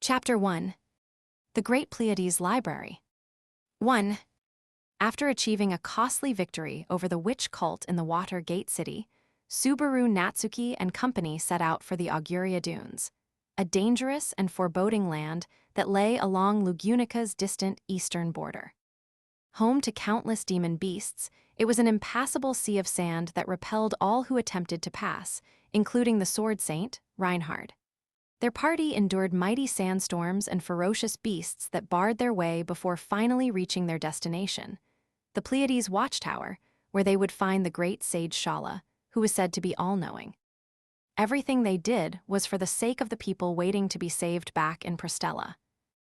Chapter 1. The Great Pleiades Library. 1. After achieving a costly victory over the witch cult in the Water Gate City, Subaru, Natsuki, and company set out for the Auguria Dunes, a dangerous and foreboding land that lay along Lugunica's distant eastern border. Home to countless demon beasts, it was an impassable sea of sand that repelled all who attempted to pass, including the sword saint, Reinhard. Their party endured mighty sandstorms and ferocious beasts that barred their way before finally reaching their destination, the Pleiades Watchtower, where they would find the great sage Shala, who was said to be all-knowing. Everything they did was for the sake of the people waiting to be saved back in Prestella.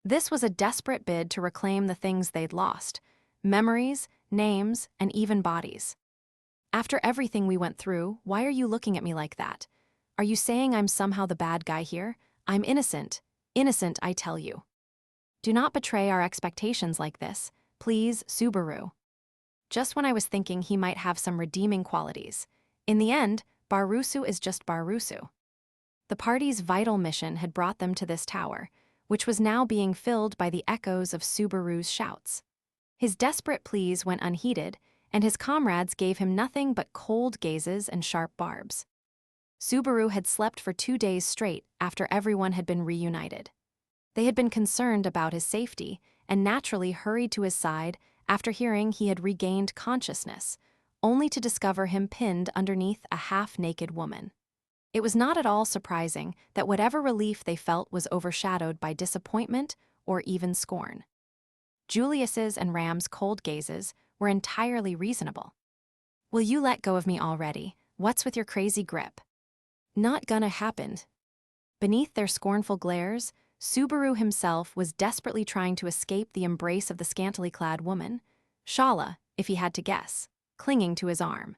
This was a desperate bid to reclaim the things they'd lost: memories, names, and even bodies. After everything we went through, why are you looking at me like that? Are you saying I'm somehow the bad guy here? I'm innocent. Innocent, I tell you. Do not betray our expectations like this, please, Subaru. Just when I was thinking he might have some redeeming qualities. In the end, Barusu is just Barusu. The party's vital mission had brought them to this tower, which was now being filled by the echoes of Subaru's shouts. His desperate pleas went unheeded, and his comrades gave him nothing but cold gazes and sharp barbs. Subaru had slept for 2 days straight after everyone had been reunited. They had been concerned about his safety and naturally hurried to his side after hearing he had regained consciousness, only to discover him pinned underneath a half-naked woman. It was not at all surprising that whatever relief they felt was overshadowed by disappointment or even scorn. Julius's and Ram's cold gazes were entirely reasonable. "Will you let go of me already? What's with your crazy grip?" "Not gonna happen." Beneath their scornful glares, Subaru himself was desperately trying to escape the embrace of the scantily clad woman, Shala, if he had to guess, clinging to his arm.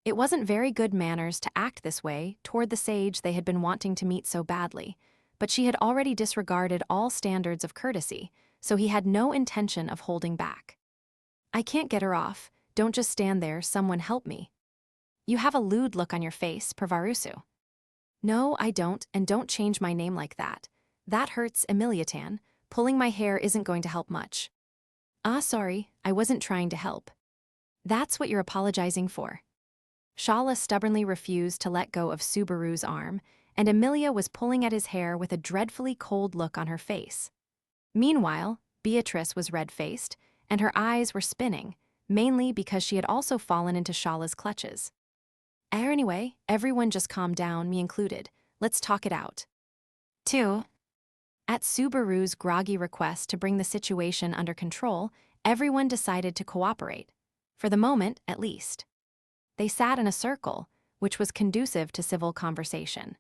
It wasn't very good manners to act this way toward the sage they had been wanting to meet so badly, but she had already disregarded all standards of courtesy, so he had no intention of holding back. "I can't get her off. Don't just stand there, someone help me." "You have a lewd look on your face, Pervarusu." "No, I don't, and don't change my name like that. That hurts, Emiliatan. Pulling my hair isn't going to help much." "Ah, sorry, I wasn't trying to help." "That's what you're apologizing for." Shala stubbornly refused to let go of Subaru's arm, and Emilia was pulling at his hair with a dreadfully cold look on her face. Meanwhile, Beatrice was red-faced, and her eyes were spinning, mainly because she had also fallen into Shala's clutches. "Anyway, everyone just calm down, me included. Let's talk it out." 2. At Subaru's groggy request to bring the situation under control, everyone decided to cooperate, for the moment at least. They sat in a circle, which was conducive to civil conversation.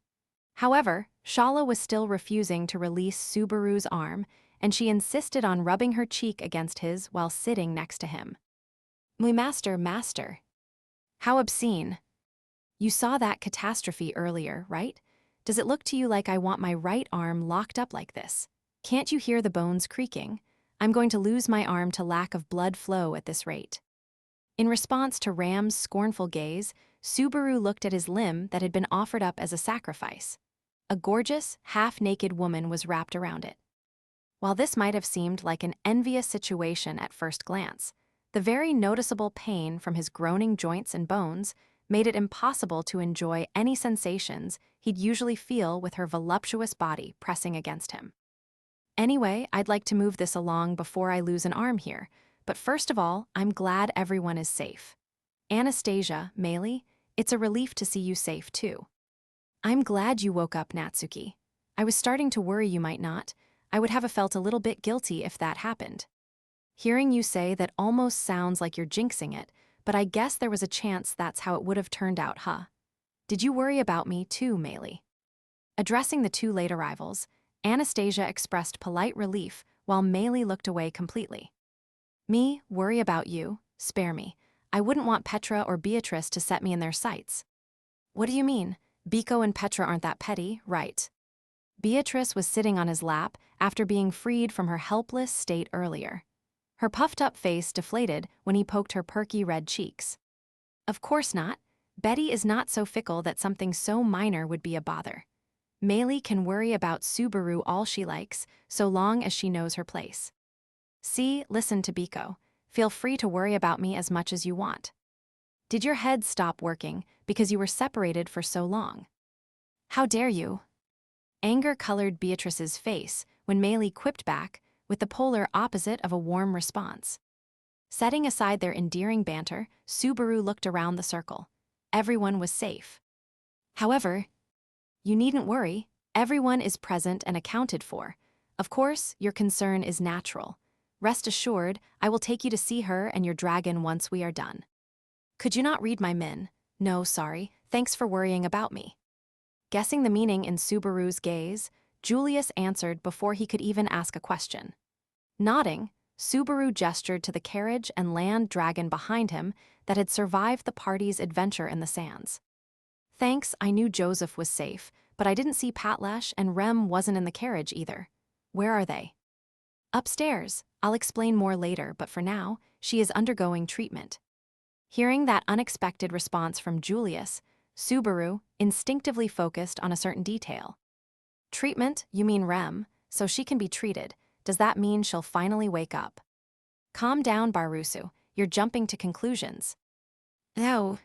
However, Shala was still refusing to release Subaru's arm, and she insisted on rubbing her cheek against his while sitting next to him. "My master. How obscene. You saw that catastrophe earlier, right? Does it look to you like I want my right arm locked up like this? Can't you hear the bones creaking? I'm going to lose my arm to lack of blood flow at this rate." In response to Ram's scornful gaze, Subaru looked at his limb that had been offered up as a sacrifice. A gorgeous, half-naked woman was wrapped around it. While this might have seemed like an envious situation at first glance, the very noticeable pain from his groaning joints and bones made it impossible to enjoy any sensations he'd usually feel with her voluptuous body pressing against him. "Anyway, I'd like to move this along before I lose an arm here, but first of all, I'm glad everyone is safe. Anastasia, Meili, it's a relief to see you safe too." "I'm glad you woke up, Natsuki. I was starting to worry you might not. I would have felt a little bit guilty if that happened." "Hearing you say that almost sounds like you're jinxing it, but I guess there was a chance that's how it would have turned out, huh? Did you worry about me too, Meili?" Addressing the two late arrivals, Anastasia expressed polite relief while Meili looked away completely. "Me, worry about you? Spare me. I wouldn't want Petra or Beatrice to set me in their sights." "What do you mean? Biko and Petra aren't that petty, right?" Beatrice was sitting on his lap after being freed from her helpless state earlier. Her puffed-up face deflated when he poked her perky red cheeks. "Of course not. Betty is not so fickle that something so minor would be a bother." Meili can worry about Subaru all she likes, so long as she knows her place. See, listen to Biko. Feel free to worry about me as much as you want. Did your head stop working because you were separated for so long? How dare you? Anger colored Beatrice's face when Meili quipped back, with the polar opposite of a warm response. Setting aside their endearing banter, Subaru looked around the circle. Everyone was safe. However, you needn't worry, everyone is present and accounted for. Of course, your concern is natural. Rest assured, I will take you to see her and your dragon once we are done. Could you not read my min? No, sorry, thanks for worrying about me. Guessing the meaning in Subaru's gaze, Julius answered before he could even ask a question. Nodding, Subaru gestured to the carriage and land dragon behind him that had survived the party's adventure in the sands. Thanks, I knew Joseph was safe, but I didn't see Patlash and Rem wasn't in the carriage either. Where are they? Upstairs. I'll explain more later, but for now, she is undergoing treatment. Hearing that unexpected response from Julius, Subaru instinctively focused on a certain detail. Treatment? You mean Rem, so she can be treated. Does that mean she'll finally wake up? Calm down, Barusu. You're jumping to conclusions. No.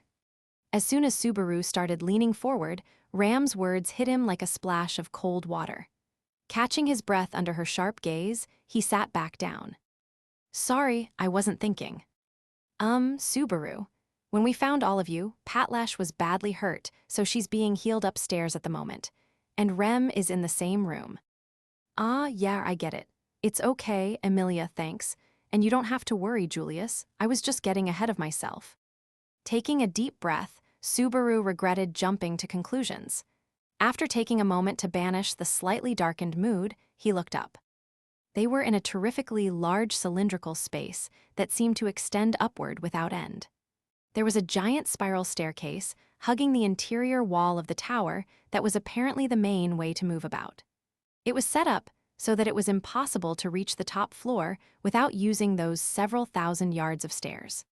As soon as Subaru started leaning forward, Ram's words hit him like a splash of cold water. Catching his breath under her sharp gaze, he sat back down. Sorry, I wasn't thinking. Subaru. When we found all of you, Patlash was badly hurt, so she's being healed upstairs at the moment. And Rem is in the same room. Yeah, I get it. It's okay, Emilia, thanks. And you don't have to worry, Julius. I was just getting ahead of myself. Taking a deep breath, Subaru regretted jumping to conclusions. After taking a moment to banish the slightly darkened mood, he looked up. They were in a terrifically large cylindrical space that seemed to extend upward without end. There was a giant spiral staircase hugging the interior wall of the tower that was apparently the main way to move about. It was set up so that it was impossible to reach the top floor without using those several thousand yards of stairs.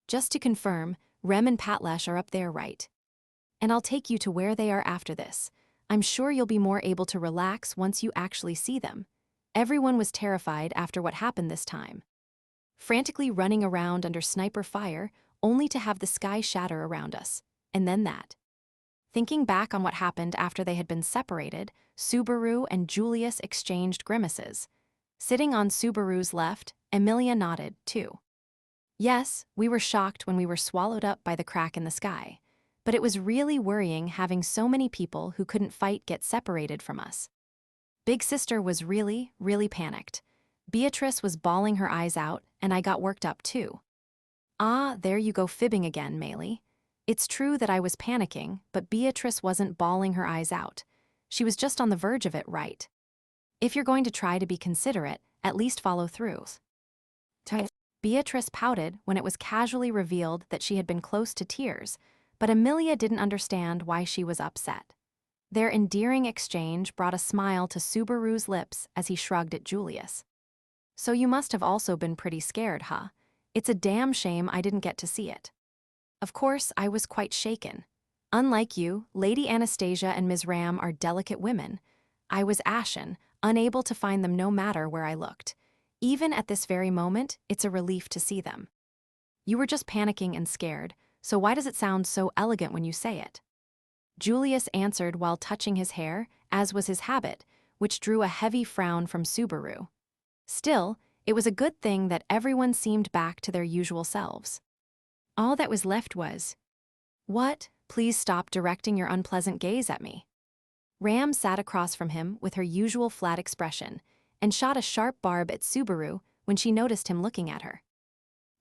Just to confirm, Rem and Patlash are up there, right? And I'll take you to where they are after this. I'm sure you'll be more able to relax once you actually see them. Everyone was terrified after what happened this time. Frantically running around under sniper fire, only to have the sky shatter around us. And then that. Thinking back on what happened after they had been separated, Subaru and Julius exchanged grimaces. Sitting on Subaru's left, Emilia nodded, too. Yes, we were shocked when we were swallowed up by the crack in the sky. But it was really worrying having so many people who couldn't fight get separated from us. Big Sister was really, really panicked. Beatrice was bawling her eyes out, and I got worked up too. There you go fibbing again, Meili. It's true that I was panicking, but Beatrice wasn't bawling her eyes out. She was just on the verge of it, right? If you're going to try to be considerate, at least follow through. Beatrice pouted when it was casually revealed that she had been close to tears, but Emilia didn't understand why she was upset. Their endearing exchange brought a smile to Subaru's lips as he shrugged at Julius. So you must have also been pretty scared, huh? It's a damn shame I didn't get to see it. Of course, I was quite shaken. Unlike you, Lady Anastasia and Ms. Ram are delicate women. I was ashen, unable to find them no matter where I looked. Even at this very moment, it's a relief to see them. You were just panicking and scared, so why does it sound so elegant when you say it? Julius answered while touching his hair, as was his habit, which drew a heavy frown from Subaru. Still, it was a good thing that everyone seemed back to their usual selves. All that was left was, "What? Please stop directing your unpleasant gaze at me." Ram sat across from him with her usual flat expression and shot a sharp barb at Subaru when she noticed him looking at her.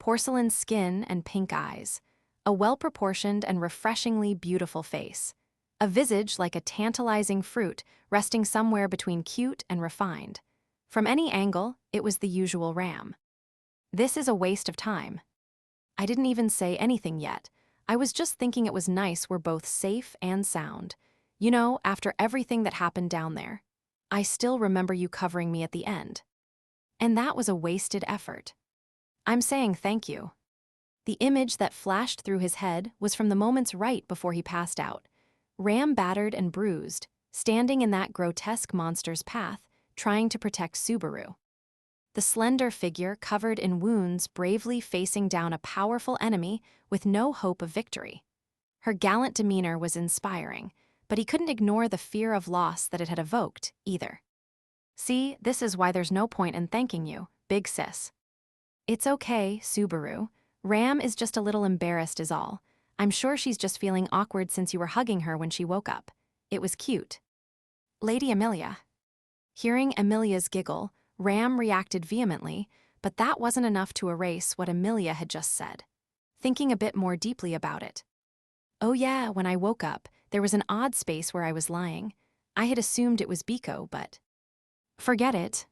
Porcelain skin and pink eyes, a well-proportioned and refreshingly beautiful face, a visage like a tantalizing fruit resting somewhere between cute and refined. From any angle, it was the usual Ram. This is a waste of time. I didn't even say anything yet. I was just thinking it was nice we're both safe and sound. You know, after everything that happened down there. I still remember you covering me at the end. And that was a wasted effort. I'm saying thank you. The image that flashed through his head was from the moments right before he passed out. Ram battered and bruised, standing in that grotesque monster's path, trying to protect Subaru. The slender figure covered in wounds bravely facing down a powerful enemy with no hope of victory. Her gallant demeanor was inspiring, but he couldn't ignore the fear of loss that it had evoked, either. See, this is why there's no point in thanking you, big sis. It's okay, Subaru. Ram is just a little embarrassed is all. I'm sure she's just feeling awkward since you were hugging her when she woke up. It was cute. Lady Amelia. Hearing Amelia's giggle, Ram reacted vehemently, but that wasn't enough to erase what Amelia had just said. Thinking a bit more deeply about it. Oh yeah, when I woke up, there was an odd space where I was lying. I had assumed it was Biko, but... Forget it.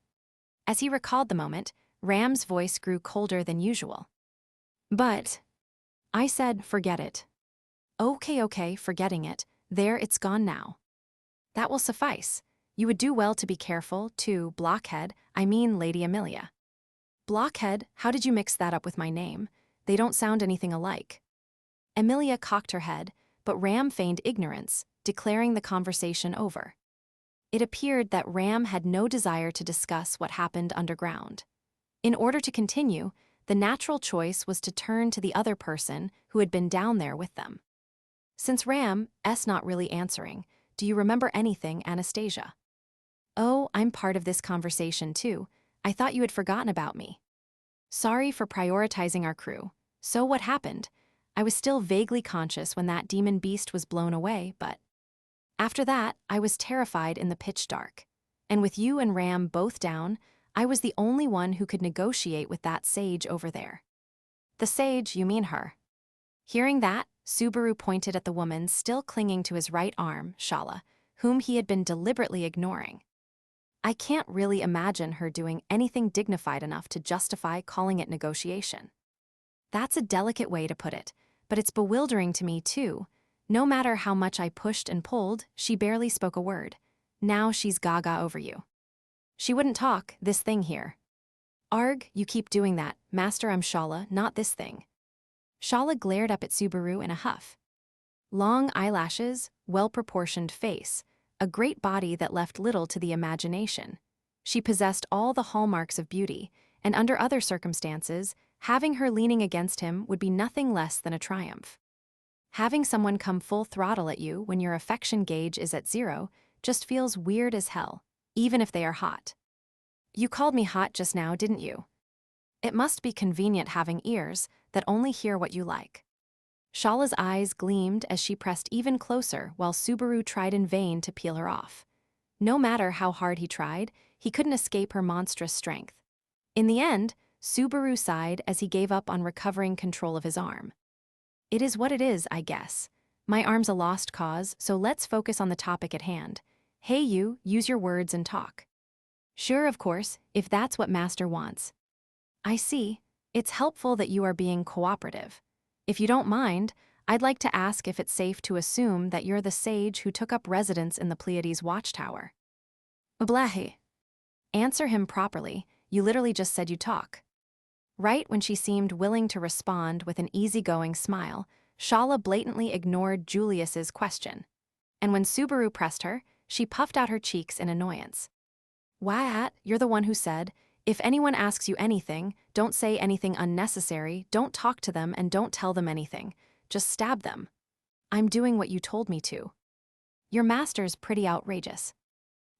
As he recalled the moment, Ram's voice grew colder than usual. But... I said, forget it. Okay, forgetting it. There, it's gone now. That will suffice. You would do well to be careful, too, Blockhead, I mean Lady Amelia. Blockhead, how did you mix that up with my name? They don't sound anything alike. Amelia cocked her head, but Ram feigned ignorance, declaring the conversation over. It appeared that Ram had no desire to discuss what happened underground. In order to continue, the natural choice was to turn to the other person who had been down there with them. Since Ram's not really answering, do you remember anything, Anastasia? Oh, I'm part of this conversation too. I thought you had forgotten about me. Sorry for prioritizing our crew. So what happened? I was still vaguely conscious when that demon beast was blown away, but... After that, I was terrified in the pitch dark. And with you and Ram both down, I was the only one who could negotiate with that sage over there. The sage, you mean her? Hearing that, Subaru pointed at the woman still clinging to his right arm, Shala, whom he had been deliberately ignoring. I can't really imagine her doing anything dignified enough to justify calling it negotiation. That's a delicate way to put it, but it's bewildering to me too. No matter how much I pushed and pulled, she barely spoke a word. Now she's gaga over you. She wouldn't talk, this thing here. Arg, you keep doing that. Master, I'm Shala, not this thing. Shala glared up at Subaru in a huff. Long eyelashes, well-proportioned face, a great body that left little to the imagination. She possessed all the hallmarks of beauty, and under other circumstances, having her leaning against him would be nothing less than a triumph. Having someone come full throttle at you when your affection gauge is at 0 just feels weird as hell, even if they are hot. You called me hot just now, didn't you? It must be convenient having ears that only hear what you like. Shala's eyes gleamed as she pressed even closer while Subaru tried in vain to peel her off. No matter how hard he tried, he couldn't escape her monstrous strength. In the end, Subaru sighed as he gave up on recovering control of his arm. It is what it is, I guess. My arm's a lost cause, so let's focus on the topic at hand. Hey you, use your words and talk. Sure, of course, if that's what Master wants. I see. It's helpful that you are being cooperative. If you don't mind, I'd like to ask if it's safe to assume that you're the sage who took up residence in the Pleiades watchtower. Blahe. Answer him properly, you literally just said you talk. Right when she seemed willing to respond with an easygoing smile, Shala blatantly ignored Julius's question. And when Subaru pressed her, she puffed out her cheeks in annoyance. What? You're the one who said, if anyone asks you anything, don't say anything unnecessary, don't talk to them, and don't tell them anything. Just stab them. I'm doing what you told me to. Your master's pretty outrageous.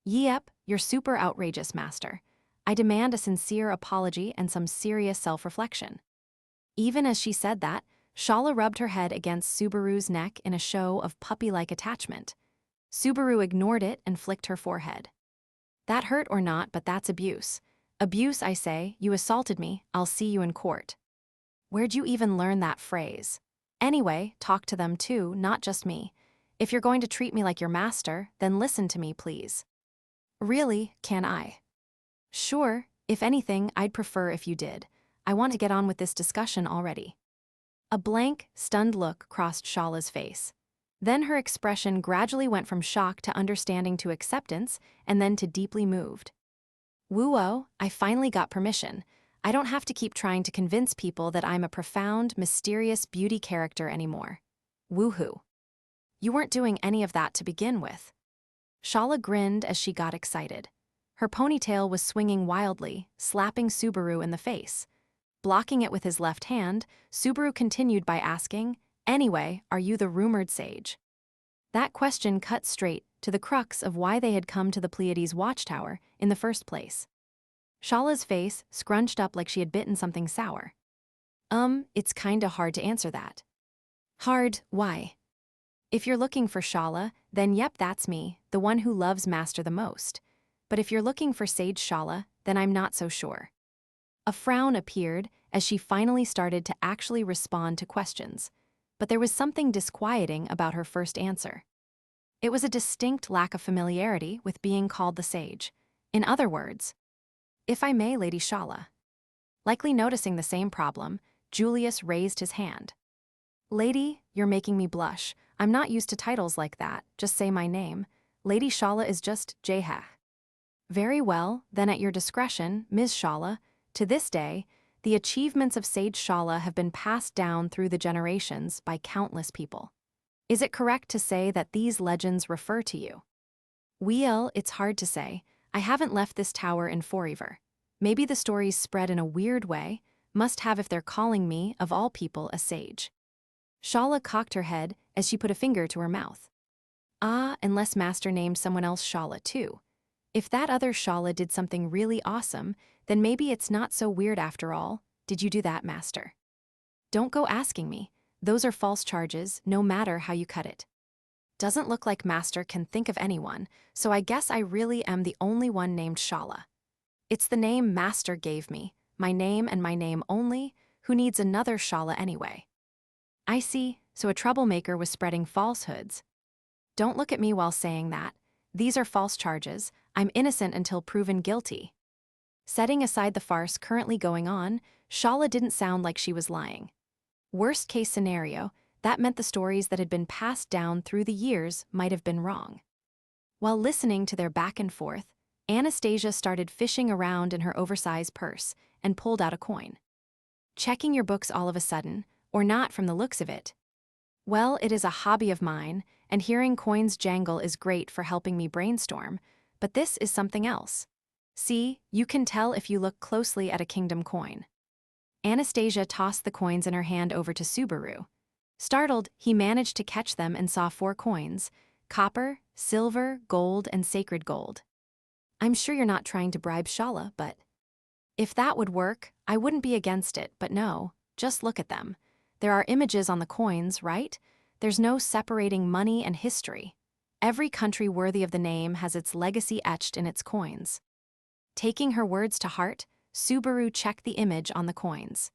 Yep, you're super outrageous, master. I demand a sincere apology and some serious self-reflection. Even as she said that, Shala rubbed her head against Subaru's neck in a show of puppy-like attachment. Subaru ignored it and flicked her forehead. That hurt or not, but that's abuse. Abuse, I say, you assaulted me, I'll see you in court. Where'd you even learn that phrase? Anyway, talk to them too, not just me. If you're going to treat me like your master, then listen to me, please. Really, can I? Sure, if anything, I'd prefer if you did. I want to get on with this discussion already. A blank, stunned look crossed Shala's face. Then her expression gradually went from shock to understanding to acceptance, and then to deeply moved. Woo-oh, I finally got permission. I don't have to keep trying to convince people that I'm a profound, mysterious beauty character anymore. Woohoo. You weren't doing any of that to begin with. Shala grinned as she got excited. Her ponytail was swinging wildly, slapping Subaru in the face. Blocking it with his left hand, Subaru continued by asking, "Anyway, are you the rumored sage?" That question cut straight to the crux of why they had come to the Pleiades watchtower in the first place. Shala's face scrunched up like she had bitten something sour. It's kinda hard to answer that. Hard, why? If you're looking for Shala, then yep, that's me, the one who loves Master the most. But if you're looking for Sage Shala, then I'm not so sure. A frown appeared as she finally started to actually respond to questions, but there was something disquieting about her first answer. It was a distinct lack of familiarity with being called the sage. In other words, "If I may, Lady Shala." Likely noticing the same problem, Julius raised his hand. "Lady, you're making me blush. I'm not used to titles like that. Just say my name. Lady Shala is just Jeha." "Very well, then at your discretion, Ms. Shala. To this day, the achievements of Sage Shala have been passed down through the generations by countless people. Is it correct to say that these legends refer to you?" "Well, it's hard to say. I haven't left this tower in forever. Maybe the stories spread in a weird way, must have if they're calling me, of all people, a sage." Shala cocked her head as she put a finger to her mouth. Unless Master named someone else Shala too. If that other Shala did something really awesome, then maybe it's not so weird after all. Did you do that, Master? Don't go asking me. Those are false charges, no matter how you cut it. Doesn't look like Master can think of anyone, so I guess I really am the only one named Shala. It's the name Master gave me, my name and my name only. Who needs another Shala anyway? I see, so a troublemaker was spreading falsehoods. Don't look at me while saying that. These are false charges. I'm innocent until proven guilty. Setting aside the farce currently going on, Shala didn't sound like she was lying. Worst case scenario, that meant the stories that had been passed down through the years might have been wrong. While listening to their back and forth, Anastasia started fishing around in her oversized purse and pulled out a coin. "Checking your books all of a sudden, or not from the looks of it?" "Well, it is a hobby of mine, and hearing coins jangle is great for helping me brainstorm, but this is something else. See, you can tell if you look closely at a kingdom coin." Anastasia tossed the coins in her hand over to Subaru. Startled, he managed to catch them and saw 4 coins: copper, silver, gold, and sacred gold. "I'm sure you're not trying to bribe Shala, but..." "If that would work, I wouldn't be against it, but no, just look at them. There are images on the coins, right? There's no separating money and history. Every country worthy of the name has its legacy etched in its coins." Taking her words to heart, Subaru checked the image on the coins.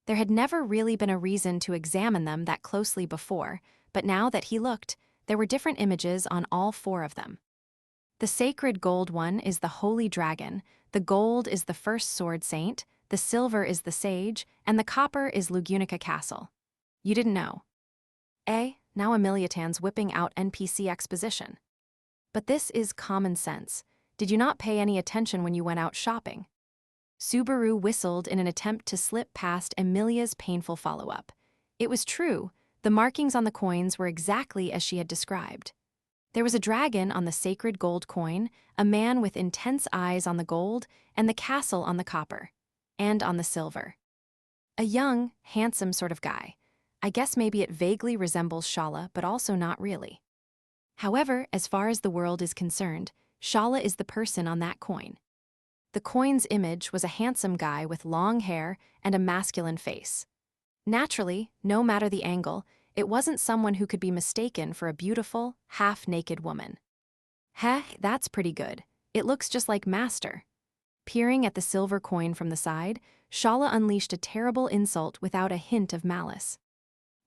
There had never really been a reason to examine them that closely before, but now that he looked, there were different images on all 4 of them. The sacred gold one is the holy dragon, the gold is the first sword saint, the silver is the sage, and the copper is Lugunica Castle. You didn't know? Now Emiliatan's whipping out NPC exposition. But this is common sense. Did you not pay any attention when you went out shopping? Subaru whistled in an attempt to slip past Emilia's painful follow-up. It was true, the markings on the coins were exactly as she had described. There was a dragon on the sacred gold coin, a man with intense eyes on the gold, and the castle on the copper. And on the silver. A young, handsome sort of guy. I guess maybe it vaguely resembles Shala, but also not really. However, as far as the world is concerned, Shala is the person on that coin. The coin's image was a handsome guy with long hair and a masculine face. Naturally, no matter the angle, it wasn't someone who could be mistaken for a beautiful, half-naked woman. That's pretty good. It looks just like Master. Peering at the silver coin from the side, Shala unleashed a terrible insult without a hint of malice.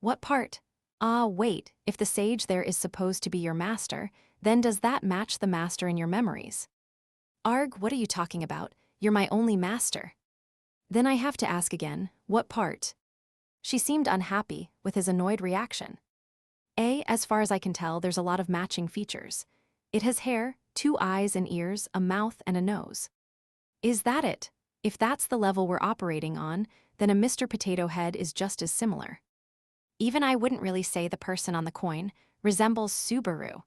"What part? Wait, if the sage there is supposed to be your master, then does that match the master in your memories?" "Arg, what are you talking about? You're my only master." "Then I have to ask again, what part?" She seemed unhappy with his annoyed reaction. As far as I can tell, there's a lot of matching features. It has hair, 2 eyes and ears, a mouth, and a nose. Is that it? If that's the level we're operating on, then a Mr. Potato Head is just as similar. Even I wouldn't really say the person on the coin resembles Subaru.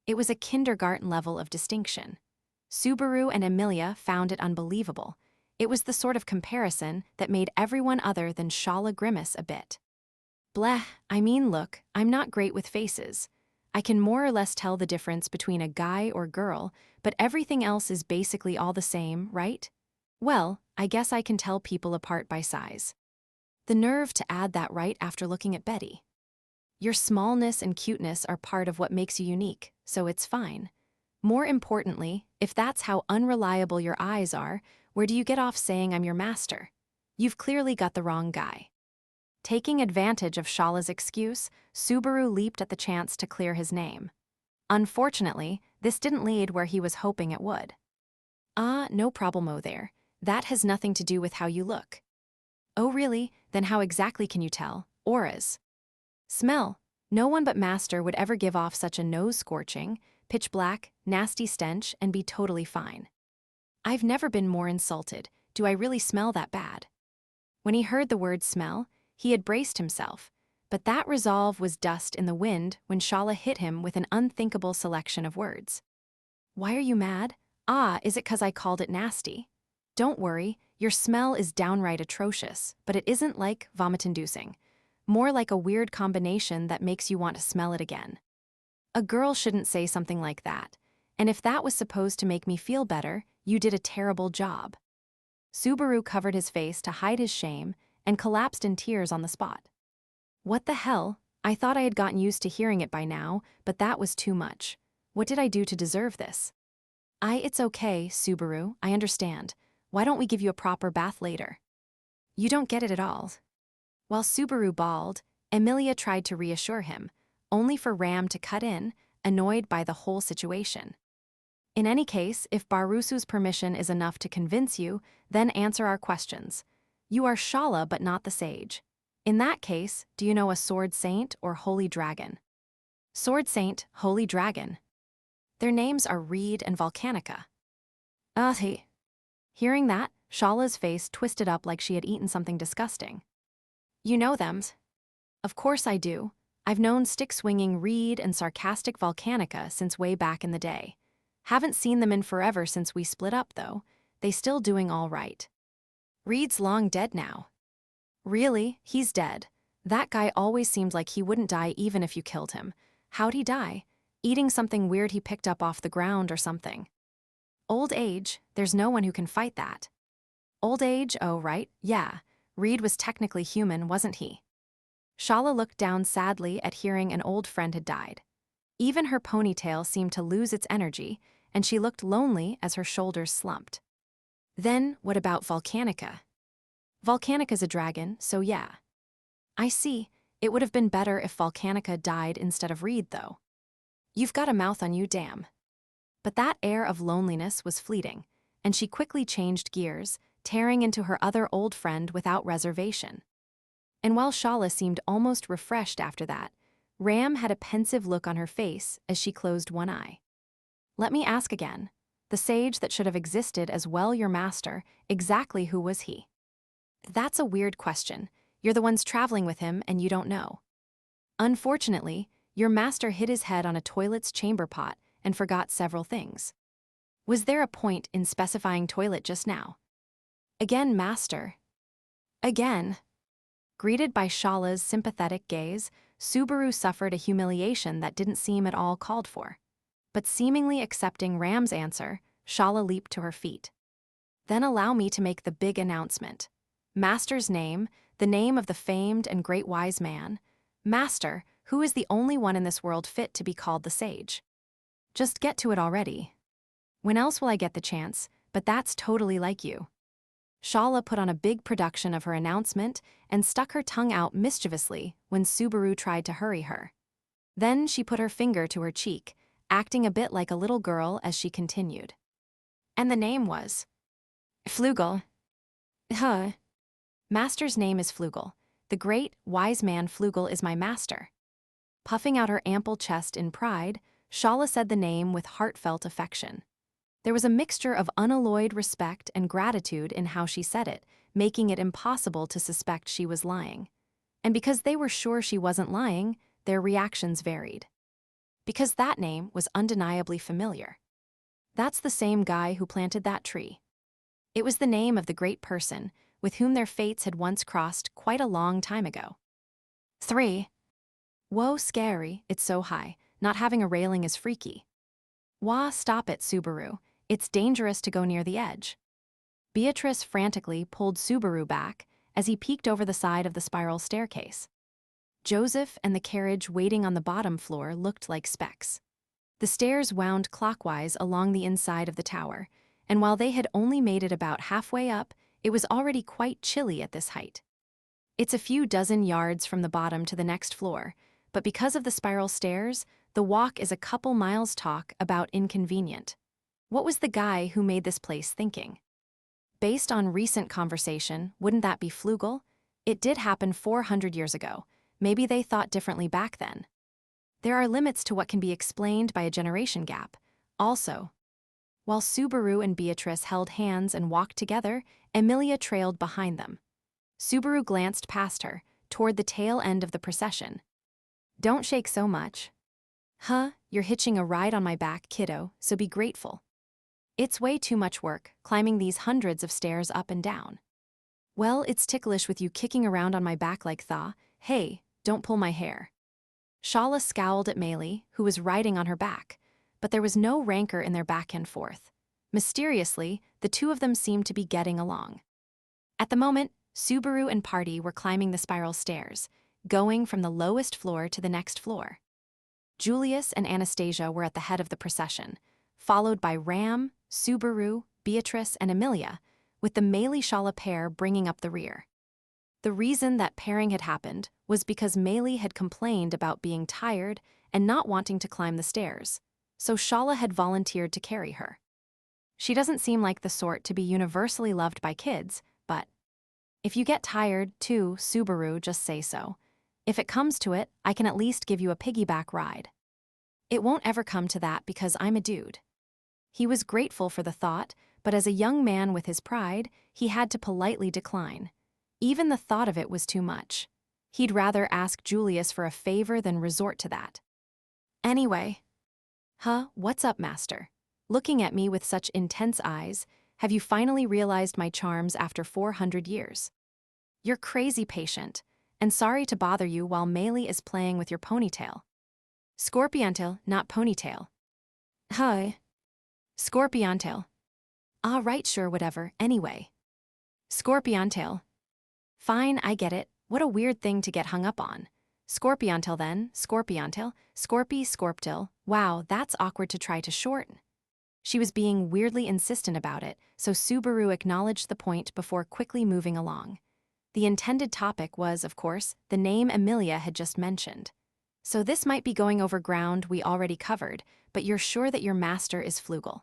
It was a kindergarten level of distinction. Subaru and Emilia found it unbelievable. It was the sort of comparison that made everyone other than Shala grimace a bit. Bleh, I mean, look, I'm not great with faces. I can more or less tell the difference between a guy or girl, but everything else is basically all the same, right? Well, I guess I can tell people apart by size. The nerve to add that right after looking at Betty. Your smallness and cuteness are part of what makes you unique, so it's fine. More importantly, if that's how unreliable your eyes are, where do you get off saying I'm your master? You've clearly got the wrong guy. Taking advantage of Shala's excuse, Subaru leaped at the chance to clear his name. Unfortunately, this didn't lead where he was hoping it would. No problemo there. That has nothing to do with how you look. Oh really? Then how exactly can you tell? Auras. Smell. No one but Master would ever give off such a nose-scorching, pitch-black, nasty stench and be totally fine. I've never been more insulted. Do I really smell that bad? When he heard the word smell, he had braced himself, but that resolve was dust in the wind when Shala hit him with an unthinkable selection of words. Why are you mad? Is it 'cause I called it nasty? Don't worry, your smell is downright atrocious, but it isn't like vomit-inducing. More like a weird combination that makes you want to smell it again. A girl shouldn't say something like that, and if that was supposed to make me feel better, you did a terrible job. Subaru covered his face to hide his shame and collapsed in tears on the spot. What the hell? I thought I had gotten used to hearing it by now, but that was too much. What did I do to deserve this? It's okay, Subaru, I understand. Why don't we give you a proper bath later? You don't get it at all. While Subaru bawled, Emilia tried to reassure him, only for Ram to cut in, annoyed by the whole situation. In any case, if Barusu's permission is enough to convince you, then answer our questions. You are Shala but not the sage. In that case, do you know a sword saint or holy dragon? Sword saint, holy dragon. Their names are Reed and Volcanica. Hearing that, Shala's face twisted up like she had eaten something disgusting. You know them. Of course I do. I've known stick-swinging Reed and sarcastic Volcanica since way back in the day. Haven't seen them in forever since we split up, though. They still doing all right. Reed's long dead now. Really? He's dead. That guy always seemed like he wouldn't die even if you killed him. How'd he die? Eating something weird he picked up off the ground or something. Old age, there's no one who can fight that. Old age, oh right, yeah. Reed was technically human, wasn't he? Shala looked down sadly at hearing an old friend had died. Even her ponytail seemed to lose its energy, and she looked lonely as her shoulders slumped. Then, what about Volcanica? Volcanica's a dragon, so yeah. I see. It would have been better if Volcanica died instead of Reed, though. You've got a mouth on you, damn. But that air of loneliness was fleeting, and she quickly changed gears, tearing into her other old friend without reservation. And while Shala seemed almost refreshed after that, Ram had a pensive look on her face as she closed one eye. Let me ask again. The sage that should have existed as well your master, exactly who was he? That's a weird question. You're the ones traveling with him and you don't know. Unfortunately, your master hit his head on a toilet's chamber pot and forgot several things. Was there a point in specifying toilet just now? Again, master. Again. Greeted by Shala's sympathetic gaze, Subaru suffered a humiliation that didn't seem at all called for. But seemingly accepting Ram's answer, Shala leaped to her feet. Then allow me to make the big announcement. Master's name, the name of the famed and great wise man. Master, who is the only one in this world fit to be called the sage. Just get to it already. When else will I get the chance? But that's totally like you. Shala put on a big production of her announcement and stuck her tongue out mischievously when Subaru tried to hurry her. Then she put her finger to her cheek, acting a bit like a little girl as she continued. And the name was Flugel. Master's name is Flugel. The great, wise man Flugel is my master. Puffing out her ample chest in pride, Shala said the name with heartfelt affection. There was a mixture of unalloyed respect and gratitude in how she said it, making it impossible to suspect she was lying. And because they were sure she wasn't lying, their reactions varied. because that name was undeniably familiar. That's the same guy who planted that tree. It was the name of the great person with whom their fates had once crossed quite a long time ago. 3. Whoa, scary, it's so high. Not having a railing is freaky. Wah, stop it, Subaru. It's dangerous to go near the edge. Beatrice frantically pulled Subaru back as he peeked over the side of the spiral staircase. Joseph and the carriage waiting on the bottom floor looked like specks. The stairs wound clockwise along the inside of the tower, and while they had only made it about halfway up, it was already quite chilly at this height. It's a few dozen yards from the bottom to the next floor, but because of the spiral stairs, the walk is a couple miles talk about inconvenient. What was the guy who made this place thinking? Based on recent conversation, wouldn't that be Flugel? It did happen 400 years ago. Maybe they thought differently back then. There are limits to what can be explained by a generation gap. Also, while Subaru and Beatrice held hands and walked together, Emilia trailed behind them. Subaru glanced past her, toward the tail end of the procession. Don't shake so much. Huh, you're hitching a ride on my back, kiddo, so be grateful. It's way too much work, climbing these hundreds of stairs up and down. Well, it's ticklish with you kicking around on my back like thaw. Hey, don't pull my hair. Shala scowled at Meili, who was riding on her back, but there was no rancor in their back and forth. Mysteriously, the two of them seemed to be getting along. At the moment, Subaru and Party were climbing the spiral stairs, going from the lowest floor to the next floor. Julius and Anastasia were at the head of the procession, followed by Ram, Subaru, Beatrice, and Emilia, with the Meili-Shala pair bringing up the rear. The reason that pairing had happened was because Meili had complained about being tired and not wanting to climb the stairs, so Shala had volunteered to carry her. She doesn't seem like the sort to be universally loved by kids, but if you get tired, too, Subaru, just say so. If it comes to it, I can at least give you a piggyback ride. It won't ever come to that because I'm a dude. He was grateful for the thought, but as a young man with his pride, he had to politely decline. Even the thought of it was too much. He'd rather ask Julius for a favor than resort to that. Anyway. Huh, what's up, master? Looking at me with such intense eyes, have you finally realized my charms after 400 years? You're crazy patient, and sorry to bother you while Meili is playing with your ponytail. Scorpiontail, not ponytail. Hi. Scorpiontail. Ah, right, sure, whatever, anyway. Scorpiontail. Fine, I get it. What a weird thing to get hung up on. Scorpiontail then, Scorpiontail, Scorptil. Wow, that's awkward to try to shorten. She was being weirdly insistent about it, so Subaru acknowledged the point before quickly moving along. The intended topic was, of course, the name Emilia had just mentioned. So this might be going over ground we already covered, but you're sure that your master is Flugel?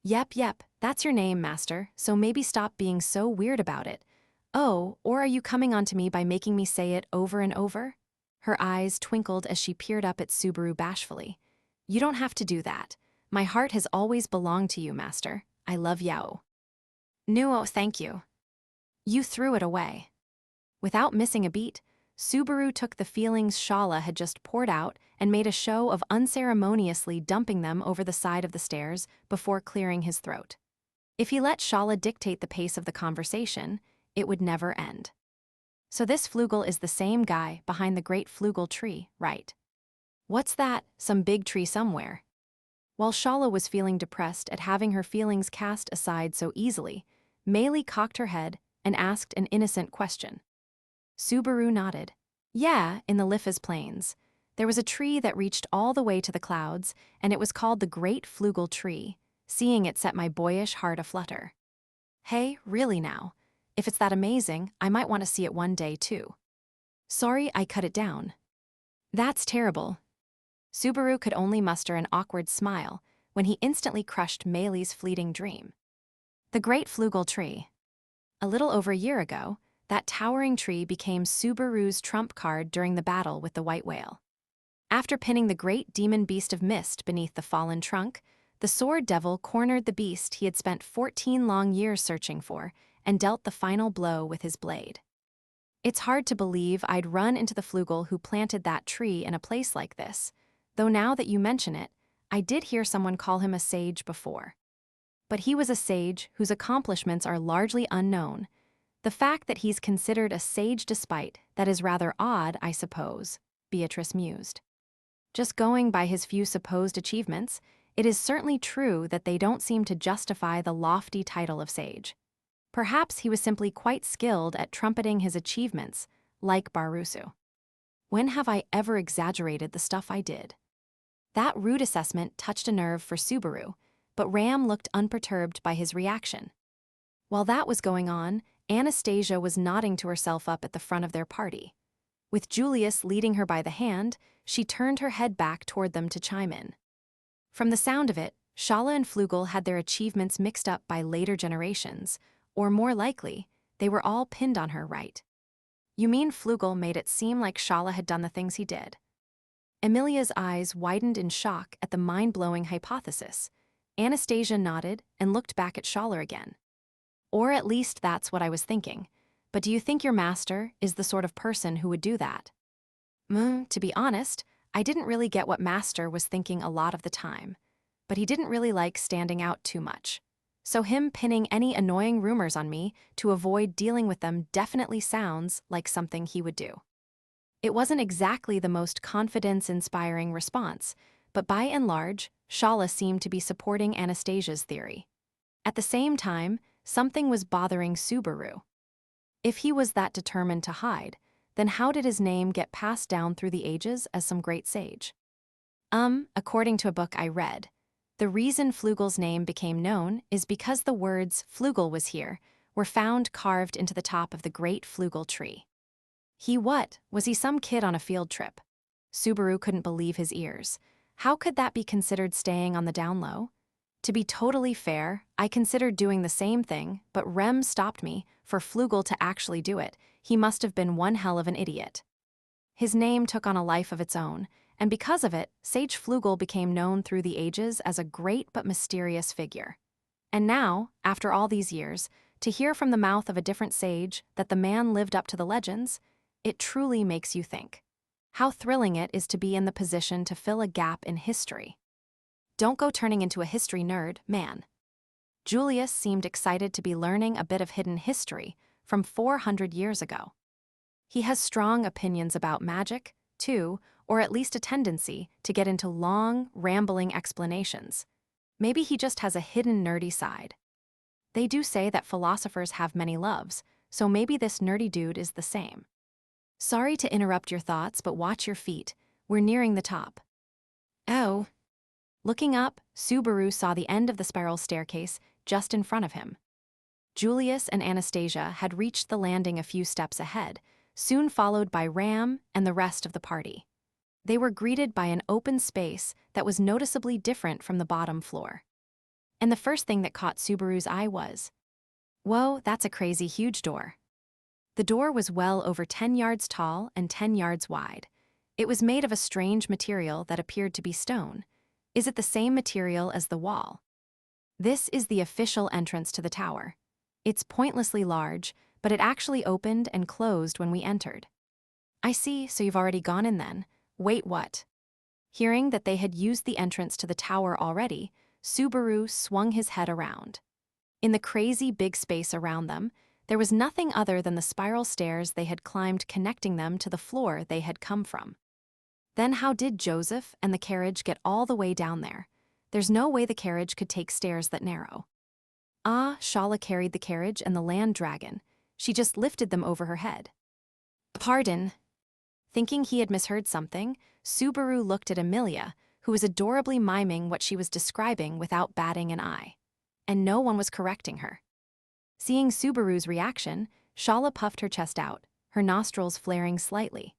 Yep, that's your name, master, so maybe stop being so weird about it. Oh, or are you coming on to me by making me say it over and over? Her eyes twinkled as she peered up at Subaru bashfully. You don't have to do that. My heart has always belonged to you, master. I love Yao. No, thank you. You threw it away. Without missing a beat, Subaru took the feelings Shala had just poured out and made a show of unceremoniously dumping them over the side of the stairs before clearing his throat. If he let Shala dictate the pace of the conversation, it would never end. So this Flugel is the same guy behind the great Flugel tree, right? What's that, some big tree somewhere? While Shala was feeling depressed at having her feelings cast aside so easily, Meili cocked her head and asked an innocent question. Subaru nodded. Yeah, in the Lifas Plains. There was a tree that reached all the way to the clouds, and it was called the Great Flugel Tree. Seeing it set my boyish heart aflutter. Hey, really now? If it's that amazing, I might want to see it one day too. Sorry, I cut it down. That's terrible. Subaru could only muster an awkward smile when he instantly crushed Meili's fleeting dream. The Great Flugel Tree. A little over a year ago, that towering tree became Subaru's trump card during the battle with the white whale. After pinning the great demon beast of mist beneath the fallen trunk, the sword devil cornered the beast he had spent 14 long years searching for and dealt the final blow with his blade. It's hard to believe I'd run into the Flugel who planted that tree in a place like this, though now that you mention it, I did hear someone call him a sage before. But he was a sage whose accomplishments are largely unknown. The fact that he's considered a sage despite that is rather odd, I suppose, Beatrice mused. Just going by his few supposed achievements, it is certainly true that they don't seem to justify the lofty title of sage. Perhaps he was simply quite skilled at trumpeting his achievements, like Barusu. When have I ever exaggerated the stuff I did? That rude assessment touched a nerve for Subaru, but Ram looked unperturbed by his reaction. While that was going on, Anastasia was nodding to herself up at the front of their party. With Julius leading her by the hand, she turned her head back toward them to chime in. From the sound of it, Shala and Flugel had their achievements mixed up by later generations, or more likely, they were all pinned on her, right? You mean Flugel made it seem like Shala had done the things he did? Emilia's eyes widened in shock at the mind-blowing hypothesis. Anastasia nodded and looked back at Shala again. Or at least that's what I was thinking. But do you think your master is the sort of person who would do that? To be honest, I didn't really get what master was thinking a lot of the time. But he didn't really like standing out too much. So him pinning any annoying rumors on me to avoid dealing with them definitely sounds like something he would do. It wasn't exactly the most confidence-inspiring response, but by and large, Shala seemed to be supporting Anastasia's theory. At the same time, something was bothering Subaru. If he was that determined to hide, then how did his name get passed down through the ages as some great sage? According to a book I read, the reason Flugel's name became known is because the words "Flugel was here" were found carved into the top of the great Flugel tree. Was he some kid on a field trip? Subaru couldn't believe his ears. How could that be considered staying on the down low? To be totally fair, I considered doing the same thing, but Rem stopped me. For Flugel to actually do it, he must have been one hell of an idiot. His name took on a life of its own, and because of it, Sage Flugel became known through the ages as a great but mysterious figure. And now, after all these years, to hear from the mouth of a different sage that the man lived up to the legends, it truly makes you think. How thrilling it is to be in the position to fill a gap in history. Don't go turning into a history nerd, man. Julius seemed excited to be learning a bit of hidden history from 400 years ago. He has strong opinions about magic, too, or at least a tendency to get into long, rambling explanations. Maybe he just has a hidden nerdy side. They do say that philosophers have many loves, so maybe this nerdy dude is the same. Sorry to interrupt your thoughts, but watch your feet. We're nearing the top. Oh. Looking up, Subaru saw the end of the spiral staircase just in front of him. Julius and Anastasia had reached the landing a few steps ahead, soon followed by Ram and the rest of the party. They were greeted by an open space that was noticeably different from the bottom floor. And the first thing that caught Subaru's eye was, whoa, that's a crazy huge door. The door was well over 10 yards tall and 10 yards wide. It was made of a strange material that appeared to be stone. Is it the same material as the wall? This is the official entrance to the tower. It's pointlessly large, but it actually opened and closed when we entered. I see, so you've already gone in then. Wait, what? Hearing that they had used the entrance to the tower already, Subaru swung his head around. In the crazy big space around them, there was nothing other than the spiral stairs they had climbed connecting them to the floor they had come from. Then how did Joseph and the carriage get all the way down there? There's no way the carriage could take stairs that narrow. Shala carried the carriage and the land dragon. She just lifted them over her head. Pardon. Thinking he had misheard something, Subaru looked at Emilia, who was adorably miming what she was describing without batting an eye. And no one was correcting her. Seeing Subaru's reaction, Shala puffed her chest out, her nostrils flaring slightly.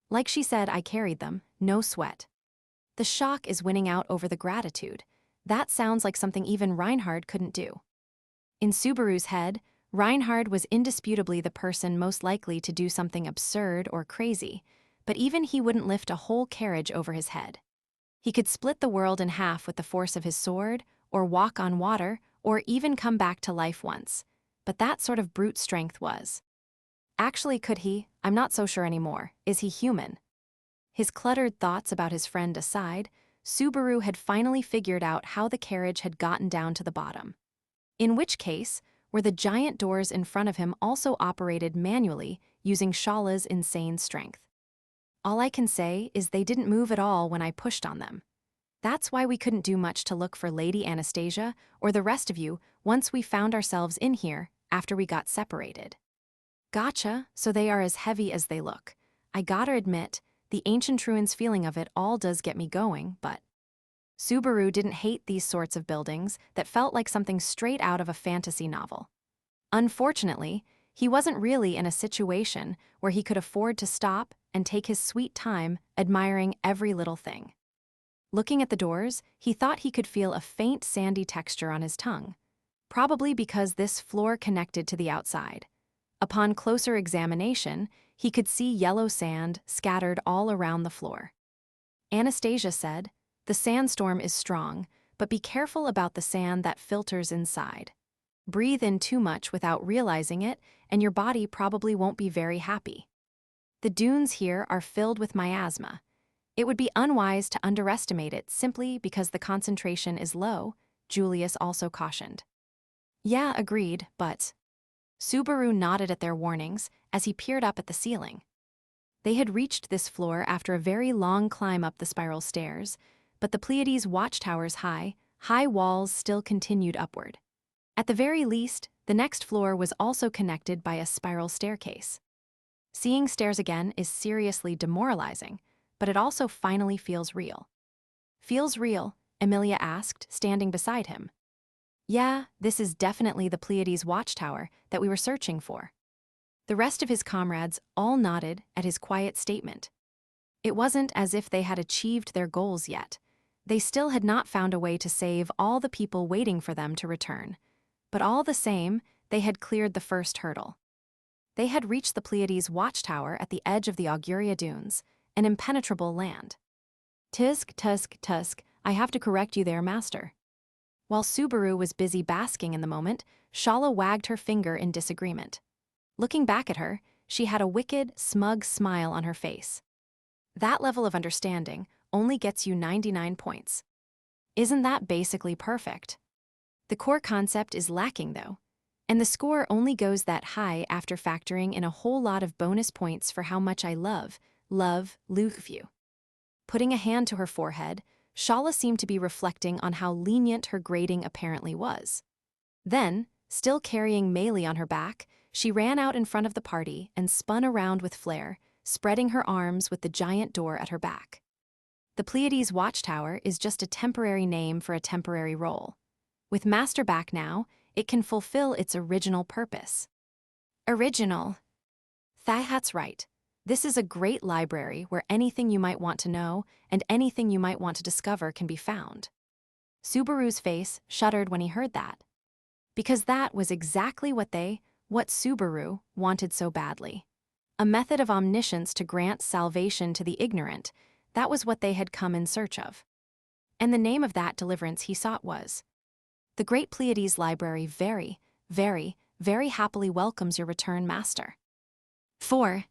Like she said, I carried them, no sweat. The shock is winning out over the gratitude. That sounds like something even Reinhard couldn't do. In Subaru's head, Reinhard was indisputably the person most likely to do something absurd or crazy, but even he wouldn't lift a whole carriage over his head. He could split the world in half with the force of his sword, or walk on water, or even come back to life once. But that sort of brute strength was. Actually, could he? I'm not so sure anymore. Is he human? His cluttered thoughts about his friend aside, Subaru had finally figured out how the carriage had gotten down to the bottom. In which case, were the giant doors in front of him also operated manually using Shala's insane strength. All I can say is they didn't move at all when I pushed on them. That's why we couldn't do much to look for Lady Anastasia or the rest of you once we found ourselves in here after we got separated. Gotcha, so they are as heavy as they look. I gotta admit, the ancient ruins feeling of it all does get me going, but Subaru didn't hate these sorts of buildings that felt like something straight out of a fantasy novel. Unfortunately, he wasn't really in a situation where he could afford to stop and take his sweet time admiring every little thing. Looking at the doors, he thought he could feel a faint sandy texture on his tongue, probably because this floor connected to the outside. Upon closer examination, he could see yellow sand scattered all around the floor. Anastasia said, "The sandstorm is strong, but be careful about the sand that filters inside. Breathe in too much without realizing it, and your body probably won't be very happy. The dunes here are filled with miasma. It would be unwise to underestimate it simply because the concentration is low," Julius also cautioned. "Yeah, agreed, but..." Subaru nodded at their warnings as he peered up at the ceiling. They had reached this floor after a very long climb up the spiral stairs, but the Pleiades watchtower's high walls still continued upward. At the very least, the next floor was also connected by a spiral staircase. Seeing stairs again is seriously demoralizing, but it also finally feels real. "Feels real?" Emilia asked, standing beside him. "Yeah, this is definitely the Pleiades watchtower that we were searching for." The rest of his comrades all nodded at his quiet statement. It wasn't as if they had achieved their goals yet. They still had not found a way to save all the people waiting for them to return. But all the same, they had cleared the first hurdle. They had reached the Pleiades watchtower at the edge of the Auguria Dunes, an impenetrable land. Tusk, I have to correct you there, master." While Subaru was busy basking in the moment, Shala wagged her finger in disagreement. Looking back at her, she had a wicked, smug smile on her face. "That level of understanding only gets you 99 points. Isn't that basically perfect? The core concept is lacking, though, and the score only goes that high after factoring in a whole lot of bonus points for how much I love you." Putting a hand to her forehead, Shala seemed to be reflecting on how lenient her grading apparently was. Then, still carrying Meili on her back, she ran out in front of the party and spun around with flair, spreading her arms with the giant door at her back. The Pleiades watchtower is just a temporary name for a temporary role. With Master back now, it can fulfill its original purpose. Original. That's right. This is a great library where anything you might want to know and anything you might want to discover can be found. Subaru's face shuddered when he heard that. Because that was exactly what Subaru wanted so badly. A method of omniscience to grant salvation to the ignorant, that was what they had come in search of. And the name of that deliverance he sought was, "The Great Pleiades Library very, very, very happily welcomes your return, master." 4.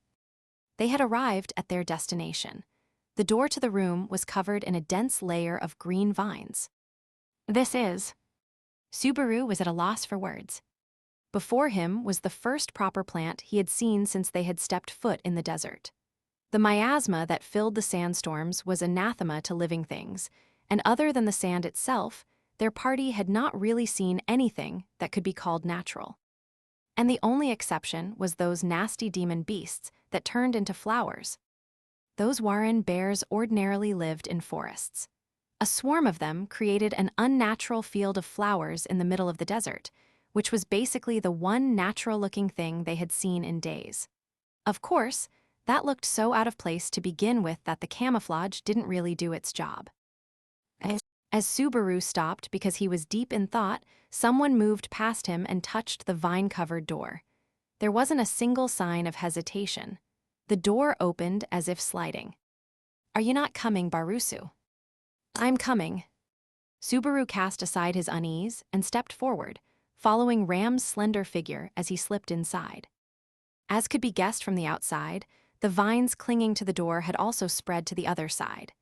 They had arrived at their destination. The door to the room was covered in a dense layer of green vines. "This is..." Subaru was at a loss for words. Before him was the first proper plant he had seen since they had stepped foot in the desert. The miasma that filled the sandstorms was anathema to living things, and other than the sand itself, their party had not really seen anything that could be called natural. And the only exception was those nasty demon beasts that turned into flowers. Those Warren bears ordinarily lived in forests. A swarm of them created an unnatural field of flowers in the middle of the desert, which was basically the one natural-looking thing they had seen in days. Of course, that looked so out of place to begin with that the camouflage didn't really do its job. As Subaru stopped because he was deep in thought, someone moved past him and touched the vine-covered door. There wasn't a single sign of hesitation. The door opened as if sliding. "Are you not coming, Barusu?" "I'm coming." Subaru cast aside his unease and stepped forward, following Ram's slender figure as he slipped inside. As could be guessed from the outside, the vines clinging to the door had also spread to the other side.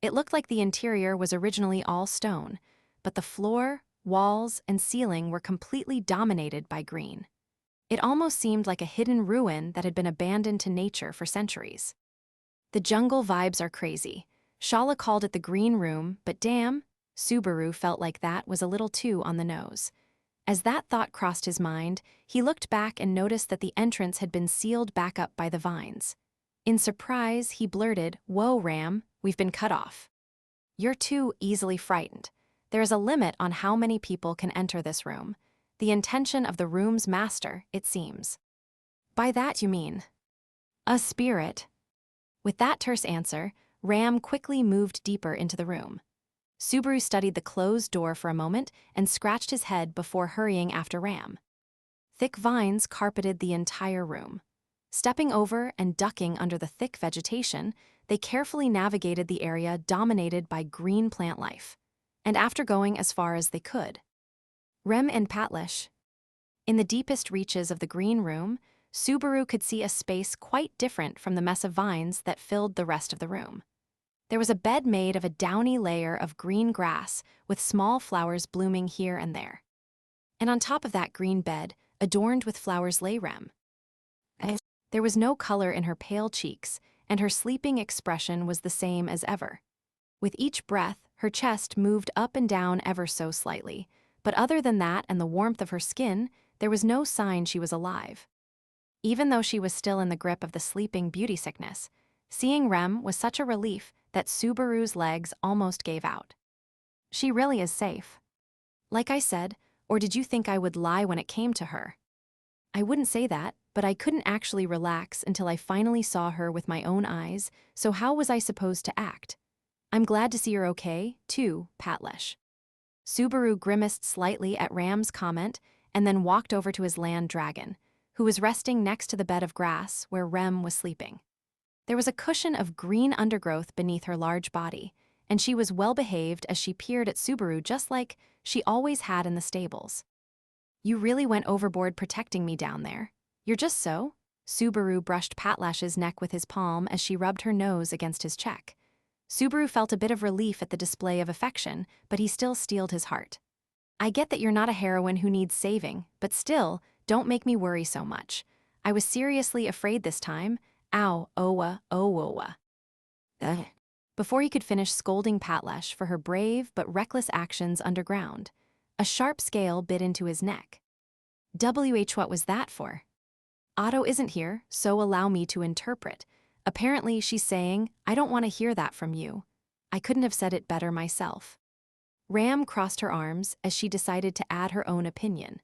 It looked like the interior was originally all stone, but the floor, walls, and ceiling were completely dominated by green. It almost seemed like a hidden ruin that had been abandoned to nature for centuries. The jungle vibes are crazy. Shala called it the green room, but damn, Subaru felt like that was a little too on the nose. As that thought crossed his mind, he looked back and noticed that the entrance had been sealed back up by the vines. In surprise, he blurted, "Whoa, Ram, we've been cut off." "You're too easily frightened. There is a limit on how many people can enter this room. The intention of the room's master, it seems." "By that you mean a spirit?" With that terse answer, Ram quickly moved deeper into the room. Subaru studied the closed door for a moment and scratched his head before hurrying after Ram. Thick vines carpeted the entire room. Stepping over and ducking under the thick vegetation, they carefully navigated the area dominated by green plant life. And after going as far as they could, Rem and Patlish. In the deepest reaches of the green room, Subaru could see a space quite different from the mess of vines that filled the rest of the room. There was a bed made of a downy layer of green grass with small flowers blooming here and there. And on top of that green bed, adorned with flowers, lay Rem. There was no color in her pale cheeks, and her sleeping expression was the same as ever. With each breath, her chest moved up and down ever so slightly, but other than that and the warmth of her skin, there was no sign she was alive. Even though she was still in the grip of the sleeping beauty sickness, seeing Rem was such a relief that Subaru's legs almost gave out. "She really is safe." "Like I said, or did you think I would lie when it came to her?" "I wouldn't say that, but I couldn't actually relax until I finally saw her with my own eyes, so how was I supposed to act? I'm glad to see you're okay, too, Patlish." Subaru grimaced slightly at Ram's comment and then walked over to his land dragon, who was resting next to the bed of grass where Rem was sleeping. There was a cushion of green undergrowth beneath her large body, and she was well-behaved as she peered at Subaru just like she always had in the stables. "You really went overboard protecting me down there. You're just so?" Subaru brushed Patlash's neck with his palm as she rubbed her nose against his cheek. Subaru felt a bit of relief at the display of affection, but he still steeled his heart. "I get that you're not a heroine who needs saving, but still, don't make me worry so much. I was seriously afraid this time. Ow, owa, owowa." Before he could finish scolding Patlash for her brave but reckless actions underground, a sharp scale bit into his neck. What was that for? "Otto isn't here, so allow me to interpret. Apparently she's saying, I don't want to hear that from you. I couldn't have said it better myself." Ram crossed her arms as she decided to add her own opinion.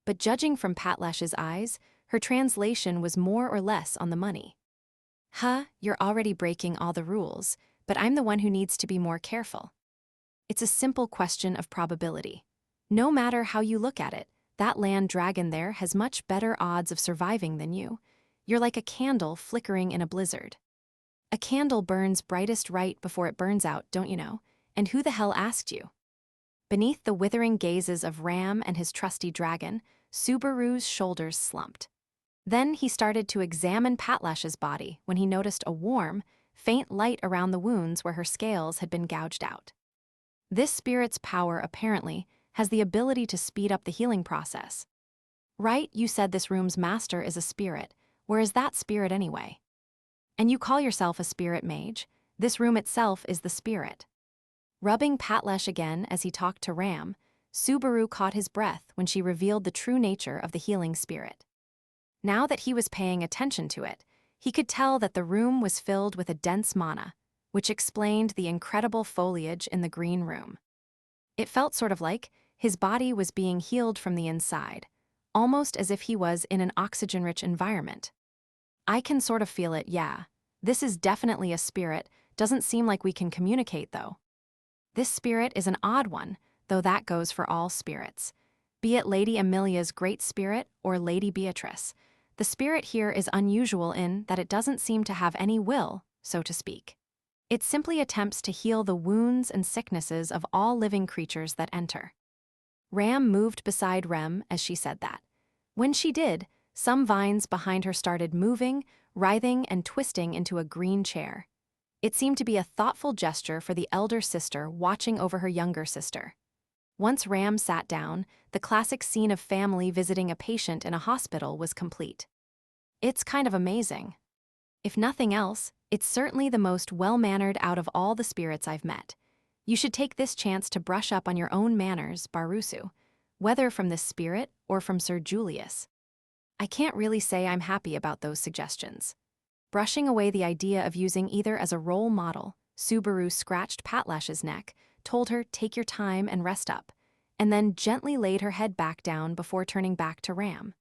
But judging from Patlash's eyes, her translation was more or less on the money. You're already breaking all the rules, but I'm the one who needs to be more careful. It's a simple question of probability. No matter how you look at it, that land dragon there has much better odds of surviving than you. You're like a candle flickering in a blizzard. A candle burns brightest right before it burns out, don't you know? And who the hell asked you? Beneath the withering gazes of Ram and his trusty dragon, Subaru's shoulders slumped. Then he started to examine Patlash's body when he noticed a warm, faint light around the wounds where her scales had been gouged out. This spirit's power, apparently, has the ability to speed up the healing process. Right, you said this room's master is a spirit. Where is that spirit anyway? And you call yourself a spirit mage? This room itself is the spirit. Rubbing Patlash again as he talked to Ram, Subaru caught his breath when she revealed the true nature of the healing spirit. Now that he was paying attention to it, he could tell that the room was filled with a dense mana, which explained the incredible foliage in the green room. It felt sort of like his body was being healed from the inside, almost as if he was in an oxygen-rich environment. "I can sort of feel it, yeah. This is definitely a spirit. Doesn't seem like we can communicate, though." This spirit is an odd one, though that goes for all spirits. Be it Lady Amelia's great spirit or Lady Beatrice, the spirit here is unusual in that it doesn't seem to have any will, so to speak. It simply attempts to heal the wounds and sicknesses of all living creatures that enter. Ram moved beside Rem as she said that. When she did, some vines behind her started moving, writhing and twisting into a green chair. It seemed to be a thoughtful gesture for the elder sister watching over her younger sister. Once Ram sat down, the classic scene of family visiting a patient in a hospital was complete. It's kind of amazing. If nothing else, it's certainly the most well-mannered out of all the spirits I've met. You should take this chance to brush up on your own manners, Barusu, whether from this spirit or from Sir Julius. I can't really say I'm happy about those suggestions. Brushing away the idea of using either as a role model, Subaru scratched Patlash's neck, told her take your time and rest up, and then gently laid her head back down before turning back to Ram.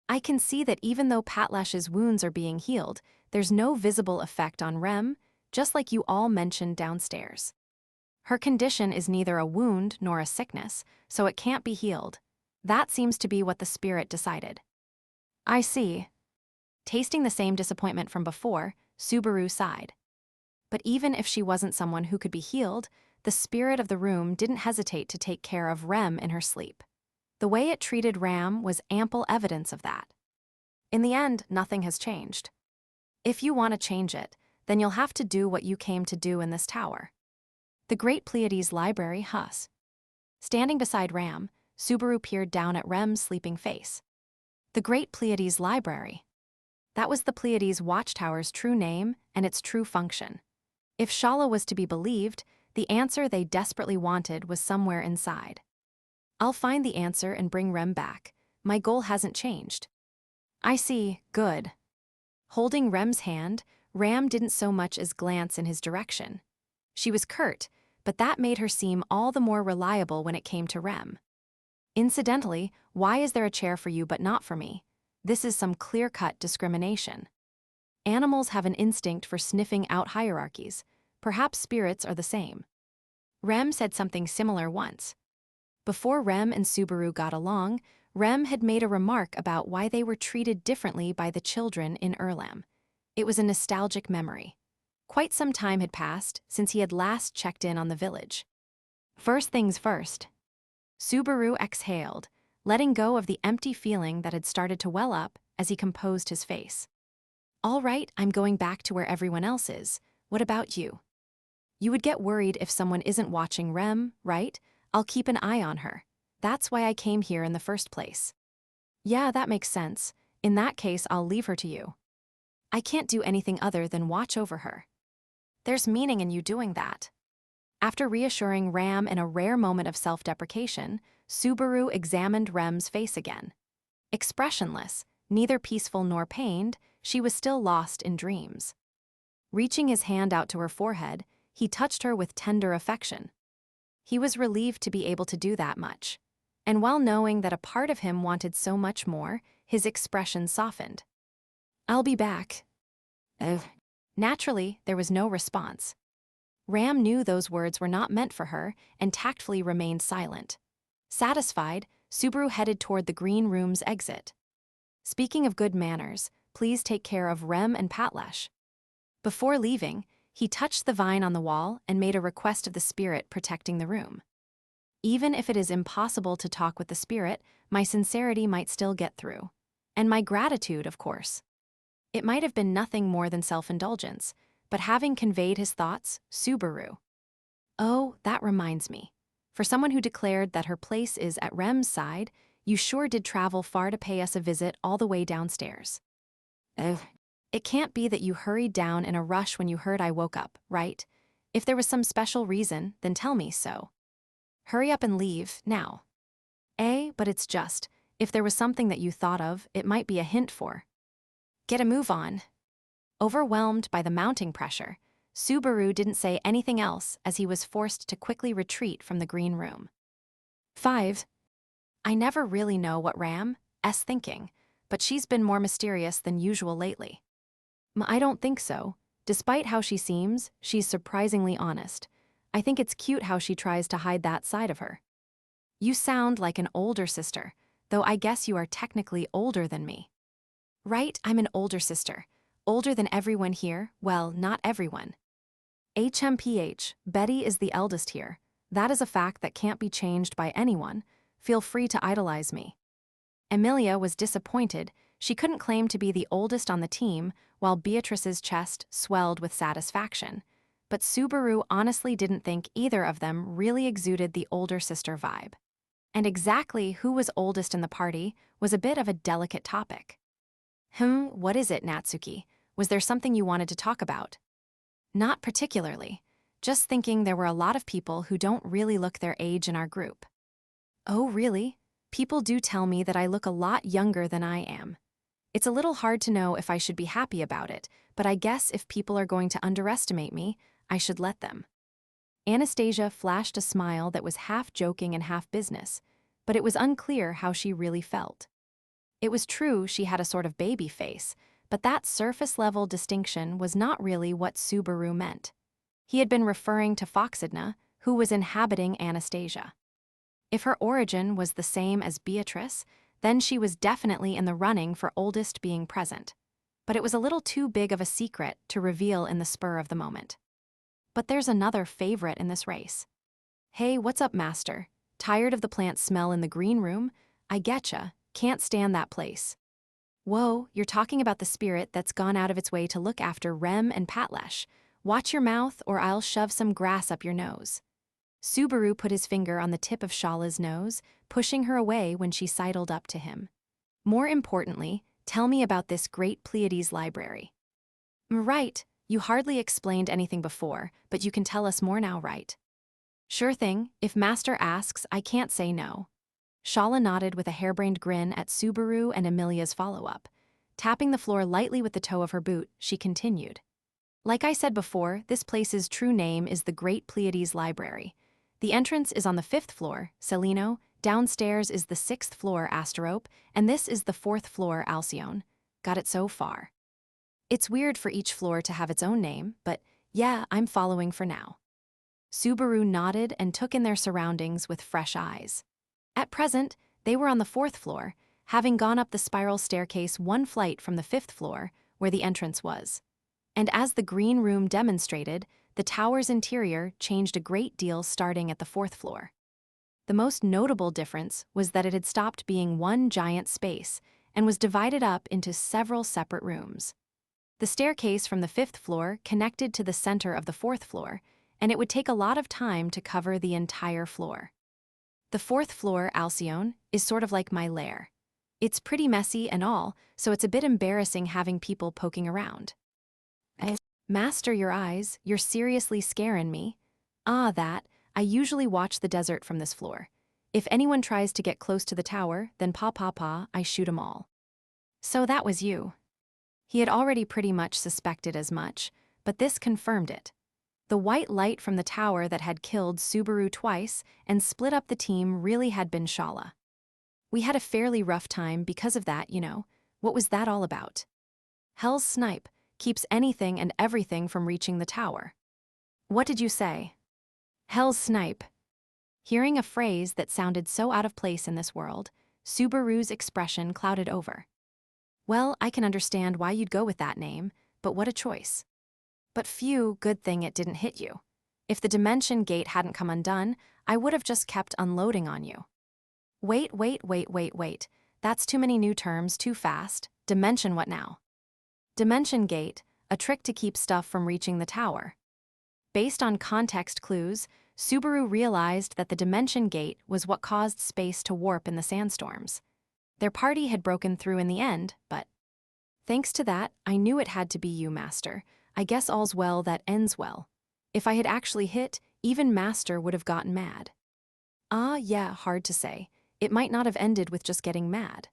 I can see that even though Patlash's wounds are being healed, there's no visible effect on Rem, just like you all mentioned downstairs. Her condition is neither a wound nor a sickness, so it can't be healed. That seems to be what the spirit decided. I see. Tasting the same disappointment from before, Subaru sighed. But even if she wasn't someone who could be healed, the spirit of the room didn't hesitate to take care of Rem in her sleep. The way it treated Ram was ample evidence of that. In the end, nothing has changed. If you want to change it, then you'll have to do what you came to do in this tower. The Great Pleiades Library, Hus. Standing beside Ram, Subaru peered down at Rem's sleeping face. The Great Pleiades Library. That was the Pleiades Watchtower's true name and its true function. If Shala was to be believed, the answer they desperately wanted was somewhere inside. I'll find the answer and bring Rem back. My goal hasn't changed. I see, good. Holding Rem's hand, Ram didn't so much as glance in his direction. She was curt, but that made her seem all the more reliable when it came to Rem. Incidentally, why is there a chair for you but not for me? This is some clear-cut discrimination. Animals have an instinct for sniffing out hierarchies. Perhaps spirits are the same. Rem said something similar once. Before Rem and Subaru got along, Rem had made a remark about why they were treated differently by the children in Erlam. It was a nostalgic memory. Quite some time had passed since he had last checked in on the village. First things first. Subaru exhaled, letting go of the empty feeling that had started to well up as he composed his face. All right, I'm going back to where everyone else is. What about you? You would get worried if someone isn't watching Rem, right? I'll keep an eye on her. That's why I came here in the first place. Yeah, that makes sense. In that case, I'll leave her to you. I can't do anything other than watch over her. There's meaning in you doing that. After reassuring Ram in a rare moment of self-deprecation, Subaru examined Rem's face again. Expressionless, neither peaceful nor pained, she was still lost in dreams. Reaching his hand out to her forehead, he touched her with tender affection. He was relieved to be able to do that much. And while knowing that a part of him wanted so much more, his expression softened. I'll be back. Naturally, there was no response. Ram knew those words were not meant for her and tactfully remained silent. Satisfied, Subaru headed toward the green room's exit. Speaking of good manners, please take care of Rem and Patlash. Before leaving, he touched the vine on the wall and made a request of the spirit protecting the room. Even if it is impossible to talk with the spirit, my sincerity might still get through. And my gratitude, of course. It might have been nothing more than self-indulgence, but having conveyed his thoughts, Subaru. Oh, that reminds me. For someone who declared that her place is at Rem's side, you sure did travel far to pay us a visit all the way downstairs. It can't be that you hurried down in a rush when you heard I woke up, right? If there was some special reason, then tell me so. Hurry up and leave, now. But it's just, if there was something that you thought of, it might be a hint for. Get a move on. Overwhelmed by the mounting pressure, Subaru didn't say anything else as he was forced to quickly retreat from the green room. 5. I never really know what Ram's thinking, but she's been more mysterious than usual lately. I don't think so. Despite how she seems, she's surprisingly honest. I think it's cute how she tries to hide that side of her. You sound like an older sister, though I guess you are technically older than me. Right, I'm an older sister. Older than everyone here, well, not everyone. HMPH, Betty is the eldest here. That is a fact that can't be changed by anyone. Feel free to idolize me. Emilia was disappointed. she couldn't claim to be the oldest on the team, while Beatrice's chest swelled with satisfaction. But Subaru honestly didn't think either of them really exuded the older sister vibe. And exactly who was oldest in the party was a bit of a delicate topic. What is it, Natsuki? Was there something you wanted to talk about? Not particularly. Just thinking there were a lot of people who don't really look their age in our group. Oh, really? People do tell me that I look a lot younger than I am. It's a little hard to know if I should be happy about it, but I guess if people are going to underestimate me, I should let them. Anastasia flashed a smile that was half joking and half business, but it was unclear how she really felt. It was true she had a sort of baby face, but that surface-level distinction was not really what Subaru meant. He had been referring to Foxidna, who was inhabiting Anastasia. If her origin was the same as Beatrice, then she was definitely in the running for oldest being present. But it was a little too big of a secret to reveal in the spur of the moment. But there's another favorite in this race. Hey, what's up, Master? Tired of the plant smell in the green room? I getcha, can't stand that place. Whoa, you're talking about the spirit that's gone out of its way to look after Rem and Patlesh. Watch your mouth or I'll shove some grass up your nose. Subaru put his finger on the tip of Shala's nose, pushing her away when she sidled up to him. More importantly, tell me about this great Pleiades library. Right, you hardly explained anything before, but you can tell us more now, right? Sure thing, if Master asks, I can't say no. Shala nodded with a harebrained grin at Subaru and Amelia's follow-up. Tapping the floor lightly with the toe of her boot, she continued. Like I said before, this place's true name is the Great Pleiades Library. The entrance is on the 5th floor, Selino, downstairs is the 6th floor, Asterope, and this is the 4th floor, Alcyone. Got it so far. It's weird for each floor to have its own name, but yeah, I'm following for now. Subaru nodded and took in their surroundings with fresh eyes. At present, they were on the 4th floor, having gone up the spiral staircase one flight from the 5th floor, where the entrance was. And as the green room demonstrated, the tower's interior changed a great deal starting at the 4th floor. The most notable difference was that it had stopped being one giant space and was divided up into several separate rooms. The staircase from the 5th floor connected to the center of the 4th floor, and it would take a lot of time to cover the entire floor. The 4th floor, Alcyone, is sort of like my lair. It's pretty messy and all, so it's a bit embarrassing having people poking around. Master your eyes, you're seriously scaring me. That, I usually watch the desert from this floor. If anyone tries to get close to the tower, then I shoot 'em all. So that was you. He had already pretty much suspected as much, but this confirmed it. The white light from the tower that had killed Subaru twice and split up the team really had been Shala. We had a fairly rough time because of that, you know. What was that all about? Hell's snipe keeps anything and everything from reaching the tower. What did you say? Hell's snipe. Hearing a phrase that sounded so out of place in this world, Subaru's expression clouded over. Well, I can understand why you'd go with that name, but what a choice. But phew, good thing it didn't hit you. If the dimension gate hadn't come undone, I would have just kept unloading on you. Wait. That's too many new terms too fast. Dimension what now? Dimension gate, a trick to keep stuff from reaching the tower. Based on context clues, Subaru realized that the dimension gate was what caused space to warp in the sandstorms. Their party had broken through in the end, but thanks to that, I knew it had to be you, Master. I guess all's well that ends well. If I had actually hit, even Master would have gotten mad. Yeah, hard to say. It might not have ended with just getting mad.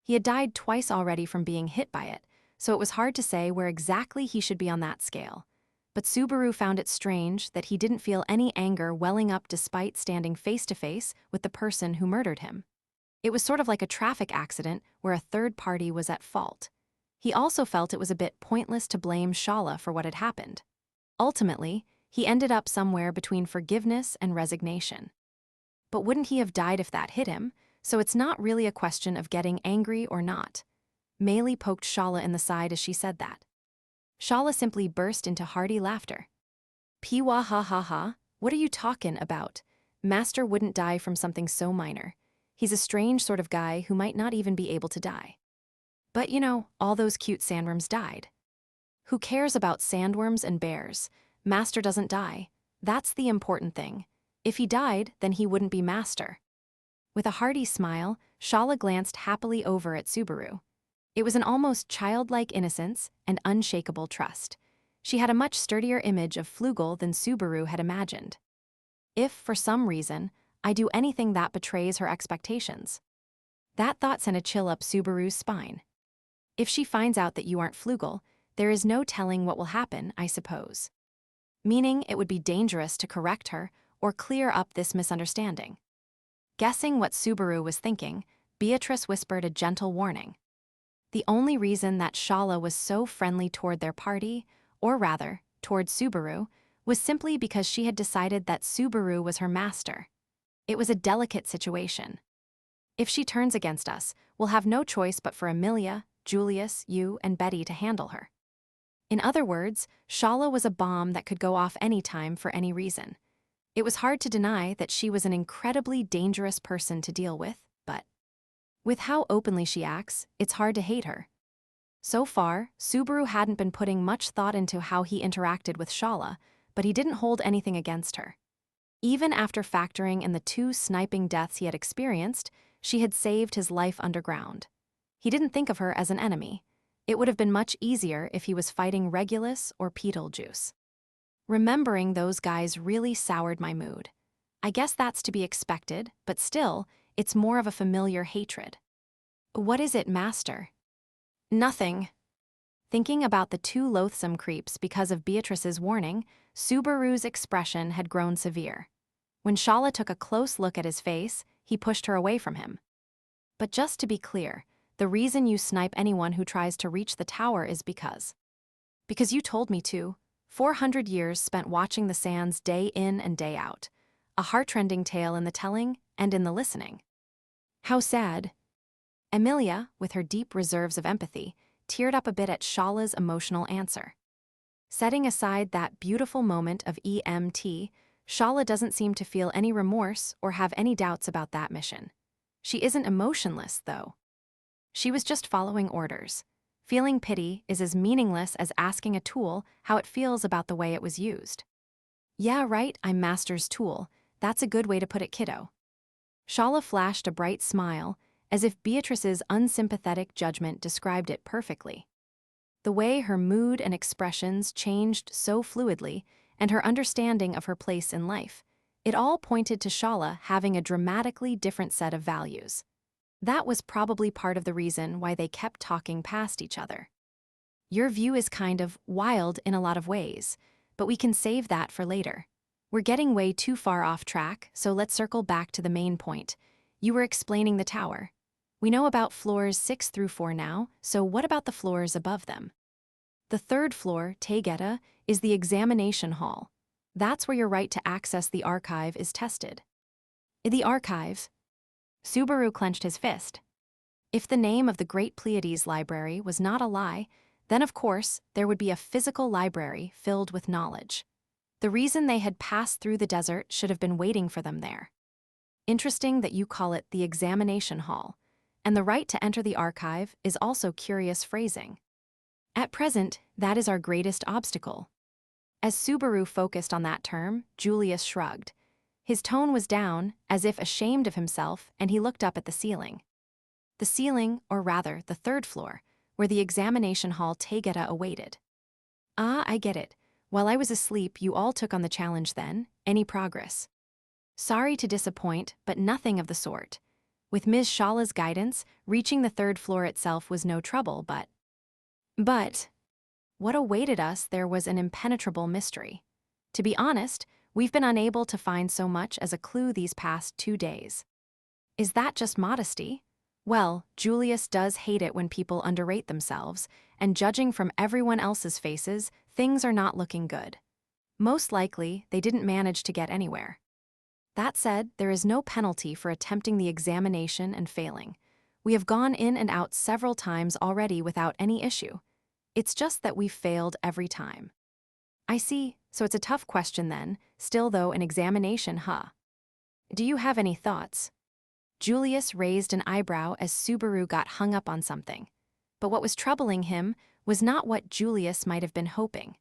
He had died twice already from being hit by it, so it was hard to say where exactly he should be on that scale. But Subaru found it strange that he didn't feel any anger welling up despite standing face to face with the person who murdered him. It was sort of like a traffic accident where a third party was at fault. He also felt it was a bit pointless to blame Shala for what had happened. Ultimately, he ended up somewhere between forgiveness and resignation. But wouldn't he have died if that hit him? So it's not really a question of getting angry or not. Meili poked Shala in the side as she said that. Shala simply burst into hearty laughter. Piwa ha ha ha, what are you talking about? Master wouldn't die from something so minor. He's a strange sort of guy who might not even be able to die. But you know, all those cute sandworms died. Who cares about sandworms and bears? Master doesn't die. That's the important thing. If he died, then he wouldn't be master. With a hearty smile, Shala glanced happily over at Subaru. It was an almost childlike innocence and unshakable trust. She had a much sturdier image of Flugel than Subaru had imagined. If, for some reason, I do anything that betrays her expectations. That thought sent a chill up Subaru's spine. If she finds out that you aren't Flugel, there is no telling what will happen, I suppose. Meaning it would be dangerous to correct her or clear up this misunderstanding. Guessing what Subaru was thinking, Beatrice whispered a gentle warning. The only reason that Shala was so friendly toward their party, or rather, toward Subaru, was simply because she had decided that Subaru was her master. It was a delicate situation. If she turns against us, we'll have no choice but for Amelia, Julius, you, and Betty to handle her. In other words, Shala was a bomb that could go off any time for any reason. It was hard to deny that she was an incredibly dangerous person to deal with, but with how openly she acts, it's hard to hate her. So far, Subaru hadn't been putting much thought into how he interacted with Shala, but he didn't hold anything against her. Even after factoring in the 2 sniping deaths he had experienced, she had saved his life underground. He didn't think of her as an enemy. It would have been much easier if he was fighting Regulus or Betelgeuse. Remembering those guys really soured my mood. I guess that's to be expected, but still, it's more of a familiar hatred. What is it, Master? Nothing. Thinking about the 2 loathsome creeps because of Beatrice's warning, Subaru's expression had grown severe. When Shala took a close look at his face, he pushed her away from him. But just to be clear, the reason you snipe anyone who tries to reach the tower is because you told me to. 400 years spent watching the sands day in and day out. A heartrending tale in the telling and in the listening. How sad. Amelia, with her deep reserves of empathy, teared up a bit at Shala's emotional answer. Setting aside that beautiful moment of EMT, Shala doesn't seem to feel any remorse or have any doubts about that mission. She isn't emotionless, though. She was just following orders. Feeling pity is as meaningless as asking a tool how it feels about the way it was used. Yeah, right, I'm Master's tool. That's a good way to put it, kiddo. Shala flashed a bright smile, as if Beatrice's unsympathetic judgment described it perfectly. The way her mood and expressions changed so fluidly, and her understanding of her place in life, it all pointed to Shala having a dramatically different set of values. That was probably part of the reason why they kept talking past each other. Your view is kind of wild in a lot of ways, but we can save that for later. We're getting way too far off track, so let's circle back to the main point. You were explaining the tower. We know about floors 6 through 4 now, so what about the floors above them? The 3rd floor, Taygeta, is the examination hall. That's where your right to access the archive is tested. The archive? Subaru clenched his fist. If the name of the Great Pleiades Library was not a lie, then of course there would be a physical library filled with knowledge. The reason they had passed through the desert should have been waiting for them there. Interesting that you call it the examination hall, and the right to enter the archive is also curious phrasing. At present, that is our greatest obstacle. As Subaru focused on that term, Julius shrugged. His tone was down, as if ashamed of himself, and he looked up at the ceiling. The ceiling, or rather, the 3rd floor, where the examination hall Taygeta awaited. Ah, I get it. While I was asleep, you all took on the challenge then. Any progress? Sorry to disappoint, but nothing of the sort. With Ms. Shala's guidance, reaching the 3rd floor itself was no trouble, but what awaited us there was an impenetrable mystery. To be honest, we've been unable to find so much as a clue these past 2 days. Is that just modesty? Well, Julius does hate it when people underrate themselves, and judging from everyone else's faces, things are not looking good. Most likely, they didn't manage to get anywhere. That said, there is no penalty for attempting the examination and failing. We have gone in and out several times already without any issue. It's just that we've failed every time. I see, so it's a tough question then, still though an examination, huh? Do you have any thoughts? Julius raised an eyebrow as Subaru got hung up on something. But what was troubling him was not what Julius might have been hoping.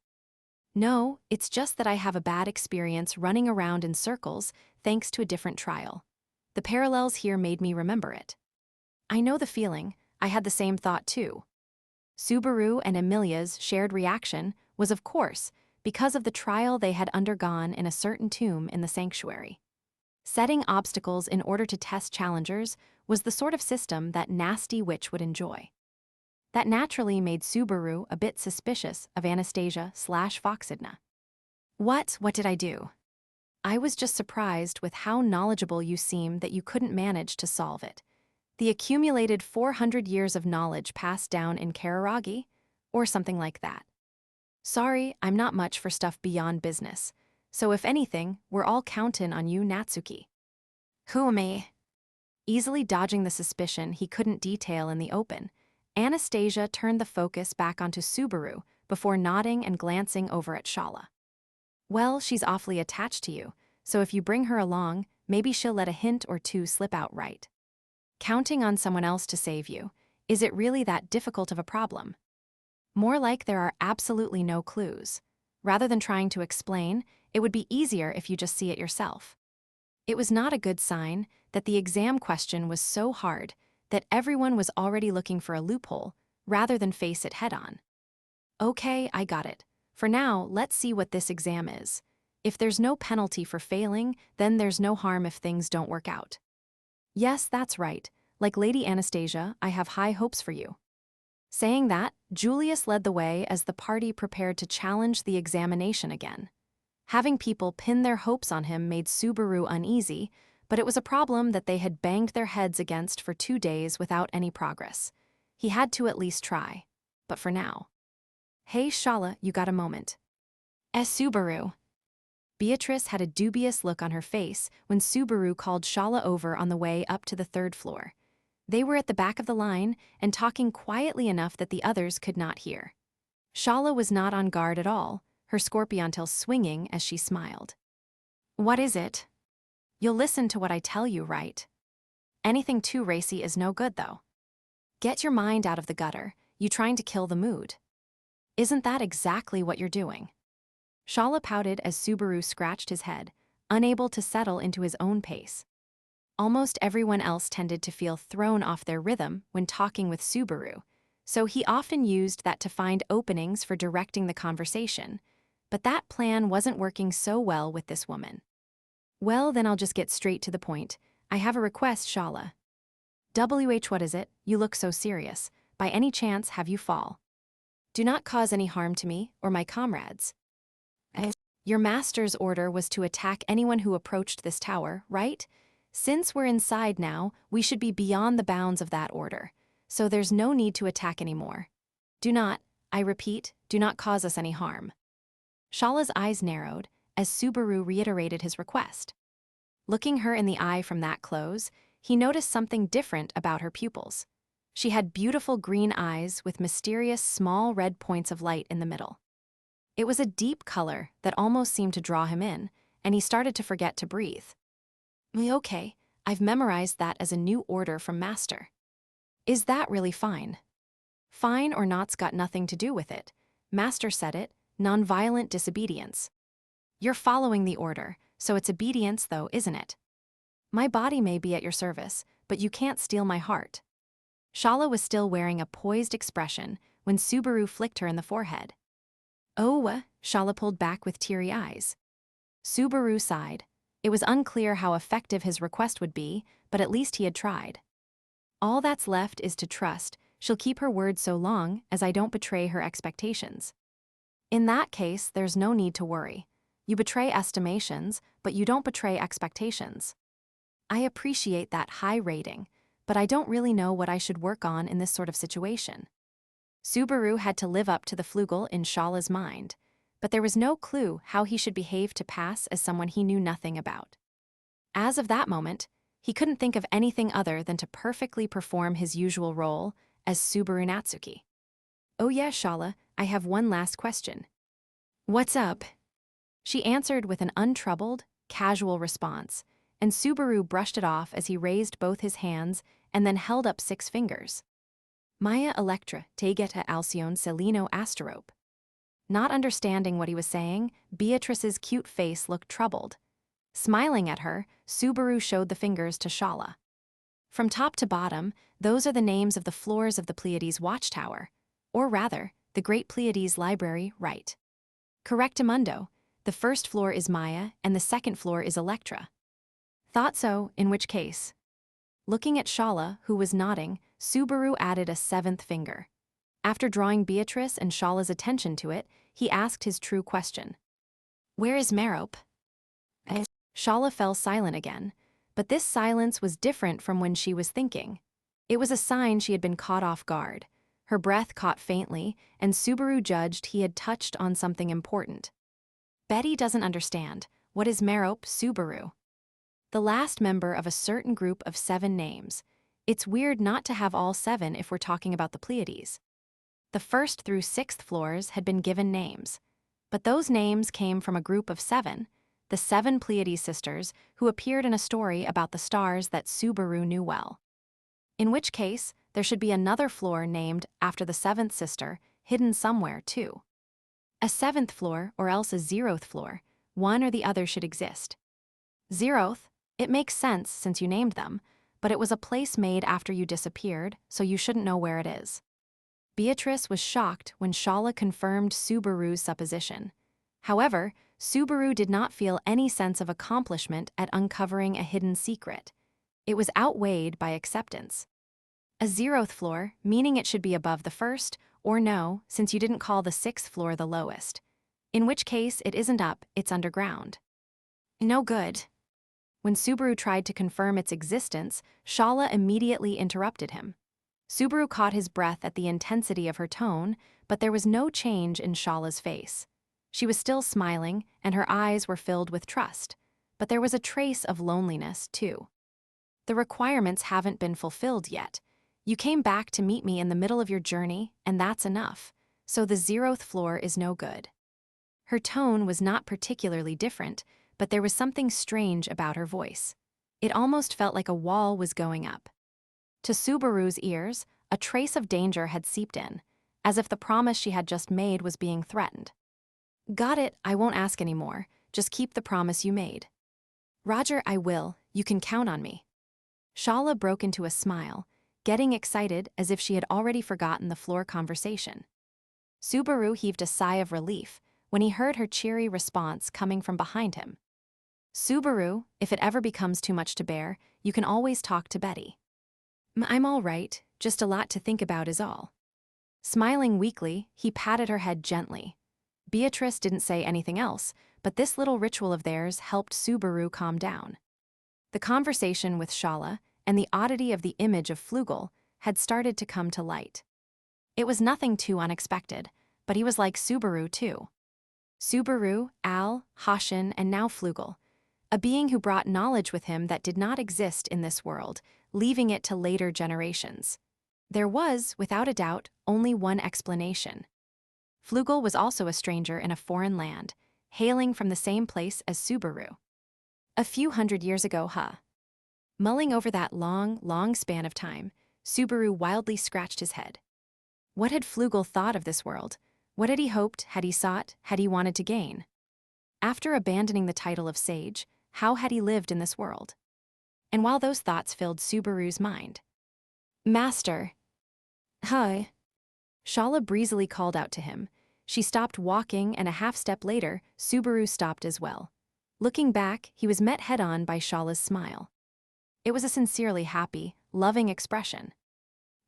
No, it's just that I have a bad experience running around in circles thanks to a different trial. The parallels here made me remember it. I know the feeling, I had the same thought too. Subaru and Emilia's shared reaction was, of course, because of the trial they had undergone in a certain tomb in the sanctuary. Setting obstacles in order to test challengers was the sort of system that nasty witch would enjoy. That naturally made Subaru a bit suspicious of Anastasia/Foxidna. What did I do? I was just surprised with how knowledgeable you seem that you couldn't manage to solve it. The accumulated 400 years of knowledge passed down in Kararagi? Or something like that. Sorry, I'm not much for stuff beyond business. So if anything, we're all countin' on you, Natsuki. Who am I? Easily dodging the suspicion he couldn't detail in the open, Anastasia turned the focus back onto Subaru before nodding and glancing over at Shala. Well, she's awfully attached to you, so if you bring her along, maybe she'll let a hint or two slip out right. Counting on someone else to save you, is it really that difficult of a problem? More like there are absolutely no clues. Rather than trying to explain, it would be easier if you just see it yourself. It was not a good sign that the exam question was so hard that everyone was already looking for a loophole rather than face it head-on. Okay, I got it. For now, let's see what this exam is. If there's no penalty for failing, then there's no harm if things don't work out. Yes, that's right. Like Lady Anastasia, I have high hopes for you. Saying that, Julius led the way as the party prepared to challenge the examination again. Having people pin their hopes on him made Subaru uneasy, but it was a problem that they had banged their heads against for 2 days without any progress. He had to at least try. But for now. Hey, Shala, you got a moment. Subaru. Beatrice had a dubious look on her face when Subaru called Shala over on the way up to the 3rd floor. They were at the back of the line and talking quietly enough that the others could not hear. Shala was not on guard at all, her scorpion tail swinging as she smiled. What is it? You'll listen to what I tell you, right? Anything too racy is no good, though. Get your mind out of the gutter, you trying to kill the mood. Isn't that exactly what you're doing? Shala pouted as Subaru scratched his head, unable to settle into his own pace. Almost everyone else tended to feel thrown off their rhythm when talking with Subaru, so he often used that to find openings for directing the conversation. But that plan wasn't working so well with this woman. Well, then I'll just get straight to the point. I have a request, Shala. What is it? You look so serious. By any chance, have you fall? Do not cause any harm to me or my comrades. Your master's order was to attack anyone who approached this tower, right? Since we're inside now, we should be beyond the bounds of that order, so there's no need to attack anymore. Do not, I repeat, do not cause us any harm. Shala's eyes narrowed as Subaru reiterated his request. Looking her in the eye from that close, he noticed something different about her pupils. She had beautiful green eyes with mysterious small red points of light in the middle. It was a deep color that almost seemed to draw him in, and he started to forget to breathe. Okay, I've memorized that as a new order from Master. Is that really fine? Fine or not's got nothing to do with it. Master said it, nonviolent disobedience. You're following the order, so it's obedience though, isn't it? My body may be at your service, but you can't steal my heart. Shala was still wearing a poised expression when Subaru flicked her in the forehead. Oh, Shala pulled back with teary eyes. Subaru sighed. It was unclear how effective his request would be, but at least he had tried. All that's left is to trust she'll keep her word so long as I don't betray her expectations. In that case, there's no need to worry. You betray estimations, but you don't betray expectations. I appreciate that high rating, but I don't really know what I should work on in this sort of situation. Subaru had to live up to the flugel in Shala's mind, but there was no clue how he should behave to pass as someone he knew nothing about. As of that moment, he couldn't think of anything other than to perfectly perform his usual role as Subaru Natsuki. Oh yeah, Shala, I have one last question. What's up? She answered with an untroubled, casual response, and Subaru brushed it off as he raised both his hands and then held up 6 fingers. Maya Electra, Taygeta Alcyone Selino Asterope. Not understanding what he was saying, Beatrice's cute face looked troubled. Smiling at her, Subaru showed the fingers to Shala. From top to bottom, those are the names of the floors of the Pleiades watchtower. Or rather, the Great Pleiades Library, right. Correctamundo, the first floor is Maya and the second floor is Electra. Thought so, in which case. Looking at Shala, who was nodding, Subaru added a seventh finger. After drawing Beatrice and Shala's attention to it, he asked his true question. Where is Merope? Shala fell silent again, but this silence was different from when she was thinking. It was a sign she had been caught off guard. Her breath caught faintly, and Subaru judged he had touched on something important. Betty doesn't understand. What is Merope, Subaru? The last member of a certain group of 7 names. It's weird not to have all 7 if we're talking about the Pleiades. The 1st through 6th floors had been given names, but those names came from a group of 7, the 7 Pleiades sisters who appeared in a story about the stars that Subaru knew well. In which case, there should be another floor named after the 7th sister, hidden somewhere too. A 7th floor or else a 0th floor, one or the other should exist. 0th, it makes sense since you named them, but it was a place made after you disappeared, so you shouldn't know where it is. Beatrice was shocked when Shala confirmed Subaru's supposition. However, Subaru did not feel any sense of accomplishment at uncovering a hidden secret. It was outweighed by acceptance. A 0th floor, meaning it should be above the 1st, or no, since you didn't call the 6th floor the lowest. In which case, it isn't up, it's underground. No good. When Subaru tried to confirm its existence, Shala immediately interrupted him. Subaru caught his breath at the intensity of her tone, but there was no change in Shala's face. She was still smiling, and her eyes were filled with trust, but there was a trace of loneliness, too. The requirements haven't been fulfilled yet. You came back to meet me in the middle of your journey, and that's enough, so the 0th floor is no good. Her tone was not particularly different, but there was something strange about her voice. It almost felt like a wall was going up. To Subaru's ears, a trace of danger had seeped in, as if the promise she had just made was being threatened. Got it, I won't ask anymore. Just keep the promise you made. Roger, I will. You can count on me. Shala broke into a smile, getting excited as if she had already forgotten the floor conversation. Subaru heaved a sigh of relief when he heard her cheery response coming from behind him. Subaru, if it ever becomes too much to bear, you can always talk to Betty. I'm all right, just a lot to think about is all. Smiling weakly, he patted her head gently. Beatrice didn't say anything else, but this little ritual of theirs helped Subaru calm down. The conversation with Shala and the oddity of the image of Flugel had started to come to light. It was nothing too unexpected, but he was like Subaru too. Subaru, Al, Hashin, and now Flugel. A being who brought knowledge with him that did not exist in this world, leaving it to later generations. There was, without a doubt, only one explanation. Flugel was also a stranger in a foreign land, hailing from the same place as Subaru. A few hundred years ago, Mulling over that long span of time, Subaru wildly scratched his head. What had Flugel thought of this world? What had he hoped, had he sought, had he wanted to gain? After abandoning the title of sage, how had he lived in this world? And while those thoughts filled Subaru's mind, Master. Hi. Shala breezily called out to him. She stopped walking, and a half-step later, Subaru stopped as well. Looking back, he was met head-on by Shala's smile. It was a sincerely happy, loving expression.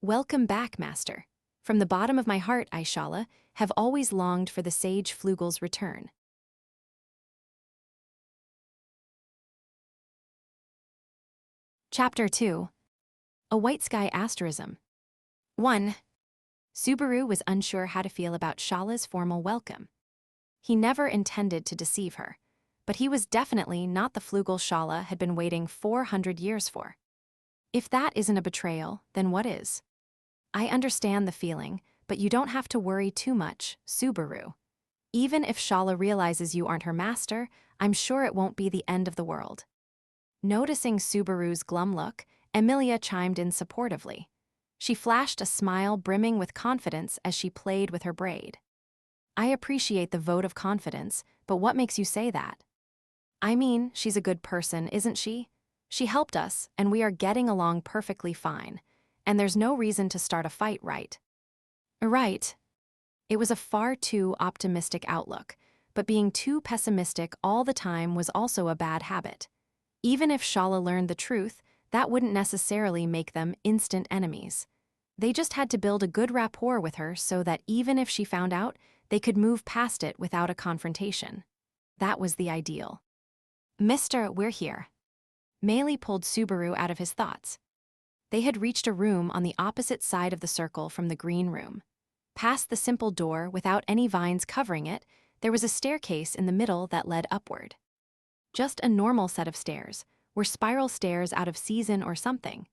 Welcome back, Master. From the bottom of my heart, I, Shala, have always longed for the sage Flugel's return. Chapter 2. A White Sky Asterism. 1. Subaru was unsure how to feel about Shala's formal welcome. He never intended to deceive her, but he was definitely not the Flugel Shala had been waiting 400 years for. If that isn't a betrayal, then what is? I understand the feeling, but you don't have to worry too much, Subaru. Even if Shala realizes you aren't her master, I'm sure it won't be the end of the world. Noticing Subaru's glum look, Emilia chimed in supportively. She flashed a smile brimming with confidence as she played with her braid. I appreciate the vote of confidence, but what makes you say that? I mean, she's a good person, isn't she? She helped us, and we are getting along perfectly fine. And there's no reason to start a fight, right? Right. It was a far too optimistic outlook, but being too pessimistic all the time was also a bad habit. Even if Shala learned the truth, that wouldn't necessarily make them instant enemies. They just had to build a good rapport with her so that even if she found out, they could move past it without a confrontation. That was the ideal. Mister, we're here. Meili pulled Subaru out of his thoughts. They had reached a room on the opposite side of the circle from the green room. Past the simple door, without any vines covering it, there was a staircase in the middle that led upward. Just a normal set of stairs, were spiral stairs out of season or something.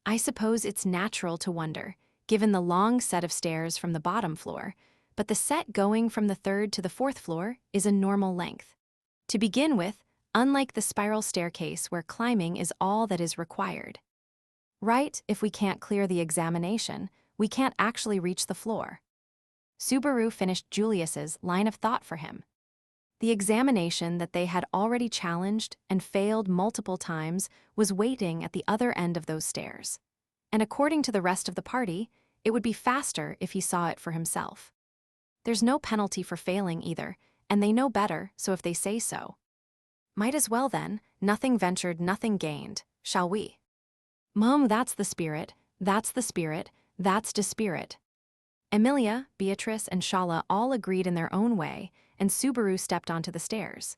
I suppose it's natural to wonder, given the long set of stairs from the bottom floor, but the set going from the third to the fourth floor is a normal length. To begin with, unlike the spiral staircase where climbing is all that is required. Right, if we can't clear the examination, we can't actually reach the floor. Subaru finished Julius's line of thought for him. The examination that they had already challenged and failed multiple times was waiting at the other end of those stairs. And according to the rest of the party, it would be faster if he saw it for himself. There's no penalty for failing either, and they know better, so if they say so. Might as well then, nothing ventured, nothing gained, shall we? Mom, that's the spirit, that's the spirit, that's the spirit. Emilia, Beatrice, and Shala all agreed in their own way, and Subaru stepped onto the stairs.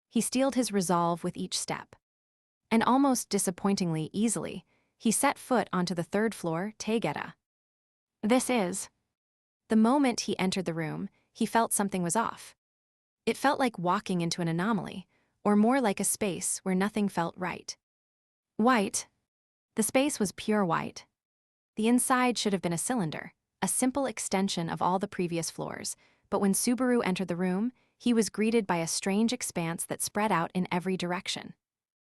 He steeled his resolve with each step. And almost disappointingly easily, he set foot onto the third floor, Taygeta. This is. The moment he entered the room, he felt something was off. It felt like walking into an anomaly, or more like a space where nothing felt right. White. The space was pure white. The inside should have been a cylinder, a simple extension of all the previous floors, but when Subaru entered the room, he was greeted by a strange expanse that spread out in every direction.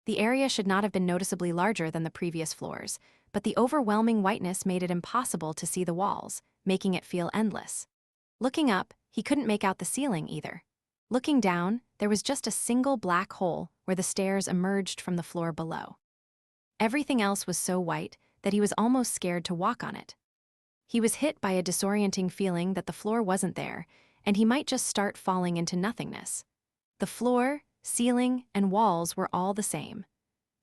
The area should not have been noticeably larger than the previous floors, but the overwhelming whiteness made it impossible to see the walls, making it feel endless. Looking up, he couldn't make out the ceiling either. Looking down, there was just a single black hole where the stairs emerged from the floor below. Everything else was so white that he was almost scared to walk on it. He was hit by a disorienting feeling that the floor wasn't there, and he might just start falling into nothingness. The floor, ceiling, and walls were all the same.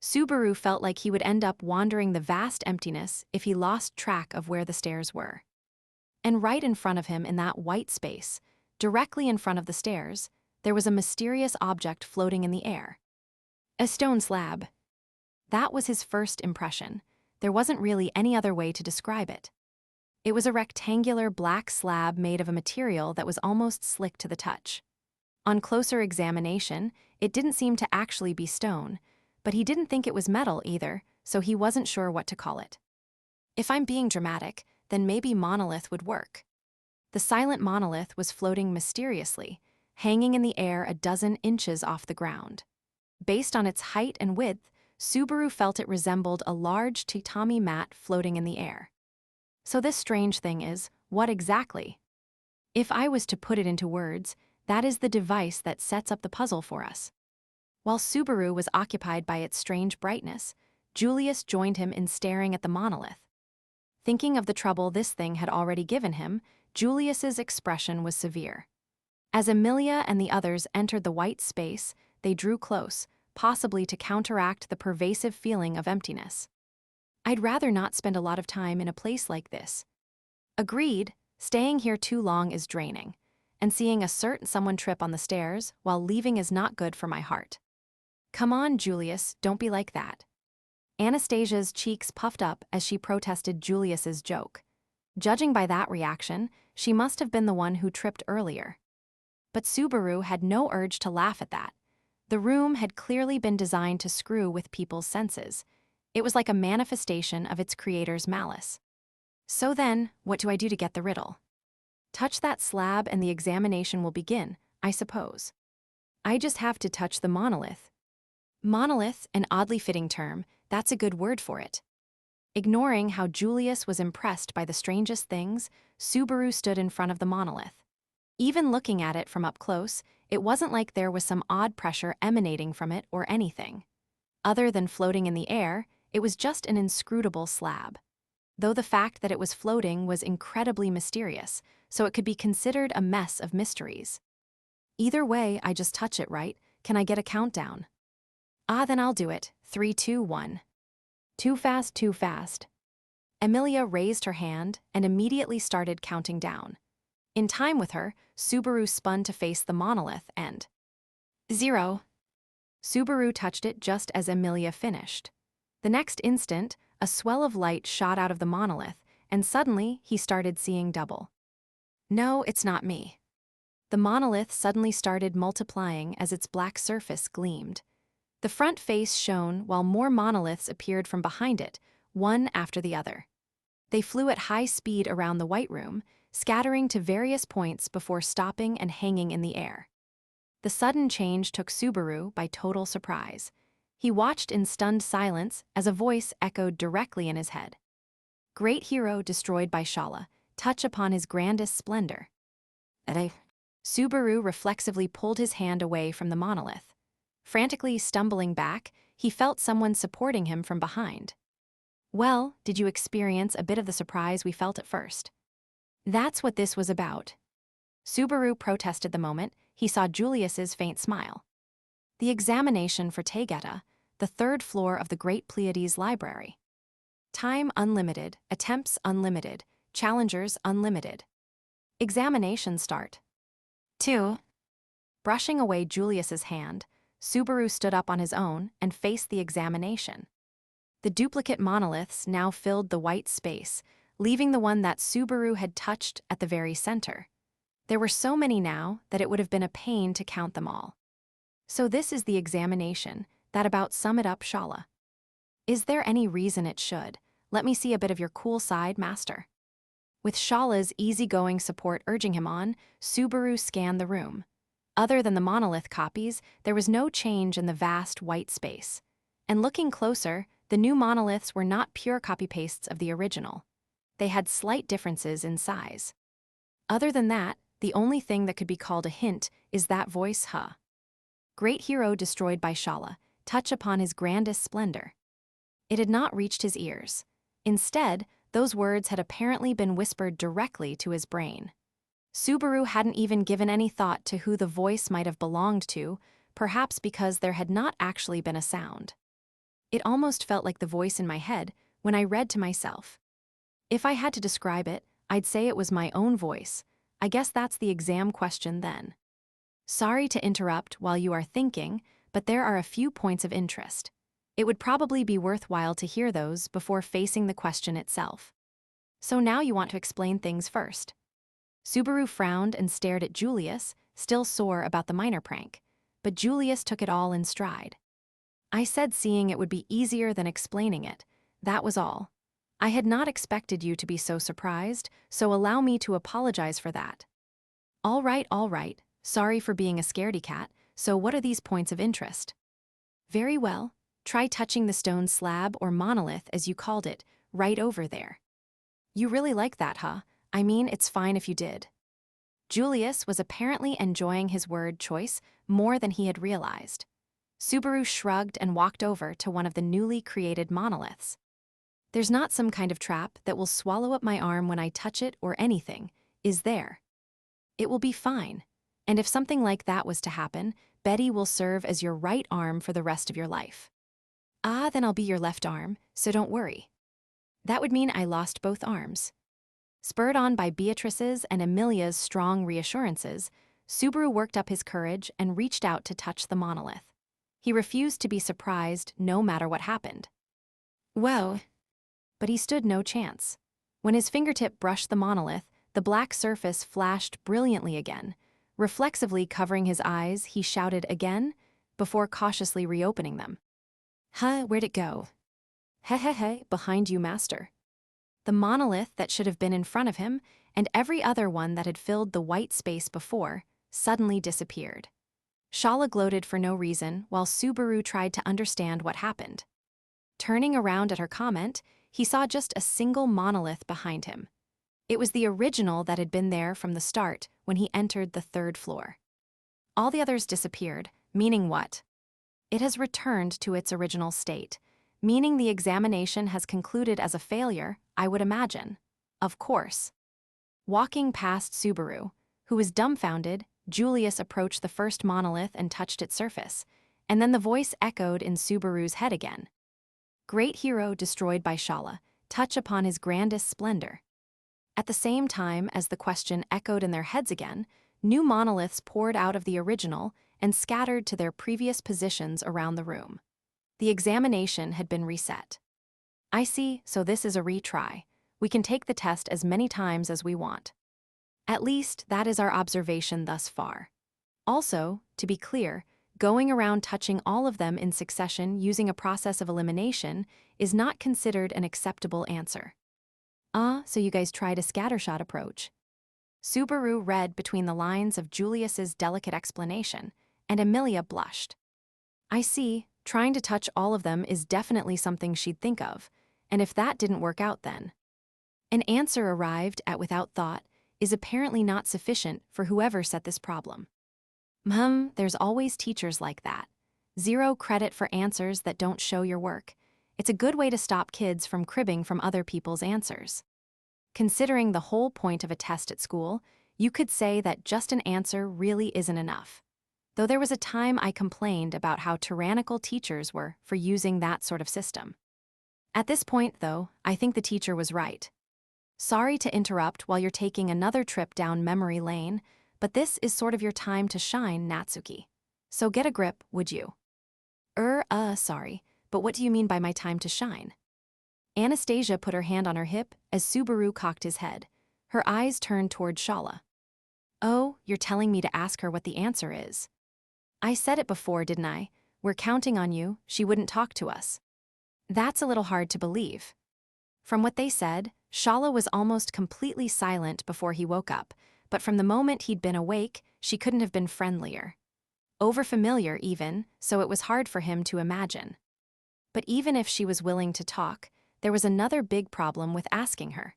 Subaru felt like he would end up wandering the vast emptiness if he lost track of where the stairs were. And right in front of him in that white space, directly in front of the stairs, there was a mysterious object floating in the air. A stone slab. That was his first impression. There wasn't really any other way to describe it. It was a rectangular black slab made of a material that was almost slick to the touch. On closer examination, it didn't seem to actually be stone, but he didn't think it was metal either, so he wasn't sure what to call it. If I'm being dramatic, then maybe monolith would work. The silent monolith was floating mysteriously, hanging in the air a dozen inches off the ground. Based on its height and width, Subaru felt it resembled a large tatami mat floating in the air. So this strange thing is, what exactly? If I was to put it into words, that is the device that sets up the puzzle for us. While Subaru was occupied by its strange brightness, Julius joined him in staring at the monolith. Thinking of the trouble this thing had already given him, Julius's expression was severe. As Emilia and the others entered the white space, they drew close, possibly to counteract the pervasive feeling of emptiness. I'd rather not spend a lot of time in a place like this. Agreed, staying here too long is draining, and seeing someone trip on the stairs while leaving is not good for my heart. Come on, Julius, don't be like that. Anastasia's cheeks puffed up as she protested Julius's joke. Judging by that reaction, she must have been the one who tripped earlier. But Subaru had no urge to laugh at that. The room had clearly been designed to screw with people's senses. It was like a manifestation of its creator's malice. So then, what do I do to get the riddle? Touch that slab and the examination will begin, I suppose. I just have to touch the monolith. Monolith, an oddly fitting term, that's a good word for it. Ignoring how Julius was impressed by the strangest things, Subaru stood in front of the monolith. Even looking at it from up close, it wasn't like there was some odd pressure emanating from it or anything. Other than floating in the air, it was just an inscrutable slab. Though the fact that it was floating was incredibly mysterious, so it could be considered a mess of mysteries. Either way, I just touch it, right? Can I get a countdown? Ah, then I'll do it. 3, 2, 1. Too fast, too fast. Emilia raised her hand and immediately started counting down. In time with her, Subaru spun to face the monolith and 0. Subaru touched it just as Emilia finished. The next instant, a swell of light shot out of the monolith, and suddenly he started seeing double. No, it's not me. The monolith suddenly started multiplying as its black surface gleamed. The front face shone while more monoliths appeared from behind it, one after the other. They flew at high speed around the White Room, scattering to various points before stopping and hanging in the air. The sudden change took Subaru by total surprise. He watched in stunned silence as a voice echoed directly in his head. Great hero destroyed by Shala, touch upon his grandest splendor. Subaru reflexively pulled his hand away from the monolith. Frantically stumbling back, he felt someone supporting him from behind. Well, did you experience a bit of the surprise we felt at first? That's what this was about. Subaru protested the moment he saw Julius's faint smile. The examination for Taygeta, the third floor of the Great Pleiades library. Time unlimited, attempts unlimited, challengers unlimited. Examination start. 2. Brushing away Julius's hand, Subaru stood up on his own and faced the examination. The duplicate monoliths now filled the white space, leaving the one that Subaru had touched at the very center. There were so many now that it would have been a pain to count them all. So this is the examination, that about sum it up, Shala. Is there any reason it should? Let me see a bit of your cool side, master. With Shala's easygoing support urging him on, Subaru scanned the room. Other than the monolith copies, there was no change in the vast white space. And looking closer, the new monoliths were not pure copy-pastes of the original. They had slight differences in size. Other than that, the only thing that could be called a hint is that voice, huh? Great hero destroyed by Shala, touch upon his grandest splendor. It had not reached his ears. Instead, those words had apparently been whispered directly to his brain. Subaru hadn't even given any thought to who the voice might have belonged to, perhaps because there had not actually been a sound. It almost felt like the voice in my head when I read to myself. If I had to describe it, I'd say it was my own voice. I guess that's the exam question then. Sorry to interrupt while you are thinking, but there are a few points of interest. It would probably be worthwhile to hear those before facing the question itself. So now you want to explain things first. Subaru frowned and stared at Julius, still sore about the minor prank, but Julius took it all in stride. I said seeing it would be easier than explaining it, that was all. I had not expected you to be so surprised, so allow me to apologize for that. All right, sorry for being a scaredy cat, so what are these points of interest? Very well, try touching the stone slab or monolith as you called it, right over there. You really like that, huh? I mean, it's fine if you did. Julius was apparently enjoying his word choice more than he had realized. Subaru shrugged and walked over to one of the newly created monoliths. There's not some kind of trap that will swallow up my arm when I touch it or anything, is there? It will be fine. And if something like that was to happen, Betty will serve as your right arm for the rest of your life. Ah, then I'll be your left arm, so don't worry. That would mean I lost both arms. Spurred on by Beatrice's and Emilia's strong reassurances, Subaru worked up his courage and reached out to touch the monolith. He refused to be surprised no matter what happened. Well, but he stood no chance. When his fingertip brushed the monolith, the black surface flashed brilliantly again. Reflexively covering his eyes, he shouted again, before cautiously reopening them. Huh, where'd it go? Hey, behind you, master. The monolith that should have been in front of him, and every other one that had filled the white space before, suddenly disappeared. Shala gloated for no reason while Subaru tried to understand what happened. Turning around at her comment, he saw just a single monolith behind him. It was the original that had been there from the start when he entered the third floor. All the others disappeared, meaning what? It has returned to its original state, meaning the examination has concluded as a failure, I would imagine. Of course. Walking past Subaru, who was dumbfounded, Julius approached the first monolith and touched its surface, and then the voice echoed in Subaru's head again. Great hero destroyed by Shala, touch upon his grandest splendor. At the same time as the question echoed in their heads again, new monoliths poured out of the original and scattered to their previous positions around the room. The examination had been reset. I see, so this is a retry. We can take the test as many times as we want. At least, that is our observation thus far. Also, to be clear, going around touching all of them in succession using a process of elimination is not considered an acceptable answer. So you guys tried a scattershot approach. Subaru read between the lines of Julius's delicate explanation, and Emilia blushed. I see, trying to touch all of them is definitely something she'd think of, and if that didn't work out then. An answer arrived at without thought is apparently not sufficient for whoever set this problem. There's always teachers like that. 0 credit for answers that don't show your work. It's a good way to stop kids from cribbing from other people's answers. Considering the whole point of a test at school, you could say that just an answer really isn't enough. Though there was a time I complained about how tyrannical teachers were for using that sort of system. At this point, though, I think the teacher was right. Sorry to interrupt while you're taking another trip down memory lane, but this is sort of your time to shine, Natsuki. So get a grip, would you? Sorry, but what do you mean by my time to shine? Anastasia put her hand on her hip as Subaru cocked his head. Her eyes turned toward Shala. Oh, you're telling me to ask her what the answer is. I said it before, didn't I? We're counting on you, she wouldn't talk to us. That's a little hard to believe. From what they said, Shala was almost completely silent before he woke up, but from the moment he'd been awake, she couldn't have been friendlier. Overfamiliar even, so it was hard for him to imagine. But even if she was willing to talk, there was another big problem with asking her.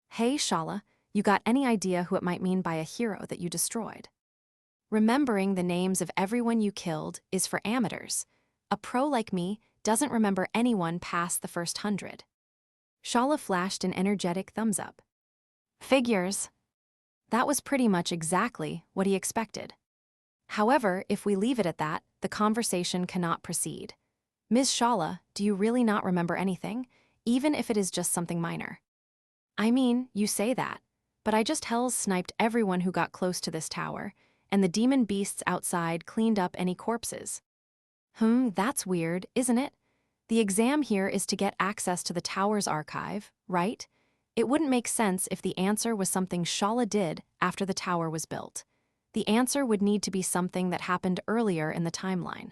Hey Shala, you got any idea who it might mean by a hero that you destroyed? Remembering the names of everyone you killed is for amateurs. A pro like me doesn't remember anyone past the first 100. Shala flashed an energetic thumbs up. Figures. That was pretty much exactly what he expected. However, if we leave it at that, the conversation cannot proceed. Ms. Shala, do you really not remember anything, even if it is just something minor? I mean, you say that, but I just hells sniped everyone who got close to this tower, and the demon beasts outside cleaned up any corpses. That's weird, isn't it? The exam here is to get access to the tower's archive, right? It wouldn't make sense if the answer was something Shala did after the tower was built. The answer would need to be something that happened earlier in the timeline.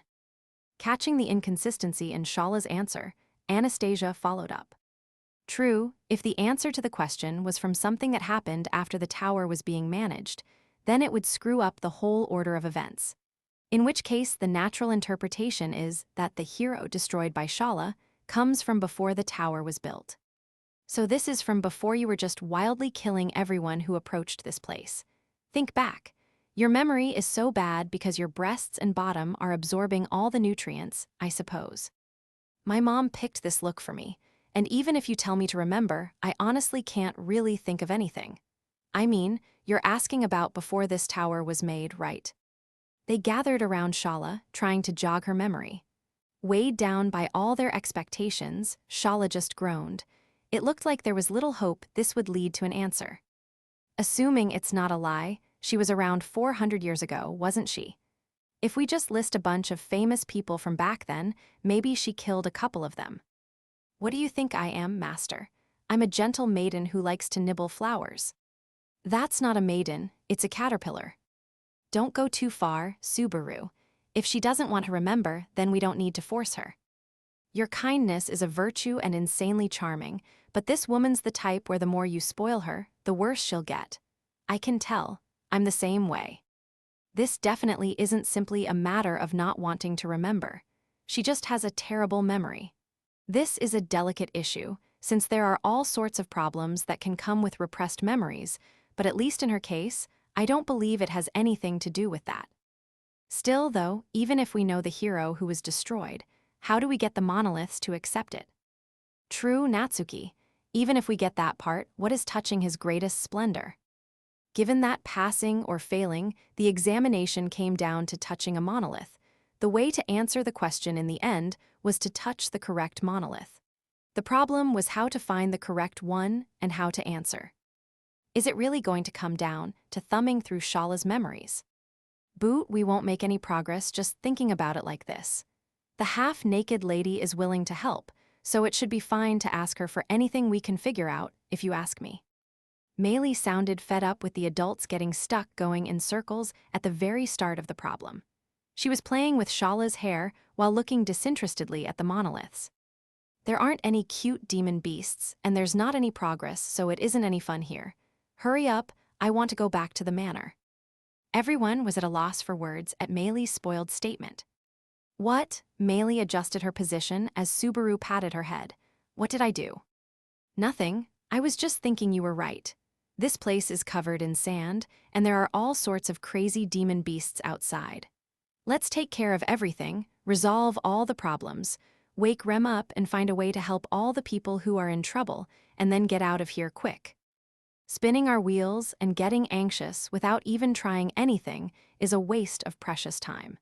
Catching the inconsistency in Shala's answer, Anastasia followed up. True, if the answer to the question was from something that happened after the tower was being managed, then it would screw up the whole order of events. In which case, the natural interpretation is that the hero destroyed by Shala comes from before the tower was built. So this is from before you were just wildly killing everyone who approached this place. Think back. Your memory is so bad because your breasts and bottom are absorbing all the nutrients, I suppose. My mom picked this look for me, and even if you tell me to remember, I honestly can't really think of anything. I mean, you're asking about before this tower was made, right? They gathered around Shala, trying to jog her memory. Weighed down by all their expectations, Shala just groaned. It looked like there was little hope this would lead to an answer. Assuming it's not a lie, she was around 400 years ago, wasn't she? If we just list a bunch of famous people from back then, maybe she killed a couple of them. What do you think I am, master? I'm a gentle maiden who likes to nibble flowers. That's not a maiden, it's a caterpillar. Don't go too far, Subaru. If she doesn't want to remember, then we don't need to force her. Your kindness is a virtue and insanely charming, but this woman's the type where the more you spoil her, the worse she'll get. I can tell. I'm the same way. This definitely isn't simply a matter of not wanting to remember. She just has a terrible memory. This is a delicate issue, since there are all sorts of problems that can come with repressed memories, but at least in her case, I don't believe it has anything to do with that. Still, though, even if we know the hero who was destroyed, how do we get the monoliths to accept it? True, Natsuki. Even if we get that part, what is touching his greatest splendor? Given that passing or failing, the examination came down to touching a monolith. The way to answer the question in the end was to touch the correct monolith. The problem was how to find the correct one and how to answer. Is it really going to come down to thumbing through Shala's memories? Boot, we won't make any progress just thinking about it like this. The half-naked lady is willing to help, so it should be fine to ask her for anything we can figure out, if you ask me. Meili sounded fed up with the adults getting stuck going in circles at the very start of the problem. She was playing with Shala's hair while looking disinterestedly at the monoliths. There aren't any cute demon beasts, and there's not any progress, so it isn't any fun here. Hurry up, I want to go back to the manor. Everyone was at a loss for words at Meili's spoiled statement. What? Meili adjusted her position as Subaru patted her head. What did I do? Nothing. I was just thinking you were right. This place is covered in sand, and there are all sorts of crazy demon beasts outside. Let's take care of everything, resolve all the problems, wake Rem up and find a way to help all the people who are in trouble, and then get out of here quick. Spinning our wheels and getting anxious without even trying anything is a waste of precious time.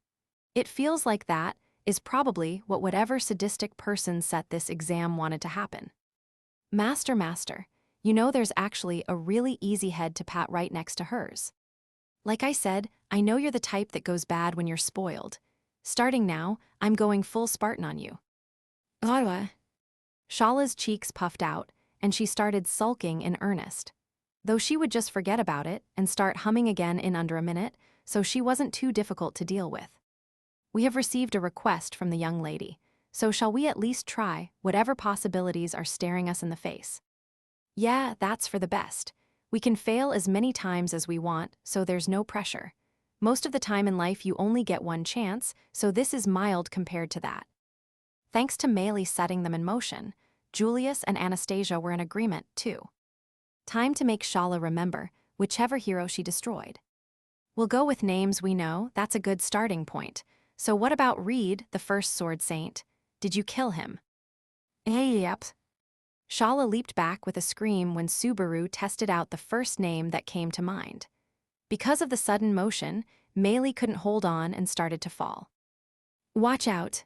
It feels like that is probably what whatever sadistic person set this exam wanted to happen. Master, you know there's actually a really easy head to pat right next to hers. Like I said, I know you're the type that goes bad when you're spoiled. Starting now, I'm going full Spartan on you. Shala's cheeks puffed out, and she started sulking in earnest. Though she would just forget about it and start humming again in under a minute, so she wasn't too difficult to deal with. We have received a request from the young lady, so shall we at least try whatever possibilities are staring us in the face? Yeah, that's for the best. We can fail as many times as we want, so there's no pressure. Most of the time in life you only get one chance, so this is mild compared to that. Thanks to Meili setting them in motion, Julius and Anastasia were in agreement, too. Time to make Shala remember whichever hero she destroyed. We'll go with names we know, that's a good starting point. So what about Reed, the first sword saint? Did you kill him? Yep. Shala leaped back with a scream when Subaru tested out the first name that came to mind. Because of the sudden motion, Meili couldn't hold on and started to fall. Watch out.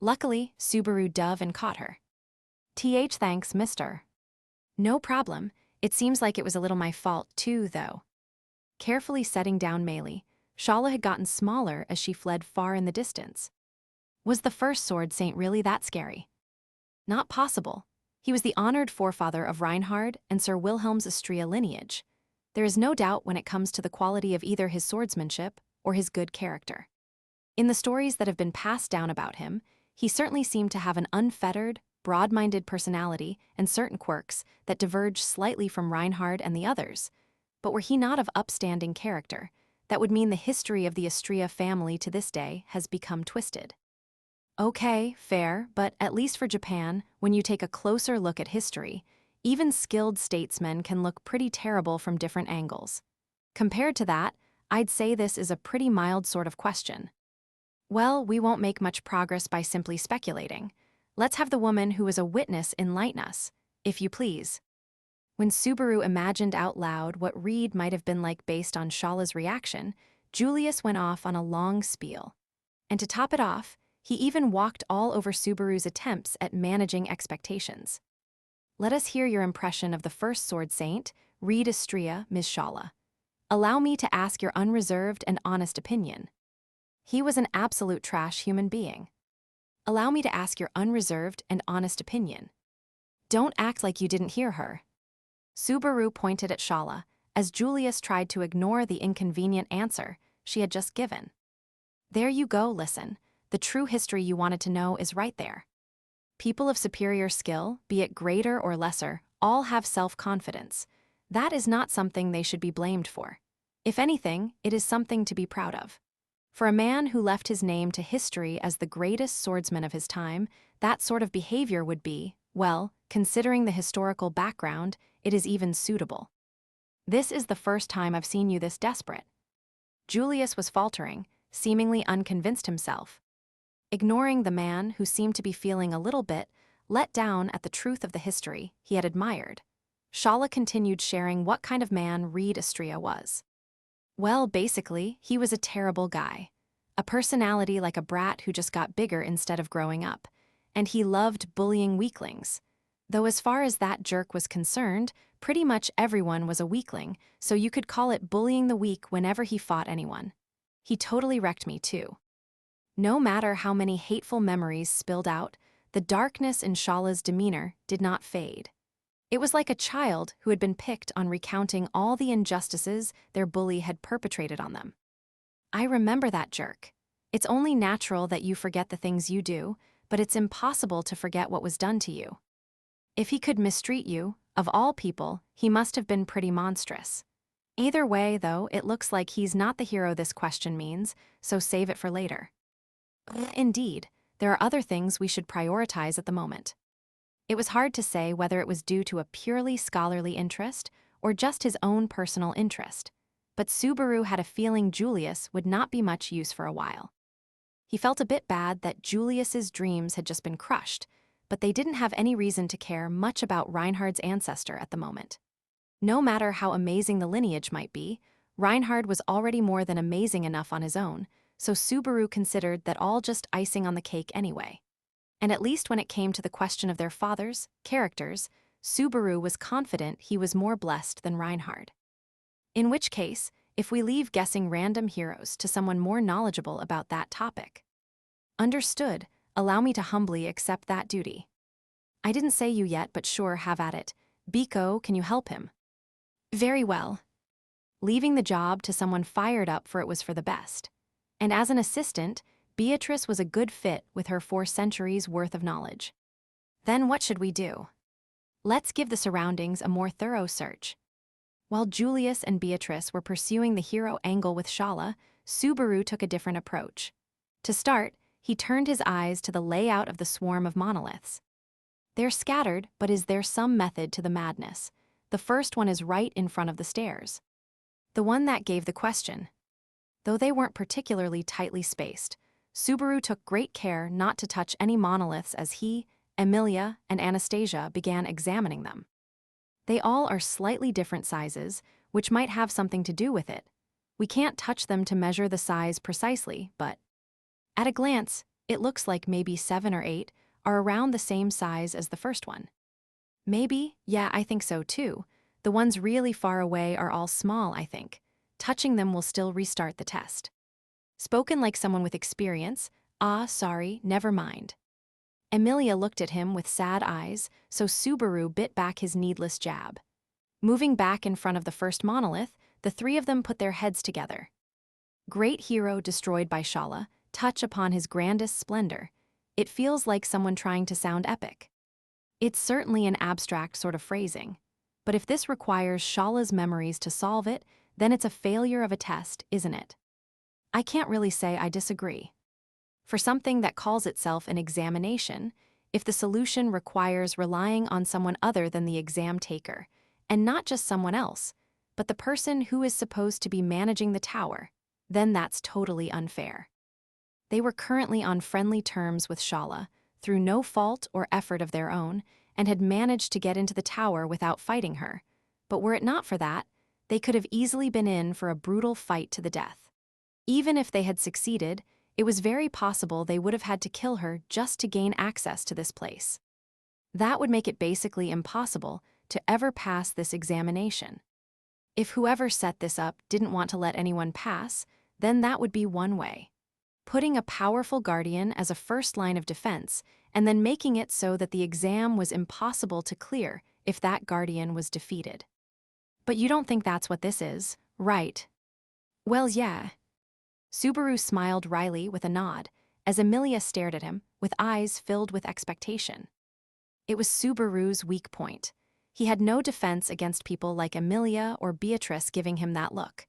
Luckily, Subaru dove and caught her. Thanks, mister. No problem. It seems like it was a little my fault too, though. Carefully setting down Meili, Shala had gotten smaller as she fled far in the distance. Was the first sword saint really that scary? Not possible. He was the honored forefather of Reinhard and Sir Wilhelm's Astrea lineage. There is no doubt when it comes to the quality of either his swordsmanship or his good character. In the stories that have been passed down about him, he certainly seemed to have an unfettered, broad-minded personality and certain quirks that diverged slightly from Reinhard and the others. But were he not of upstanding character, that would mean the history of the Astrea family to this day has become twisted. Okay, fair, but at least for Japan, when you take a closer look at history, even skilled statesmen can look pretty terrible from different angles. Compared to that, I'd say this is a pretty mild sort of question. Well, we won't make much progress by simply speculating. Let's have the woman who is a witness enlighten us, if you please. When Subaru imagined out loud what Reed might have been like based on Shala's reaction, Julius went off on a long spiel. And to top it off, he even walked all over Subaru's attempts at managing expectations. Let us hear your impression of the first sword saint, Reed Astrea, Ms. Shala. Allow me to ask your unreserved and honest opinion. He was an absolute trash human being. Allow me to ask your unreserved and honest opinion. Don't act like you didn't hear her. Subaru pointed at Shala, as Julius tried to ignore the inconvenient answer she had just given. There you go, listen. The true history you wanted to know is right there. People of superior skill, be it greater or lesser, all have self-confidence. That is not something they should be blamed for. If anything, it is something to be proud of. For a man who left his name to history as the greatest swordsman of his time, that sort of behavior would be, Well, considering the historical background, it is even suitable. This is the first time I've seen you this desperate. Julius was faltering, seemingly unconvinced himself. Ignoring the man who seemed to be feeling a little bit let down at the truth of the history he had admired, Shala continued sharing what kind of man Reed Astrea was. Well, basically, he was a terrible guy. A personality like a brat who just got bigger instead of growing up. And he loved bullying weaklings. Though as far as that jerk was concerned, pretty much everyone was a weakling, so you could call it bullying the weak whenever he fought anyone. He totally wrecked me too. No matter how many hateful memories spilled out, the darkness in Shala's demeanor did not fade. It was like a child who had been picked on recounting all the injustices their bully had perpetrated on them. I remember that jerk. It's only natural that you forget the things you do, but it's impossible to forget what was done to you. If he could mistreat you, of all people, he must have been pretty monstrous. Either way, though, it looks like he's not the hero this question means, so save it for later. Indeed, there are other things we should prioritize at the moment. It was hard to say whether it was due to a purely scholarly interest or just his own personal interest, but Subaru had a feeling Julius would not be much use for a while. He felt a bit bad that Julius's dreams had just been crushed, but they didn't have any reason to care much about Reinhard's ancestor at the moment. No matter how amazing the lineage might be, Reinhard was already more than amazing enough on his own, so Subaru considered that all just icing on the cake anyway. And at least when it came to the question of their fathers, characters, Subaru was confident he was more blessed than Reinhard. In which case, if we leave guessing random heroes to someone more knowledgeable about that topic. Understood, allow me to humbly accept that duty. I didn't say you yet, but sure, have at it. Biko, can you help him? Very well. Leaving the job to someone fired up for it was for the best. And as an assistant, Beatrice was a good fit with her 4 centuries worth of knowledge. Then what should we do? Let's give the surroundings a more thorough search. While Julius and Beatrice were pursuing the hero angle with Shala, Subaru took a different approach. To start, he turned his eyes to the layout of the swarm of monoliths. They're scattered, but is there some method to the madness? The first one is right in front of the stairs. The one that gave the question. Though they weren't particularly tightly spaced, Subaru took great care not to touch any monoliths as he, Emilia, and Anastasia began examining them. They all are slightly different sizes, which might have something to do with it. We can't touch them to measure the size precisely, but at a glance, it looks like maybe 7 or 8 are around the same size as the first one. Maybe, yeah, I think so too. The ones really far away are all small, I think. Touching them will still restart the test. Spoken like someone with experience, sorry, never mind. Emilia looked at him with sad eyes, so Subaru bit back his needless jab. Moving back in front of the first monolith, the 3 of them put their heads together. Great hero destroyed by Shala, touch upon his grandest splendor. It feels like someone trying to sound epic. It's certainly an abstract sort of phrasing, but if this requires Shala's memories to solve it, then it's a failure of a test, isn't it? I can't really say I disagree. For something that calls itself an examination, if the solution requires relying on someone other than the exam taker, and not just someone else, but the person who is supposed to be managing the tower, then that's totally unfair. They were currently on friendly terms with Shala, through no fault or effort of their own, and had managed to get into the tower without fighting her. But were it not for that, they could have easily been in for a brutal fight to the death. Even if they had succeeded, it was very possible they would have had to kill her just to gain access to this place. That would make it basically impossible to ever pass this examination. If whoever set this up didn't want to let anyone pass, then that would be one way. Putting a powerful guardian as a first line of defense, and then making it so that the exam was impossible to clear if that guardian was defeated. But you don't think that's what this is, right? Well, yeah. Subaru smiled wryly with a nod, as Emilia stared at him, with eyes filled with expectation. It was Subaru's weak point. He had no defense against people like Emilia or Beatrice giving him that look.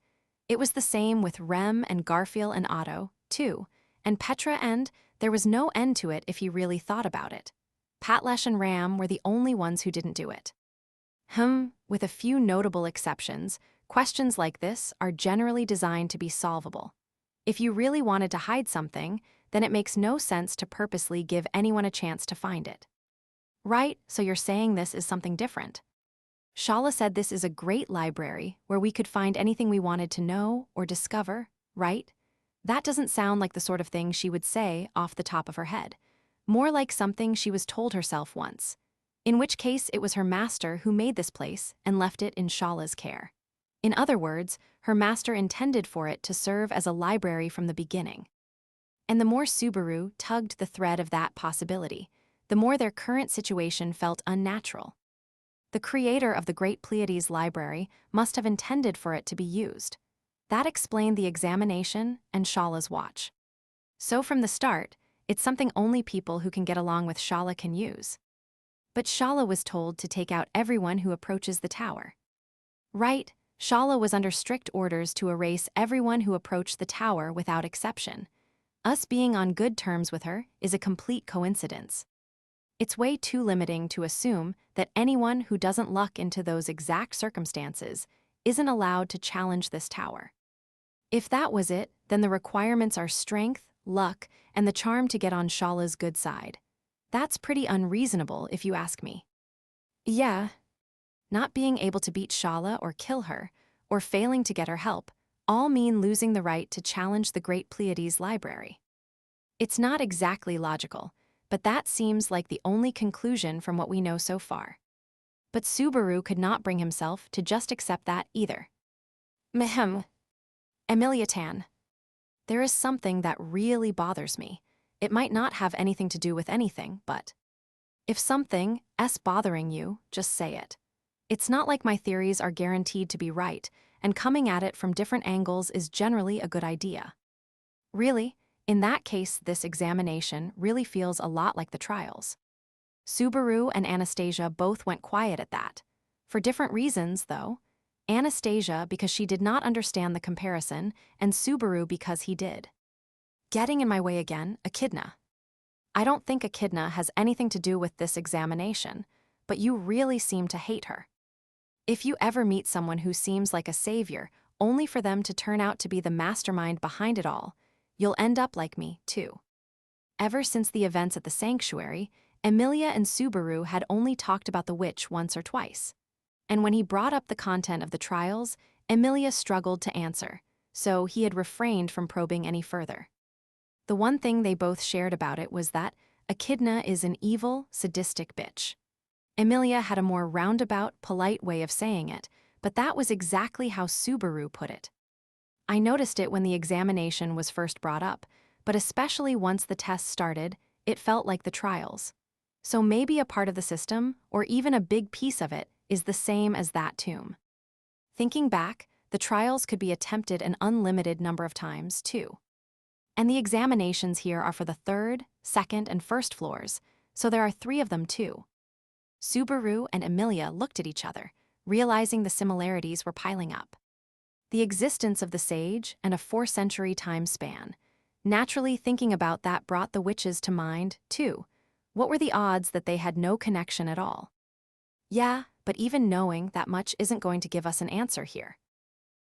It was the same with Rem and Garfield and Otto, too, and Petra, and there was no end to it if he really thought about it. Patlesh and Ram were the only ones who didn't do it. With a few notable exceptions, questions like this are generally designed to be solvable. If you really wanted to hide something, then it makes no sense to purposely give anyone a chance to find it. Right, so you're saying this is something different. Shala said this is a great library where we could find anything we wanted to know or discover, right? That doesn't sound like the sort of thing she would say off the top of her head. More like something she was told herself once. In which case it was her master who made this place and left it in Shala's care. In other words, her master intended for it to serve as a library from the beginning. And the more Subaru tugged the thread of that possibility, the more their current situation felt unnatural. The creator of the Great Pleiades library must have intended for it to be used. That explained the examination and Shala's watch. So from the start, it's something only people who can get along with Shala can use. But Shala was told to take out everyone who approaches the tower. Right, Shala was under strict orders to erase everyone who approached the tower without exception. Us being on good terms with her is a complete coincidence. It's way too limiting to assume that anyone who doesn't luck into those exact circumstances isn't allowed to challenge this tower. If that was it, then the requirements are strength, luck, and the charm to get on Shala's good side. That's pretty unreasonable if you ask me. Yeah, not being able to beat Shala or kill her, or failing to get her help, all mean losing the right to challenge the Great Pleiades library. It's not exactly logical, but that seems like the only conclusion from what we know so far. But Subaru could not bring himself to just accept that either. Emilia-tan. There is something that really bothers me. It might not have anything to do with anything, but if something's bothering you, just say it. It's not like my theories are guaranteed to be right, and coming at it from different angles is generally a good idea. Really, in that case, this examination really feels a lot like the trials. Subaru and Anastasia both went quiet at that. For different reasons, though. Anastasia because she did not understand the comparison, and Subaru because he did. Getting in my way again, Echidna. I don't think Echidna has anything to do with this examination, but you really seem to hate her. If you ever meet someone who seems like a savior, only for them to turn out to be the mastermind behind it all, you'll end up like me, too. Ever since the events at the sanctuary, Emilia and Subaru had only talked about the witch once or twice. And when he brought up the content of the trials, Emilia struggled to answer, so he had refrained from probing any further. The one thing they both shared about it was that Echidna is an evil, sadistic bitch. Emilia had a more roundabout, polite way of saying it, but that was exactly how Subaru put it. I noticed it when the examination was first brought up, but especially once the test started, it felt like the trials. So maybe a part of the system, or even a big piece of it, is the same as that tomb. Thinking back, the trials could be attempted an unlimited number of times, too. And the examinations here are for the 3rd, 2nd, and 1st floors, so there are 3 of them, too. Subaru and Emilia looked at each other, realizing the similarities were piling up. The existence of the sage and a 4-century time span. Naturally, thinking about that brought the witches to mind, too. What were the odds that they had no connection at all? Yeah, but even knowing that much isn't going to give us an answer here.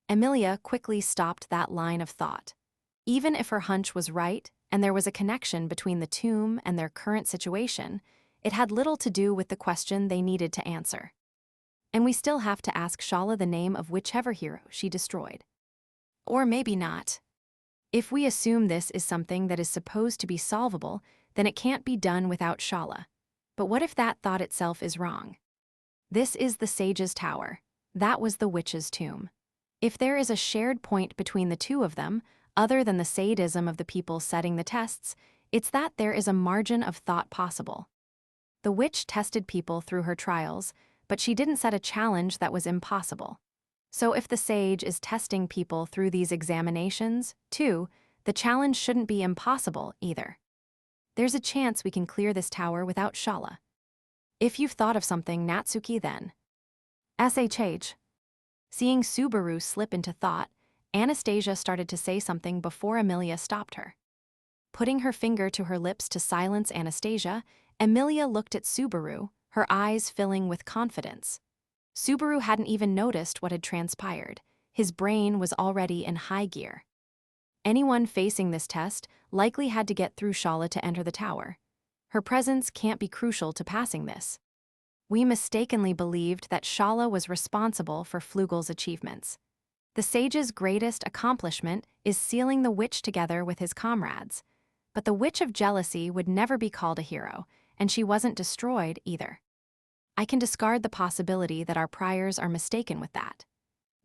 Emilia quickly stopped that line of thought. Even if her hunch was right, and there was a connection between the tomb and their current situation, it had little to do with the question they needed to answer. And we still have to ask Shala the name of whichever hero she destroyed. Or maybe not. If we assume this is something that is supposed to be solvable, then it can't be done without Shala. But what if that thought itself is wrong? This is the sage's tower. That was the witch's tomb. If there is a shared point between the two of them, other than the sadism of the people setting the tests, it's that there is a margin of thought possible. The witch tested people through her trials, but she didn't set a challenge that was impossible. So if the sage is testing people through these examinations, too, the challenge shouldn't be impossible either. There's a chance we can clear this tower without Shala. If you've thought of something, Natsuki, then. SHH. Seeing Subaru slip into thought, Anastasia started to say something before Emilia stopped her. Putting her finger to her lips to silence Anastasia, Emilia looked at Subaru, her eyes filling with confidence. Subaru hadn't even noticed what had transpired. His brain was already in high gear. Anyone facing this test likely had to get through Shala to enter the tower. Her presence can't be crucial to passing this. We mistakenly believed that Shala was responsible for Flugel's achievements. The sage's greatest accomplishment is sealing the witch together with his comrades. But the witch of jealousy would never be called a hero, and she wasn't destroyed either. I can discard the possibility that our priors are mistaken with that.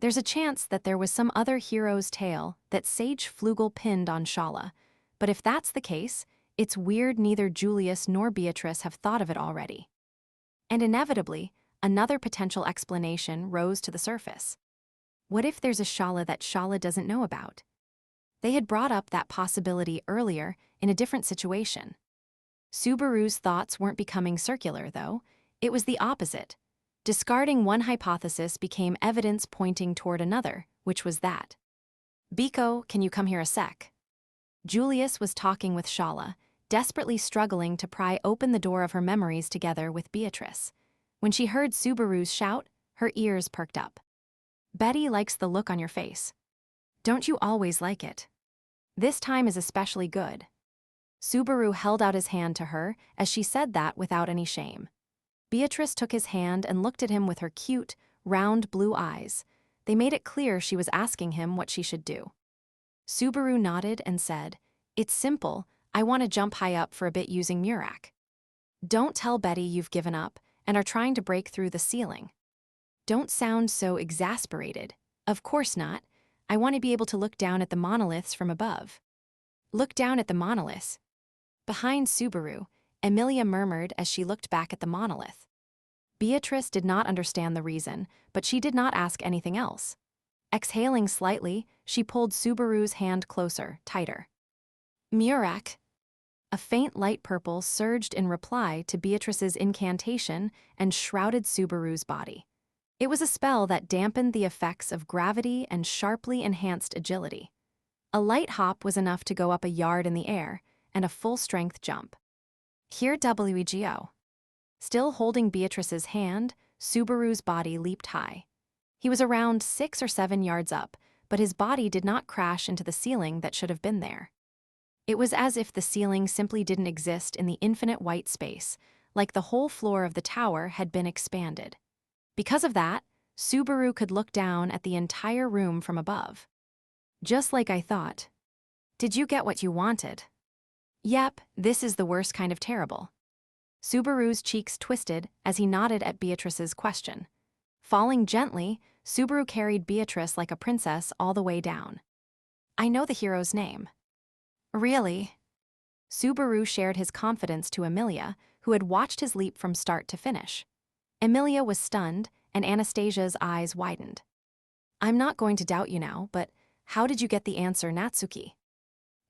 There's a chance that there was some other hero's tale that Sage Flugel pinned on Shala, but if that's the case, it's weird neither Julius nor Beatrice have thought of it already. And inevitably, another potential explanation rose to the surface. What if there's a Shala that Shala doesn't know about? They had brought up that possibility earlier in a different situation. Subaru's thoughts weren't becoming circular, though. It was the opposite. Discarding one hypothesis became evidence pointing toward another, which was that. Biko, can you come here a sec? Julius was talking with Shala, desperately struggling to pry open the door of her memories together with Beatrice. When she heard Subaru's shout, her ears perked up. Betty likes the look on your face. Don't you always like it? This time is especially good. Subaru held out his hand to her as she said that without any shame. Beatrice took his hand and looked at him with her cute, round blue eyes. They made it clear she was asking him what she should do. Subaru nodded and said, "It's simple. I want to jump high up for a bit using Murak. Don't tell Betty you've given up and are trying to break through the ceiling. Don't sound so exasperated. Of course not. I want to be able to look down at the monoliths from above." Look down at the monoliths. Behind Subaru, Emilia murmured as she looked back at the monolith. Beatrice did not understand the reason, but she did not ask anything else. Exhaling slightly, she pulled Subaru's hand closer, tighter. Murak. A faint light purple surged in reply to Beatrice's incantation and shrouded Subaru's body. It was a spell that dampened the effects of gravity and sharply enhanced agility. A light hop was enough to go up a yard in the air, and a full-strength jump. Here WEGO. Still holding Beatrice's hand, Subaru's body leaped high. He was around 6 or 7 yards up, but his body did not crash into the ceiling that should have been there. It was as if the ceiling simply didn't exist in the infinite white space, like the whole floor of the tower had been expanded. Because of that, Subaru could look down at the entire room from above. Just like I thought. Did you get what you wanted? Yep, this is the worst kind of terrible. Subaru's cheeks twisted as he nodded at Beatrice's question. Falling gently, Subaru carried Beatrice like a princess all the way down. I know the hero's name. Really? Subaru shared his confidence to Emilia, who had watched his leap from start to finish. Emilia was stunned, and Anastasia's eyes widened. I'm not going to doubt you now, but how did you get the answer, Natsuki?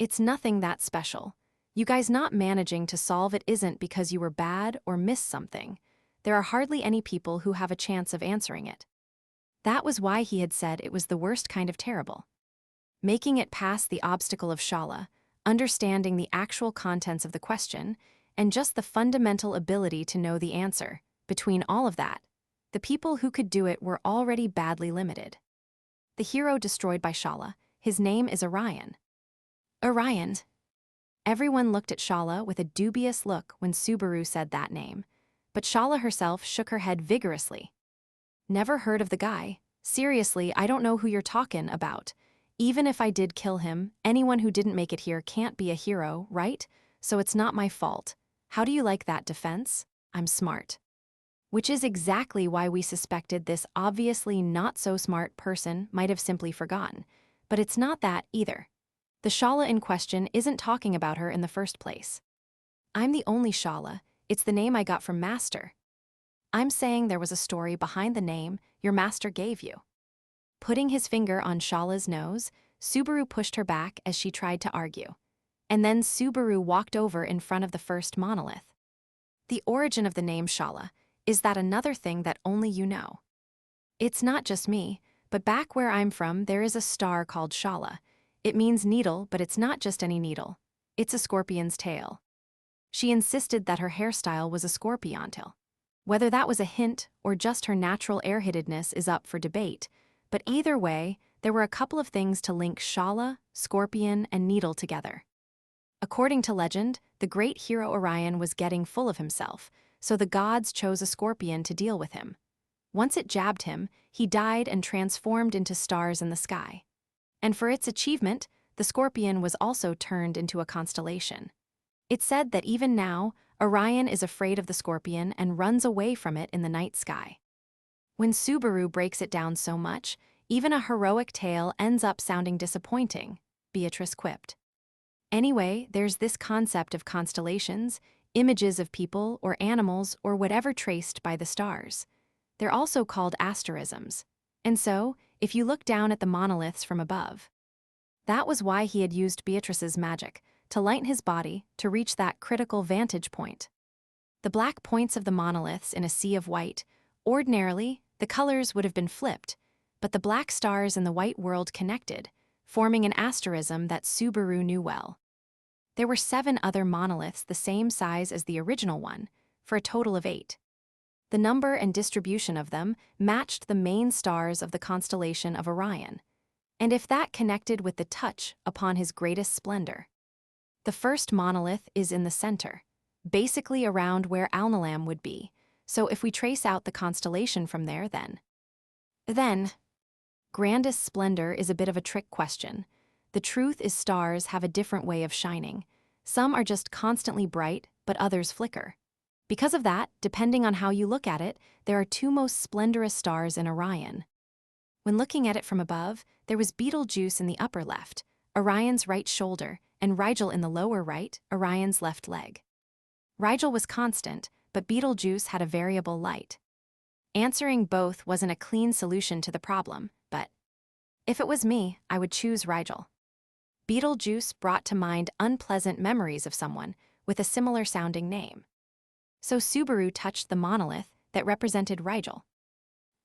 It's nothing that special. You guys not managing to solve it isn't because you were bad or missed something. There are hardly any people who have a chance of answering it. That was why he had said it was the worst kind of terrible. Making it past the obstacle of Shala, understanding the actual contents of the question, and just the fundamental ability to know the answer, between all of that, the people who could do it were already badly limited. The hero destroyed by Shala, his name is Orion. Orion. Everyone looked at Shala with a dubious look when Subaru said that name, but Shala herself shook her head vigorously. Never heard of the guy. Seriously, I don't know who you're talking about. Even if I did kill him, anyone who didn't make it here can't be a hero, right? So it's not my fault. How do you like that defense? I'm smart. Which is exactly why we suspected this obviously not-so-smart person might have simply forgotten. But it's not that either. The Shala in question isn't talking about her in the first place. I'm the only Shala. It's the name I got from Master. I'm saying there was a story behind the name your master gave you. Putting his finger on Shala's nose, Subaru pushed her back as she tried to argue. And then Subaru walked over in front of the first monolith. The origin of the name Shala. Is that another thing that only you know? It's not just me, but back where I'm from there is a star called Shala. It means needle, but it's not just any needle. It's a scorpion's tail. She insisted that her hairstyle was a scorpion tail. Whether that was a hint or just her natural airheadedness is up for debate, but either way, there were a couple of things to link Shala, scorpion, and needle together. According to legend, the great hero Orion was getting full of himself, so the gods chose a scorpion to deal with him. Once it jabbed him, he died and transformed into stars in the sky. And for its achievement, the scorpion was also turned into a constellation. It's said that even now, Orion is afraid of the scorpion and runs away from it in the night sky. When Subaru breaks it down so much, even a heroic tale ends up sounding disappointing, Beatrice quipped. Anyway, there's this concept of constellations, images of people or animals or whatever traced by the stars. They're also called asterisms. And so, if you look down at the monoliths from above, that was why he had used Beatrice's magic, to lighten his body to reach that critical vantage point. The black points of the monoliths in a sea of white, ordinarily, the colors would have been flipped, but the black stars in the white world connected, forming an asterism that Subaru knew well. There were 7 other monoliths the same size as the original one, for a total of 8. The number and distribution of them matched the main stars of the constellation of Orion, and if that connected with the touch upon his greatest splendor. The first monolith is in the center, basically around where Alnilam would be, so if we trace out the constellation from there, then, grandest splendor is a bit of a trick question. The truth is stars have a different way of shining. Some are just constantly bright, but others flicker. Because of that, depending on how you look at it, there are 2 most splendorous stars in Orion. When looking at it from above, there was Betelgeuse in the upper left, Orion's right shoulder, and Rigel in the lower right, Orion's left leg. Rigel was constant, but Betelgeuse had a variable light. Answering both wasn't a clean solution to the problem, but if it was me, I would choose Rigel. Betelgeuse brought to mind unpleasant memories of someone with a similar sounding name. So Subaru touched the monolith that represented Rigel.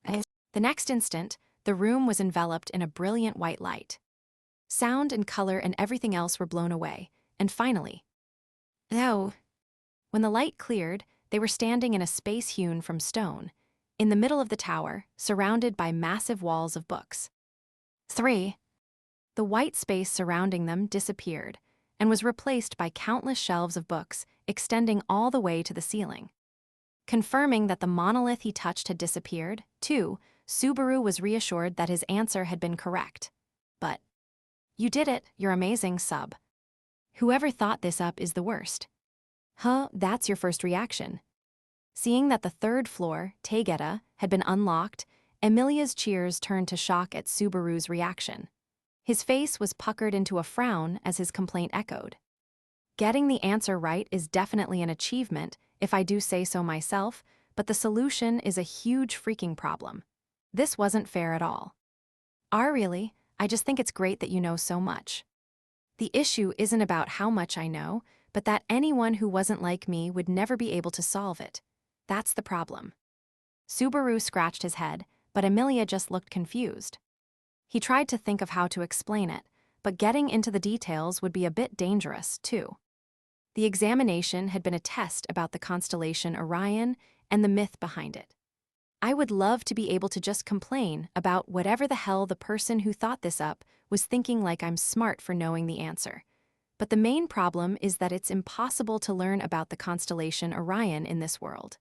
The next instant, the room was enveloped in a brilliant white light. Sound and color and everything else were blown away, and finally, when the light cleared, they were standing in a space hewn from stone, in the middle of the tower, surrounded by massive walls of books. 3. The white space surrounding them disappeared and was replaced by countless shelves of books extending all the way to the ceiling. Confirming that the monolith he touched had disappeared, too, Subaru was reassured that his answer had been correct. But, you did it, you're amazing, sub. Whoever thought this up is the worst. Huh, that's your first reaction. Seeing that the 3rd floor, Taygeta, had been unlocked, Emilia's cheers turned to shock at Subaru's reaction. His face was puckered into a frown as his complaint echoed. Getting the answer right is definitely an achievement, if I do say so myself, but the solution is a huge freaking problem. This wasn't fair at all. Really, I just think it's great that you know so much. The issue isn't about how much I know, but that anyone who wasn't like me would never be able to solve it. That's the problem. Subaru scratched his head, but Emilia just looked confused. He tried to think of how to explain it, but getting into the details would be a bit dangerous, too. The examination had been a test about the constellation Orion and the myth behind it. I would love to be able to just complain about whatever the hell the person who thought this up was thinking, like I'm smart for knowing the answer. But the main problem is that it's impossible to learn about the constellation Orion in this world.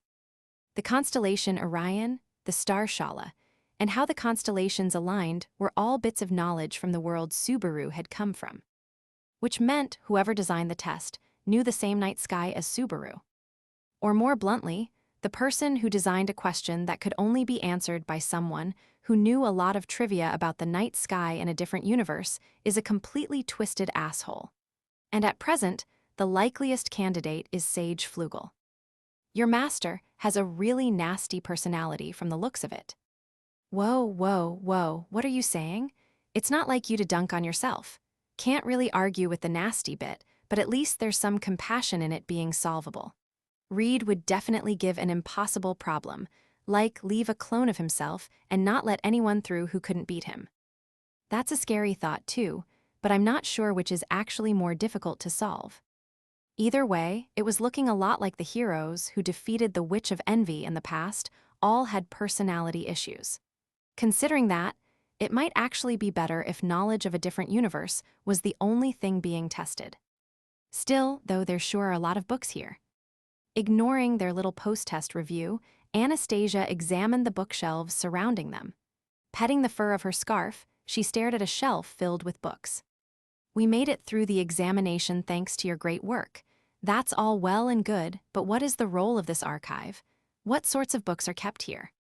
The constellation Orion, the star Shala, and how the constellations aligned were all bits of knowledge from the world Subaru had come from. Which meant whoever designed the test knew the same night sky as Subaru. Or more bluntly, the person who designed a question that could only be answered by someone who knew a lot of trivia about the night sky in a different universe is a completely twisted asshole. And at present, the likeliest candidate is Sage Flugel. Your master has a really nasty personality from the looks of it. Whoa, what are you saying? It's not like you to dunk on yourself. Can't really argue with the nasty bit, but at least there's some compassion in it being solvable. Reed would definitely give an impossible problem, like leave a clone of himself and not let anyone through who couldn't beat him. That's a scary thought too, but I'm not sure which is actually more difficult to solve. Either way, it was looking a lot like the heroes who defeated the Witch of Envy in the past all had personality issues. Considering that, it might actually be better if knowledge of a different universe was the only thing being tested. Still, though, there sure are a lot of books here. Ignoring their little post-test review, Anastasia examined the bookshelves surrounding them. Petting the fur of her scarf, she stared at a shelf filled with books. "We made it through the examination thanks to your great work. That's all well and good, but what is the role of this archive? What sorts of books are kept here?"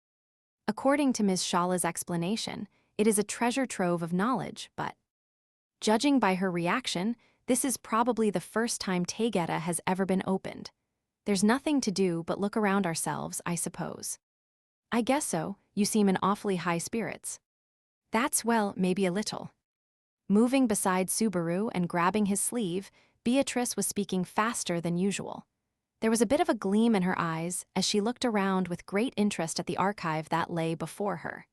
According to Ms. Shala's explanation, it is a treasure trove of knowledge, but judging by her reaction, this is probably the first time Taygeta has ever been opened. There's nothing to do but look around ourselves, I suppose. "I guess so, you seem in awfully high spirits." "That's, well, maybe a little." Moving beside Subaru and grabbing his sleeve, Beatrice was speaking faster than usual. There was a bit of a gleam in her eyes as she looked around with great interest at the archive that lay before her.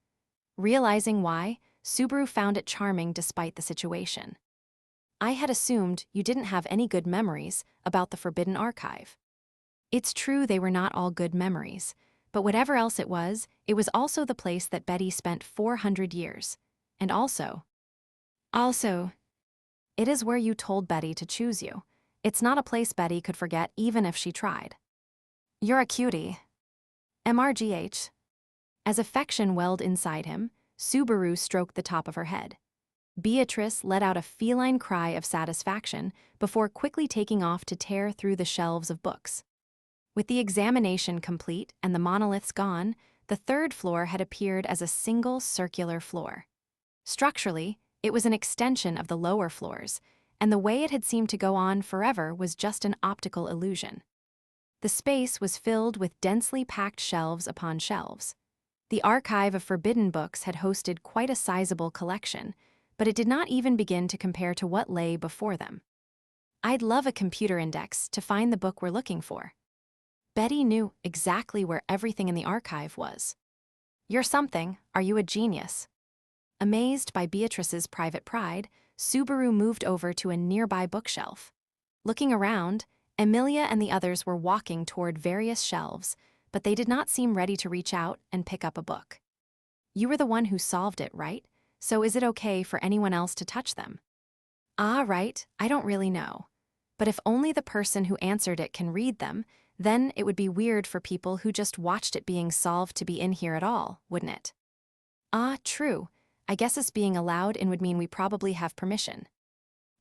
Realizing why, Subaru found it charming despite the situation. "I had assumed you didn't have any good memories about the Forbidden Archive." It's true they were not all good memories, but whatever else it was also the place that Betty spent 400 years. And also, it is where you told Betty to choose you. It's not a place Betty could forget even if she tried. "You're a cutie." MRGH. As affection welled inside him, Subaru stroked the top of her head. Beatrice let out a feline cry of satisfaction before quickly taking off to tear through the shelves of books. With the examination complete and the monoliths gone, the third floor had appeared as a single circular floor. Structurally, it was an extension of the lower floors, and the way it had seemed to go on forever was just an optical illusion. The space was filled with densely packed shelves upon shelves. The archive of forbidden books had hosted quite a sizable collection, but it did not even begin to compare to what lay before them. "I'd love a computer index to find the book we're looking for." Betty knew exactly where everything in the archive was. "You're something, are you a genius?" Amazed by Beatrice's private pride, Subaru moved over to a nearby bookshelf. Looking around, Emilia and the others were walking toward various shelves, but they did not seem ready to reach out and pick up a book. "You were the one who solved it, right? So is it okay for anyone else to touch them?" "Ah, right, I don't really know. But if only the person who answered it can read them, then it would be weird for people who just watched it being solved to be in here at all, wouldn't it?" "Ah, true. I guess us being allowed in would mean we probably have permission."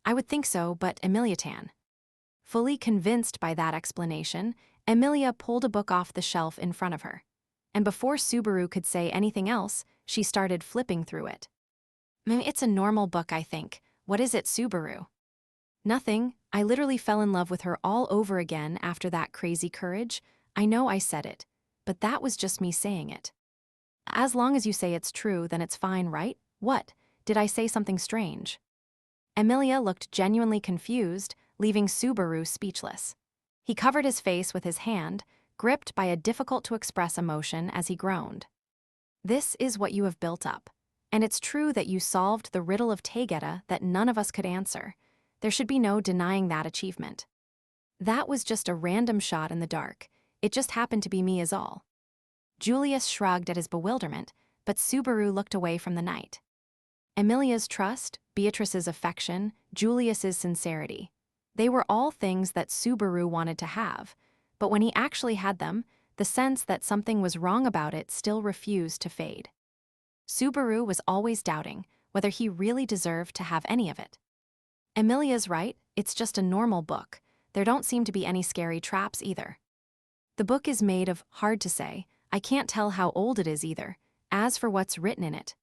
"I would think so, but Emilia Tan." Fully convinced by that explanation, Emilia pulled a book off the shelf in front of her. And before Subaru could say anything else, she started flipping through it. "It's a normal book, I think. What is it, Subaru?" "Nothing. I literally fell in love with her all over again after that crazy courage. I know I said it, but that was just me saying it." "As long as you say it's true, then it's fine, right? What? Did I say something strange?" Emilia looked genuinely confused, leaving Subaru speechless. He covered his face with his hand, gripped by a difficult-to-express emotion as he groaned. "This is what you have built up. And it's true that you solved the riddle of Taygeta that none of us could answer. There should be no denying that achievement. That was just a random shot in the dark. It just happened to be me is all." Julius shrugged at his bewilderment, but Subaru looked away from the night. Emilia's trust, Beatrice's affection, Julius's sincerity. They were all things that Subaru wanted to have, but when he actually had them, the sense that something was wrong about it still refused to fade. Subaru was always doubting whether he really deserved to have any of it. "Emilia's right, it's just a normal book. There don't seem to be any scary traps either." "The book is made of, hard to say, I can't tell how old it is either. As for what's written in it."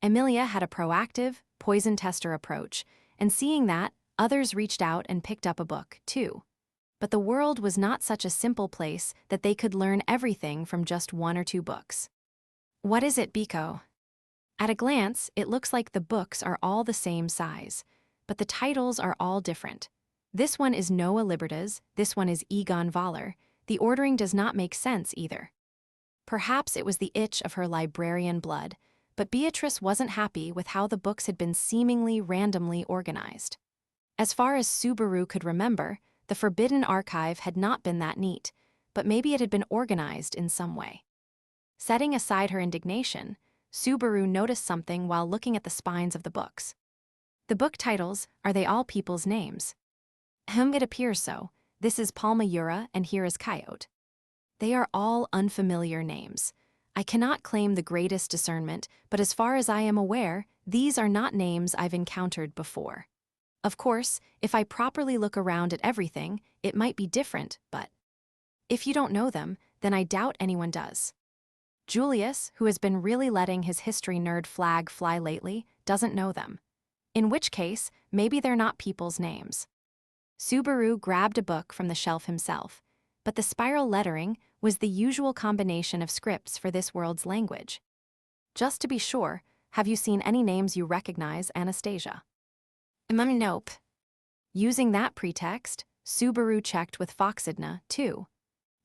Emilia had a proactive, poison tester approach, and seeing that, others reached out and picked up a book, too. But the world was not such a simple place that they could learn everything from just one or two books. "What is it, Biko?" At a glance, it looks like the books are all the same size, but the titles are all different. This one is Noah Libertas, this one is Egon Voller. The ordering does not make sense either. Perhaps it was the itch of her librarian blood, but Beatrice wasn't happy with how the books had been seemingly randomly organized. As far as Subaru could remember, The forbidden archive had not been that neat, but maybe it had been organized in some way. Setting aside her indignation, Subaru noticed something while looking at the spines of the books. The book titles, are they all people's names? It appears so. This is Palmayura and here is Coyote. They are all unfamiliar names. I cannot claim the greatest discernment, but as far as I am aware, these are not names I've encountered before. Of course, if I properly look around at everything, it might be different, but if you don't know them, then I doubt anyone does. Julius, who has been really letting his history nerd flag fly lately, doesn't know them. In which case, maybe they're not people's names. Subaru grabbed a book from the shelf himself, but the spiral lettering was the usual combination of scripts for this world's language. Just to be sure, have you seen any names you recognize, Anastasia? Nope. Using that pretext, Subaru checked with Foxidna, too.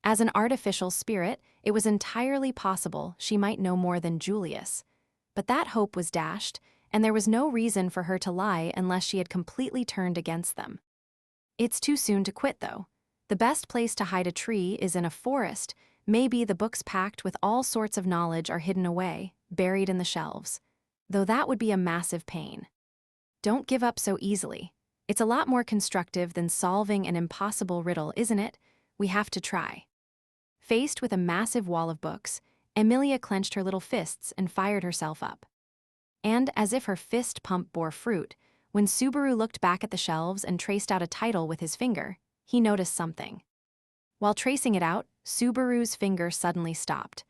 As an artificial spirit, it was entirely possible she might know more than Julius. But that hope was dashed, and there was no reason for her to lie unless she had completely turned against them. It's too soon to quit, though. The best place to hide a tree is in a forest. Maybe the books packed with all sorts of knowledge are hidden away, buried in the shelves. Though that would be a massive pain. Don't give up so easily. It's a lot more constructive than solving an impossible riddle, isn't it? We have to try. Faced with a massive wall of books, Emilia clenched her little fists and fired herself up. And as if her fist pump bore fruit, when Subaru looked back at the shelves and traced out a title with his finger, he noticed something. While tracing it out, Subaru's finger suddenly stopped.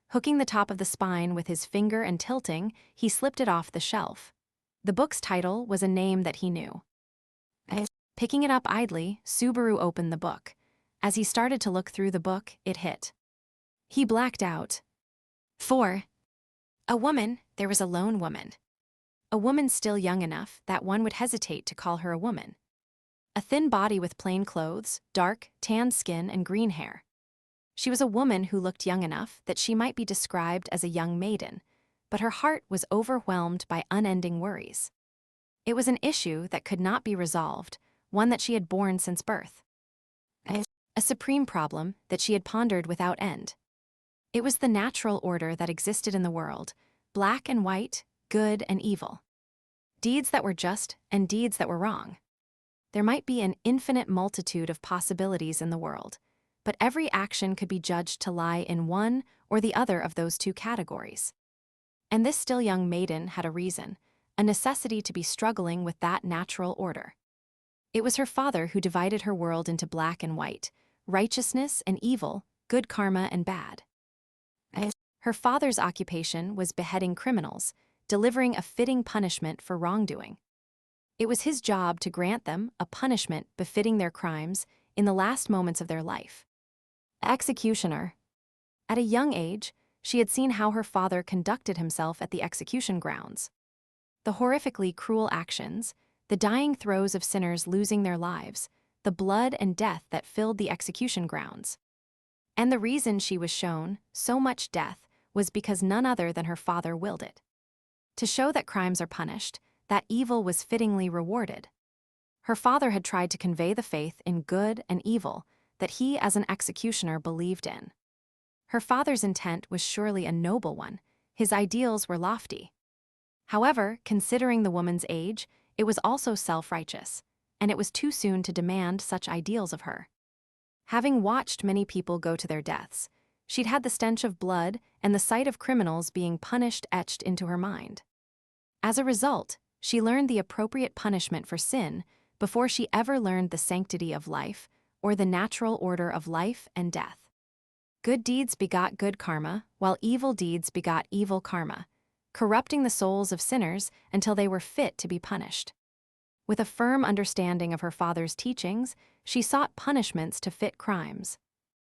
Hooking the top of the spine with his finger and tilting, he slipped it off the shelf. The book's title was a name that he knew. Picking it up idly, Subaru opened the book. As he started to look through the book, it hit. He blacked out. 4. A woman, there was a lone woman. A woman still young enough that one would hesitate to call her a woman. A thin body with plain clothes, dark, tan skin, and green hair. She was a woman who looked young enough that she might be described as a young maiden, but her heart was overwhelmed by unending worries. It was an issue that could not be resolved, one that she had borne since birth. A supreme problem that she had pondered without end. It was the natural order that existed in the world, black and white, good and evil. Deeds that were just and deeds that were wrong. There might be an infinite multitude of possibilities in the world, but every action could be judged to lie in one or the other of those two categories. And this still young maiden had a reason, a necessity to be struggling with that natural order. It was her father who divided her world into black and white, righteousness and evil, good karma and bad. Her father's occupation was beheading criminals, delivering a fitting punishment for wrongdoing. It was his job to grant them a punishment befitting their crimes in the last moments of their life. Executioner. At a young age, she had seen how her father conducted himself at the execution grounds. The horrifically cruel actions, the dying throes of sinners losing their lives, the blood and death that filled the execution grounds. And the reason she was shown so much death was because none other than her father willed it. To show that crimes are punished, that evil was fittingly rewarded. Her father had tried to convey the faith in good and evil that he as an executioner believed in. Her father's intent was surely a noble one, his ideals were lofty. However, considering the woman's age, it was also self-righteous, and it was too soon to demand such ideals of her. Having watched many people go to their deaths, she'd had the stench of blood and the sight of criminals being punished etched into her mind. As a result, she learned the appropriate punishment for sin before she ever learned the sanctity of life or the natural order of life and death. Good deeds begot good karma, while evil deeds begot evil karma, corrupting the souls of sinners until they were fit to be punished. With a firm understanding of her father's teachings, she sought punishments to fit crimes.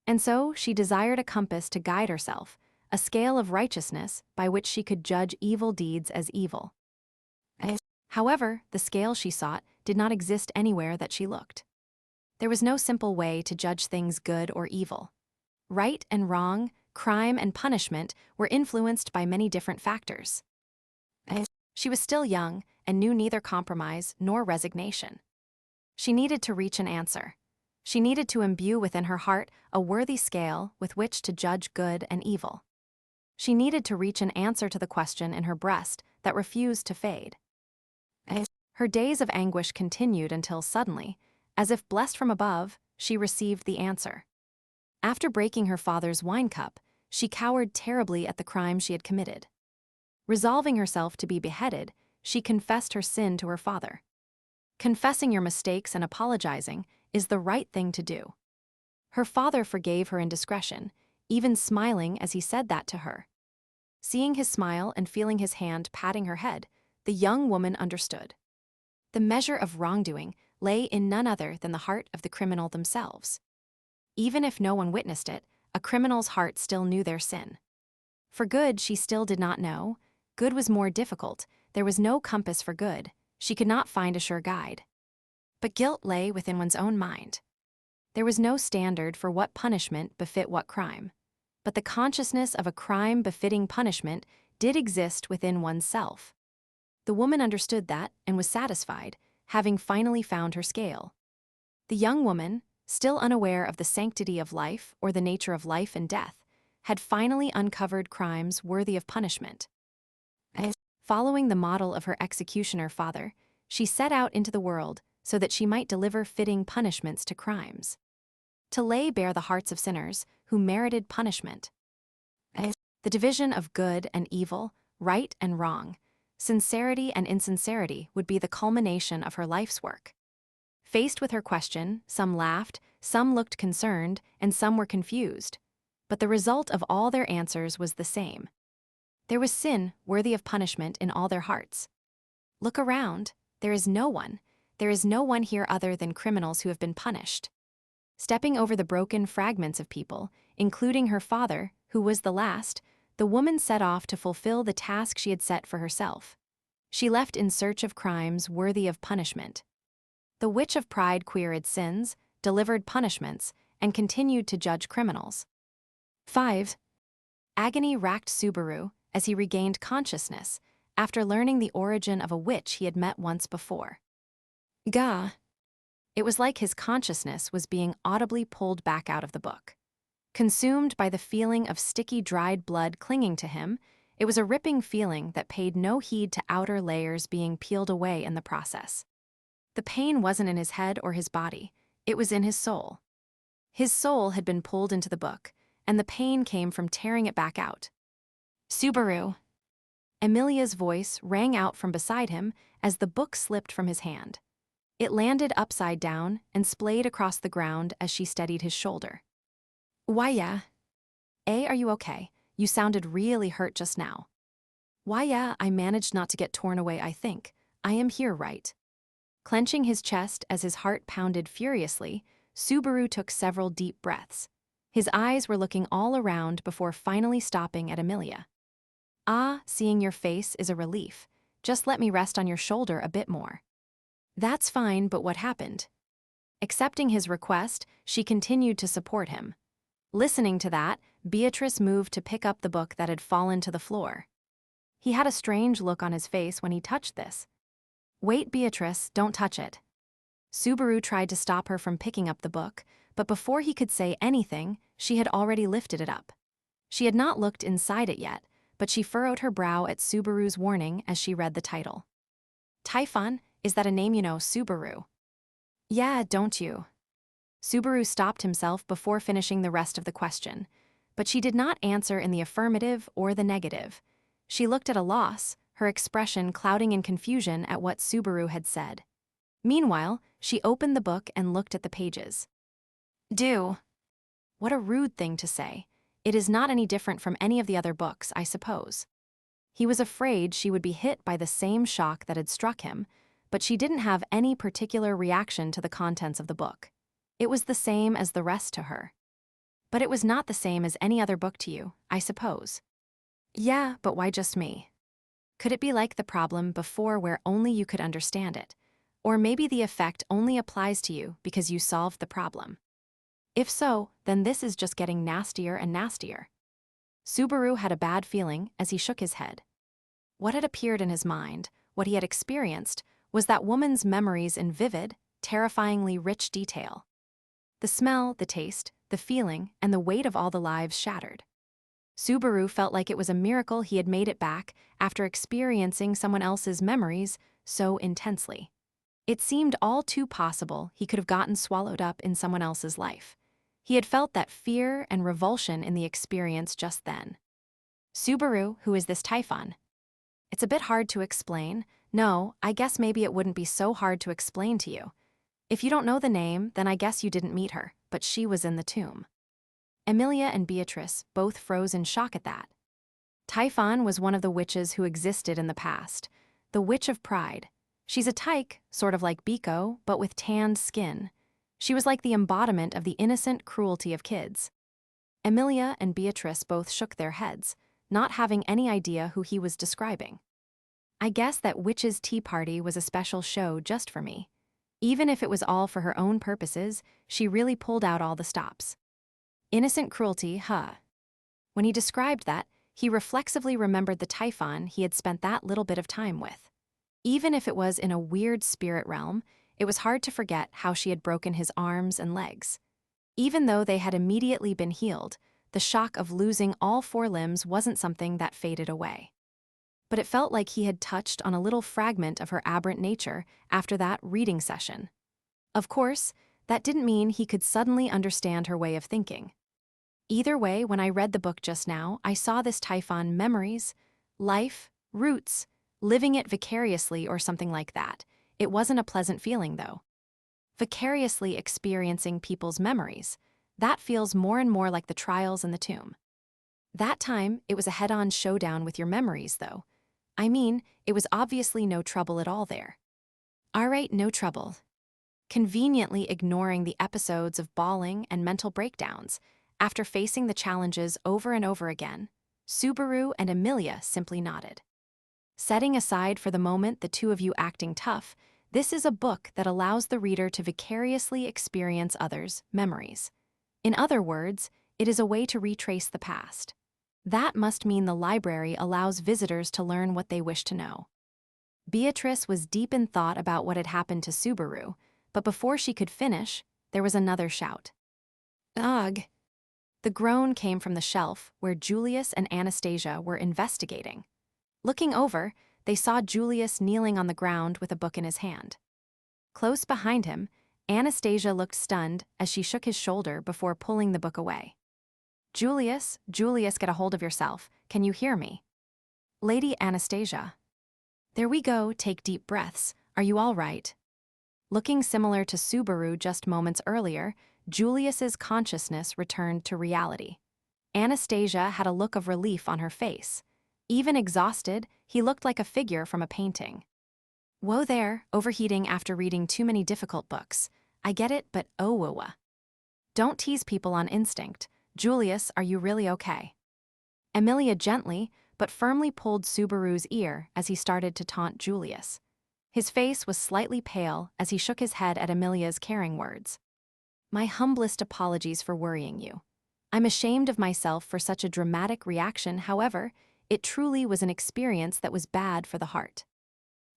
And so she desired a compass to guide herself, a scale of righteousness by which she could judge evil deeds as evil. However, the scale she sought did not exist anywhere that she looked. There was no simple way to judge things good or evil. Right and wrong, crime and punishment were influenced by many different factors. She was still young and knew neither compromise nor resignation. She needed to reach an answer. She needed to imbue within her heart a worthy scale with which to judge good and evil. She needed to reach an answer to the question in her breast that refused to fade. Her days of anguish continued until suddenly, as if blessed from above, she received the answer. After breaking her father's wine cup, she cowered terribly at the crime she had committed. Resolving herself to be beheaded, she confessed her sin to her father. Confessing your mistakes and apologizing is the right thing to do. Her father forgave her indiscretion, even smiling as he said that to her. Seeing his smile and feeling his hand patting her head, the young woman understood. The measure of wrongdoing lay in none other than the heart of the criminal themselves. Even if no one witnessed it, a criminal's heart still knew their sin. For good she still did not know. Good was more difficult. There was no compass for good. She could not find a sure guide. But guilt lay within one's own mind. There was no standard for what punishment befit what crime. But the consciousness of a crime befitting punishment did exist within oneself. The woman understood that and was satisfied, having finally found her scale. The young woman, still unaware of the sanctity of life or the nature of life and death, had finally uncovered crimes worthy of punishment. Following the model of her executioner father, she set out into the world so that she might deliver fitting punishments to crimes. To lay bare the hearts of sinners who merited punishment. The division of good and evil, right and wrong, sincerity and insincerity would be the culmination of her life's work. Faced with her question, some laughed, some looked concerned, and some were confused. But the result of all their answers was the same. There was sin worthy of punishment in all their hearts. Look around. There is no one here other than criminals who have been punished. Stepping over the broken fragments of people, including her father, who was the last, the woman set off to fulfill the task she had set for herself. She left in search of crimes worthy of punishment. The witch of pride queried sins, delivered punishments, and continued to judge criminals. 5. Agony racked Subaru as he regained consciousness after learning the origin of a witch he had met once before. Gah! It was like his consciousness was being audibly pulled back out of the book. Consumed by the feeling of sticky, dried blood clinging to him, it was a ripping feeling that paid no heed to outer layers being peeled away in the process. The pain wasn't in his head or his body, it was in his soul. His soul had been pulled into the book, and the pain came from tearing it back out. Subaru! Emilia's voice rang out from beside him as the book slipped from his hand. It landed upside down and splayed across the ground as she steadied his shoulder. Why, yeah. Are you okay? You sounded really hurt just now. Why, yeah, I managed not to get torn away, I think. I am here, right? Clenching his chest as his heart pounded furiously, Subaru took several deep breaths. His eyes were looking all around before finally stopping at Emilia. Seeing your face is a relief. Just let me rest on your shoulder a bit more. That's fine, but what happened? Accepting his request, she continued to support him. Listening to that, Beatrice moved to pick up the book that had fallen to the floor. He had a strange look on his face when he touched this. Wait, Beatrice, don't touch it. Subaru tried to stop her from picking up the book, but before he could say anything, she had already lifted it up. She had not looked inside it yet, but she furrowed her brow at Subaru's warning as she read the title. Typhon, is that a name you know, Subaru? Yeah, don't you? Subaru stopped himself before finishing the rest of the question, but she did not answer in the affirmative or the negative. She looked at a loss, her expression clouding in confusion at what Subaru had said. Meanwhile, she opened the book and looked at the pages. Do. What a rude thing to say. It is not any different from any of the other books, I suppose. He was afraid she would be hit by the same shock that had struck him, but she didn't have any particular reaction to the contents of the book. It was the same as the rest to her. But it was not the same as any other book to you, I suppose. Yeah, but why just me? Could it be like the problem before where only you could understand it? Or maybe the effect only applies to you because you solved the problem? If so, then this is just getting nastier and nastier. Subaru had a bad feeling as he shook his head. What had appeared in his mind, what he had experienced, was that woman's memories in vivid, terrifyingly rich detail. The smell, the taste, the feeling, and the weight of all the lives shattered. Subaru felt like it was a miracle he had made it back after experiencing someone else's memories so intensely. It seemed all too possible he could have gotten swallowed up in someone else's life. He had felt that fear and revulsion in the experience just then. Subaru, who is this Typhon? It's a bit hard to explain. No, I guess maybe it wouldn't be so hard to explain to you. If you don't know the name, then I guess you didn't meet her, but she was in the tomb. Emilia and Beatrice both froze in shock at that. Typhon was one of the witches who existed in the past, the Witch of Pride. She's a tyke, sort of like Biko, but with tanned skin. She was like the embodiment of the innocent cruelty of kids. Emilia and Beatrice both shook their heads, not having any idea who he was describing. I guess that Witch's Tea Party was a special show just for me. Even if it was all for her own purposes, she really pulled out all the stops. Innocent cruelty, huh? When he described that, he reflexively remembered the Typhon he had spent that little bit of time with. Even if it was in a weird spirit realm, it was hard to forget how she had broken his arms and legs. Even though they had immediately been healed, the shock of losing all 4 limbs wasn't something that faded away. But it felt like he had touched on a little fragment of her aberrant nature after that reading session. Of course, that didn't mean he could suddenly understand her way of thinking. Either way, when I read the book just now, I saw this Typhon memories, life, roots, living it vicariously or something like that. It wasn't a pleasant feeling, though. Vicariously experiencing people's memories. That feels more and more like the trials in the tomb. That time, it was a head-on showdown with your memories, though. I mean, it was obviously no trouble at all there. All right, no trouble. Conveniently ignoring the episodes of bawling and mental breakdowns, after facing the challenges over and over again, Subaru and Emilia simply nodded. Setting aside for the moment the two of you acting tough, this is a book that allows the reader to vicariously experience others' memories. In other words, it is a way to retrace the past. That must mean the library allows visitors to learn what they wish to know. Beatrice was deep in thought about what had happened to Subaru, but before she could finish, there was another shout. Ugh! The groan came from the shelf where Julius and Anastasia were investigating. Looking over, they saw Julius kneeling on the ground with a book in his hand. Close behind him, Anastasia looked stunned as she shook his shoulder before pulling the book away. Julius, get a hold of yourself. Can you hear me? Lady Anastasia. There we go, take deep breaths. Are you all right? Looking similar to Subaru just moments earlier, Julius's consciousness returned to reality. Anastasia had a look of relief on her face. Even exhausted, he looked like a figure from a painting. Whoa there, overheating after reading too many difficult books. I get it, but oh. Don't tease people on instinct. Julius, are you really okay? Emilia gently, but firmly pulled Subaru's ear as he started to taunt Julius. His face was slightly pale as he shook his head at Emilia's caring words. My humblest apologies for worrying you. I'm ashamed of myself for such a dramatic reaction, however, it truly was an experience that was bad for the heart.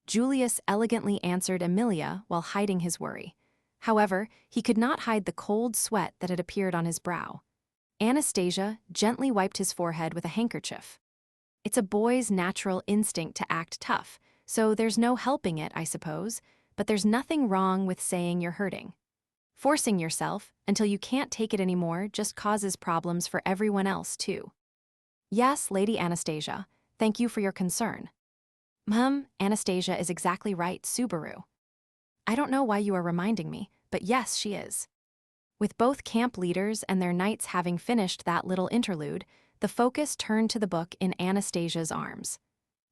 Julius elegantly answered Emilia while hiding his worry. However, he could not hide the cold sweat that had appeared on his brow. Anastasia gently wiped his forehead with a handkerchief. It's a boy's natural instinct to act tough, so there's no helping it, I suppose, but there's nothing wrong with saying you're hurting. Forcing yourself until you can't take it anymore just causes problems for everyone else, too. Yes, Lady Anastasia, thank you for your concern. Anastasia is exactly right, Subaru. I don't know why you are reminding me, but yes, she is. With both camp leaders and their knights having finished that little interlude, the focus turned to the book in Anastasia's arms.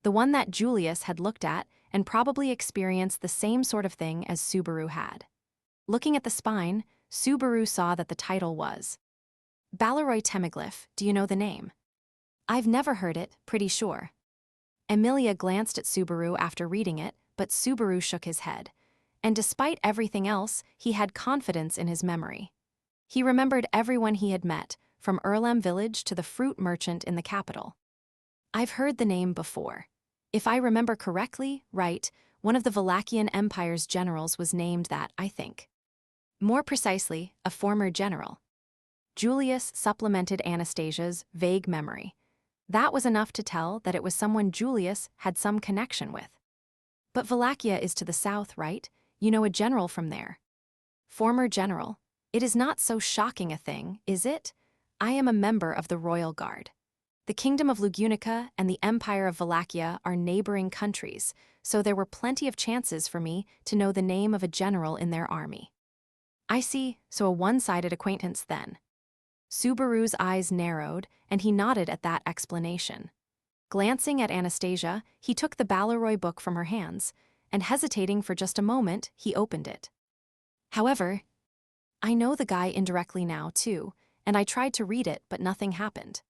The one that Julius had looked at and probably experienced the same sort of thing as Subaru had. Looking at the spine, Subaru saw that the title was Balleroy Temiglyph. Do you know the name? I've never heard it, pretty sure. Emilia glanced at Subaru after reading it, but Subaru shook his head. And despite everything else, he had confidence in his memory. He remembered everyone he had met, from Erlam village to the fruit merchant in the capital. I've heard the name before. If I remember correctly, right, one of the Valachian Empire's generals was named that, I think. More precisely, a former general. Julius supplemented Anastasia's vague memory. That was enough to tell that it was someone Julius had some connection with. But Wallachia is to the south, right? You know a general from there. Former general. It is not so shocking a thing, is it? I am a member of the Royal Guard. The Kingdom of Lugunica and the Empire of Wallachia are neighboring countries, so there were plenty of chances for me to know the name of a general in their army. I see, so a one-sided acquaintance then. Subaru's eyes narrowed, and he nodded at that explanation. Glancing at Anastasia, he took the Balleroy book from her hands, and hesitating for just a moment, he opened it. However, I know the guy indirectly now, too, and I tried to read it, but nothing happened.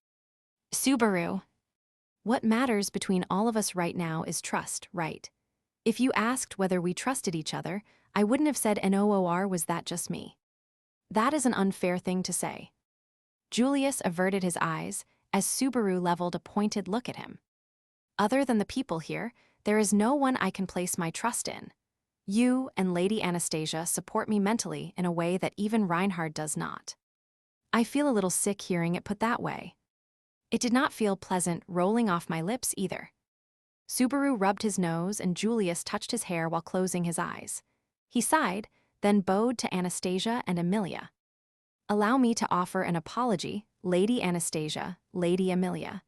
Subaru. What matters between all of us right now is trust, right? If you asked whether we trusted each other, I wouldn't have said NOOR was that just me. That is an unfair thing to say. Julius averted his eyes as Subaru leveled a pointed look at him. Other than the people here, there is no one I can place my trust in. You and Lady Anastasia support me mentally in a way that even Reinhard does not. I feel a little sick hearing it put that way. It did not feel pleasant rolling off my lips either. Subaru rubbed his nose and Julius touched his hair while closing his eyes. He sighed, then bowed to Anastasia and Amelia. Allow me to offer an apology, Lady Anastasia, Lady Amelia.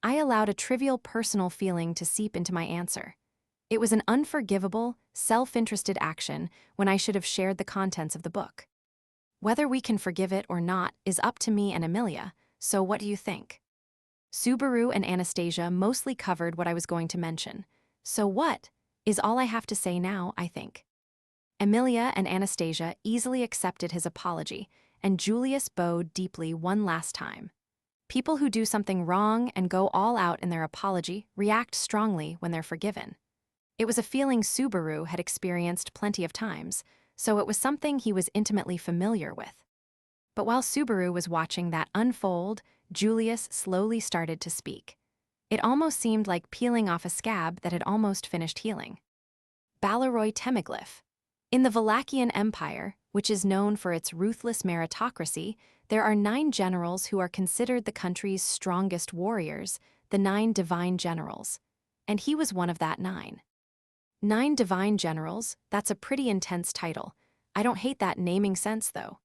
I allowed a trivial personal feeling to seep into my answer. It was an unforgivable, self-interested action when I should have shared the contents of the book. Whether we can forgive it or not is up to me and Amelia, so what do you think? Subaru and Anastasia mostly covered what I was going to mention. So what is all I have to say now, I think. Amelia and Anastasia easily accepted his apology, and Julius bowed deeply one last time. People who do something wrong and go all out in their apology react strongly when they're forgiven. It was a feeling Subaru had experienced plenty of times, so it was something he was intimately familiar with. But while Subaru was watching that unfold, Julius slowly started to speak. It almost seemed like peeling off a scab that had almost finished healing. Balleroy Temiglyph. In the Wallachian Empire, which is known for its ruthless meritocracy, there are 9 generals who are considered the country's strongest warriors, the 9 divine generals. And he was one of that 9. 9 divine generals, that's a pretty intense title. I don't hate that naming sense, though.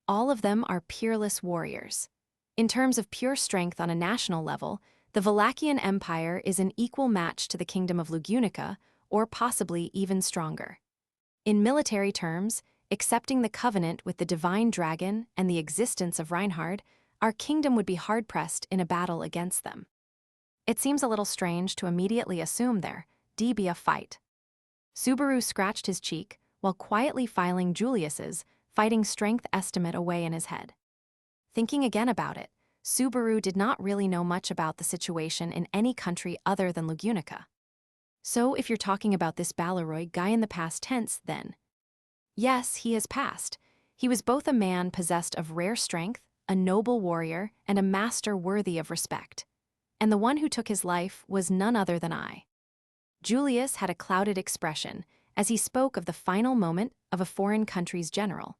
All of them are peerless warriors. In terms of pure strength on a national level, the Wallachian Empire is an equal match to the Kingdom of Lugunica, or possibly even stronger. In military terms, accepting the covenant with the divine dragon and the existence of Reinhard, our kingdom would be hard-pressed in a battle against them. It seems a little strange to immediately assume there'd be a fight. Subaru scratched his cheek while quietly filing Julius's fighting strength estimate away in his head. Thinking again about it, Subaru did not really know much about the situation in any country other than Lugunica. So if you're talking about this Balleroy guy in the past tense, then. Yes, he has passed. He was both a man possessed of rare strength, a noble warrior, and a master worthy of respect. And the one who took his life was none other than I. Julius had a clouded expression as he spoke of the final moment of a foreign country's general.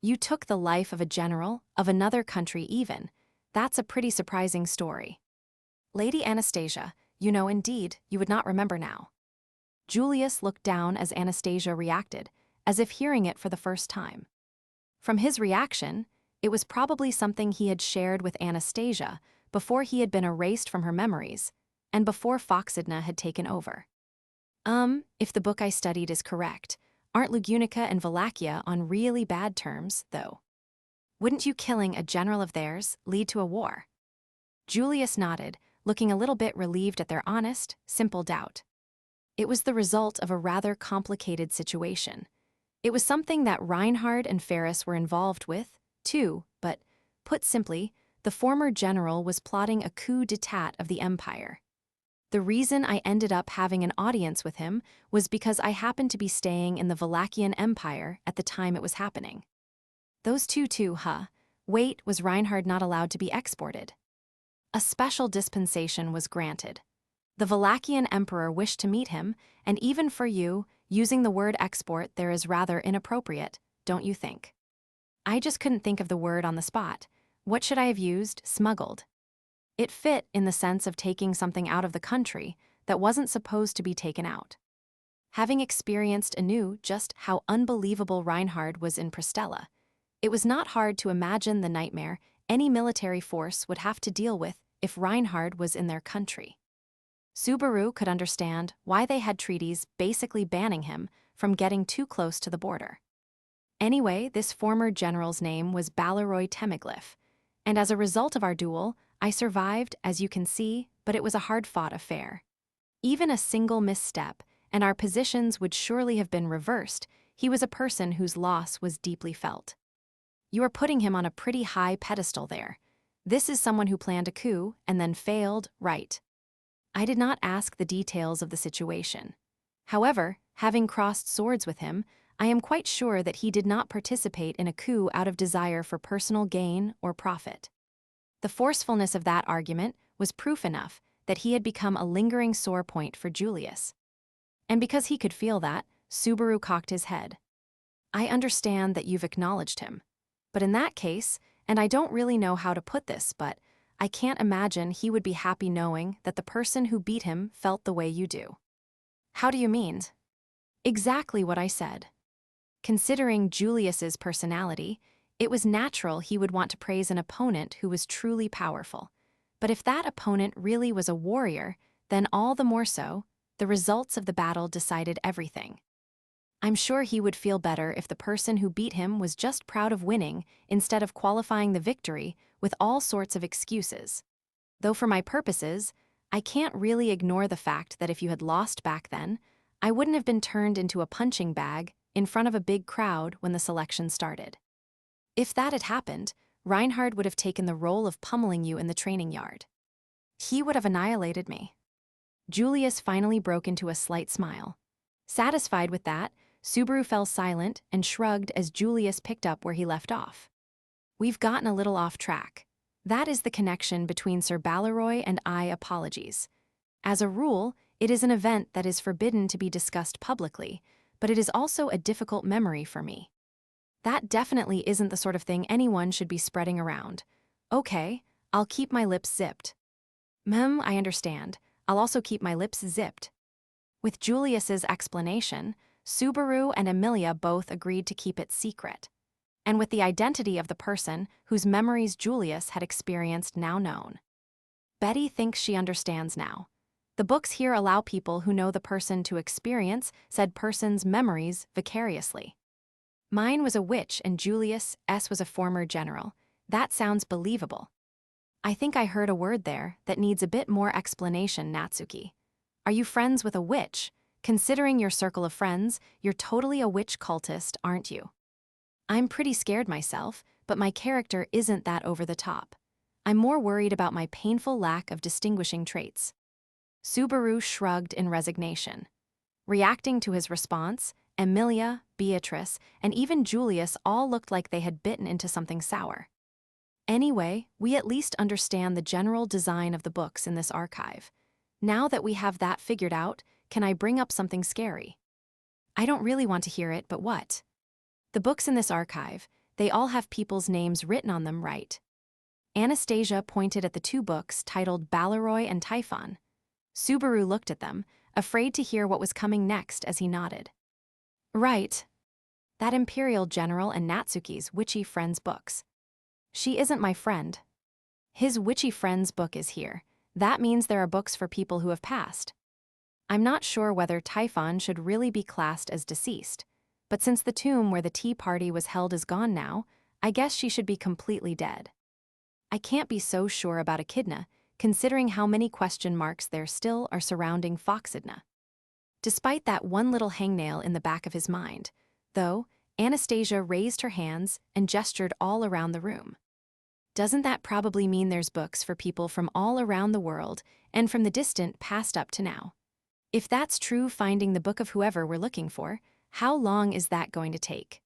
You took the life of a general, of another country even. That's a pretty surprising story. Lady Anastasia, you know, indeed, you would not remember now. Julius looked down as Anastasia reacted, as if hearing it for the first time. From his reaction, it was probably something he had shared with Anastasia before he had been erased from her memories, and before Foxidna had taken over. If the book I studied is correct, aren't Lugunica and Wallachia on really bad terms, though? Wouldn't you killing a general of theirs lead to a war? Julius nodded, looking a little bit relieved at their honest, simple doubt. It was the result of a rather complicated situation. It was something that Reinhard and Ferris were involved with, too, but, put simply, the former general was plotting a coup d'etat of the empire. The reason I ended up having an audience with him was because I happened to be staying in the Wallachian Empire at the time it was happening. Those two too, huh? Wait, was Reinhard not allowed to be exported? A special dispensation was granted. The Wallachian emperor wished to meet him, and even for you, using the word export there is rather inappropriate, don't you think? I just couldn't think of the word on the spot. What should I have used? Smuggled. It fit in the sense of taking something out of the country that wasn't supposed to be taken out. Having experienced anew just how unbelievable Reinhard was in Prestella, it was not hard to imagine the nightmare any military force would have to deal with if Reinhard was in their country. Subaru could understand why they had treaties basically banning him from getting too close to the border. Anyway, this former general's name was Balaroy Temiglyph, and as a result of our duel, I survived, as you can see, but it was a hard-fought affair. Even a single misstep, and our positions would surely have been reversed. He was a person whose loss was deeply felt. You are putting him on a pretty high pedestal there. This is someone who planned a coup and then failed, right? I did not ask the details of the situation. However, having crossed swords with him, I am quite sure that he did not participate in a coup out of desire for personal gain or profit. The forcefulness of that argument was proof enough that he had become a lingering sore point for Julius. And because he could feel that, Subaru cocked his head. I understand that you've acknowledged him. But in that case, and I don't really know how to put this, but I can't imagine he would be happy knowing that the person who beat him felt the way you do. How do you mean? Exactly what I said. Considering Julius's personality, it was natural he would want to praise an opponent who was truly powerful. But if that opponent really was a warrior, then all the more so, the results of the battle decided everything. I'm sure he would feel better if the person who beat him was just proud of winning instead of qualifying the victory with all sorts of excuses. Though for my purposes, I can't really ignore the fact that if you had lost back then, I wouldn't have been turned into a punching bag in front of a big crowd when the selection started. If that had happened, Reinhard would have taken the role of pummeling you in the training yard. He would have annihilated me. Julius finally broke into a slight smile. Satisfied with that, Subaru fell silent and shrugged as Julius picked up where he left off. We've gotten a little off track. That is the connection between Sir Balaroy and I. Apologies. As a rule, it is an event that is forbidden to be discussed publicly, but it is also a difficult memory for me. That definitely isn't the sort of thing anyone should be spreading around. Okay, I'll keep my lips zipped. I understand. I'll also keep my lips zipped. With Julius's explanation, Subaru and Emilia both agreed to keep it secret. And with the identity of the person whose memories Julius had experienced now known. Betty thinks she understands now. The books here allow people who know the person to experience said person's memories vicariously. Mine was a witch and Julius' was a former general. That sounds believable. I think I heard a word there that needs a bit more explanation, Natsuki. Are you friends with a witch? Considering your circle of friends, you're totally a witch cultist, aren't you? I'm pretty scared myself, but my character isn't that over the top. I'm more worried about my painful lack of distinguishing traits. Subaru shrugged in resignation. Reacting to his response, Emilia, Beatrice, and even Julius all looked like they had bitten into something sour. Anyway, we at least understand the general design of the books in this archive. Now that we have that figured out, can I bring up something scary? I don't really want to hear it, but what? The books in this archive, they all have people's names written on them, right? Anastasia pointed at the two books titled Balaroy and Typhon. Subaru looked at them, afraid to hear what was coming next as he nodded. Right. That Imperial General and Natsuki's witchy friend's books. She isn't my friend. His witchy friend's book is here. That means there are books for people who have passed. I'm not sure whether Typhon should really be classed as deceased, but since the tomb where the tea party was held is gone now, I guess she should be completely dead. I can't be so sure about Echidna, considering how many question marks there still are surrounding Foxidna. Despite that one little hangnail in the back of his mind, though, Anastasia raised her hands and gestured all around the room. Doesn't that probably mean there's books for people from all around the world and from the distant past up to now? If that's true, finding the book of whoever we're looking for, how long is that going to take?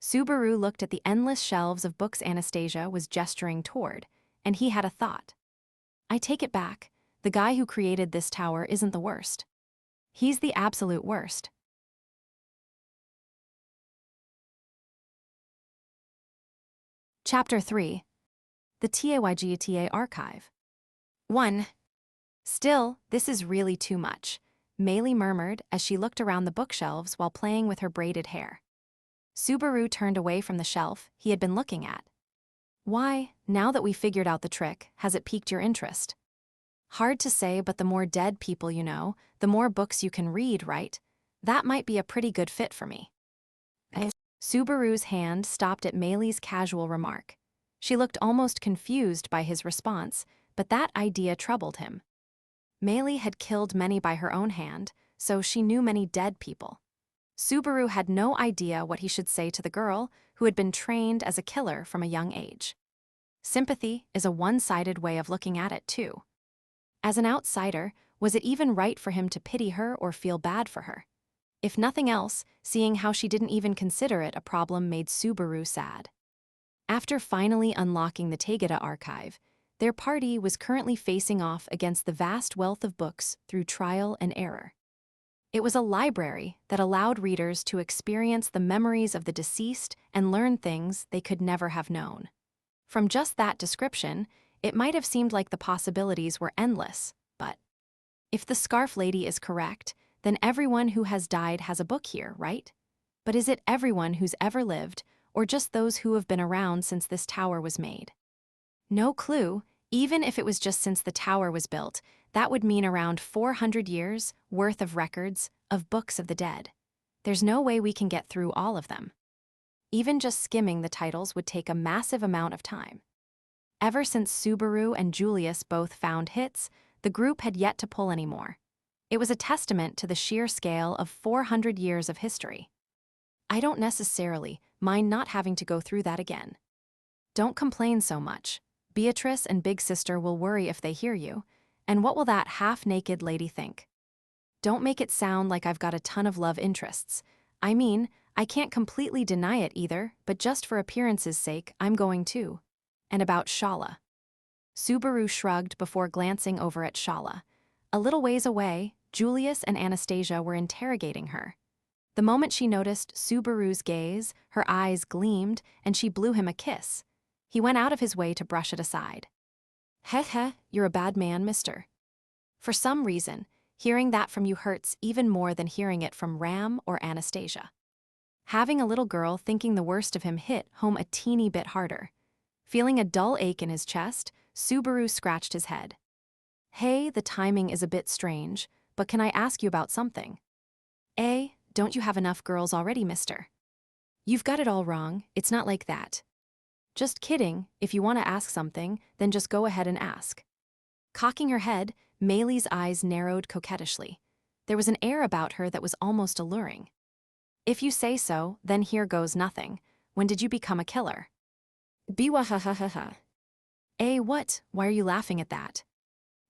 Subaru looked at the endless shelves of books Anastasia was gesturing toward, and he had a thought. I take it back, the guy who created this tower isn't the worst. He's the absolute worst. Chapter 3. The Taygeta Archive. 1. Still, this is really too much, Meili murmured as she looked around the bookshelves while playing with her braided hair. Subaru turned away from the shelf he had been looking at. Why, now that we figured out the trick, has it piqued your interest? Hard to say, but the more dead people you know, the more books you can read, right? That might be a pretty good fit for me. Subaru's hand stopped at Meili's casual remark. She looked almost confused by his response, but that idea troubled him. Meili had killed many by her own hand, so she knew many dead people. Subaru had no idea what he should say to the girl who had been trained as a killer from a young age. Sympathy is a one-sided way of looking at it, too. As an outsider, was it even right for him to pity her or feel bad for her? If nothing else, seeing how she didn't even consider it a problem made Subaru sad. After finally unlocking the Taygeta archive, their party was currently facing off against the vast wealth of books through trial and error. It was a library that allowed readers to experience the memories of the deceased and learn things they could never have known. From just that description, it might have seemed like the possibilities were endless, but if the Scarf Lady is correct, then everyone who has died has a book here, right? But is it everyone who's ever lived, or just those who have been around since this tower was made? No clue. Even if it was just since the tower was built, that would mean around 400 years worth of records of books of the dead. There's no way we can get through all of them. Even just skimming the titles would take a massive amount of time. Ever since Subaru and Julius both found hits, the group had yet to pull any more. It was a testament to the sheer scale of 400 years of history. I don't necessarily mind not having to go through that again. Don't complain so much. Beatrice and Big Sister will worry if they hear you, and what will that half-naked lady think? Don't make it sound like I've got a ton of love interests. I mean, I can't completely deny it either, but just for appearance's sake, I'm going to. And about Shala. Subaru shrugged before glancing over at Shala. A little ways away, Julius and Anastasia were interrogating her. The moment she noticed Subaru's gaze, her eyes gleamed, and she blew him a kiss. He went out of his way to brush it aside. Heh, you're a bad man, mister. For some reason, hearing that from you hurts even more than hearing it from Ram or Anastasia. Having a little girl thinking the worst of him hit home a teeny bit harder. Feeling a dull ache in his chest, Subaru scratched his head. Hey, the timing is a bit strange, but can I ask you about something? Don't you have enough girls already, mister? You've got it all wrong, it's not like that. Just kidding, if you want to ask something, then just go ahead and ask. Cocking her head, Meili's eyes narrowed coquettishly. There was an air about her that was almost alluring. If you say so, then here goes nothing. When did you become a killer? Biwahahaha. What? Why are you laughing at that?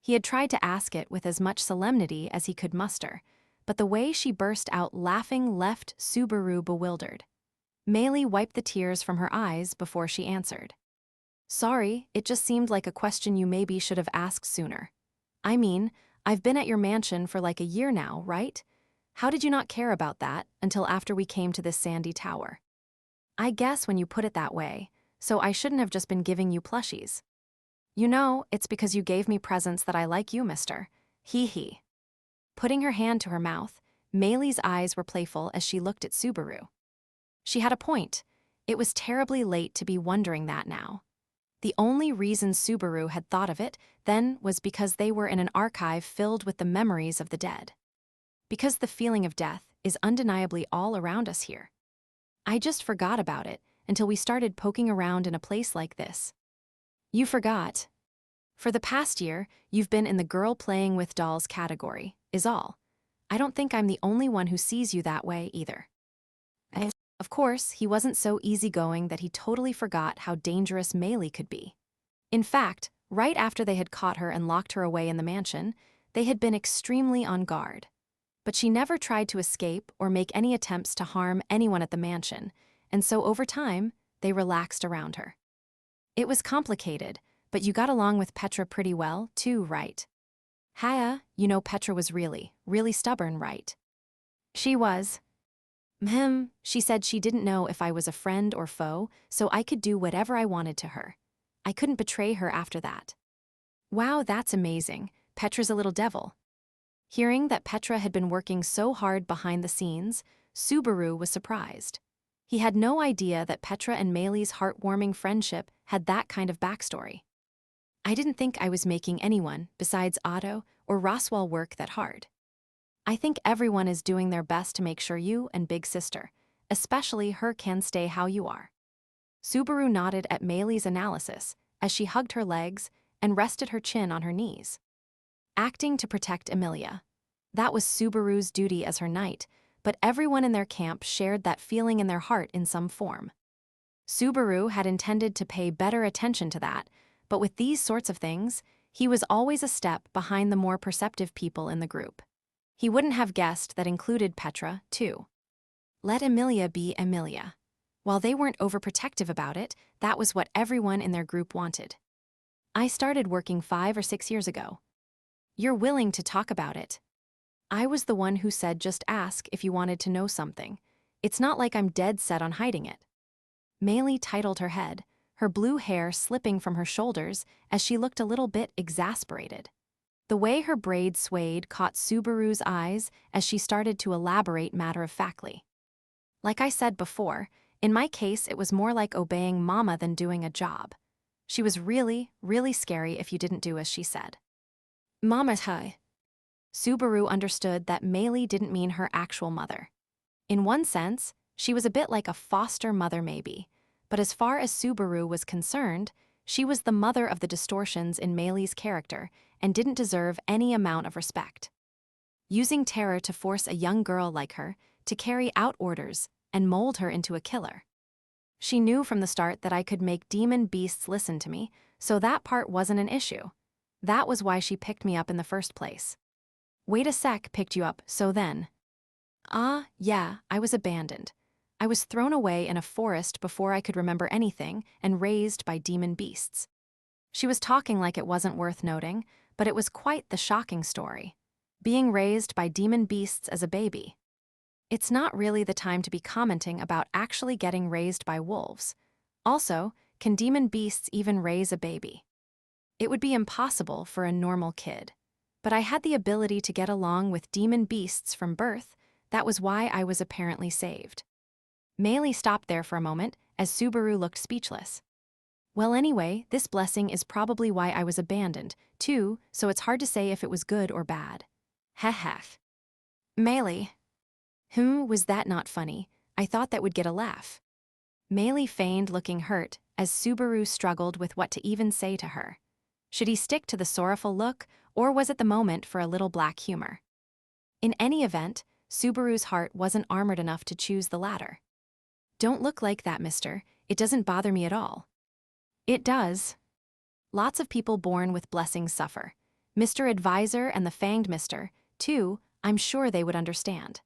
He had tried to ask it with as much solemnity as he could muster, but the way she burst out laughing left Subaru bewildered. Meili wiped the tears from her eyes before she answered. Sorry, it just seemed like a question you maybe should have asked sooner. I mean, I've been at your mansion for like a year now, right? How did you not care about that until after we came to this sandy tower? I guess when you put it that way, so I shouldn't have just been giving you plushies. You know, it's because you gave me presents that I like you, mister. Hee. Putting her hand to her mouth, Meili's eyes were playful as she looked at Subaru. She had a point. It was terribly late to be wondering that now. The only reason Subaru had thought of it then was because they were in an archive filled with the memories of the dead. Because the feeling of death is undeniably all around us here. I just forgot about it until we started poking around in a place like this. You forgot. For the past year, you've been in the girl playing with dolls category, is all. I don't think I'm the only one who sees you that way either. Of course, he wasn't so easygoing that he totally forgot how dangerous Meili could be. In fact, right after they had caught her and locked her away in the mansion, they had been extremely on guard. But she never tried to escape or make any attempts to harm anyone at the mansion, and so over time, they relaxed around her. It was complicated, but you got along with Petra pretty well, too, right? Haya, you know Petra was really stubborn, right? She was. She said she didn't know if I was a friend or foe, so I could do whatever I wanted to her. I couldn't betray her after that. Wow, that's amazing. Petra's a little devil. Hearing that Petra had been working so hard behind the scenes, Subaru was surprised. He had no idea that Petra and Meili's heartwarming friendship had that kind of backstory. I didn't think I was making anyone, besides Otto or Roswell, work that hard. I think everyone is doing their best to make sure you and Big Sister, especially her, can stay how you are. Subaru nodded at Meili's analysis as she hugged her legs and rested her chin on her knees. Acting to protect Emilia. That was Subaru's duty as her knight, but everyone in their camp shared that feeling in their heart in some form. Subaru had intended to pay better attention to that, but with these sorts of things, he was always a step behind the more perceptive people in the group. He wouldn't have guessed that included Petra, too. Let Emilia be Emilia. While they weren't overprotective about it, that was what everyone in their group wanted. I started working 5 or 6 years ago. You're willing to talk about it. I was the one who said just ask if you wanted to know something. It's not like I'm dead set on hiding it. Meili titled her head, her blue hair slipping from her shoulders as she looked a little bit exasperated. The way her braid swayed caught Subaru's eyes as she started to elaborate matter-of-factly. Like I said before, in my case it was more like obeying Mama than doing a job. She was really, really scary if you didn't do as she said. Mama's hi. Subaru understood that Meili didn't mean her actual mother. In one sense, she was a bit like a foster mother maybe, but as far as Subaru was concerned, she was the mother of the distortions in Meili's character and didn't deserve any amount of respect. Using terror to force a young girl like her to carry out orders and mold her into a killer. She knew from the start that I could make demon beasts listen to me, so that part wasn't an issue. That was why she picked me up in the first place. Wait a sec, picked you up, so then. Yeah, I was abandoned. I was thrown away in a forest before I could remember anything and raised by demon beasts. She was talking like it wasn't worth noting, but it was quite the shocking story. Being raised by demon beasts as a baby. It's not really the time to be commenting about actually getting raised by wolves. Also, can demon beasts even raise a baby? It would be impossible for a normal kid. But I had the ability to get along with demon beasts from birth. That was why I was apparently saved. Meili stopped there for a moment as Subaru looked speechless. Well, anyway, this blessing is probably why I was abandoned, too, so it's hard to say if it was good or bad. Heh. Meili. Was that not funny? I thought that would get a laugh. Meili feigned looking hurt as Subaru struggled with what to even say to her. Should he stick to the sorrowful look, or was it the moment for a little black humor? In any event, Subaru's heart wasn't armored enough to choose the latter. Don't look like that, mister. It doesn't bother me at all. It does. Lots of people born with blessings suffer. Mr. Advisor and the Fanged Mister, too, I'm sure they would understand.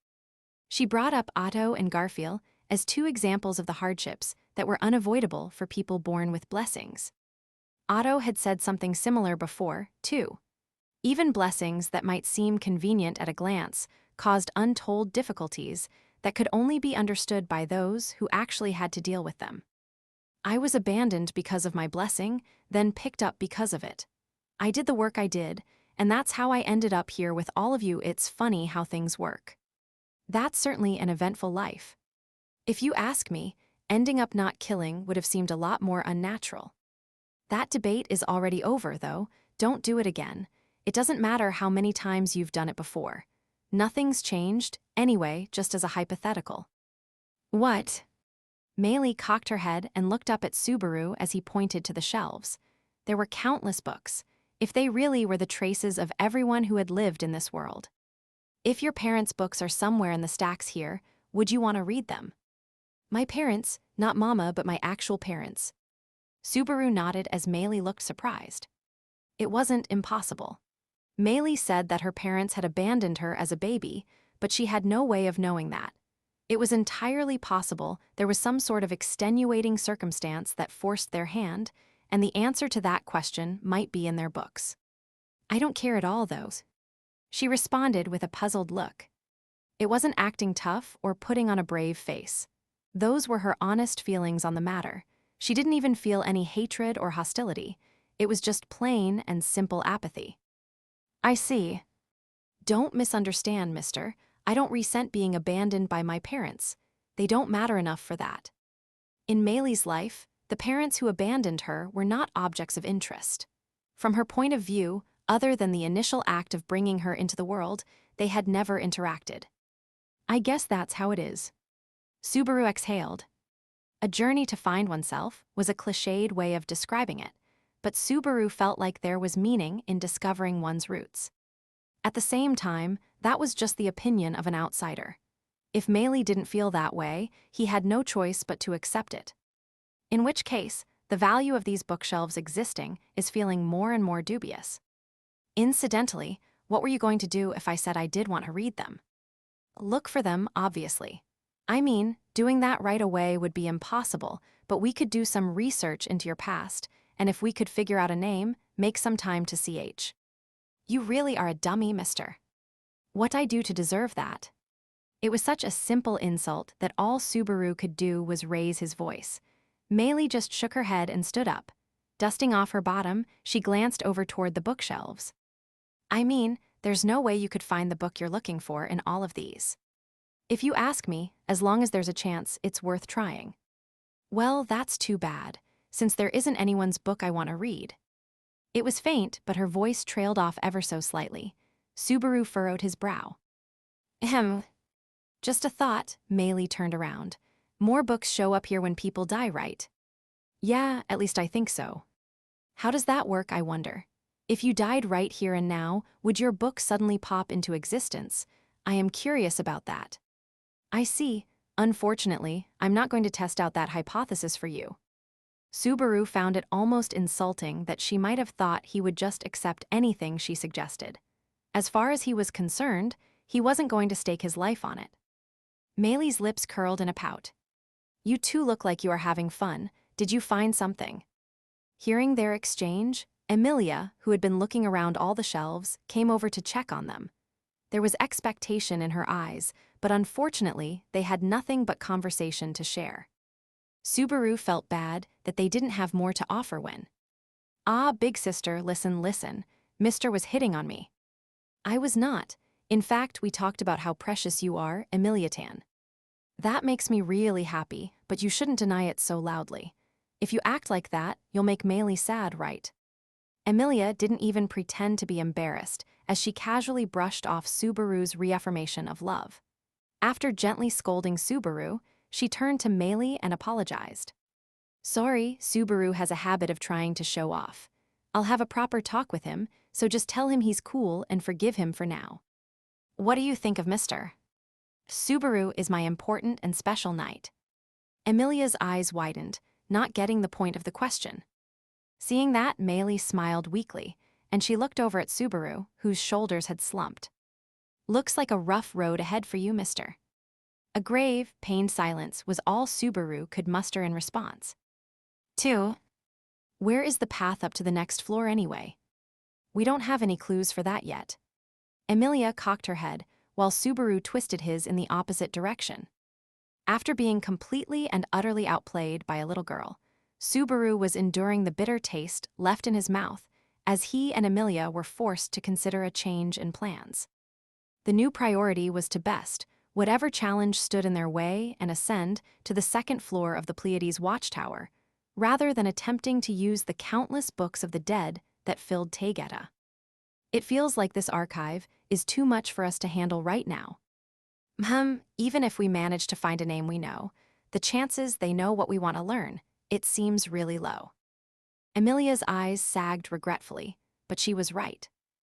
She brought up Otto and Garfield as 2 examples of the hardships that were unavoidable for people born with blessings. Otto had said something similar before, too. Even blessings that might seem convenient at a glance caused untold difficulties that could only be understood by those who actually had to deal with them. I was abandoned because of my blessing, then picked up because of it. I did the work I did, and that's how I ended up here with all of you. It's funny how things work. That's certainly an eventful life. If you ask me, ending up not killing would have seemed a lot more unnatural. That debate is already over, though. Don't do it again. It doesn't matter how many times you've done it before. Nothing's changed, anyway, just as a hypothetical. What? Meili cocked her head and looked up at Subaru as he pointed to the shelves. There were countless books, if they really were the traces of everyone who had lived in this world. If your parents' books are somewhere in the stacks here, would you want to read them? My parents, not Mama, but my actual parents. Subaru nodded as Meili looked surprised. It wasn't impossible. Meili said that her parents had abandoned her as a baby, but she had no way of knowing that. It was entirely possible there was some sort of extenuating circumstance that forced their hand, and the answer to that question might be in their books. I don't care at all, though. She responded with a puzzled look. It wasn't acting tough or putting on a brave face. Those were her honest feelings on the matter. She didn't even feel any hatred or hostility. It was just plain and simple apathy. I see. Don't misunderstand, mister. I don't resent being abandoned by my parents. They don't matter enough for that. In Meili's life, the parents who abandoned her were not objects of interest. From her point of view, other than the initial act of bringing her into the world, they had never interacted. I guess that's how it is. Subaru exhaled. A journey to find oneself was a cliched way of describing it, but Subaru felt like there was meaning in discovering one's roots. At the same time, that was just the opinion of an outsider. If Meili didn't feel that way, he had no choice but to accept it. In which case, the value of these bookshelves existing is feeling more and more dubious. Incidentally, what were you going to do if I said I did want to read them? Look for them, obviously. I mean, doing that right away would be impossible, but we could do some research into your past, and if we could figure out a name, make some time to ch. You really are a dummy, mister. What'd I do to deserve that? It was such a simple insult that all Subaru could do was raise his voice. Meili just shook her head and stood up. Dusting off her bottom, she glanced over toward the bookshelves. I mean, there's no way you could find the book you're looking for in all of these. If you ask me, as long as there's a chance, it's worth trying. Well, that's too bad, since there isn't anyone's book I want to read. It was faint, but her voice trailed off ever so slightly. Subaru furrowed his brow. Ahem. Just a thought, Meili turned around. More books show up here when people die, right? Yeah, at least I think so. How does that work, I wonder? If you died right here and now, would your book suddenly pop into existence? I am curious about that. I see. Unfortunately, I'm not going to test out that hypothesis for you. Subaru found it almost insulting that she might have thought he would just accept anything she suggested. As far as he was concerned, he wasn't going to stake his life on it. Meili's lips curled in a pout. You two look like you are having fun. Did you find something? Hearing their exchange, Emilia, who had been looking around all the shelves, came over to check on them. There was expectation in her eyes, but unfortunately, they had nothing but conversation to share. Subaru felt bad that they didn't have more to offer when. Ah, big sister, listen. Mister was hitting on me. I was not. In fact, we talked about how precious you are, Emiliatan. That makes me really happy, but you shouldn't deny it so loudly. If you act like that, you'll make Meili sad, right? Emilia didn't even pretend to be embarrassed as she casually brushed off Subaru's reaffirmation of love. After gently scolding Subaru, she turned to Meili and apologized. Sorry, Subaru has a habit of trying to show off. I'll have a proper talk with him, so just tell him he's cool and forgive him for now. What do you think of Mr.? Subaru is my important and special knight. Emilia's eyes widened, not getting the point of the question. Seeing that, Meili smiled weakly, and she looked over at Subaru, whose shoulders had slumped. Looks like a rough road ahead for you, mister. A grave, pained silence was all Subaru could muster in response. 2. Where is the path up to the next floor anyway? We don't have any clues for that yet. Emilia cocked her head, while Subaru twisted his in the opposite direction. After being completely and utterly outplayed by a little girl, Subaru was enduring the bitter taste left in his mouth as he and Emilia were forced to consider a change in plans. The new priority was to best whatever challenge stood in their way and ascend to the second floor of the Pleiades watchtower, rather than attempting to use the countless books of the dead that filled Taygeta. It feels like this archive is too much for us to handle right now. Even if we manage to find a name we know, the chances they know what we want to learn, it seems really low. Emilia's eyes sagged regretfully, but she was right.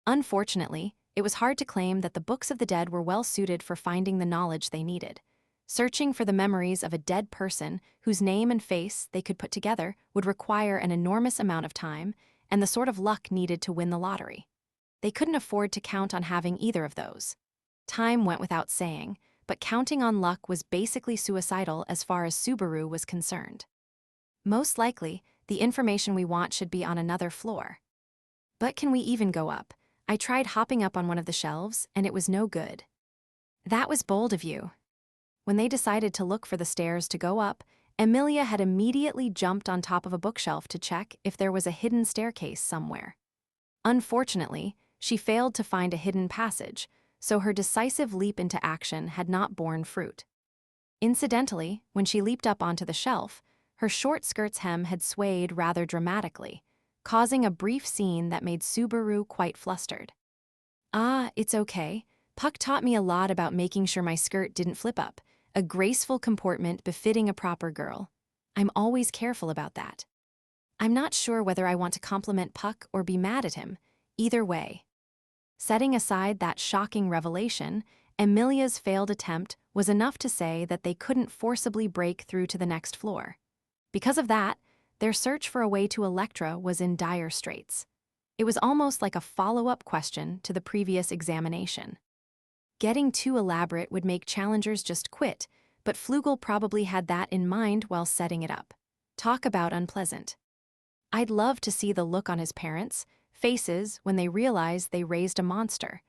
Unfortunately, it was hard to claim that the books of the dead were well suited for finding the knowledge they needed. Searching for the memories of a dead person whose name and face they could put together would require an enormous amount of time and the sort of luck needed to win the lottery. They couldn't afford to count on having either of those. Time went without saying, but counting on luck was basically suicidal as far as Subaru was concerned. Most likely, the information we want should be on another floor. But can we even go up? I tried hopping up on one of the shelves, and it was no good. That was bold of you. When they decided to look for the stairs to go up, Emilia had immediately jumped on top of a bookshelf to check if there was a hidden staircase somewhere. Unfortunately, she failed to find a hidden passage, so her decisive leap into action had not borne fruit. Incidentally, when she leaped up onto the shelf, her short skirt's hem had swayed rather dramatically, causing a brief scene that made Subaru quite flustered. "Ah, it's okay. Puck taught me a lot about making sure my skirt didn't flip up, a graceful comportment befitting a proper girl. I'm always careful about that. I'm not sure whether I want to compliment Puck or be mad at him. Either way." Setting aside that shocking revelation, Emilia's failed attempt was enough to say that they couldn't forcibly break through to the next floor. Because of that, their search for a way to Electra was in dire straits. It was almost like a follow-up question to the previous examination. Getting too elaborate would make challengers just quit, but Flugel probably had that in mind while setting it up. Talk about unpleasant. I'd love to see the look on his parents' faces when they realized they raised a monster,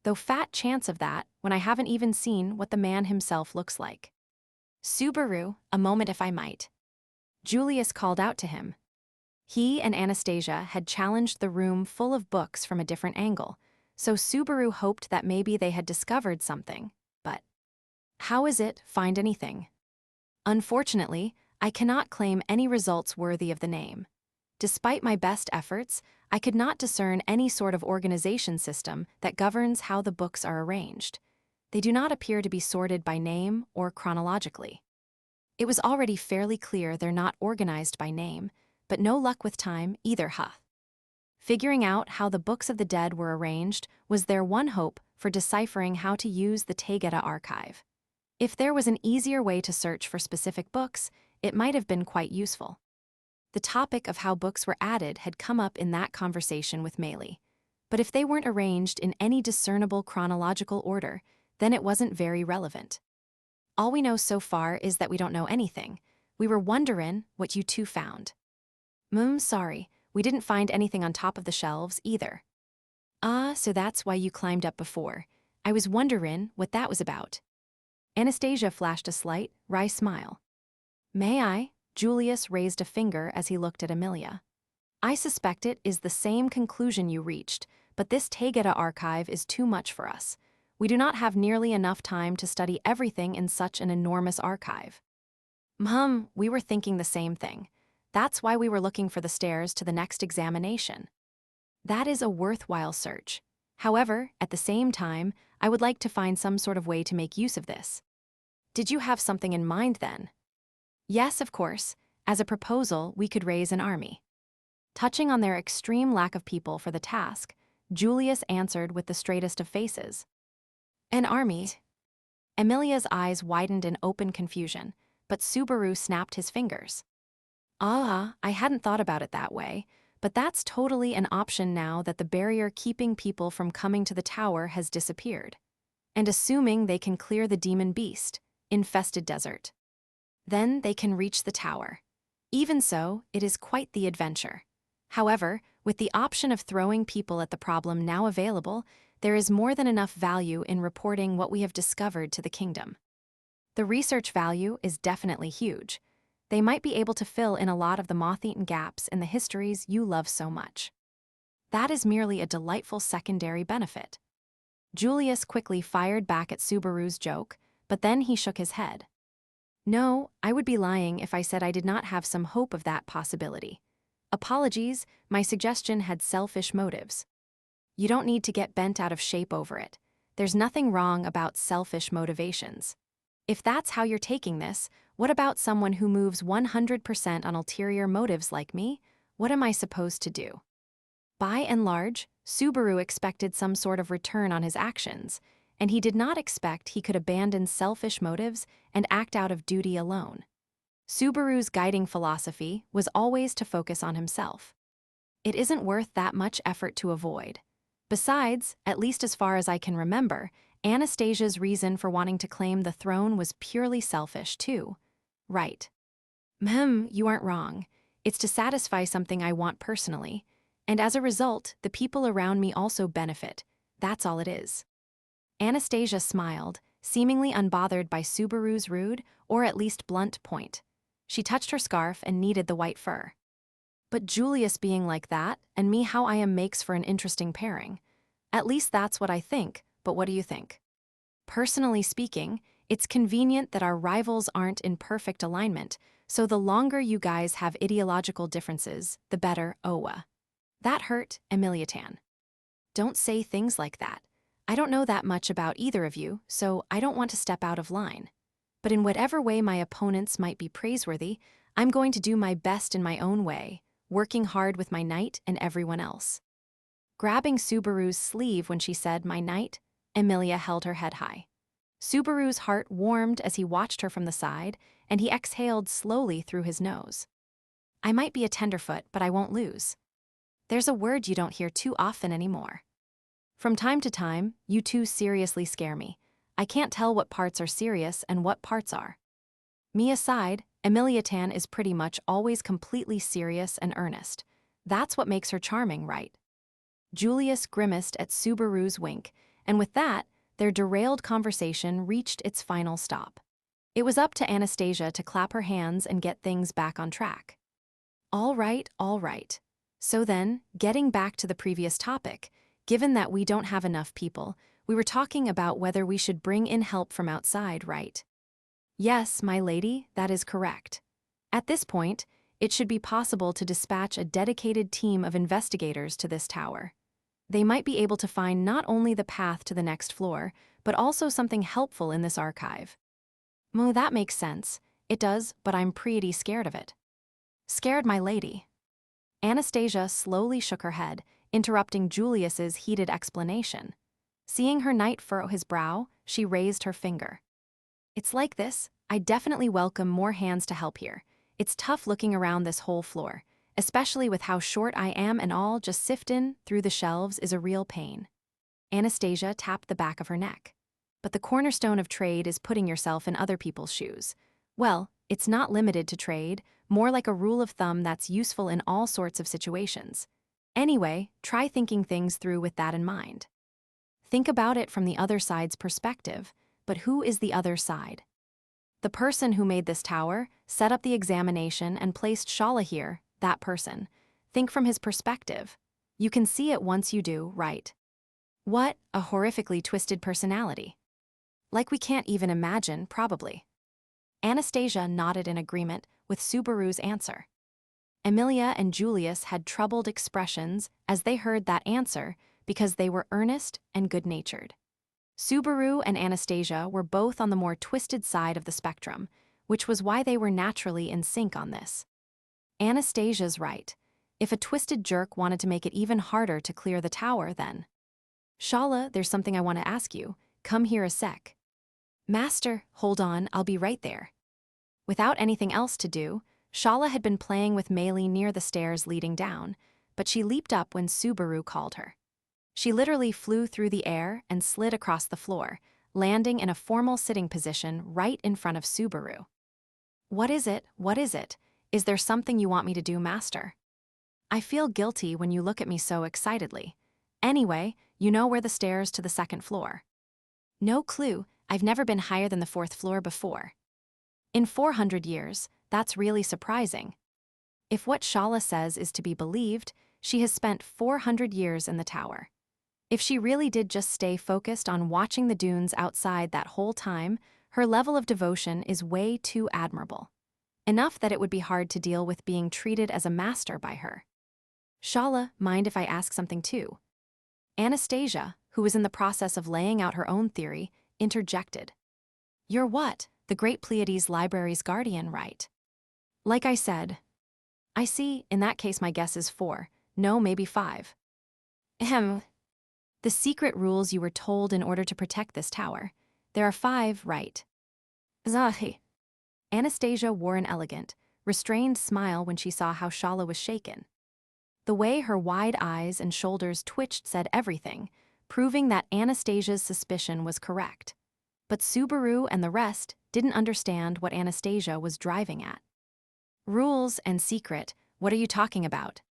though fat chance of that when I haven't even seen what the man himself looks like. "Subaru, a moment if I might." Julius called out to him. He and Anastasia had challenged the room full of books from a different angle, so Subaru hoped that maybe they had discovered something, but how is it, find anything? Unfortunately, I cannot claim any results worthy of the name. Despite my best efforts, I could not discern any sort of organization system that governs how the books are arranged. They do not appear to be sorted by name or chronologically. It was already fairly clear they're not organized by name, but no luck with time either, huh? Figuring out how the books of the dead were arranged was their one hope for deciphering how to use the Taygeta archive. If there was an easier way to search for specific books, it might have been quite useful. The topic of how books were added had come up in that conversation with Meili. But if they weren't arranged in any discernible chronological order, then it wasn't very relevant. All we know so far is that we don't know anything. We were wondering what you two found. Sorry, we didn't find anything on top of the shelves either. Ah, so that's why you climbed up before. I was wondering what that was about. Anastasia flashed a slight, wry smile. May I? Julius raised a finger as he looked at Emilia. I suspect it is the same conclusion you reached, but this Taygeta archive is too much for us. We do not have nearly enough time to study everything in such an enormous archive. We were thinking the same thing. That's why we were looking for the stairs to the next examination. That is a worthwhile search. However, at the same time, I would like to find some sort of way to make use of this. Did you have something in mind then? Yes, of course. As a proposal, we could raise an army. Touching on their extreme lack of people for the task, Julius answered with the straightest of faces. An army? Emilia's eyes widened in open confusion, but Subaru snapped his fingers. I hadn't thought about it that way, but that's totally an option now that the barrier keeping people from coming to the tower has disappeared. And assuming they can clear the demon beast, infested desert. Then they can reach the tower. Even so, it is quite the adventure. However, with the option of throwing people at the problem now available, there is more than enough value in reporting what we have discovered to the kingdom. The research value is definitely huge. They might be able to fill in a lot of the moth-eaten gaps in the histories you love so much. That is merely a delightful secondary benefit. Julius quickly fired back at Subaru's joke, but then he shook his head. No, I would be lying if I said I did not have some hope of that possibility. Apologies, my suggestion had selfish motives. You don't need to get bent out of shape over it. There's nothing wrong about selfish motivations. If that's how you're taking this, what about someone who moves 100% on ulterior motives like me? What am I supposed to do? By and large, Subaru expected some sort of return on his actions, and he did not expect he could abandon selfish motives and act out of duty alone. Subaru's guiding philosophy was always to focus on himself. It isn't worth that much effort to avoid. Besides, at least as far as I can remember, Anastasia's reason for wanting to claim the throne was purely selfish, too. Right. You aren't wrong. It's to satisfy something I want personally, and as a result, the people around me also benefit. That's all it is. Anastasia smiled, seemingly unbothered by Subaru's rude, or at least blunt point. She touched her scarf and kneaded the white fur. But Julius being like that, and me how I am makes for an interesting pairing. At least that's what I think, but what do you think? Personally speaking, it's convenient that our rivals aren't in perfect alignment, so the longer you guys have ideological differences, the better, Owa. That hurt, Emiliatan. Don't say things like that. I don't know that much about either of you, so I don't want to step out of line. But in whatever way my opponents might be praiseworthy, I'm going to do my best in my own way, working hard with my knight and everyone else. Grabbing Subaru's sleeve when she said my knight, Emilia held her head high. Subaru's heart warmed as he watched her from the side, and he exhaled slowly through his nose. I might be a tenderfoot, but I won't lose. There's a word you don't hear too often anymore. From time to time, you two seriously scare me. I can't tell what parts are serious and what parts are. Me aside, Emiliatan is pretty much always completely serious and earnest. That's what makes her charming, right? Julius grimaced at Subaru's wink, and with that, their derailed conversation reached its final stop. It was up to Anastasia to clap her hands and get things back on track. All right, all right. So then, getting back to the previous topic, given that we don't have enough people, we were talking about whether we should bring in help from outside, right? Yes, my lady, that is correct. At this point, it should be possible to dispatch a dedicated team of investigators to this tower. They might be able to find not only the path to the next floor, but also something helpful in this archive. That makes sense. It does, but I'm pretty scared of it. Scared, my lady. Anastasia slowly shook her head, interrupting Julius's heated explanation. Seeing her knight furrow his brow, she raised her finger. It's like this. I definitely welcome more hands to help here. It's tough looking around this whole floor, especially with how short I am and all just sifting through the shelves is a real pain. Anastasia tapped the back of her neck. But the cornerstone of trade is putting yourself in other people's shoes. Well, it's not limited to trade, more like a rule of thumb that's useful in all sorts of situations. Anyway, try thinking things through with that in mind. Think about it from the other side's perspective, but who is the other side? The person who made this tower, set up the examination and placed Shala here, that person. Think from his perspective. You can see it once you do, right? What a horrifically twisted personality. Like we can't even imagine, probably. Anastasia nodded in agreement with Subaru's answer. Emilia and Julius had troubled expressions as they heard that answer because they were earnest and good-natured. Subaru and Anastasia were both on the more twisted side of the spectrum, which was why they were naturally in sync on this. Anastasia's right. If a twisted jerk wanted to make it even harder to clear the tower, then. Shala, there's something I want to ask you. Come here a sec. Master, hold on, I'll be right there. Without anything else to do, Shala had been playing with Meili near the stairs leading down, but she leaped up when Subaru called her. She literally flew through the air and slid across the floor, landing in a formal sitting position right in front of Subaru. What is it? What is it? Is there something you want me to do, Master? I feel guilty when you look at me so excitedly. Anyway, you know where the stairs to the second floor. No clue, I've never been higher than the fourth floor before. In 400 years, that's really surprising. If what Shala says is to be believed, she has spent 400 years in the tower. If she really did just stay focused on watching the dunes outside that whole time, her level of devotion is way too admirable. Enough that it would be hard to deal with being treated as a master by her. Shala, mind if I ask something too? Anastasia, who was in the process of laying out her own theory, interjected. You're what? The Great Pleiades Library's guardian, right? Like I said. I see, in that case my guess is 4, no, maybe 5. Ahem. The secret rules you were told in order to protect this tower. There are 5, right? Zahi. Anastasia wore an elegant, restrained smile when she saw how Shala was shaken. The way her wide eyes and shoulders twitched said everything, proving that Anastasia's suspicion was correct. But Subaru and the rest didn't understand what Anastasia was driving at. Rules and secret, what are you talking about?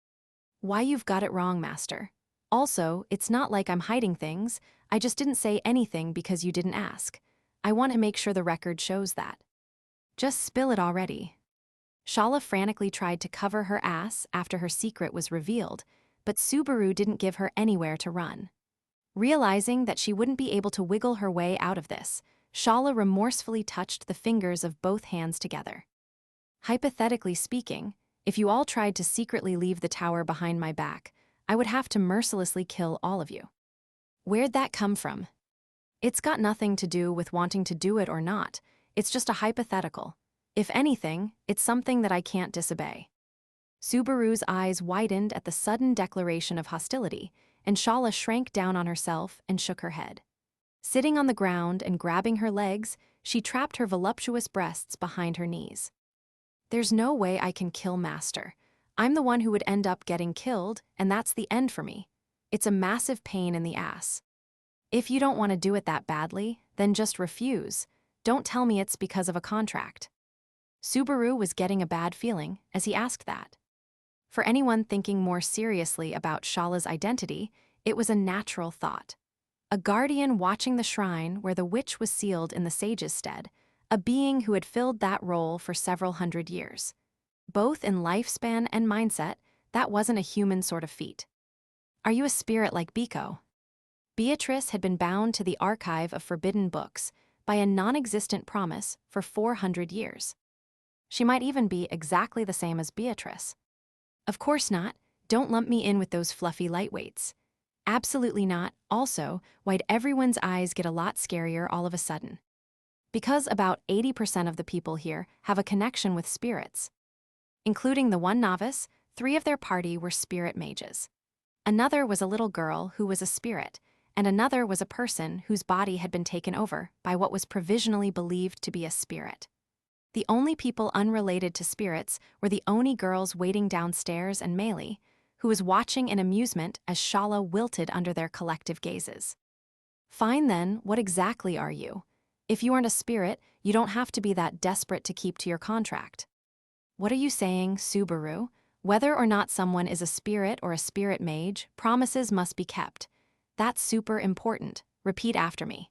Why, you've got it wrong, Master. Also, it's not like I'm hiding things, I just didn't say anything because you didn't ask. I want to make sure the record shows that. Just spill it already. Shala frantically tried to cover her ass after her secret was revealed, but Subaru didn't give her anywhere to run. Realizing that she wouldn't be able to wiggle her way out of this, Shala remorsefully touched the fingers of both hands together. Hypothetically speaking, if you all tried to secretly leave the tower behind my back, I would have to mercilessly kill all of you. Where'd that come from? It's got nothing to do with wanting to do it or not, it's just a hypothetical. If anything, it's something that I can't disobey. Subaru's eyes widened at the sudden declaration of hostility, and Shala shrank down on herself and shook her head. Sitting on the ground and grabbing her legs, she trapped her voluptuous breasts behind her knees. There's no way I can kill Master. I'm the one who would end up getting killed, and that's the end for me. It's a massive pain in the ass. If you don't want to do it that badly, then just refuse. Don't tell me it's because of a contract. Subaru was getting a bad feeling as he asked that. For anyone thinking more seriously about Shala's identity, it was a natural thought. A guardian watching the shrine where the witch was sealed in the sage's stead, a being who had filled that role for several hundred years. Both in lifespan and mindset, that wasn't a human sort of feat. Are you a spirit like Biko? Beatrice had been bound to the archive of forbidden books by a non-existent promise for 400 years. She might even be exactly the same as Beatrice. Of course not, don't lump me in with those fluffy lightweights. Absolutely not. Also, why'd everyone's eyes get a lot scarier all of a sudden? Because about 80% of the people here have a connection with spirits. Including the one novice, 3 of their party were spirit mages. Another was a little girl who was a spirit, and another was a person whose body had been taken over by what was provisionally believed to be a spirit. The only people unrelated to spirits were the Oni girls waiting downstairs and Meili, who was watching in amusement as Shala wilted under their collective gazes. Fine then, what exactly are you? If you aren't a spirit, you don't have to be that desperate to keep to your contract. What are you saying, Subaru? Whether or not someone is a spirit or a spirit mage, promises must be kept. That's super important. Repeat after me.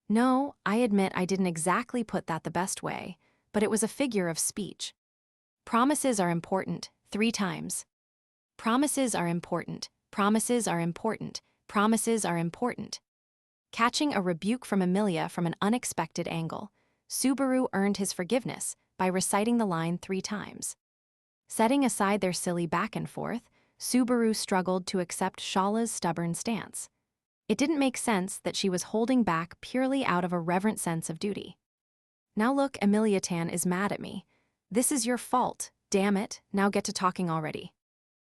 No, I admit I didn't exactly put that the best way, but it was a figure of speech. Promises are important, 3 times. Promises are important, promises are important, promises are important. Catching a rebuke from Emilia from an unexpected angle, Subaru earned his forgiveness by reciting the line 3 times. Setting aside their silly back and forth, Subaru struggled to accept Shala's stubborn stance. It didn't make sense that she was holding back purely out of a reverent sense of duty. Now look, Emilia-tan is mad at me. This is your fault, damn it, now get to talking already.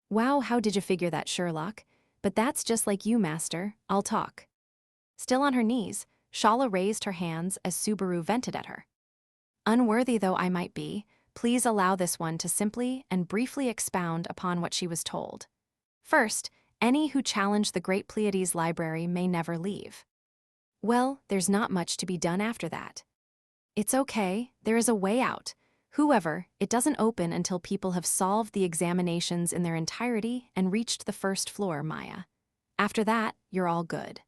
Wow, how did you figure that, Sherlock? But that's just like you, Master, I'll talk. Still on her knees, Shala raised her hands as Subaru vented at her. Unworthy though I might be, please allow this one to simply and briefly expound upon what she was told. First, any who challenge the Great Pleiades library may never leave. Well, there's not much to be done after that. It's okay, there is a way out. However, it doesn't open until people have solved the examinations in their entirety and reached the first floor, Maya. After that, you're all good.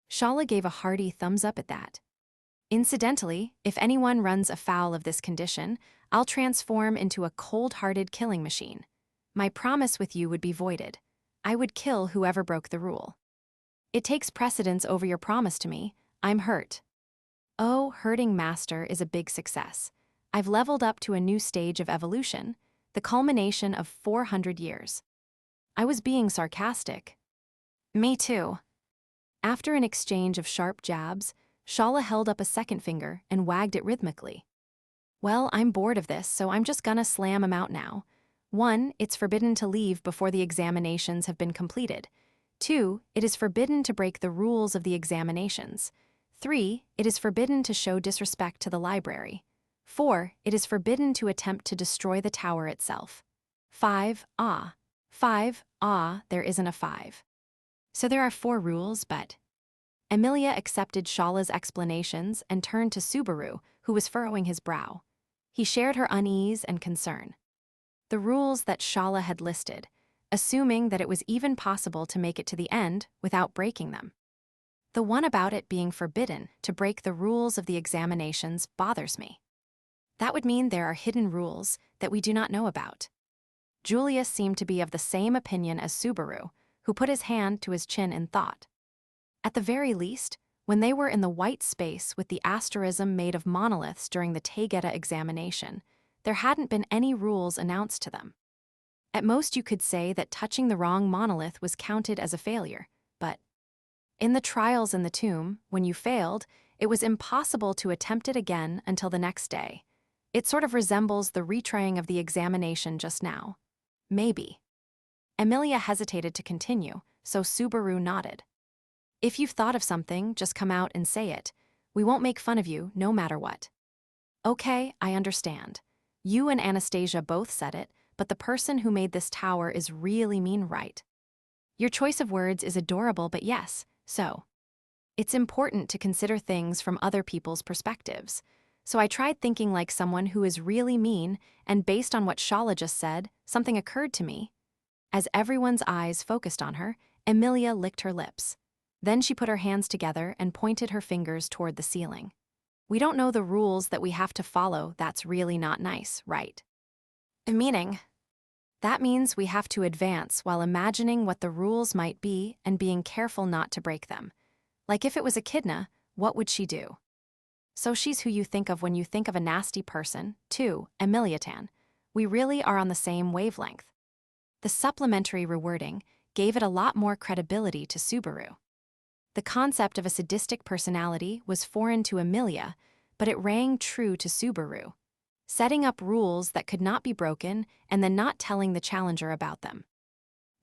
Shala gave a hearty thumbs up at that. Incidentally, if anyone runs afoul of this condition, I'll transform into a cold-hearted killing machine. My promise with you would be voided. I would kill whoever broke the rule. It takes precedence over your promise to me. I'm hurt. Oh, hurting Master is a big success. I've leveled up to a new stage of evolution, the culmination of 400 years. I was being sarcastic. Me too. After an exchange of sharp jabs, Shala held up a second finger and wagged it rhythmically. Well, I'm bored of this, so I'm just gonna slam 'em out now. 1, it's forbidden to leave before the examinations have been completed. 2, it is forbidden to break the rules of the examinations. 3, it is forbidden to show disrespect to the library. 4, it is forbidden to attempt to destroy the tower itself. 5, 5, there isn't a 5. So there are 4 rules, but... Emilia accepted Shala's explanations and turned to Subaru, who was furrowing his brow. He shared her unease and concern. The rules that Shala had listed, assuming that it was even possible to make it to the end without breaking them. The one about it being forbidden to break the rules of the examinations bothers me. That would mean there are hidden rules that we do not know about. Julius seemed to be of the same opinion as Subaru, who put his hand to his chin in thought. At the very least, when they were in the white space with the asterism made of monoliths during the Taygeta examination, there hadn't been any rules announced to them. At most you could say that touching the wrong monolith was counted as a failure, but in the trials in the tomb, when you failed, it was impossible to attempt it again until the next day. It sort of resembles the retrying of the examination just now. Maybe. Emilia hesitated to continue, so Subaru nodded. If you've thought of something, just come out and say it. We won't make fun of you, no matter what. Okay, I understand. You and Anastasia both said it, but the person who made this tower is really mean, right? Your choice of words is adorable, but yes, so. It's important to consider things from other people's perspectives. So I tried thinking like someone who is really mean, and based on what Shala just said, something occurred to me. As everyone's eyes focused on her, Emilia licked her lips. Then she put her hands together and pointed her fingers toward the ceiling. We don't know the rules that we have to follow. That's really not nice, right? Meaning, that means we have to advance while imagining what the rules might be and being careful not to break them. Like if it was Echidna, what would she do? So she's who you think of when you think of a nasty person, too, Emiliatan. We really are on the same wavelength. The supplementary rewording gave it a lot more credibility to Subaru. The concept of a sadistic personality was foreign to Emilia, but it rang true to Subaru. Setting up rules that could not be broken and then not telling the challenger about them.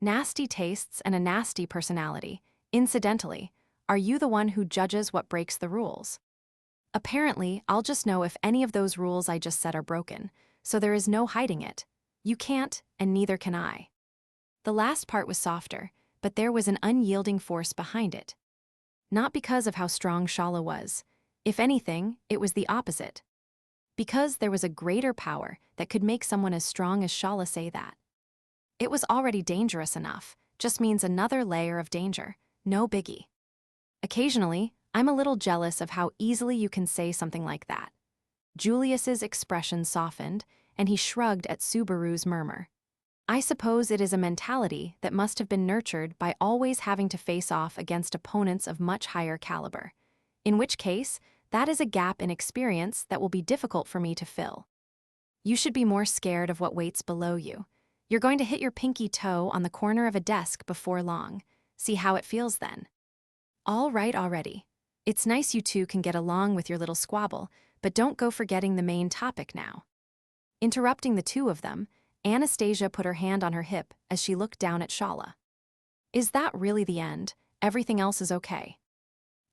Nasty tastes and a nasty personality. Incidentally, are you the one who judges what breaks the rules? Apparently, I'll just know if any of those rules I just said are broken, so there is no hiding it. You can't, and neither can I. The last part was softer, but there was an unyielding force behind it. Not because of how strong Shala was. If anything, it was the opposite. Because there was a greater power that could make someone as strong as Shala say that. It was already dangerous enough, just means another layer of danger, no biggie. Occasionally, I'm a little jealous of how easily you can say something like that. Julius's expression softened, and he shrugged at Subaru's murmur. I suppose it is a mentality that must have been nurtured by always having to face off against opponents of much higher caliber. In which case, that is a gap in experience that will be difficult for me to fill. You should be more scared of what waits below you. You're going to hit your pinky toe on the corner of a desk before long. See how it feels then. All right already. It's nice you two can get along with your little squabble, but don't go forgetting the main topic now. Interrupting the two of them, Anastasia put her hand on her hip as she looked down at Shala. Is that really the end? Everything else is okay.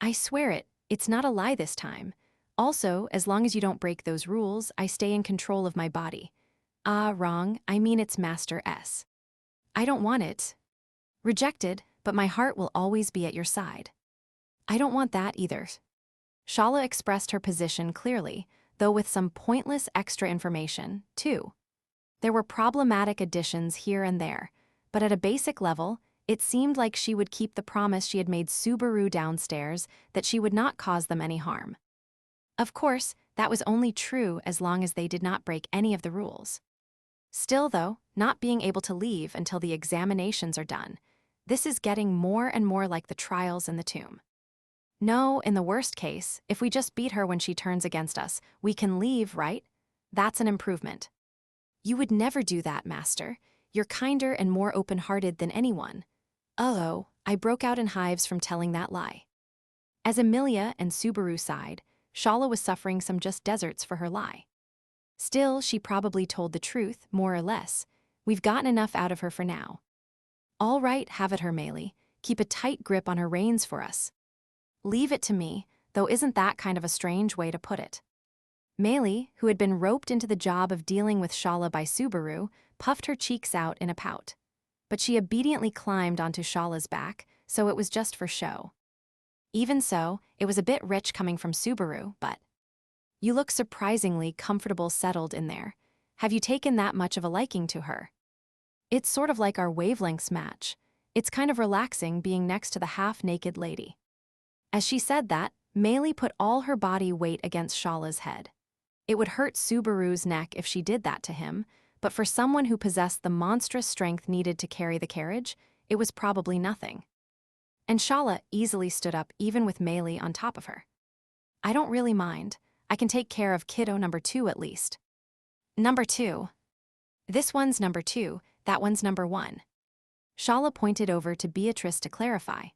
I swear it. It's not a lie this time. Also, as long as you don't break those rules, I stay in control of my body. Wrong, I mean it's Master S. I don't want it. Rejected, but my heart will always be at your side. I don't want that either. Shala expressed her position clearly, though with some pointless extra information, too. There were problematic additions here and there, but at a basic level, it seemed like she would keep the promise she had made Subaru downstairs that she would not cause them any harm. Of course, that was only true as long as they did not break any of the rules. Still, though, not being able to leave until the examinations are done, this is getting more and more like the trials in the tomb. No, in the worst case, if we just beat her when she turns against us, we can leave, right? That's an improvement. You would never do that, Master. You're kinder and more open-hearted than anyone. Oh, I broke out in hives from telling that lie. As Emilia and Subaru sighed, Shala was suffering some just deserts for her lie. Still, she probably told the truth, more or less. We've gotten enough out of her for now. All right, have at her, Meili. Keep a tight grip on her reins for us. Leave it to me, though isn't that kind of a strange way to put it? Meili, who had been roped into the job of dealing with Shala by Subaru, puffed her cheeks out in a pout. But she obediently climbed onto Shala's back, so it was just for show. Even so, it was a bit rich coming from Subaru, but... You look surprisingly comfortable settled in there. Have you taken that much of a liking to her? It's sort of like our wavelengths match. It's kind of relaxing being next to the half-naked lady. As she said that, Meili put all her body weight against Shala's head. It would hurt Subaru's neck if she did that to him, but for someone who possessed the monstrous strength needed to carry the carriage, it was probably nothing. And Shala easily stood up even with Meili on top of her. I don't really mind. I can take care of kiddo number 2 at least. Number 2. This one's number 2, that one's number 1. Shala pointed over to Beatrice to clarify.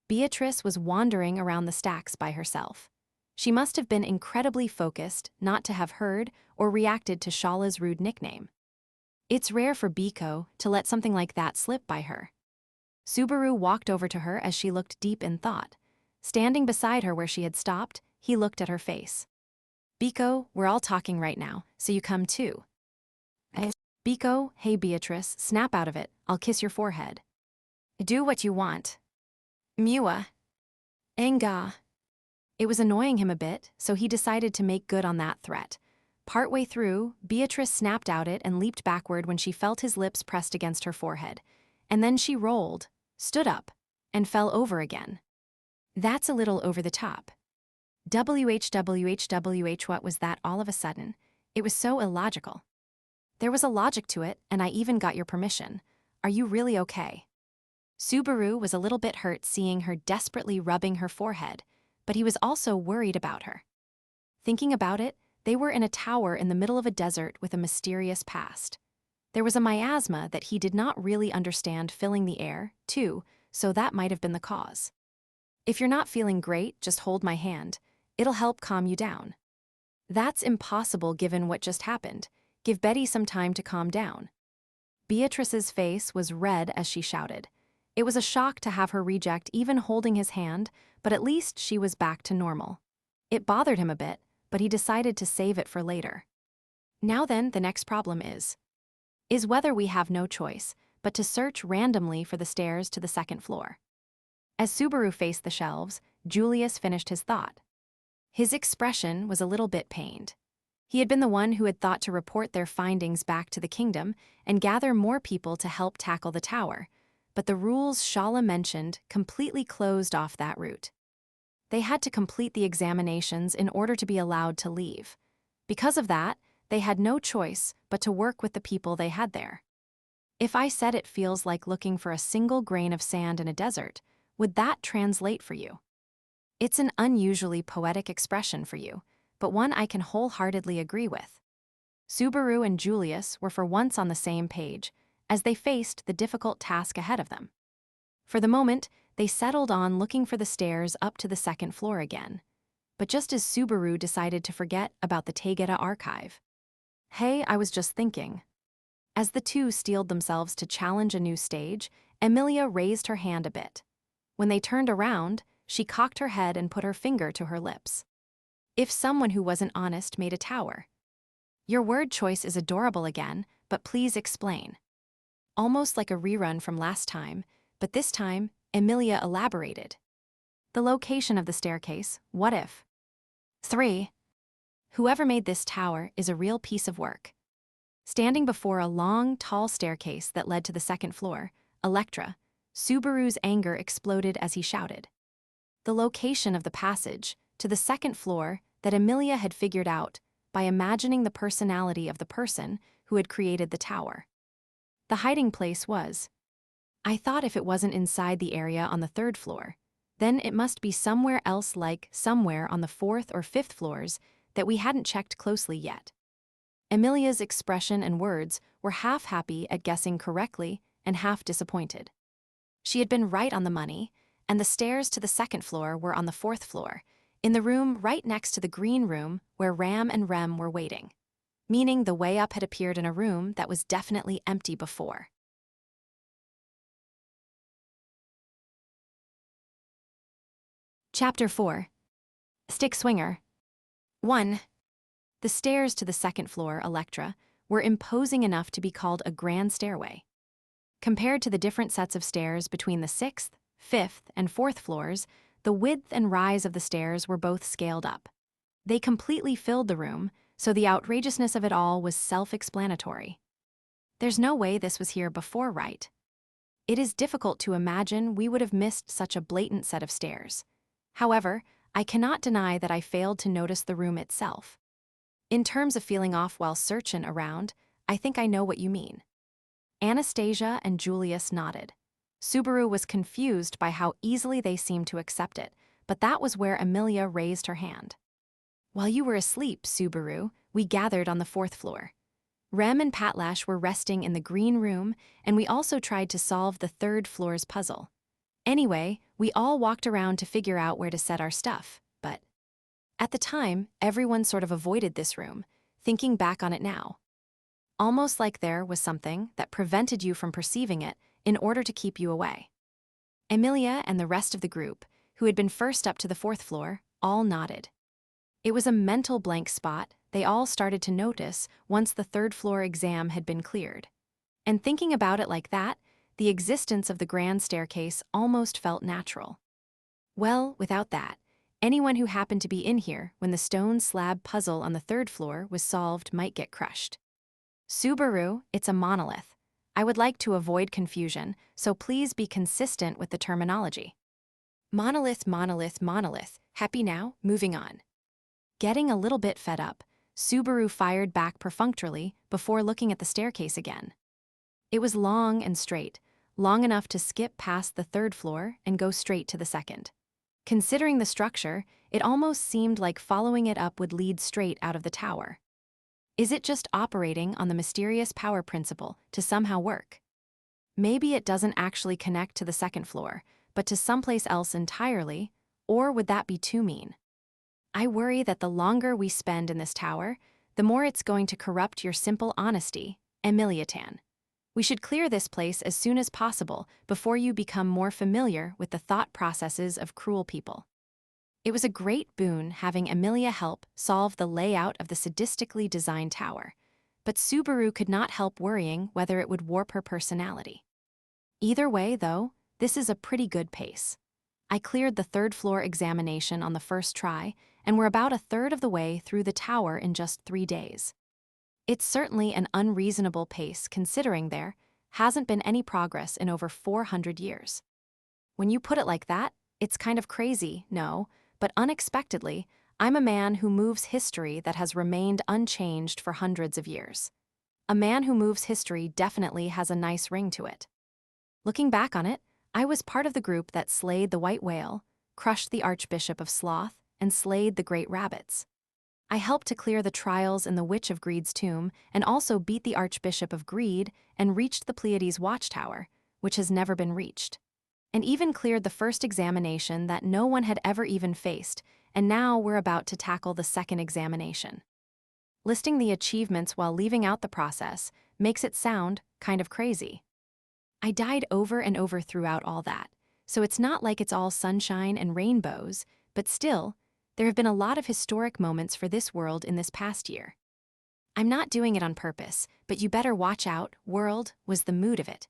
Beatrice was wandering around the stacks by herself. She must have been incredibly focused not to have heard or reacted to Shala's rude nickname. It's rare for Biko to let something like that slip by her. Subaru walked over to her as she looked deep in thought. Standing beside her where she had stopped, he looked at her face. Biko, we're all talking right now, so you come too. Biko, hey Beatrice, snap out of it, I'll kiss your forehead. Do what you want. Mua. Enga. It was annoying him a bit, so he decided to make good on that threat. Partway through, Beatrice snapped out it and leaped backward when she felt his lips pressed against her forehead. And then she rolled, stood up, and fell over again. That's a little over the top. WHWHWH, what was that all of a sudden? It was so illogical. There was a logic to it, and I even got your permission. Are you really okay? Subaru was a little bit hurt seeing her desperately rubbing her forehead, but he was also worried about her. Thinking about it, they were in a tower in the middle of a desert with a mysterious past. There was a miasma that he did not really understand filling the air, too, so that might have been the cause. If you're not feeling great, just hold my hand. It'll help calm you down. That's impossible given what just happened. Give Betty some time to calm down. Beatrice's face was red as she shouted. It was a shock to have her reject even holding his hand, but at least she was back to normal. It bothered him a bit, but he decided to save it for later. Now then, the next problem is whether we have no choice but to search randomly for the stairs to the second floor. As Subaru faced the shelves, Julius finished his thought. His expression was a little bit pained. He had been the one who had thought to report their findings back to the kingdom and gather more people to help tackle the tower, but the rules Shala mentioned completely closed off that route. They had to complete the examinations in order to be allowed to leave. Because of that, they had no choice but to work with the people they had there. If I said it feels like looking for a single grain of sand in a desert, would that translate for you? It's an unusually poetic expression for you, but one I can wholeheartedly agree with. Subaru and Julius were for once on the same page, as they faced the difficult task ahead of them. For the moment, they settled on looking for the stairs up to the second floor again. But just as Subaru decided to forget about the Taygeta archive. Hey, I was just thinking. As the two steeled themselves to challenge a new stage, Emilia raised her hand a bit. When they turned around, she cocked her head and put her finger to her lips. If someone who wasn't honest made a tower. Your word choice is adorable again, but please explain. Almost like a rerun from last time, but this time, Emilia elaborated. The location of the staircase, what if? 3. Whoever made this tower is a real piece of work. Standing before a long, tall staircase that led to the second floor, Electra, Subaru's anger exploded as he shouted. The location of the passage to the second floor that Emilia had figured out by imagining the personality of the person who had created the tower. The hiding place was. I thought if it wasn't inside the area on the third floor, then it must be somewhere else, like somewhere on the fourth or fifth floors that we hadn't checked closely yet. Emilia's expression and words were half happy at guessing correctly and half disappointed. She had been right on the money, and the stairs to the second floor were on the fourth floor, in the room right next to the green room where Ram and Rem were waiting, meaning the way up had appeared in a room that was definitely empty before. Chapter 4. Stick Swinger. 1. The stairs to the second floor, Electra, were imposing enough to be called a grand stairway. Compared to the different sets of stairs between the 6th, 5th, and 4th floors, the width and rise of the stairs were both scaled up. They completely filled the room, so the outrageousness of it all was self-explanatory. There's no way this was here before, right? It is difficult to imagine we would have missed such a blatant set of stairs. However, I cannot deny that I failed to notice the room itself. In terms of feeling off while searching around, I think I know what you mean. Anastasia and Julius nodded. Subaru was confused by how easily they seemed to accept it, but that was where Amelia raised her hand. While you were asleep, Subaru, we gathered on the 4th floor. Rem and Patlash were resting in the green room, and we also tried to solve the 3rd floor's puzzle. Anyway, we all walked around to figure out where to set our stuff, but at the time, everyone sort of avoided this room, thinking back on it now. Almost like there was something that prevented you from perceiving it in order to keep you away. Amelia and the rest of the group, who had been first up to the 4th floor, all nodded. It was a mental blank spot they all started to notice once the 3rd floor exam had been cleared. And thinking about it like that, the existence of the grand staircase almost felt natural. Well, without that, anyone who happened to be in here when the stone slab puzzle on the 3rd floor was solved might get crushed. Subaru, it's a monolith. I would like to avoid confusion, so please be consistent with the terminology. Monolith, monolith, monolith. Happy now? Moving on. Getting a little bit fed up, Subaru fired back perfunctorily before looking at the staircase again. It was long and straight, long enough to skip past the 3rd floor and go straight to the 2nd. Considering the structure, it almost seemed like following it up would lead straight out of the tower. Is it just operating on the mysterious power principle to somehow work? Maybe it doesn't actually connect to the 2nd floor, but to someplace else entirely, or would that be too mean? I worry that the longer we spend in this tower, the more it's going to corrupt your simple honesty, Emiliatan. We should clear this place as soon as possible before you become more familiar with the thought processes of cruel people. It was a great boon having Amelia help solve the layout of the sadistically designed tower, but Subaru could not help worrying whether it would warp her personality. Either way, though, this is a pretty good pace. I cleared the 3rd floor examination on the first try, and we're about 1/3 of the way through the tower in just 3 days. It's certainly an unreasonable pace considering there hasn't been any progress in over 400 years. When you put it like that, it's kind of crazy, no, but unexpectedly, I'm a man who moves history that has remained unchanged for hundreds of years. A man who moves history definitely has a nice ring to it. Looking back on it, I was part of the group that slayed the white whale, crushed the Archbishop of Sloth, and slayed the great rabbits. I helped to clear the trials in the Witch of Greed's tomb and also beat the Archbishop of Greed and reached the Pleiades watchtower, which has never been reached. And even cleared the first examination that no one had ever even faced, and now we're about to tackle the 2nd examination. Listing the achievements while leaving out the process makes it sound kind of crazy. I died over and over throughout all that, so it's not like it's all sunshine and rainbows, but still, there have been a lot of historic moments for this world in this past year. I'm not doing it on purpose, but you better watch out, world, was the mood of it.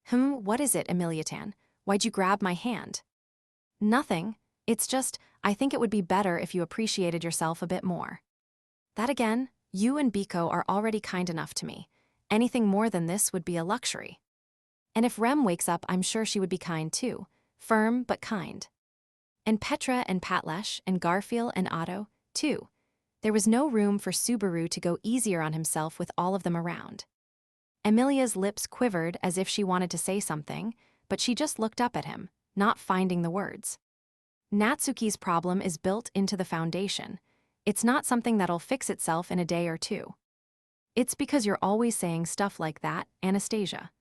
What is it, Emiliatan? Why'd you grab my hand? Nothing. It's just, I think it would be better if you appreciated yourself a bit more. That again, you and Biko are already kind enough to me. Anything more than this would be a luxury. And if Rem wakes up, I'm sure she would be kind too. Firm, but kind. And Petra and Patlash and Garfield and Otto, too. There was no room for Subaru to go easier on himself with all of them around. Amelia's lips quivered as if she wanted to say something, but she just looked up at him, not finding the words. Natsuki's problem is built into the foundation. It's not something that'll fix itself in a day or two. It's because you're always saying stuff like that, Anastasia.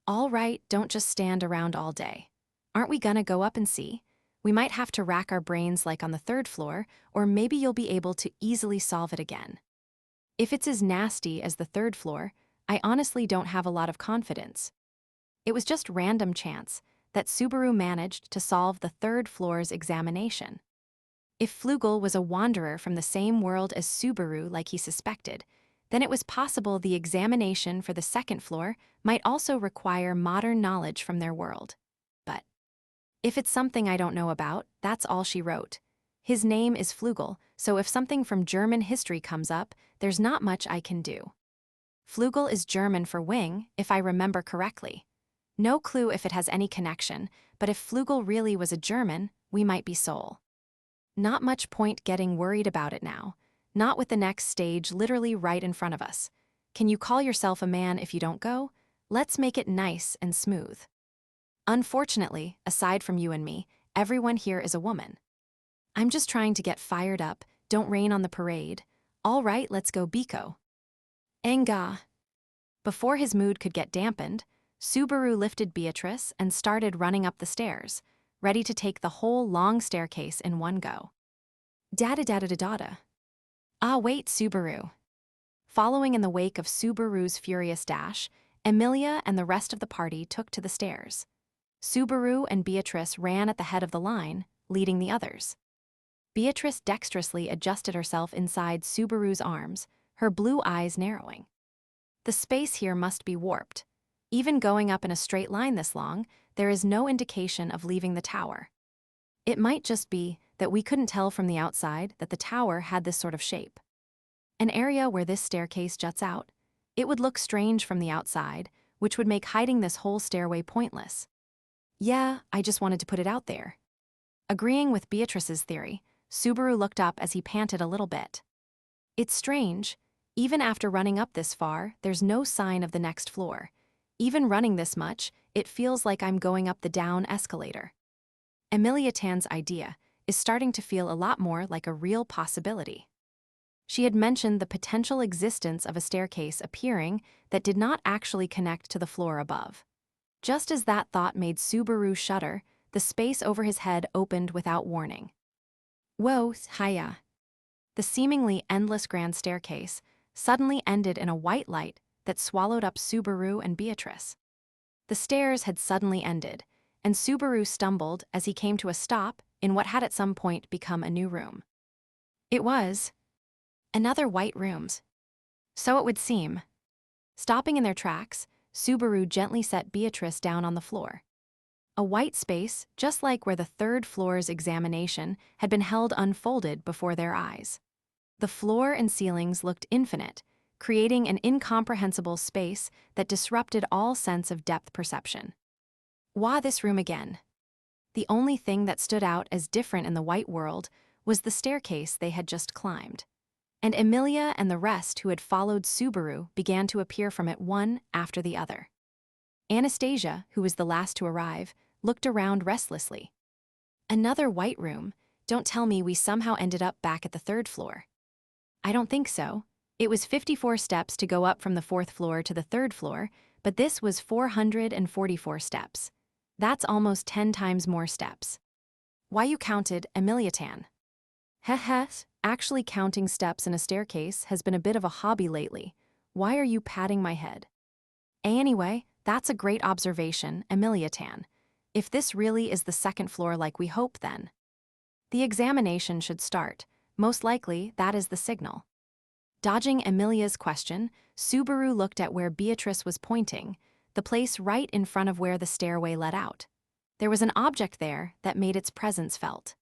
All right, don't just stand around all day. Aren't we gonna go up and see? We might have to rack our brains like on the 3rd floor, or maybe you'll be able to easily solve it again. If it's as nasty as the 3rd floor, I honestly don't have a lot of confidence. It was just random chance that Subaru managed to solve the 3rd floor's examination. If Flugel was a wanderer from the same world as Subaru like he suspected, then it was possible the examination for the 2nd floor might also require modern knowledge from their world. But if it's something I don't know about, that's all she wrote. His name is Flugel, so if something from German history comes up, there's not much I can do. Flugel is German for wing, if I remember correctly. No clue if it has any connection, but if Flugel really was a German, we might be sole. Not much point getting worried about it now, not with the next stage literally right in front of us. Can you call yourself a man if you don't go? Let's make it nice and smooth. Unfortunately, aside from you and me, everyone here is a woman. I'm just trying to get fired up, don't rain on the parade. All right, let's go Biko. Enga. Before his mood could get dampened, Subaru lifted Beatrice and started running up the stairs, ready to take the whole long staircase in one go. Da-da-da-da-da-da. Ah, wait, Subaru. Following in the wake of Subaru's furious dash, Emilia and the rest of the party took to the stairs. Subaru and Beatrice ran at the head of the line, leading the others. Beatrice dexterously adjusted herself inside Subaru's arms, her blue eyes narrowing. The space here must be warped. Even going up in a straight line this long, there is no indication of leaving the tower. It might just be that we couldn't tell from the outside that the tower had this sort of shape. An area where this staircase juts out, it would look strange from the outside, which would make hiding this whole stairway pointless. Yeah, I just wanted to put it out there. Agreeing with Beatrice's theory, Subaru looked up as he panted a little bit. It's strange. Even after running up this far, there's no sign of the next floor. Even running this much, it feels like I'm going up the down escalator. Emilia Tan's idea is starting to feel a lot more like a real possibility. She had mentioned the potential existence of a staircase appearing that did not actually connect to the floor above. Just as that thought made Subaru shudder, the space over his head opened without warning. Whoa, hiya. The seemingly endless grand staircase suddenly ended in a white light that swallowed up Subaru and Beatrice. The stairs had suddenly ended, and Subaru stumbled as he came to a stop in what had at some point become a new room. It was another white rooms. So it would seem. Stopping in their tracks, Subaru gently set Beatrice down on the floor. A white space, just like where the third floor's examination had been held unfolded before their eyes. The floor and ceilings looked infinite, creating an incomprehensible space that disrupted all sense of depth perception. Wah, this room again. The only thing that stood out as different in the white world was the staircase they had just climbed. And Emilia and the rest who had followed Subaru began to appear from it one after the other. Anastasia, who was the last to arrive, looked around restlessly. Another white room? Don't tell me we somehow ended up back at the third floor. I don't think so. It was 54 steps to go up from the fourth floor to the third floor, but this was 444 steps. That's almost 10 times more steps. Why you counted, Emilia Tan? Heh, actually counting steps in a staircase has been a bit of a hobby lately. Why are you patting my head? Anyway, that's a great observation, Emilia Tan. If this really is the second floor like we hope then. The examination should start. Most likely, that is the signal. Dodging Emilia's question, Subaru looked at where Beatrice was pointing, the place right in front of where the stairway led out. There was an object there that made its presence felt.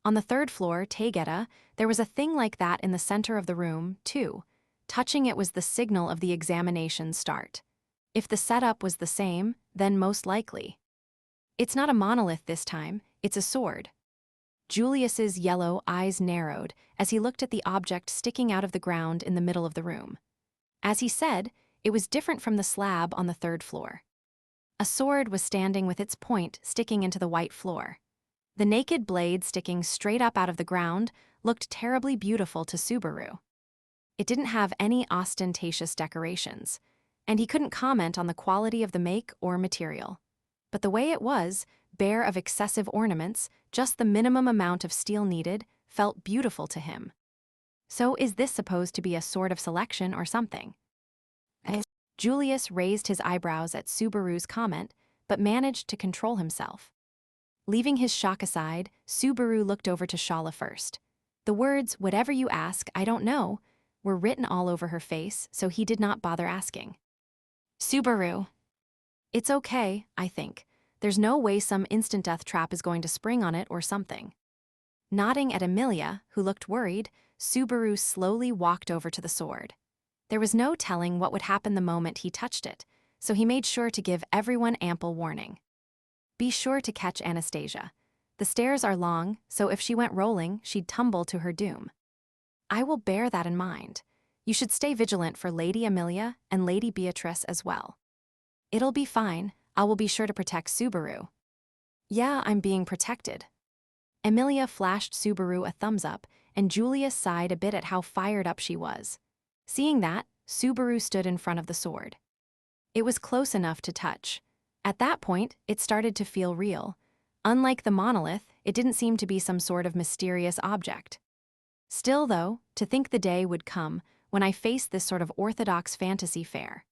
On the third floor, Taygeta, there was a thing like that in the center of the room, too. Touching it was the signal of the examination's start. If the setup was the same, then most likely. It's not a monolith this time, it's a sword. Julius's yellow eyes narrowed as he looked at the object sticking out of the ground in the middle of the room. As he said, it was different from the slab on the third floor. A sword was standing with its point sticking into the white floor. The naked blade sticking straight up out of the ground looked terribly beautiful to Subaru. It didn't have any ostentatious decorations, and he couldn't comment on the quality of the make or material. But the way it was, bare of excessive ornaments, just the minimum amount of steel needed, felt beautiful to him. So is this supposed to be a sort of selection or something? Julius raised his eyebrows at Subaru's comment, but managed to control himself. Leaving his shock aside, Subaru looked over to Shala first. The words, "Whatever you ask, I don't know," were written all over her face, so he did not bother asking. Subaru. It's okay, I think. There's no way some instant death trap is going to spring on it or something. Nodding at Emilia, who looked worried, Subaru slowly walked over to the sword. There was no telling what would happen the moment he touched it, so he made sure to give everyone ample warning. Be sure to catch Anastasia. The stairs are long, so if she went rolling, she'd tumble to her doom. I will bear that in mind. You should stay vigilant for Lady Amelia and Lady Beatrice as well. It'll be fine, I will be sure to protect Subaru. Yeah, I'm being protected. Amelia flashed Subaru a thumbs up, and Julius sighed a bit at how fired up she was. Seeing that, Subaru stood in front of the sword. It was close enough to touch. At that point, it started to feel real. Unlike the monolith, it didn't seem to be some sort of mysterious object. Still, though, to think the day would come when I faced this sort of orthodox fantasy fair.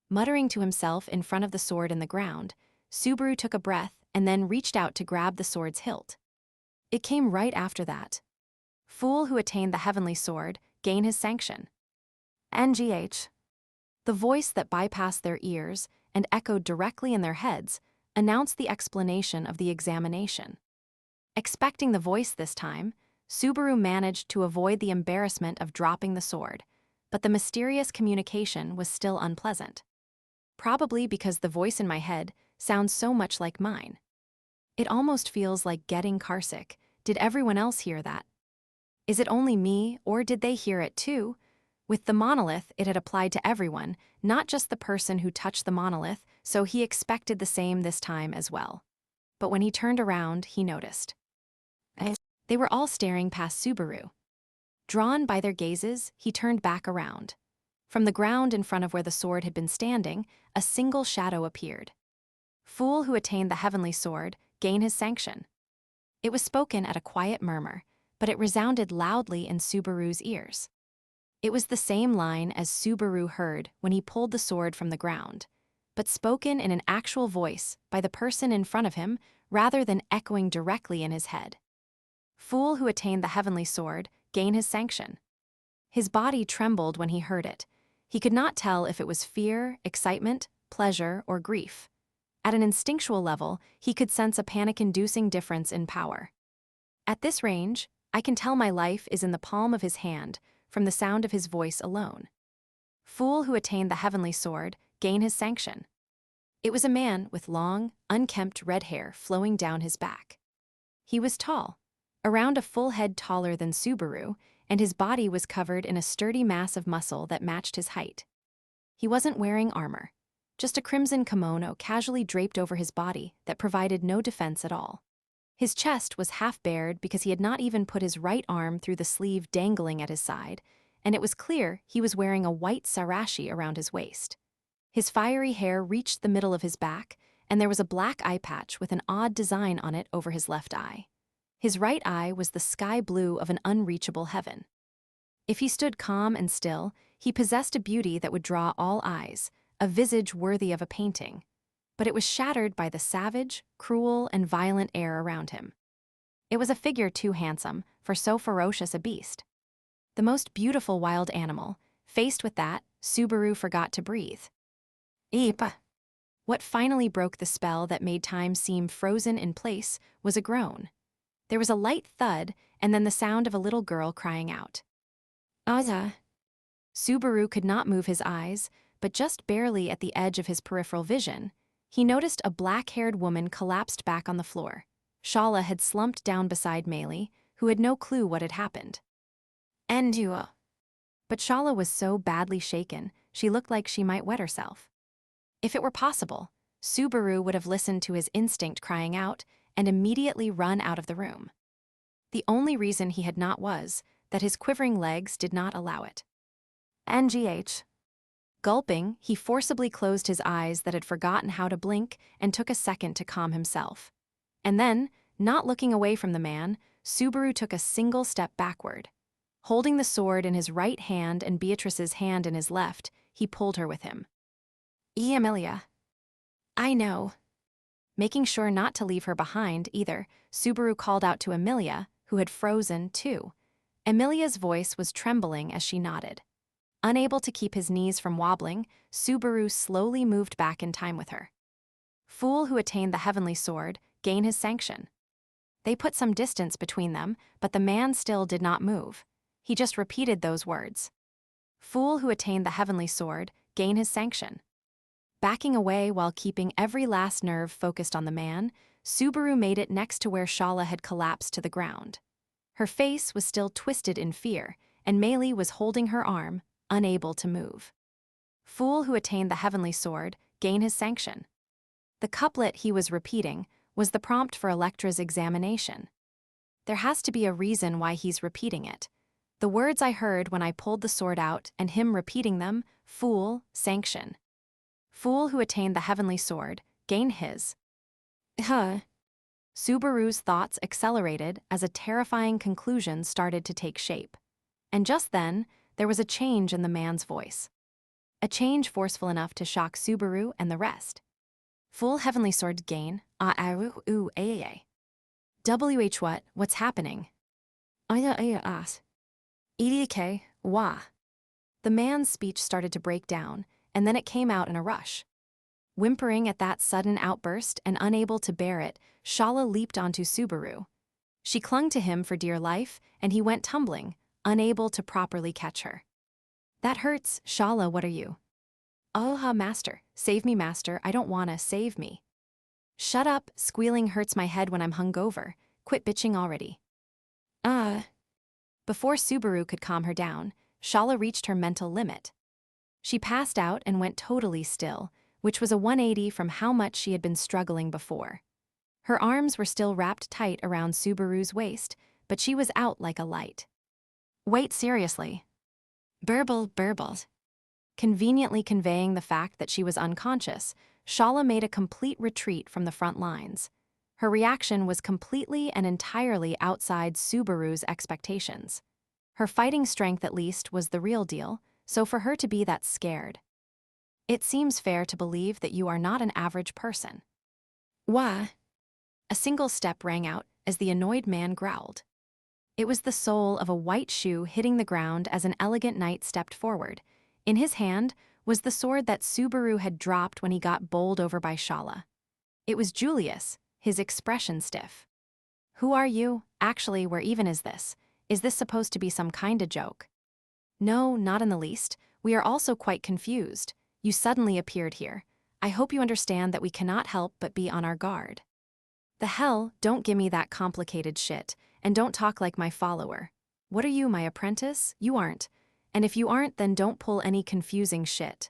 Muttering to himself in front of the sword in the ground, Subaru took a breath and then reached out to grab the sword's hilt. It came right after that. Fool who attained the heavenly sword, gain his sanction. NGH. The voice that bypassed their ears and echoed directly in their heads announced the explanation of the examination. Expecting the voice this time, Subaru managed to avoid the embarrassment of dropping the sword, but the mysterious communication was still unpleasant. Probably because the voice in my head sounds so much like mine. It almost feels like getting carsick. Did everyone else hear that? Is it only me, or did they hear it too? With the monolith, it had applied to everyone, not just the person who touched the monolith, so he expected the same this time as well. But when he turned around, he noticed. They were all staring past Subaru. Drawn by their gazes, he turned back around. From the ground in front of where the sword had been standing, a single shadow appeared. Fool who attained the heavenly sword, gain his sanction. It was spoken at a quiet murmur, but it resounded loudly in Subaru's ears. It was the same line as Subaru heard when he pulled the sword from the ground, but spoken in an actual voice by the person in front of him rather than echoing directly in his head. Fool who attained the heavenly sword, gain his sanction. His body trembled when he heard it. He could not tell if it was fear, excitement, pleasure, or grief. At an instinctual level, he could sense a panic-inducing difference in power. At this range, I can tell my life is in the palm of his hand from the sound of his voice alone. Fool who attained the heavenly sword, gain his sanction. It was a man with long, unkempt red hair flowing down his back. He was tall, around a full head taller than Subaru, and his body was covered in a sturdy mass of muscle that matched his height. He wasn't wearing armor, just a crimson kimono casually draped over his body that provided no defense at all. His chest was half bared because he had not even put his right arm through the sleeve dangling at his side, and it was clear he was wearing a white sarashi around his waist. His fiery hair reached the middle of his back, and there was a black eye patch with an odd design on it over his left eye. His right eye was the sky blue of an unreachable heaven. If he stood calm and still, he possessed a beauty that would draw all eyes, a visage worthy of a painting. But it was shattered by the savage, cruel, and violent air around him. It was a figure too handsome for so ferocious a beast. The most beautiful wild animal. Faced with that, Subaru forgot to breathe. Eep. What finally broke the spell that made time seem frozen in place was a groan. There was a light thud, and then the sound of a little girl crying out. Aza. Subaru could not move his eyes, but just barely at the edge of his peripheral vision, he noticed a black-haired woman collapsed back on the floor. Shala had slumped down beside Meili, who had no clue what had happened. Endua. But Shala was so badly shaken, she looked like she might wet herself. If it were possible, Subaru would have listened to his instinct crying out and immediately run out of the room. The only reason he had not was that his quivering legs did not allow it. NGH. Gulping, he forcibly closed his eyes that had forgotten how to blink and took a second to calm himself. And then, not looking away from the man, Subaru took a single step backward. Holding the sword in his right hand and Beatrice's hand in his left, he pulled her with him. Amelia. I know. Making sure not to leave her behind either, Subaru called out to Amelia, who had frozen too. Amelia's voice was trembling as she nodded. Unable to keep his knees from wobbling, Subaru slowly moved back in time with her. Fool who attained the heavenly sword, gain his sanction. They put some distance between them, but the man still did not move. He just repeated those words. Fool who attained the heavenly sword, gain his sanction. Backing away while keeping every last nerve focused on the man, Subaru made it next to where Shala had collapsed to the ground. Her face was still twisted in fear, and Meili was holding her arm, unable to move. Fool who attained the heavenly sword, gain his sanction. The couplet he was repeating was the prompt for Electra's examination. There has to be a reason why he's repeating it. The words I heard when I pulled the sword out and him repeating them, fool, sanction. Fool who attained the heavenly sword, gain his. Subaru's thoughts accelerated as a terrifying conclusion started to take shape. And just then, there was a change in the man's voice. A change forceful enough to shock Subaru and the rest. Full heavenly sword gain, what's happening? EDK, wah. The man's speech started to break down, and then it came out in a rush. Whimpering at that sudden outburst and unable to bear it, Shala leaped onto Subaru. She clung to him for dear life, and he went tumbling, unable to properly catch her. That hurts, Shala, what are you? Oh, master, save me, master, I don't wanna, save me. Shut up, squealing hurts my head when I'm hungover, quit bitching already. Before Subaru could calm her down, Shala reached her mental limit. She passed out and went totally still, which was a 180 from how much she had been struggling before. Her arms were still wrapped tight around Subaru's waist, but she was out like a light. Wait, seriously. Burbled. Conveniently conveying the fact that she was unconscious, Shala made a complete retreat from the front lines. Her reaction was completely and entirely outside Subaru's expectations. Her fighting strength, at least, was the real deal, so for her to be that scared. It seems fair to believe that you are not an average person. Wah! A single step rang out as the annoyed man growled. It was the sole of a white shoe hitting the ground as an elegant knight stepped forward. In his hand was the sword that Subaru had dropped when he got bowled over by Shala. It was Julius, his expression stiff. Who are you? Actually, where even is this? Is this supposed to be some kinda joke? No, not in the least. We are also quite confused. You suddenly appeared here. I hope you understand that we cannot help but be on our guard. The hell, don't gimme that complicated shit, and don't talk like my follower. What are you, my apprentice? You aren't. And if you aren't, then don't pull any confusing shit.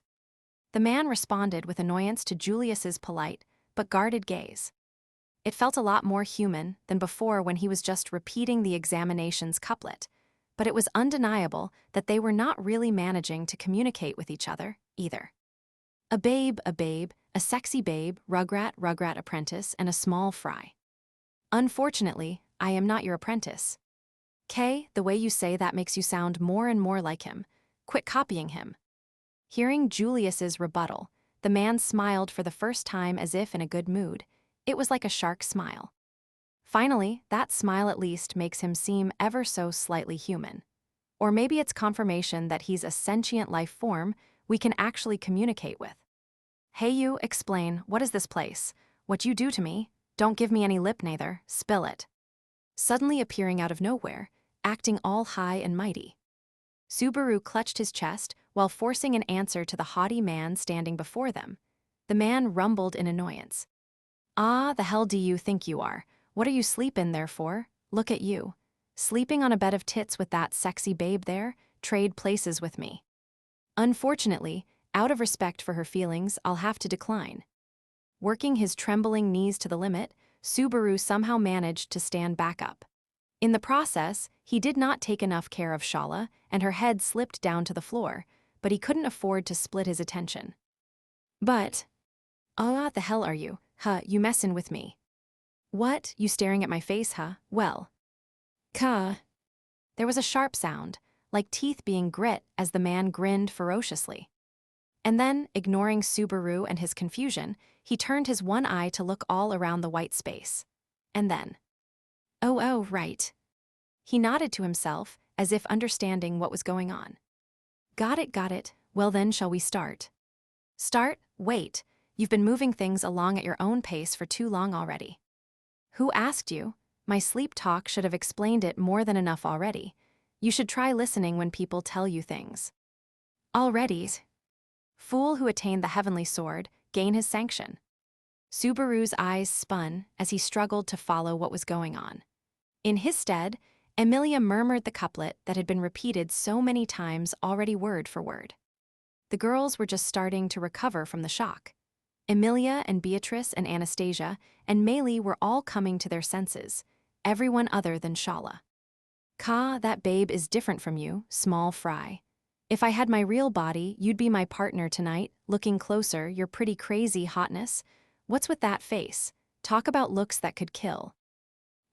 The man responded with annoyance to Julius's polite, but guarded gaze. It felt a lot more human than before when he was just repeating the examination's couplet, but it was undeniable that they were not really managing to communicate with each other, either. A babe, a sexy babe, rugrat apprentice, and a small fry. Unfortunately, I am not your apprentice. Kay, the way you say that makes you sound more and more like him. Quit copying him. Hearing Julius's rebuttal, the man smiled for the first time as if in a good mood. It was like a shark smile. Finally, that smile at least makes him seem ever so slightly human. Or maybe it's confirmation that he's a sentient life form we can actually communicate with. Hey you, explain, what is this place? What you do to me? Don't give me any lip neither, spill it. Suddenly appearing out of nowhere, acting all high and mighty. Subaru clutched his chest while forcing an answer to the haughty man standing before them. The man rumbled in annoyance. Ah, the hell do you think you are? What are you sleeping there for? Look at you. Sleeping on a bed of tits with that sexy babe there? Trade places with me. Unfortunately, out of respect for her feelings, I'll have to decline. Working his trembling knees to the limit, Subaru somehow managed to stand back up. In the process, he did not take enough care of Shala, and her head slipped down to the floor, but he couldn't afford to split his attention. But, the hell are you? You messin' with me. What, you staring at my face, Well. There was a sharp sound, like teeth being grit as the man grinned ferociously. And then, ignoring Subaru and his confusion, he turned his one eye to look all around the white space. And then, oh, right. He nodded to himself, as if understanding what was going on. Got it. Well then, shall we start? Start? Wait. You've been moving things along at your own pace for too long already. Who asked you? My sleep talk should have explained it more than enough already. You should try listening when people tell you things. Already. Fool who attained the heavenly sword, gain his sanction. Subaru's eyes spun as he struggled to follow what was going on. In his stead, Emilia murmured the couplet that had been repeated so many times already word for word. The girls were just starting to recover from the shock. Emilia and Beatrice and Anastasia and Maylie were all coming to their senses, everyone other than Shala. Ka, that babe is different from you, small fry. If I had my real body, you'd be my partner tonight, looking closer, your pretty crazy hotness. What's with that face? Talk about looks that could kill.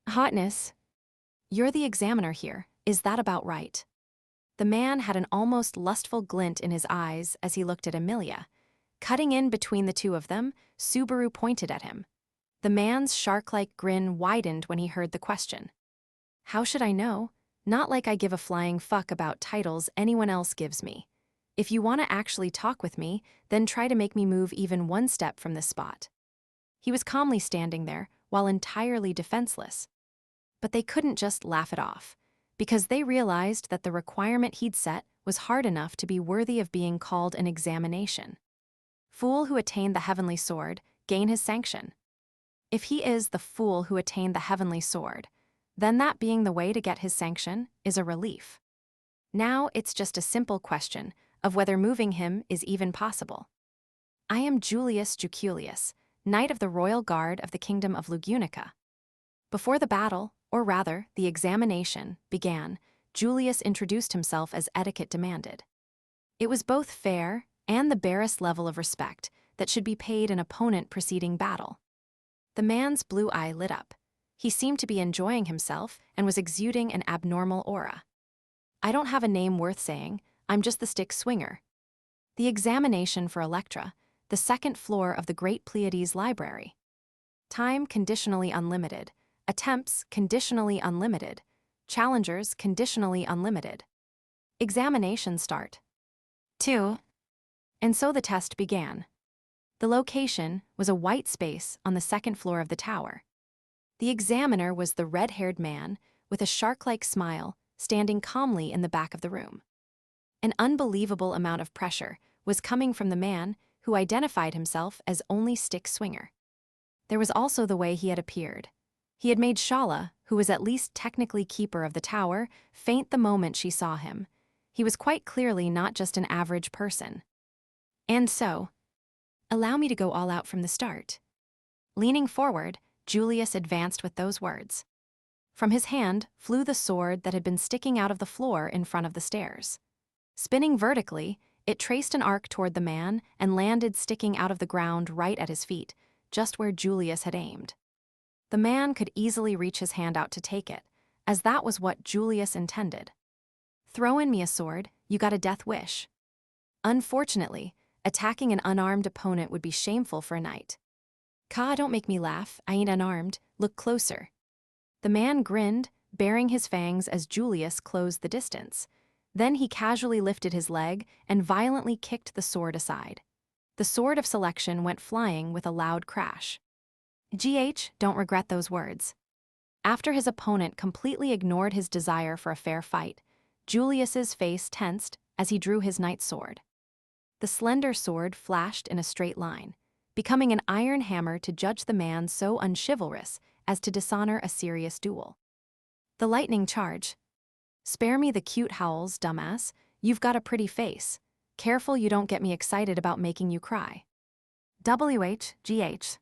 Hotness? You're the examiner here, is that about right? The man had an almost lustful glint in his eyes as he looked at Emilia. Cutting in between the two of them, Subaru pointed at him. The man's shark-like grin widened when he heard the question. How should I know? Not like I give a flying fuck about titles anyone else gives me. If you want to actually talk with me, then try to make me move even one step from this spot. He was calmly standing there, while entirely defenseless. But they couldn't just laugh it off, because they realized that the requirement he'd set was hard enough to be worthy of being called an examination. Fool who attained the heavenly sword, gain his sanction. If he is the fool who attained the heavenly sword, then that being the way to get his sanction is a relief. Now it's just a simple question of whether moving him is even possible. I am Julius Juukulius, Knight of the Royal Guard of the Kingdom of Lugunica. Before the battle, or rather, the examination, began, Julius introduced himself as etiquette demanded. It was both fair and the barest level of respect that should be paid an opponent preceding battle. The man's blue eye lit up. He seemed to be enjoying himself and was exuding an abnormal aura. I don't have a name worth saying, I'm just the stick swinger. The examination for Electra, the second floor of the Great Pleiades Library. Time conditionally unlimited. Attempts conditionally unlimited. Challengers conditionally unlimited. Examination start. 2. And so the test began. The location was a white space on the second floor of the tower. The examiner was the red-haired man with a shark-like smile standing calmly in the back of the room. An unbelievable amount of pressure was coming from the man who identified himself as only stick swinger. There was also the way he had appeared. He had made Shala, who was at least technically keeper of the tower, faint the moment she saw him. He was quite clearly not just an average person. And so, allow me to go all out from the start. Leaning forward, Julius advanced with those words. From his hand flew the sword that had been sticking out of the floor in front of the stairs. Spinning vertically, it traced an arc toward the man and landed sticking out of the ground right at his feet, just where Julius had aimed. The man could easily reach his hand out to take it, as that was what Julius intended. Throw in me a sword, you got a death wish. Unfortunately, attacking an unarmed opponent would be shameful for a knight. Ka, don't make me laugh, I ain't unarmed, look closer. The man grinned, baring his fangs as Julius closed the distance. Then he casually lifted his leg and violently kicked the sword aside. The sword of selection went flying with a loud crash. Don't regret those words. After his opponent completely ignored his desire for a fair fight, Julius's face tensed as he drew his knight's sword. The slender sword flashed in a straight line, becoming an iron hammer to judge the man so unchivalrous as to dishonor a serious duel. The lightning charge. Spare me the cute howls, dumbass. You've got a pretty face. Careful you don't get me excited about making you cry. WHGH.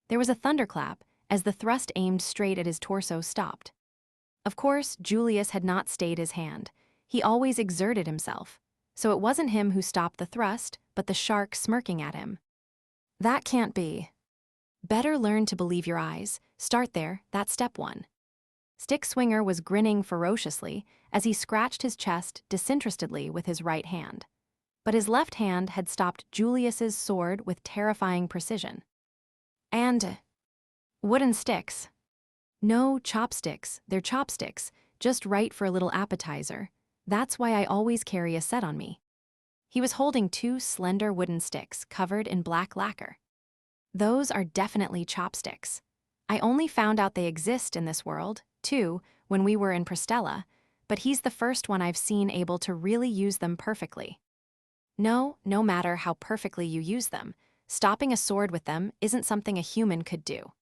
There was a thunderclap as the thrust aimed straight at his torso stopped. Of course, Julius had not stayed his hand. He always exerted himself. So it wasn't him who stopped the thrust, but the shark smirking at him. That can't be. Better learn to believe your eyes. Start there, that's step 1. Stick Swinger was grinning ferociously as he scratched his chest disinterestedly with his right hand. But his left hand had stopped Julius's sword with terrifying precision. And wooden sticks. No chopsticks, they're chopsticks, just right for a little appetizer. That's why I always carry a set on me. He was holding 2 slender wooden sticks covered in black lacquer. Those are definitely chopsticks. I only found out they exist in this world, too, when we were in Prestella, but he's the first one I've seen able to really use them perfectly. No matter how perfectly you use them, Stopping a sword with them isn't something a human could do.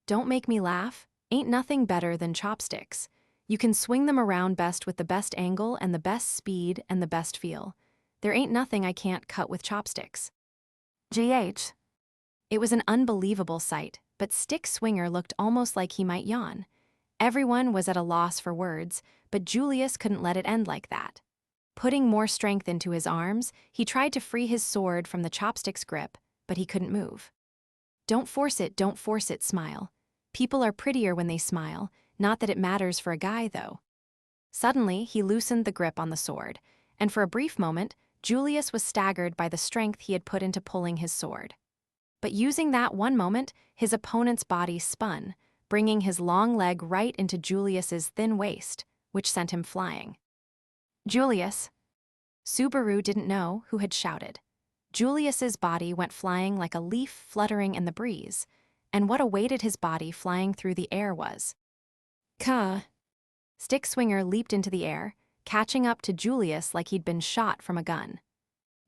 Don't make me laugh. Ain't nothing better than chopsticks. You can swing them around best with the best angle and the best speed and the best feel. There ain't nothing I can't cut with chopsticks. GH. It was an unbelievable sight, but Stick Swinger looked almost like he might yawn. Everyone was at a loss for words, but Julius couldn't let it end like that. Putting more strength into his arms, he tried to free his sword from the chopstick's grip, but he couldn't move. Don't force it, smile. People are prettier when they smile, not that it matters for a guy, though. Suddenly, he loosened the grip on the sword, and for a brief moment, Julius was staggered by the strength he had put into pulling his sword. But using that one moment, his opponent's body spun, bringing his long leg right into Julius's thin waist, which sent him flying. Julius. Subaru didn't know who had shouted. Julius's body went flying like a leaf fluttering in the breeze, and what awaited his body flying through the air was... Ka. Stick Swinger leaped into the air, catching up to Julius like he'd been shot from a gun.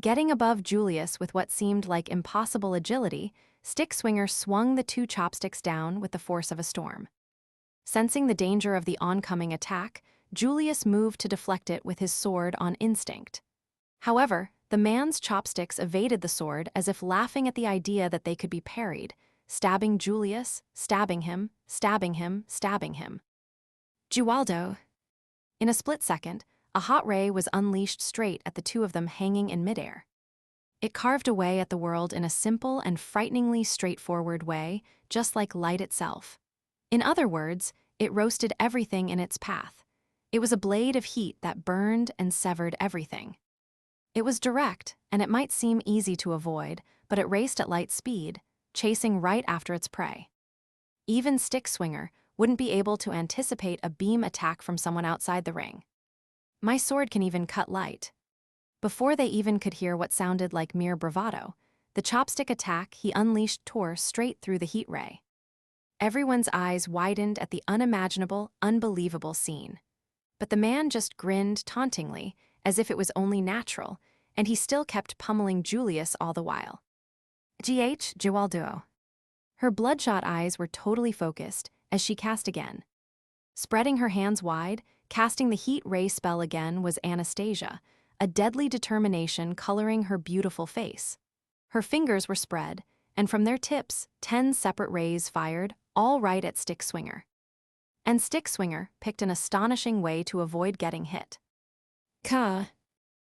Getting above Julius with what seemed like impossible agility, Stick Swinger swung the two chopsticks down with the force of a storm. Sensing the danger of the oncoming attack, Julius moved to deflect it with his sword on instinct. However, the man's chopsticks evaded the sword as if laughing at the idea that they could be parried, stabbing Julius, stabbing him, stabbing him, stabbing him. Jualdo. In a split second, a hot ray was unleashed straight at the two of them hanging in midair. It carved away at the world in a simple and frighteningly straightforward way, just like light itself. In other words, it roasted everything in its path. It was a blade of heat that burned and severed everything. It was direct, and it might seem easy to avoid, but it raced at light speed, chasing right after its prey. Even Stick Swinger wouldn't be able to anticipate a beam attack from someone outside the ring. My sword can even cut light. Before they even could hear what sounded like mere bravado, the chopstick attack he unleashed tore straight through the heat ray. Everyone's eyes widened at the unimaginable, unbelievable scene. But the man just grinned tauntingly, as if it was only natural, and he still kept pummeling Julius all the while. Jualdo. Her bloodshot eyes were totally focused as she cast again. Spreading her hands wide, casting the heat ray spell again was Anastasia, a deadly determination coloring her beautiful face. Her fingers were spread, and from their tips, 10 separate rays fired, all right at Stick Swinger. And Stick Swinger picked an astonishing way to avoid getting hit.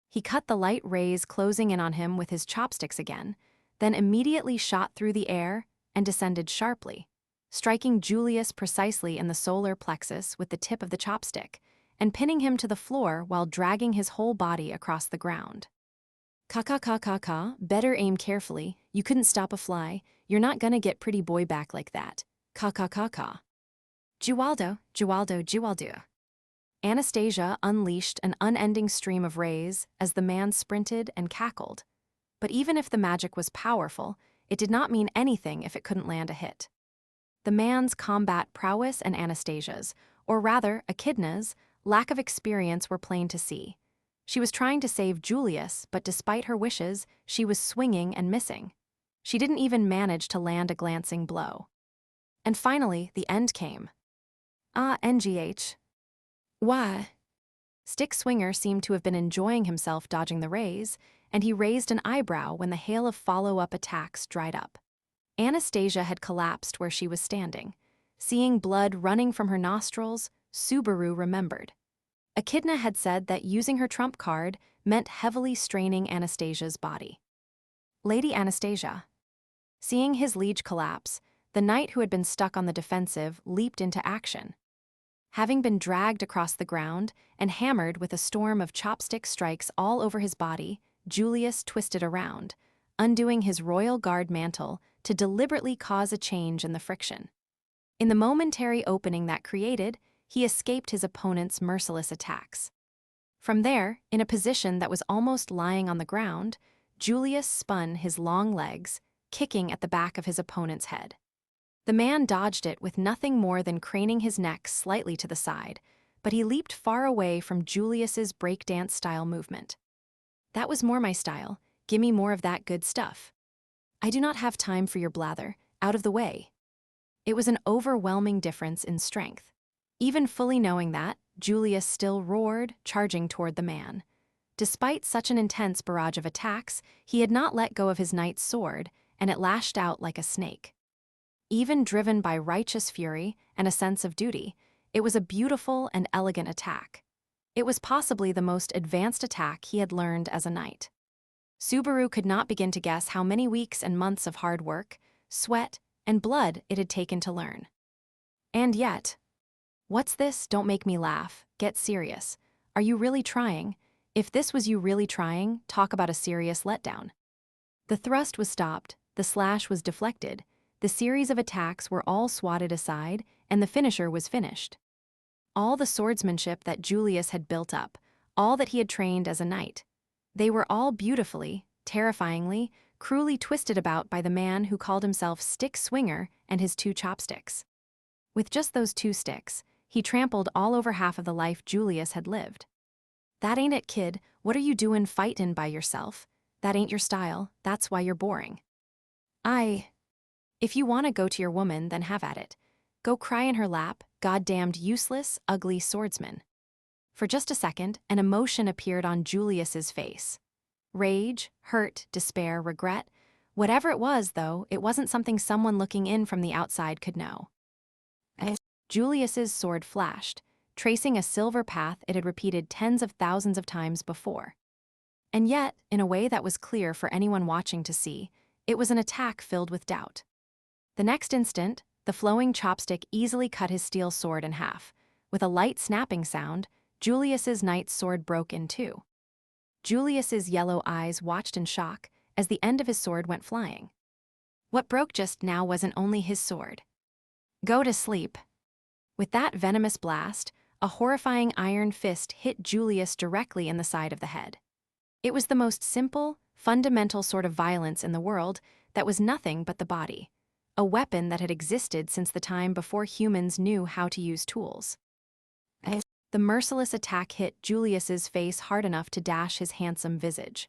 He cut the light rays closing in on him with his chopsticks again, then immediately shot through the air and descended sharply, striking Julius precisely in the solar plexus with the tip of the chopstick, and pinning him to the floor while dragging his whole body across the ground. Better aim carefully, you couldn't stop a fly, you're not gonna get pretty boy back like that. Jualdo. Anastasia unleashed an unending stream of rays as the man sprinted and cackled. But even if the magic was powerful, it did not mean anything if it couldn't land a hit. The man's combat prowess and Anastasia's, or rather Echidna's, lack of experience were plain to see. She was trying to save Julius, but despite her wishes, she was swinging and missing. She didn't even manage to land a glancing blow. And finally, the end came. NGH. Why? Stick Swinger seemed to have been enjoying himself dodging the rays, and he raised an eyebrow when the hail of follow-up attacks dried up. Anastasia had collapsed where she was standing. Seeing blood running from her nostrils, Subaru remembered. Echidna had said that using her trump card meant heavily straining Anastasia's body. Lady Anastasia. Seeing his liege collapse, the knight who had been stuck on the defensive leaped into action. Having been dragged across the ground and hammered with a storm of chopstick strikes all over his body, Julius twisted around, undoing his royal guard mantle to deliberately cause a change in the friction. In the momentary opening that created, he escaped his opponent's merciless attacks. From there, in a position that was almost lying on the ground, Julius spun his long legs, kicking at the back of his opponent's head. The man dodged it with nothing more than craning his neck slightly to the side, but he leaped far away from Julius's breakdance-style movement. That was more my style. Gimme more of that good stuff. I do not have time for your blather. Out of the way. It was an overwhelming difference in strength. Even fully knowing that, Julius still roared, charging toward the man. Despite such an intense barrage of attacks, he had not let go of his knight's sword, and it lashed out like a snake. Even driven by righteous fury and a sense of duty, it was a beautiful and elegant attack. It was possibly the most advanced attack he had learned as a knight. Subaru could not begin to guess how many weeks and months of hard work, sweat, and blood it had taken to learn. And yet, what's this? Don't make me laugh. Get serious. Are you really trying? If this was you really trying, talk about a serious letdown. The thrust was stopped, the slash was deflected, the series of attacks were all swatted aside, and the finisher was finished. All the swordsmanship that Julius had built up, all that he had trained as a knight, they were all beautifully, terrifyingly, cruelly twisted about by the man who called himself Stick Swinger and his 2 chopsticks. With just those 2 sticks, he trampled all over half of the life Julius had lived. That ain't it, kid. What are you doin' fightin' by yourself? That ain't your style. That's why you're boring. If you want to go to your woman, then have at it. Go cry in her lap, goddamned useless, ugly swordsman. For just a second, an emotion appeared on Julius's face. Rage, hurt, despair, regret. Whatever it was, though, it wasn't something someone looking in from the outside could know. Julius's sword flashed, tracing a silver path it had repeated tens of thousands of times before. And yet, in a way that was clear for anyone watching to see, it was an attack filled with doubt. The next instant, the flowing chopstick easily cut his steel sword in half. With a light snapping sound, Julius's knight's sword broke in 2. Julius's yellow eyes watched in shock as the end of his sword went flying. What broke just now wasn't only his sword. Go to sleep. With that venomous blast, a horrifying iron fist hit Julius directly in the side of the head. It was the most simple, fundamental sort of violence in the world that was nothing but the body, a weapon that had existed since the time before humans knew how to use tools. The merciless attack hit Julius's face hard enough to dash his handsome visage.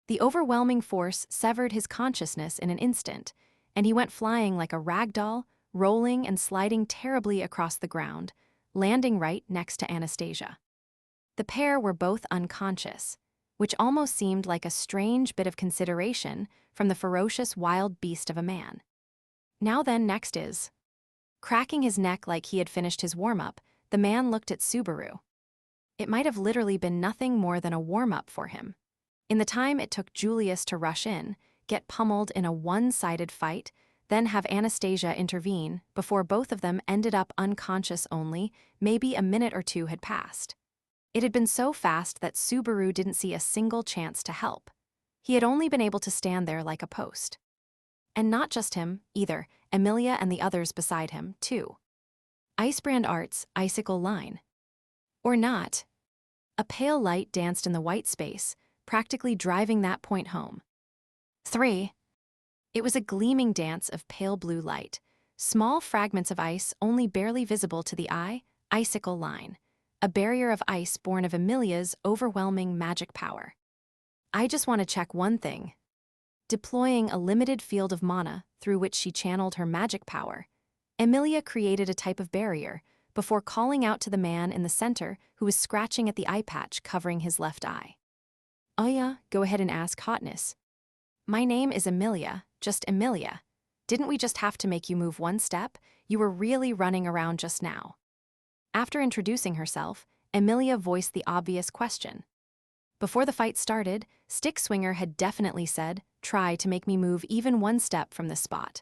The overwhelming force severed his consciousness in an instant, and he went flying like a rag doll, rolling and sliding terribly across the ground, landing right next to Anastasia. The pair were both unconscious, which almost seemed like a strange bit of consideration from the ferocious wild beast of a man. Now then, next is. Cracking his neck like he had finished his warm-up, the man looked at Subaru. It might have literally been nothing more than a warm-up for him. In the time it took Julius to rush in, get pummeled in a one-sided fight, then have Anastasia intervene before both of them ended up unconscious only, maybe a minute or 2 had passed. It had been so fast that Subaru didn't see a single chance to help. He had only been able to stand there like a post. And not just him, either, Emilia and the others beside him, too. Icebrand Art's icicle line. Or not. A pale light danced in the white space, practically driving that point home. 3. It was a gleaming dance of pale blue light, small fragments of ice only barely visible to the eye, icicle line, a barrier of ice born of Emilia's overwhelming magic power. I just want to check one thing. Deploying a limited field of mana through which she channeled her magic power, Emilia created a type of barrier before calling out to the man in the center who was scratching at the eye patch covering his left eye. Oh yeah, go ahead and ask hotness. My name is Emilia, just Emilia. Didn't we just have to make you move one step? You were really running around just now. After introducing herself, Emilia voiced the obvious question. Before the fight started, Stick Swinger had definitely said, try to make me move even one step from this spot.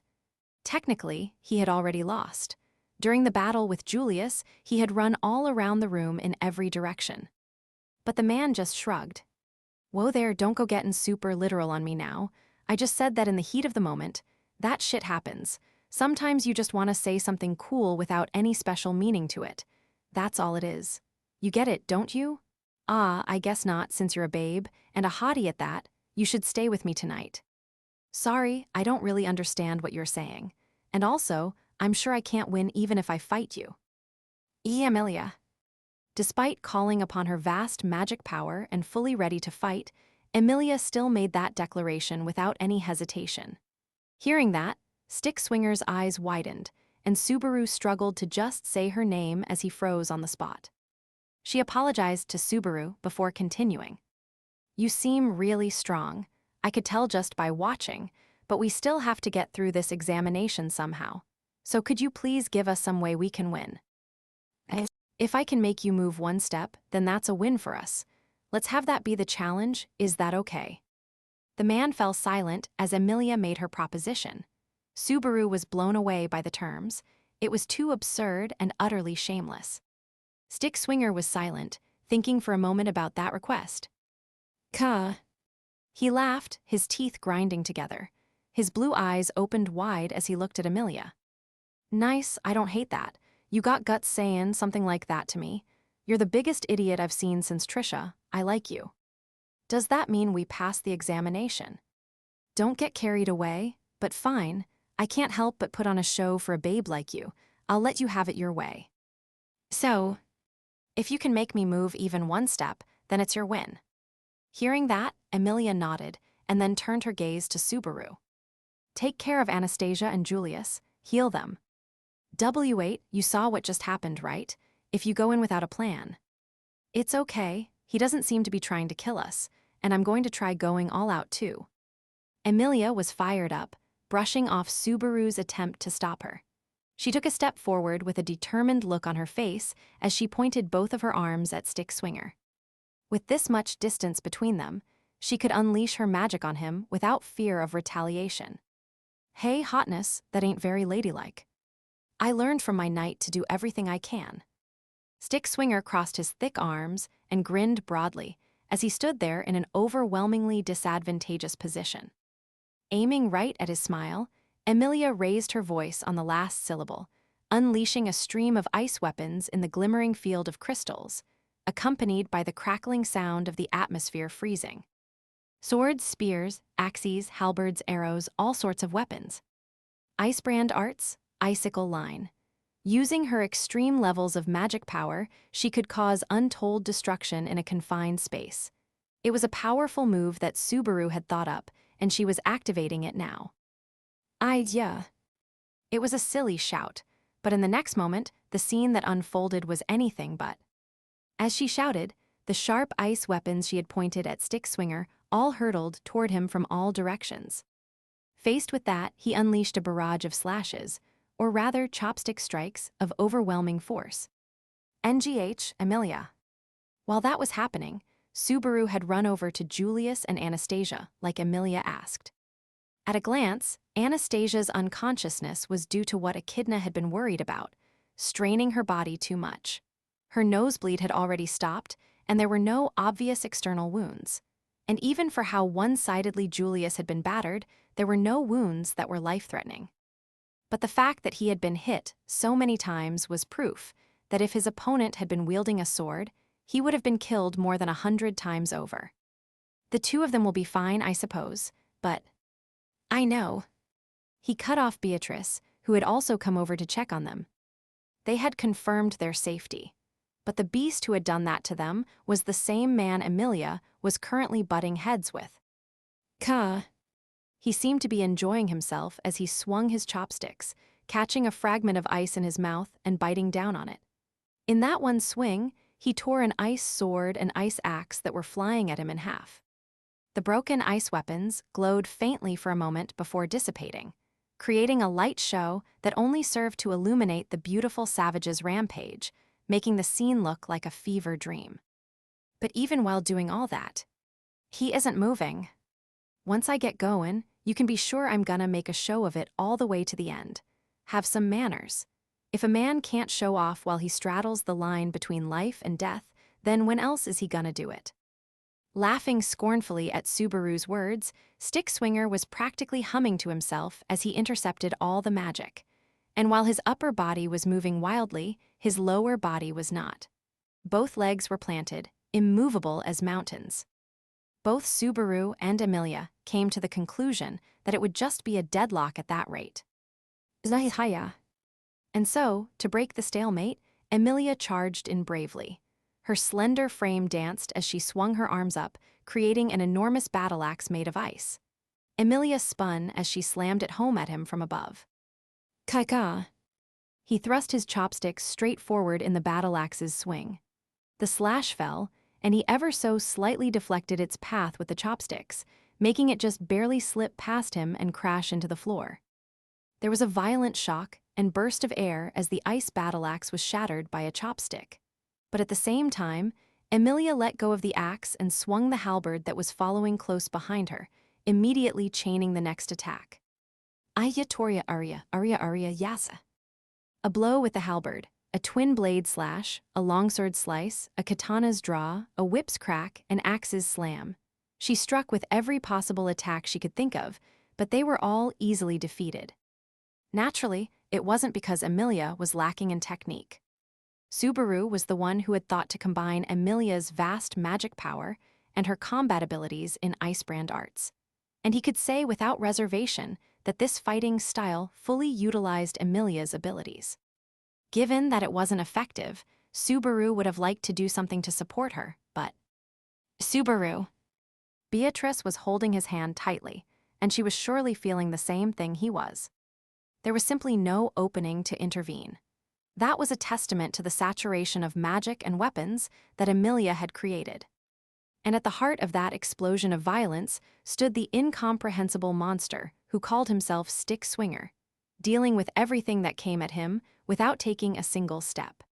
Technically, he had already lost. During the battle with Julius, he had run all around the room in every direction. But the man just shrugged. Whoa there, don't go getting super literal on me now. I just said that in the heat of the moment. That shit happens. Sometimes you just want to say something cool without any special meaning to it. That's all it is. You get it, don't you? Ah, I guess not, since you're a babe, and a hottie at that. You should stay with me tonight. Sorry, I don't really understand what you're saying. And also, I'm sure I can't win even if I fight you. Emilia. Despite calling upon her vast magic power and fully ready to fight, Emilia still made that declaration without any hesitation. Hearing that, Stick Swinger's eyes widened, and Subaru struggled to just say her name as he froze on the spot. She apologized to Subaru before continuing. You seem really strong. I could tell just by watching, but we still have to get through this examination somehow. So could you please give us some way we can win? If I can make you move one step, then that's a win for us. Let's have that be the challenge. Is that okay? The man fell silent as Emilia made her proposition. Subaru was blown away by the terms. It was too absurd and utterly shameless. Stick Swinger was silent, thinking for a moment about that request. Kuh. He laughed, his teeth grinding together. His blue eyes opened wide as he looked at Emilia. Nice, I don't hate that. You got guts saying something like that to me. You're the biggest idiot I've seen since Trisha. I like you. Does that mean we pass the examination? Don't get carried away, but fine. I can't help but put on a show for a babe like you. I'll let you have it your way. So, if you can make me move even one step, then it's your win. Hearing that, Emilia nodded and then turned her gaze to Subaru. Take care of Anastasia and Julius. Heal them. W8, you saw what just happened, right? If you go in without a plan. It's okay. He doesn't seem to be trying to kill us, and I'm going to try going all out too. Emilia was fired up, brushing off Subaru's attempt to stop her. She took a step forward with a determined look on her face as she pointed both of her arms at Stick Swinger. With this much distance between them, she could unleash her magic on him without fear of retaliation. Hey, hotness, that ain't very ladylike. I learned from my knight to do everything I can. Stick Swinger crossed his thick arms and grinned broadly as he stood there in an overwhelmingly disadvantageous position. Aiming right at his smile, Emilia raised her voice on the last syllable, unleashing a stream of ice weapons in the glimmering field of crystals, accompanied by the crackling sound of the atmosphere freezing. Swords, spears, axes, halberds, arrows, all sorts of weapons. Icebrand arts, icicle line. Using her extreme levels of magic power, she could cause untold destruction in a confined space. It was a powerful move that Subaru had thought up, and she was activating it now. Yeah. It was a silly shout, but in the next moment, the scene that unfolded was anything but. As she shouted, the sharp ice weapons she had pointed at Stick Swinger all hurtled toward him from all directions. Faced with that, he unleashed a barrage of slashes, or rather chopstick strikes of overwhelming force. NGH, Emilia. While that was happening, Subaru had run over to Julius and Anastasia, like Emilia asked. At a glance, Anastasia's unconsciousness was due to what Echidna had been worried about, straining her body too much. Her nosebleed had already stopped, and there were no obvious external wounds. And even for how one-sidedly Julius had been battered, there were no wounds that were life-threatening. But the fact that he had been hit so many times was proof that if his opponent had been wielding a sword, he would have been killed more than 100 times over. The two of them will be fine, I suppose, but... I know. He cut off Beatrice, who had also come over to check on them. They had confirmed their safety, but the beast who had done that to them was the same man Emilia was currently butting heads with. He seemed to be enjoying himself as he swung his chopsticks, catching a fragment of ice in his mouth and biting down on it. In that one swing, he tore an ice sword and ice axe that were flying at him in half. The broken ice weapons glowed faintly for a moment before dissipating, creating a light show that only served to illuminate the beautiful savage's rampage, making the scene look like a fever dream. But even while doing all that, he isn't moving. Once I get going, you can be sure I'm gonna make a show of it all the way to the end. Have some manners. If a man can't show off while he straddles the line between life and death, then when else is he gonna do it? Laughing scornfully at Subaru's words, Stick Swinger was practically humming to himself as he intercepted all the magic. And while his upper body was moving wildly, his lower body was not. Both legs were planted, immovable as mountains. Both Subaru and Emilia came to the conclusion that it would just be a deadlock at that rate. And so, to break the stalemate, Emilia charged in bravely. Her slender frame danced as she swung her arms up, creating an enormous battle axe made of ice. Emilia spun as she slammed it home at him from above. Ka-ka! He thrust his chopsticks straight forward in the battle axe's swing. The slash fell, and he ever so slightly deflected its path with the chopsticks, making it just barely slip past him and crash into the floor. There was a violent shock and burst of air as the ice battle axe was shattered by a chopstick. But at the same time, Emilia let go of the axe and swung the halberd that was following close behind her, immediately chaining the next attack. Ayatoria Arya Yasa. A blow with the halberd, a twin blade slash, a longsword slice, a katana's draw, a whip's crack, an axe's slam. She struck with every possible attack she could think of, but they were all easily defeated. Naturally, it wasn't because Emilia was lacking in technique. Subaru was the one who had thought to combine Emilia's vast magic power and her combat abilities in icebrand arts. And he could say without reservation that this fighting style fully utilized Emilia's abilities. Given that it wasn't effective, Subaru would have liked to do something to support her, but... Subaru! Beatrice was holding his hand tightly, and she was surely feeling the same thing he was. There was simply no opening to intervene. That was a testament to the saturation of magic and weapons that Emilia had created. And at the heart of that explosion of violence stood the incomprehensible monster who called himself Stick Swinger, dealing with everything that came at him without taking a single step.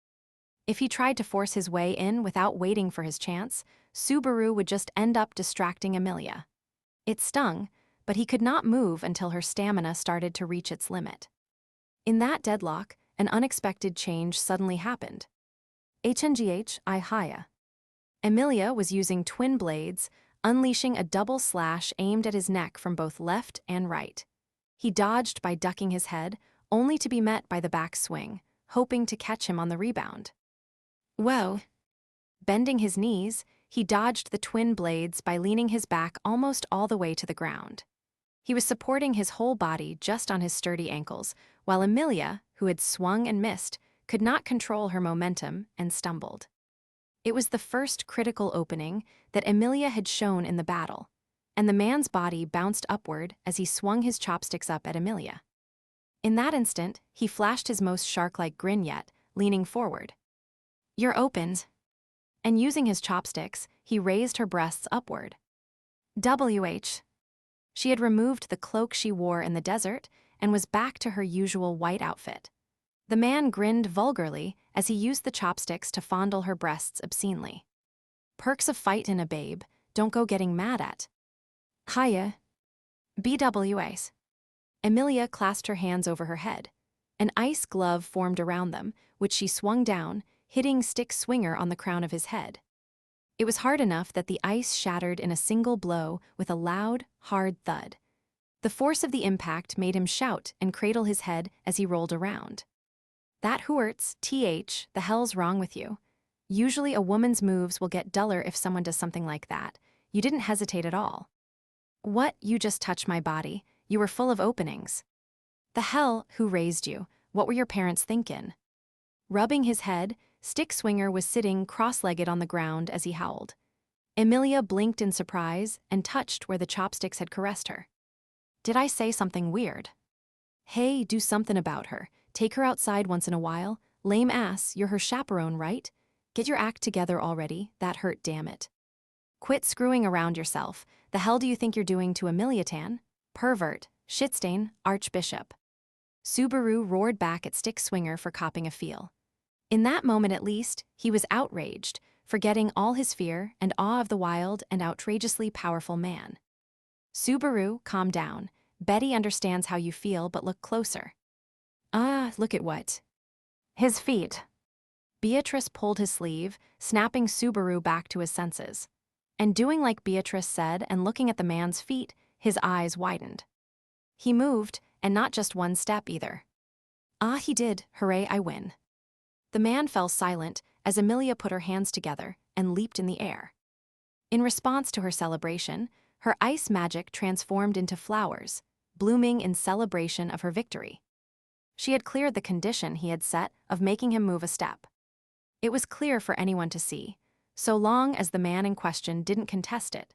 If he tried to force his way in without waiting for his chance, Subaru would just end up distracting Emilia. It stung, but he could not move until her stamina started to reach its limit. In that deadlock, an unexpected change suddenly happened. HNGH I Haya. Emilia was using twin blades, unleashing a double slash aimed at his neck from both left and right. He dodged by ducking his head, only to be met by the back swing, hoping to catch him on the rebound. Whoa! Bending his knees, he dodged the twin blades by leaning his back almost all the way to the ground. He was supporting his whole body just on his sturdy ankles, while Emilia, who had swung and missed, could not control her momentum and stumbled. It was the first critical opening that Emilia had shown in the battle, and the man's body bounced upward as he swung his chopsticks up at Emilia. In that instant, he flashed his most shark-like grin yet, leaning forward. "You're opened." And using his chopsticks, he raised her breasts upward. WH. She had removed the cloak she wore in the desert and was back to her usual white outfit. The man grinned vulgarly as he used the chopsticks to fondle her breasts obscenely. Perks of fight in a babe, don't go getting mad at. Hiya. BWAs. Emilia clasped her hands over her head. An ice glove formed around them, which she swung down, hitting Stick Swinger on the crown of his head. It was hard enough that the ice shattered in a single blow with a loud, hard thud. The force of the impact made him shout and cradle his head as he rolled around. That hurts, the hell's wrong with you? Usually a woman's moves will get duller if someone does something like that. You didn't hesitate at all. What, you just touched my body? You were full of openings. The hell, who raised you? What were your parents thinking? Rubbing his head, Stick Swinger was sitting cross-legged on the ground as he howled. Emilia blinked in surprise and touched where the chopsticks had caressed her. Did I say something weird? Hey, do something about her. Take her outside once in a while. Lame ass, you're her chaperone, right? Get your act together already. That hurt, damn it. Quit screwing around yourself. The hell do you think you're doing to Emilia Tan? Pervert, shitstain, archbishop. Subaru roared back at Stick Swinger for copping a feel. In that moment at least, he was outraged, forgetting all his fear and awe of the wild and outrageously powerful man. Subaru, calm down. Betty understands how you feel, but look closer. Ah, look at what? His feet. Beatrice pulled his sleeve, snapping Subaru back to his senses. And doing like Beatrice said and looking at the man's feet, his eyes widened. He moved, and not just one step either. Ah, he did. Hooray, I win. The man fell silent as Emilia put her hands together and leaped in the air. In response to her celebration, her ice magic transformed into flowers, blooming in celebration of her victory. She had cleared the condition he had set of making him move a step. It was clear for anyone to see, so long as the man in question didn't contest it.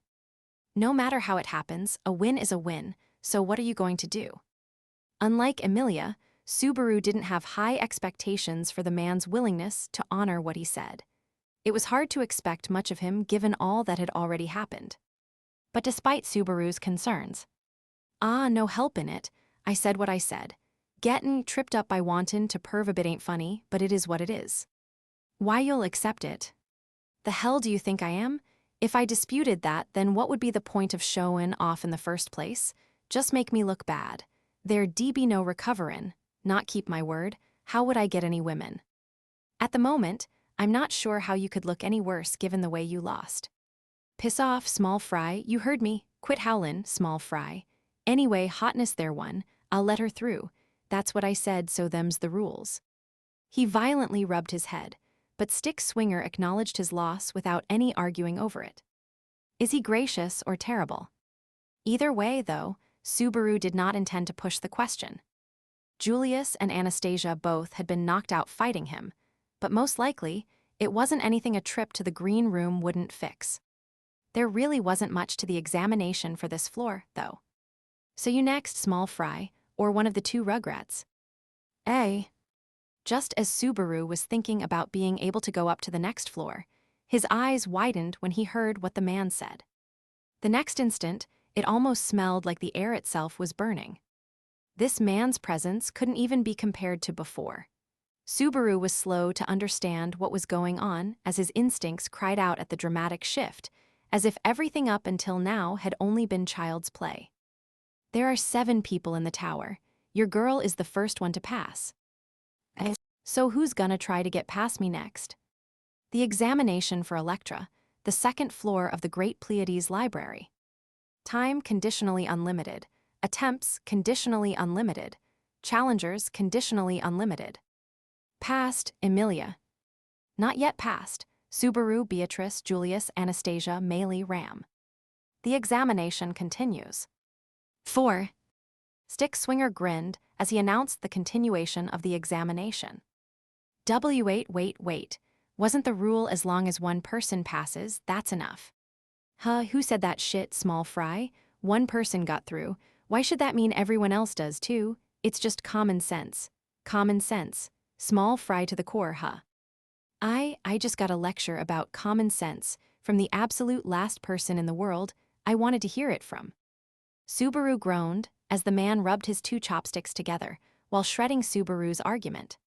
No matter how it happens, a win is a win, so what are you going to do? Unlike Emilia, Subaru didn't have high expectations for the man's willingness to honor what he said. It was hard to expect much of him given all that had already happened. But despite Subaru's concerns, no help in it, I said what I said. Getting tripped up by wantin' to perv a bit ain't funny, but it is what it is. Why you'll accept it? The hell do you think I am? If I disputed that, then what would be the point of showin' off in the first place? Just make me look bad. There be no recoverin', not keep my word. How would I get any women? At the moment, I'm not sure how you could look any worse given the way you lost. Piss off, small fry, you heard me. Quit howlin', small fry. Anyway, hotness there one, I'll let her through. That's what I said, so them's the rules. He violently rubbed his head, but Stick Swinger acknowledged his loss without any arguing over it. Is he gracious or terrible? Either way, though, Subaru did not intend to push the question. Julius and Anastasia both had been knocked out fighting him, but most likely, it wasn't anything a trip to the green room wouldn't fix. There really wasn't much to the examination for this floor, though. So you next, small fry, or one of the two rugrats. Just as Subaru was thinking about being able to go up to the next floor, his eyes widened when he heard what the man said. The next instant, it almost smelled like the air itself was burning. This man's presence couldn't even be compared to before. Subaru was slow to understand what was going on as his instincts cried out at the dramatic shift, as if everything up until now had only been child's play. There are 7 people in the tower. Your girl is the first one to pass. So who's gonna try to get past me next? The examination for Electra, the 2nd floor of the Great Pleiades Library. Time conditionally unlimited. Attempts conditionally unlimited. Challengers conditionally unlimited. Passed, Emilia. Not yet passed, Subaru, Beatrice, Julius, Anastasia, Melee, Ram. The examination continues. 4. Stick Swinger grinned as he announced the continuation of the examination. Wait. Wasn't the rule as long as one person passes, that's enough? Who said that shit, small fry? One person got through. Why should that mean everyone else does too? It's just common sense. Common sense. Small fry to the core, I just got a lecture about common sense from the absolute last person in the world I wanted to hear it from. Subaru groaned as the man rubbed his 2 chopsticks together while shredding Subaru's argument.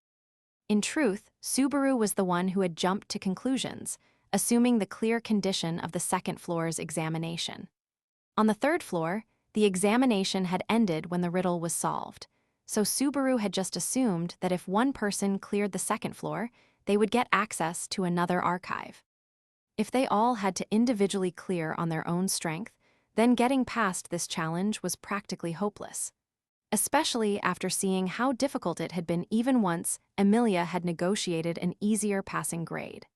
In truth, Subaru was the one who had jumped to conclusions, assuming the clear condition of the 2nd floor's examination. On the 3rd floor, the examination had ended when the riddle was solved, so Subaru had just assumed that if one person cleared the 2nd floor, they would get access to another archive. If they all had to individually clear on their own strength, then getting past this challenge was practically hopeless. Especially after seeing how difficult it had been even once Emilia had negotiated an easier passing grade.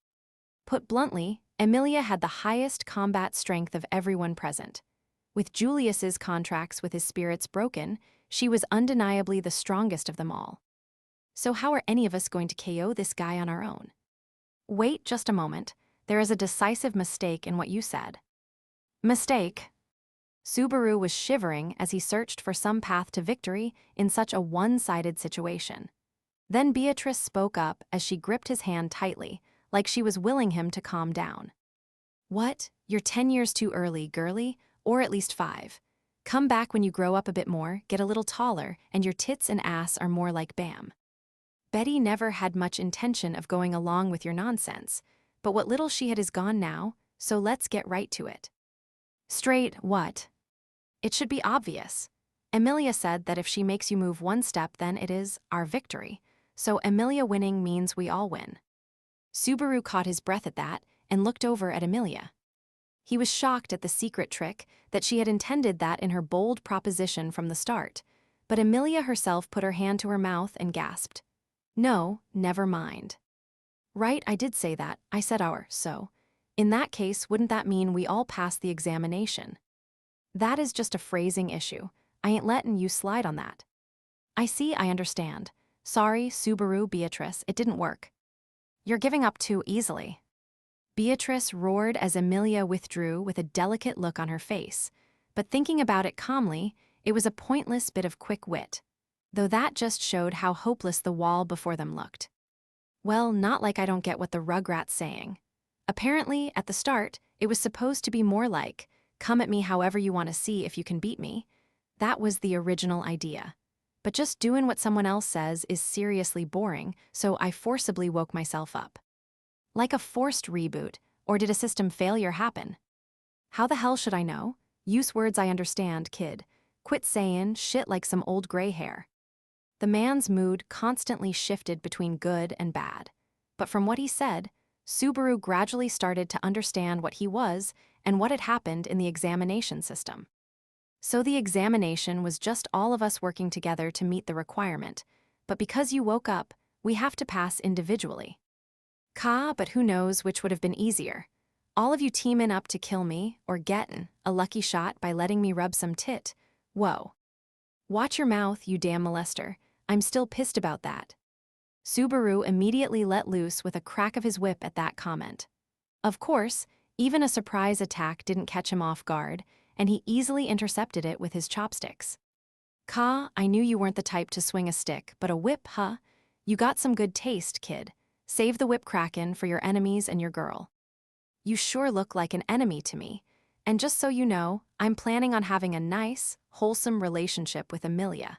Put bluntly, Emilia had the highest combat strength of everyone present. With Julius's contracts with his spirits broken, she was undeniably the strongest of them all. So how are any of us going to KO this guy on our own? Wait just a moment, there is a decisive mistake in what you said. Mistake? Subaru was shivering as he searched for some path to victory in such a one-sided situation. Then Beatrice spoke up as she gripped his hand tightly, like she was willing him to calm down. What? You're 10 years too early, girly, or at least 5. Come back when you grow up a bit more, get a little taller, and your tits and ass are more like Bam. Betty never had much intention of going along with your nonsense, but what little she had is gone now, so let's get right to it. Straight, what? It should be obvious. Emilia said that if she makes you move 1 step, then it is our victory, so Emilia winning means we all win. Subaru caught his breath at that and looked over at Emilia. He was shocked at the secret trick that she had intended that in her bold proposition from the start, but Emilia herself put her hand to her mouth and gasped. No, never mind. Right, I did say that, I said our, so. In that case, wouldn't that mean we all pass the examination? That is just a phrasing issue. I ain't letting you slide on that. I see, I understand. Sorry, Subaru, Beatrice, it didn't work. You're giving up too easily. Beatrice roared as Emilia withdrew with a delicate look on her face, but thinking about it calmly, it was a pointless bit of quick wit, though that just showed how hopeless the wall before them looked. Well, not like I don't get what the Rugrat's saying. Apparently, at the start, it was supposed to be more like, come at me however you want to see if you can beat me. That was the original idea. But just doing what someone else says is seriously boring, so I forcibly woke myself up. Like a forced reboot, or did a system failure happen? How the hell should I know? Use words I understand, kid. Quit saying shit like some old gray hair. The man's mood constantly shifted between good and bad. But from what he said, Subaru gradually started to understand what he was and what had happened in the examination system. So the examination was just all of us working together to meet the requirement, but because you woke up, we have to pass individually. But who knows which would have been easier. All of you teaming up to kill me, or gettin' a lucky shot by letting me rub some tit. Whoa. Watch your mouth, you damn molester. I'm still pissed about that. Subaru immediately let loose with a crack of his whip at that comment. Of course, even a surprise attack didn't catch him off guard, and he easily intercepted it with his chopsticks. I knew you weren't the type to swing a stick, but a whip, huh? You got some good taste, kid. Save the whip crackin' for your enemies and your girl. You sure look like an enemy to me. And just so you know, I'm planning on having a nice, wholesome relationship with Emilia.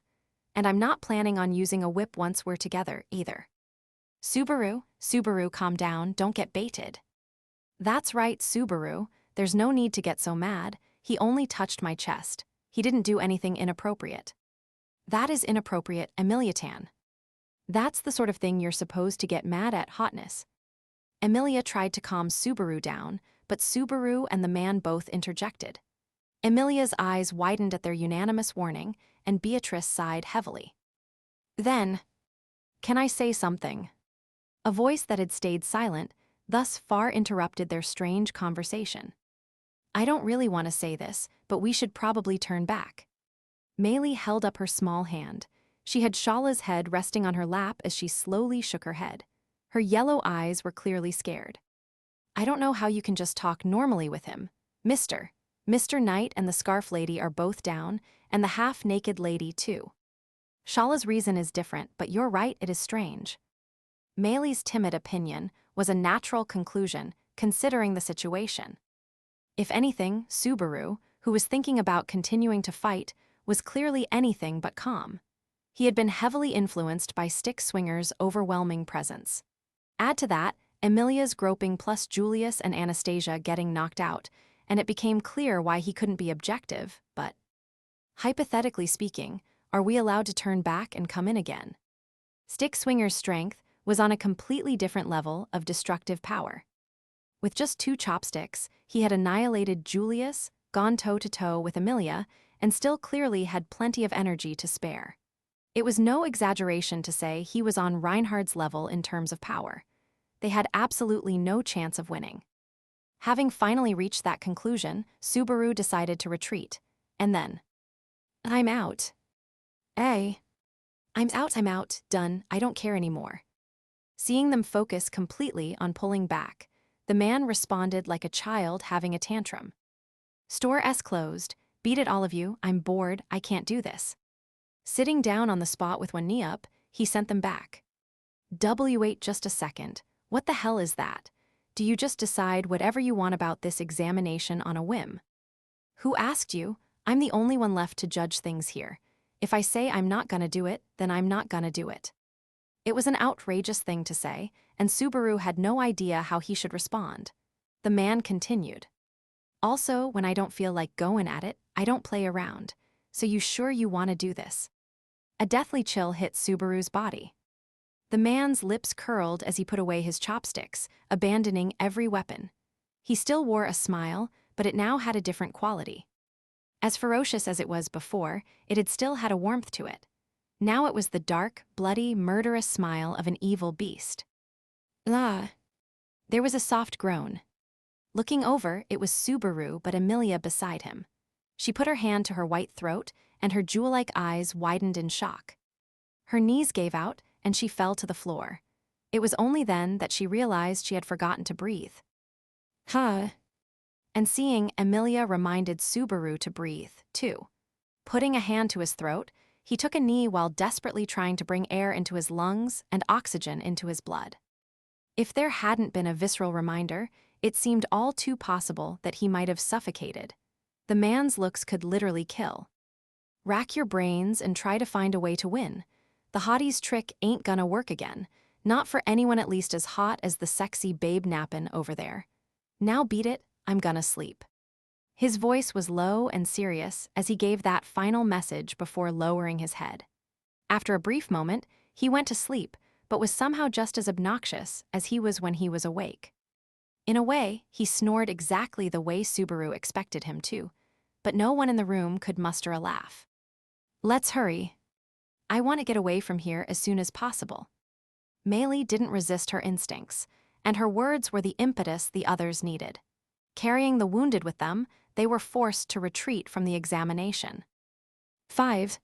And I'm not planning on using a whip once we're together, either. Subaru, calm down, don't get baited. That's right, Subaru, there's no need to get so mad. He only touched my chest. He didn't do anything inappropriate. That is inappropriate, Emilia-tan. That's the sort of thing you're supposed to get mad at, hotness. Emilia tried to calm Subaru down, but Subaru and the man both interjected. Emilia's eyes widened at their unanimous warning, and Beatrice sighed heavily. Then, can I say something? A voice that had stayed silent thus far interrupted their strange conversation. I don't really want to say this, but we should probably turn back. Meili held up her small hand. She had Shala's head resting on her lap as she slowly shook her head. Her yellow eyes were clearly scared. I don't know how you can just talk normally with him. Mr. Knight and the scarf lady are both down, and the half-naked lady too. Shala's reason is different, but you're right, it is strange. Meili's timid opinion was a natural conclusion, considering the situation. If anything, Subaru, who was thinking about continuing to fight, was clearly anything but calm. He had been heavily influenced by Stick Swinger's overwhelming presence. Add to that, Emilia's groping plus Julius and Anastasia getting knocked out, and it became clear why he couldn't be objective, but... Hypothetically speaking, are we allowed to turn back and come in again? Stick Swinger's strength was on a completely different level of destructive power. With just 2 chopsticks, he had annihilated Julius, gone toe-to-toe with Emilia, and still clearly had plenty of energy to spare. It was no exaggeration to say he was on Reinhard's level in terms of power. They had absolutely no chance of winning. Having finally reached that conclusion, Subaru decided to retreat, and then... I'm out. I'm out, done, I don't care anymore. Seeing them focus completely on pulling back, the man responded like a child having a tantrum. Store S closed, beat it all of you, I'm bored, I can't do this. Sitting down on the spot with one knee up, he sent them back. Wait just a second, what the hell is that? Do you just decide whatever you want about this examination on a whim? Who asked you? I'm the only one left to judge things here. If I say I'm not gonna do it, then I'm not gonna do it. It was an outrageous thing to say, and Subaru had no idea how he should respond. The man continued. Also, when I don't feel like going at it, I don't play around. So you sure you want to do this? A deathly chill hit Subaru's body. The man's lips curled as he put away his chopsticks, abandoning every weapon. He still wore a smile, but it now had a different quality. As ferocious as it was before, it had still had a warmth to it. Now it was the dark, bloody, murderous smile of an evil beast. There was a soft groan. Looking over, it was Subaru but Emilia beside him. She put her hand to her white throat, and her jewel-like eyes widened in shock. Her knees gave out, and she fell to the floor. It was only then that she realized she had forgotten to breathe. Huh. And seeing Emilia reminded Subaru to breathe, too. Putting a hand to his throat, he took a knee while desperately trying to bring air into his lungs and oxygen into his blood. If there hadn't been a visceral reminder, it seemed all too possible that he might have suffocated. The man's looks could literally kill. Rack your brains and try to find a way to win. The hottie's trick ain't gonna work again, not for anyone at least as hot as the sexy babe nappin' over there. Now beat it, I'm gonna sleep. His voice was low and serious as he gave that final message before lowering his head. After a brief moment, he went to sleep, but was somehow just as obnoxious as he was when he was awake. In a way, he snored exactly the way Subaru expected him to, but no one in the room could muster a laugh. Let's hurry. I want to get away from here as soon as possible. Meili didn't resist her instincts, and her words were the impetus the others needed. Carrying the wounded with them, they were forced to retreat from the examination. 5.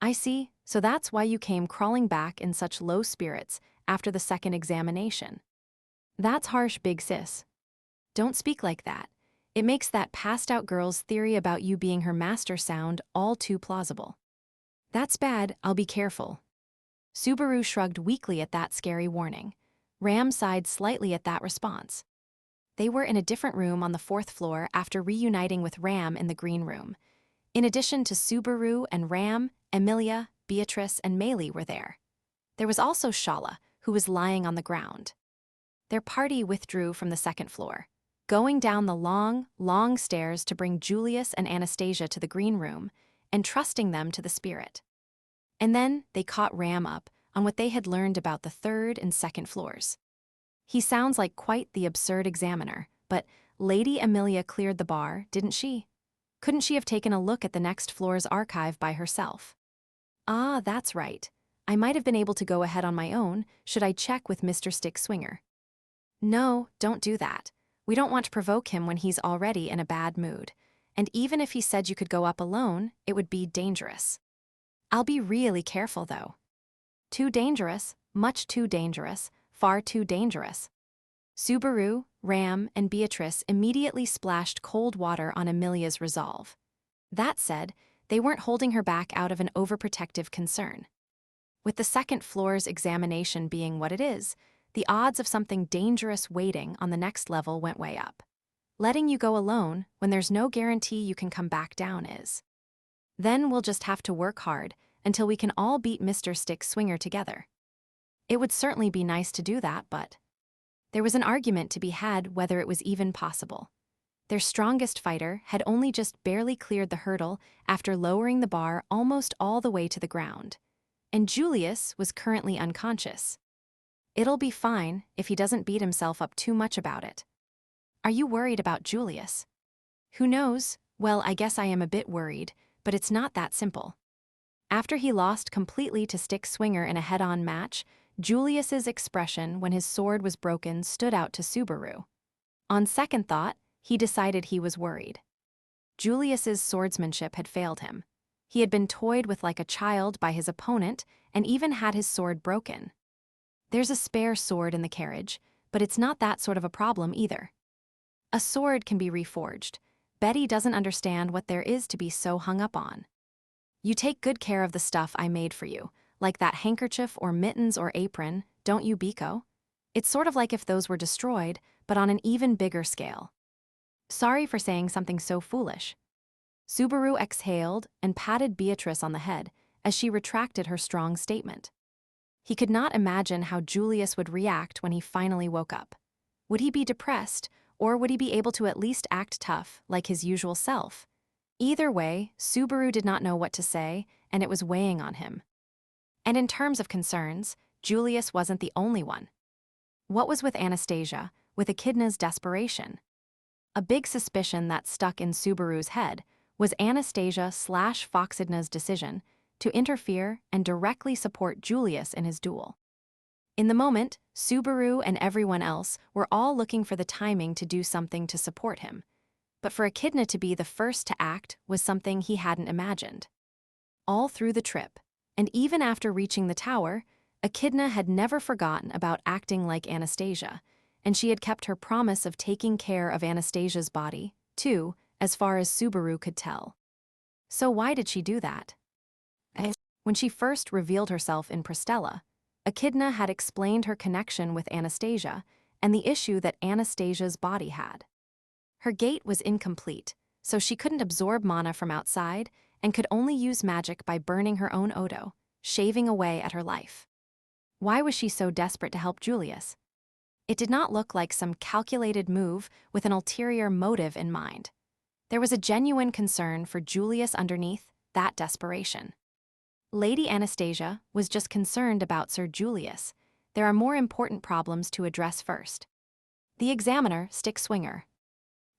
I see, so that's why you came crawling back in such low spirits after the second examination. That's harsh, big sis. Don't speak like that. It makes that passed-out girl's theory about you being her master sound all too plausible. That's bad, I'll be careful. Subaru shrugged weakly at that scary warning. Ram sighed slightly at that response. They were in a different room on the 4th floor after reuniting with Ram in the green room. In addition to Subaru and Ram, Emilia, Beatrice, and Meili were there. There was also Shala, who was lying on the ground. Their party withdrew from the 2nd floor, going down the long, long stairs to bring Julius and Anastasia to the green room and trusting them to the spirit. And then they caught Ram up on what they had learned about the 3rd and 2nd floors. He sounds like quite the absurd examiner, but Lady Emilia cleared the bar, didn't she? Couldn't she have taken a look at the next floor's archive by herself? Ah, that's right. I might have been able to go ahead on my own, should I check with Mr. Stick Swinger. No, don't do that. We don't want to provoke him when he's already in a bad mood. And even if he said you could go up alone, it would be dangerous. I'll be really careful, though. Too dangerous, much too dangerous, far too dangerous. Subaru, Ram, and Beatrice immediately splashed cold water on Emilia's resolve. That said, they weren't holding her back out of an overprotective concern. With the 2nd floor's examination being what it is, the odds of something dangerous waiting on the next level went way up. Letting you go alone when there's no guarantee you can come back down is. Then we'll just have to work hard until we can all beat Mr. Stick Swinger together. It would certainly be nice to do that, but there was an argument to be had whether it was even possible. Their strongest fighter had only just barely cleared the hurdle after lowering the bar almost all the way to the ground, and Julius was currently unconscious. It'll be fine if he doesn't beat himself up too much about it. Are you worried about Julius? Who knows? Well, I guess I am a bit worried, but it's not that simple. After he lost completely to Stick Swinger in a head-on match, Julius's expression when his sword was broken stood out to Subaru. On second thought, he decided he was worried. Julius's swordsmanship had failed him. He had been toyed with like a child by his opponent and even had his sword broken. There's a spare sword in the carriage, but it's not that sort of a problem either. A sword can be reforged. Betty doesn't understand what there is to be so hung up on. You take good care of the stuff I made for you, like that handkerchief or mittens or apron, don't you, Biko? It's sort of like if those were destroyed, but on an even bigger scale. Sorry for saying something so foolish. Subaru exhaled and patted Beatrice on the head as she retracted her strong statement. He could not imagine how Julius would react when he finally woke up. Would he be depressed, or would he be able to at least act tough, like his usual self? Either way, Subaru did not know what to say, and it was weighing on him. And in terms of concerns, Julius wasn't the only one. What was with Anastasia, with Echidna's desperation? A big suspicion that stuck in Subaru's head was Anastasia/Foxidna's decision to interfere and directly support Julius in his duel. In the moment, Subaru and everyone else were all looking for the timing to do something to support him. But for Echidna to be the first to act was something he hadn't imagined. All through the trip, and even after reaching the tower, Echidna had never forgotten about acting like Anastasia, and she had kept her promise of taking care of Anastasia's body, too, as far as Subaru could tell. So why did she do that? When she first revealed herself in Pristella, Echidna had explained her connection with Anastasia and the issue that Anastasia's body had. Her gate was incomplete, so she couldn't absorb mana from outside and could only use magic by burning her own Odo, shaving away at her life. Why was she so desperate to help Julius? It did not look like some calculated move with an ulterior motive in mind. There was a genuine concern for Julius underneath that desperation. Lady Anastasia was just concerned about Sir Julius. There are more important problems to address first. The examiner, stick swinger.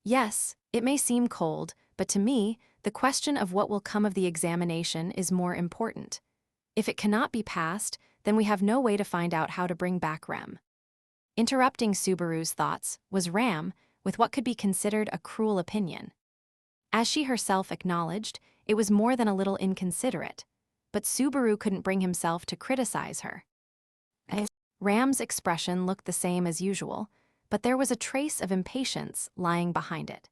Yes, it may seem cold, but to me, the question of what will come of the examination is more important. If it cannot be passed, then we have no way to find out how to bring back Rem. Interrupting Subaru's thoughts was Ram, with what could be considered a cruel opinion. As she herself acknowledged, it was more than a little inconsiderate, but Subaru couldn't bring himself to criticize her. Ram's expression looked the same as usual, but there was a trace of impatience lying behind it.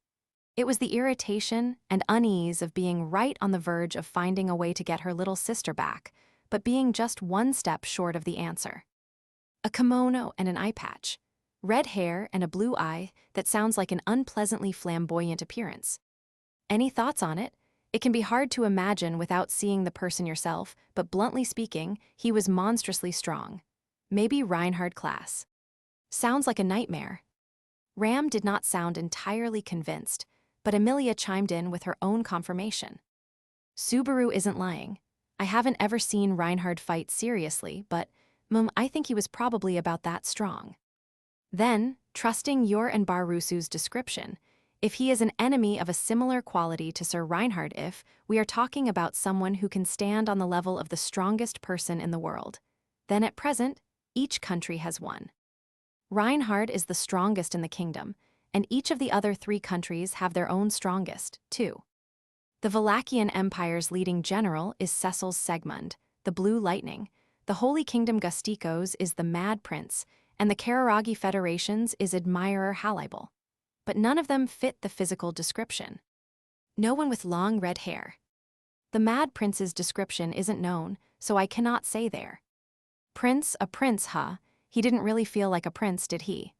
It was the irritation and unease of being right on the verge of finding a way to get her little sister back, but being just one step short of the answer. A kimono and an eye patch, red hair and a blue eye that sounds like an unpleasantly flamboyant appearance. Any thoughts on it? It can be hard to imagine without seeing the person yourself, but bluntly speaking, he was monstrously strong. Maybe Reinhard class. Sounds like a nightmare. Ram did not sound entirely convinced, but Amelia chimed in with her own confirmation. Subaru isn't lying. I haven't ever seen Reinhard fight seriously, but, I think he was probably about that strong. Then, trusting your and Barusu's description, if he is an enemy of a similar quality to Sir Reinhard, if we are talking about someone who can stand on the level of the strongest person in the world, then at present, each country has one. Reinhard is the strongest in the kingdom, and each of the other 3 countries have their own strongest, too. The Valachian Empire's leading general is Cecil's Segmund, the Blue Lightning, the Holy Kingdom Gusticos is the Mad Prince, and the Kararagi Federation's is Admirer Halibal. But none of them fit the physical description. No one with long red hair. The Mad Prince's description isn't known, so I cannot say there. Prince, a prince, huh? He didn't really feel like a prince, did he?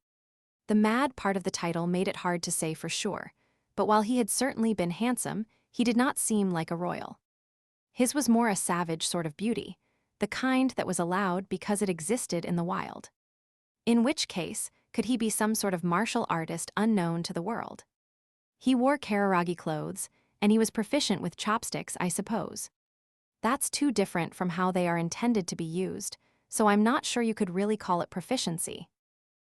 The mad part of the title made it hard to say for sure, but while he had certainly been handsome, he did not seem like a royal. His was more a savage sort of beauty, the kind that was allowed because it existed in the wild. In which case, could he be some sort of martial artist unknown to the world? He wore Kararagi clothes, and he was proficient with chopsticks, I suppose. That's too different from how they are intended to be used, so I'm not sure you could really call it proficiency.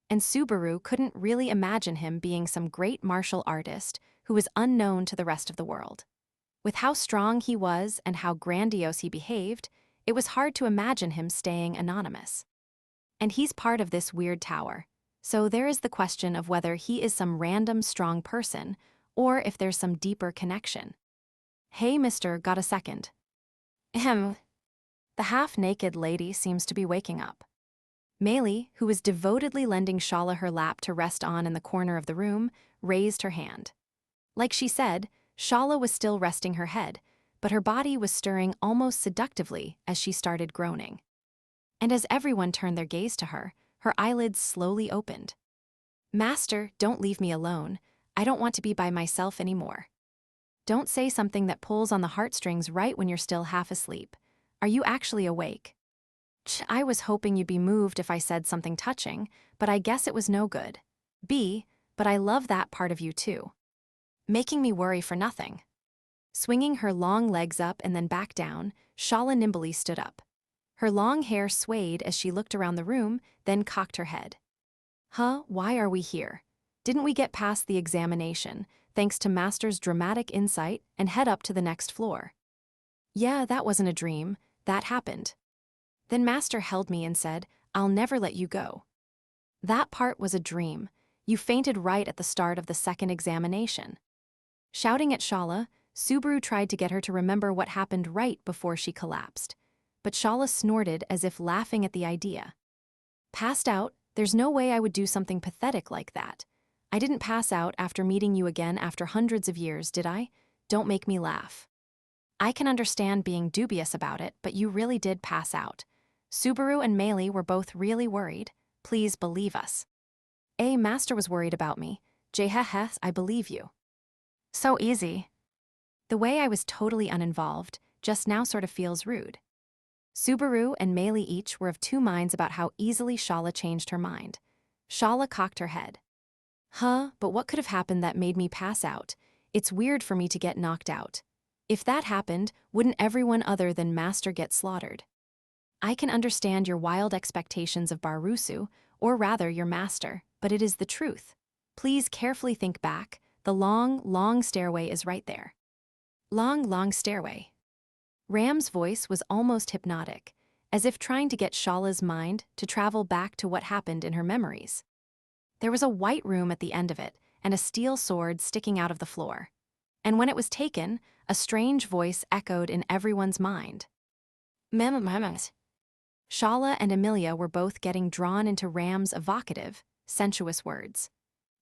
And Subaru couldn't really imagine him being some great martial artist who was unknown to the rest of the world. With how strong he was and how grandiose he behaved, it was hard to imagine him staying anonymous. And he's part of this weird tower, so there is the question of whether he is some random strong person or if there's some deeper connection. Hey, mister, got a second? Ahem. The half-naked lady seems to be waking up. Meili, who was devotedly lending Shala her lap to rest on in the corner of the room, raised her hand. Like she said, Shala was still resting her head, but her body was stirring almost seductively as she started groaning. And as everyone turned their gaze to her, her eyelids slowly opened. Master, don't leave me alone. I don't want to be by myself anymore. Don't say something that pulls on the heartstrings right when you're still half asleep. Are you actually awake? I was hoping you'd be moved if I said something touching, but I guess it was no good. But I love that part of you too. Making me worry for nothing. Swinging her long legs up and then back down, Shala nimbly stood up. Her long hair swayed as she looked around the room, then cocked her head. Huh, why are we here? Didn't we get past the examination, thanks to Master's dramatic insight, and head up to the next floor? Yeah, that wasn't a dream. That happened. Then Master held me and said, I'll never let you go. That part was a dream. You fainted right at the start of the second examination. Shouting at Shala, Subaru tried to get her to remember what happened right before she collapsed. But Shala snorted as if laughing at the idea. Passed out, There's no way I would do something pathetic like that. I didn't pass out after meeting you again after hundreds of years, did I? Don't make me laugh. I can understand being dubious about it, but you really did pass out. Subaru and Meili were both really worried. Please believe us. Master was worried about me. Jehehe, I believe you. So easy. The way I was totally uninvolved just now sort of feels rude. Subaru and Meili each were of two minds about how easily Shala changed her mind. Shala cocked her head. But what could have happened that made me pass out? It's weird for me to get knocked out. If that happened, wouldn't everyone other than Master get slaughtered? I can understand your wild expectations of Barusu, or rather your master, but it is the truth. Please carefully think back. The long, long stairway is right there. Long, long stairway. Ram's voice was almost hypnotic, as if trying to get Shala's mind to travel back to what happened in her memories. There was a white room at the end of it, and a steel sword sticking out of the floor. And when it was taken, a strange voice echoed in everyone's mind. Memes. Shala and Emilia were both getting drawn into Ram's evocative, sensuous words.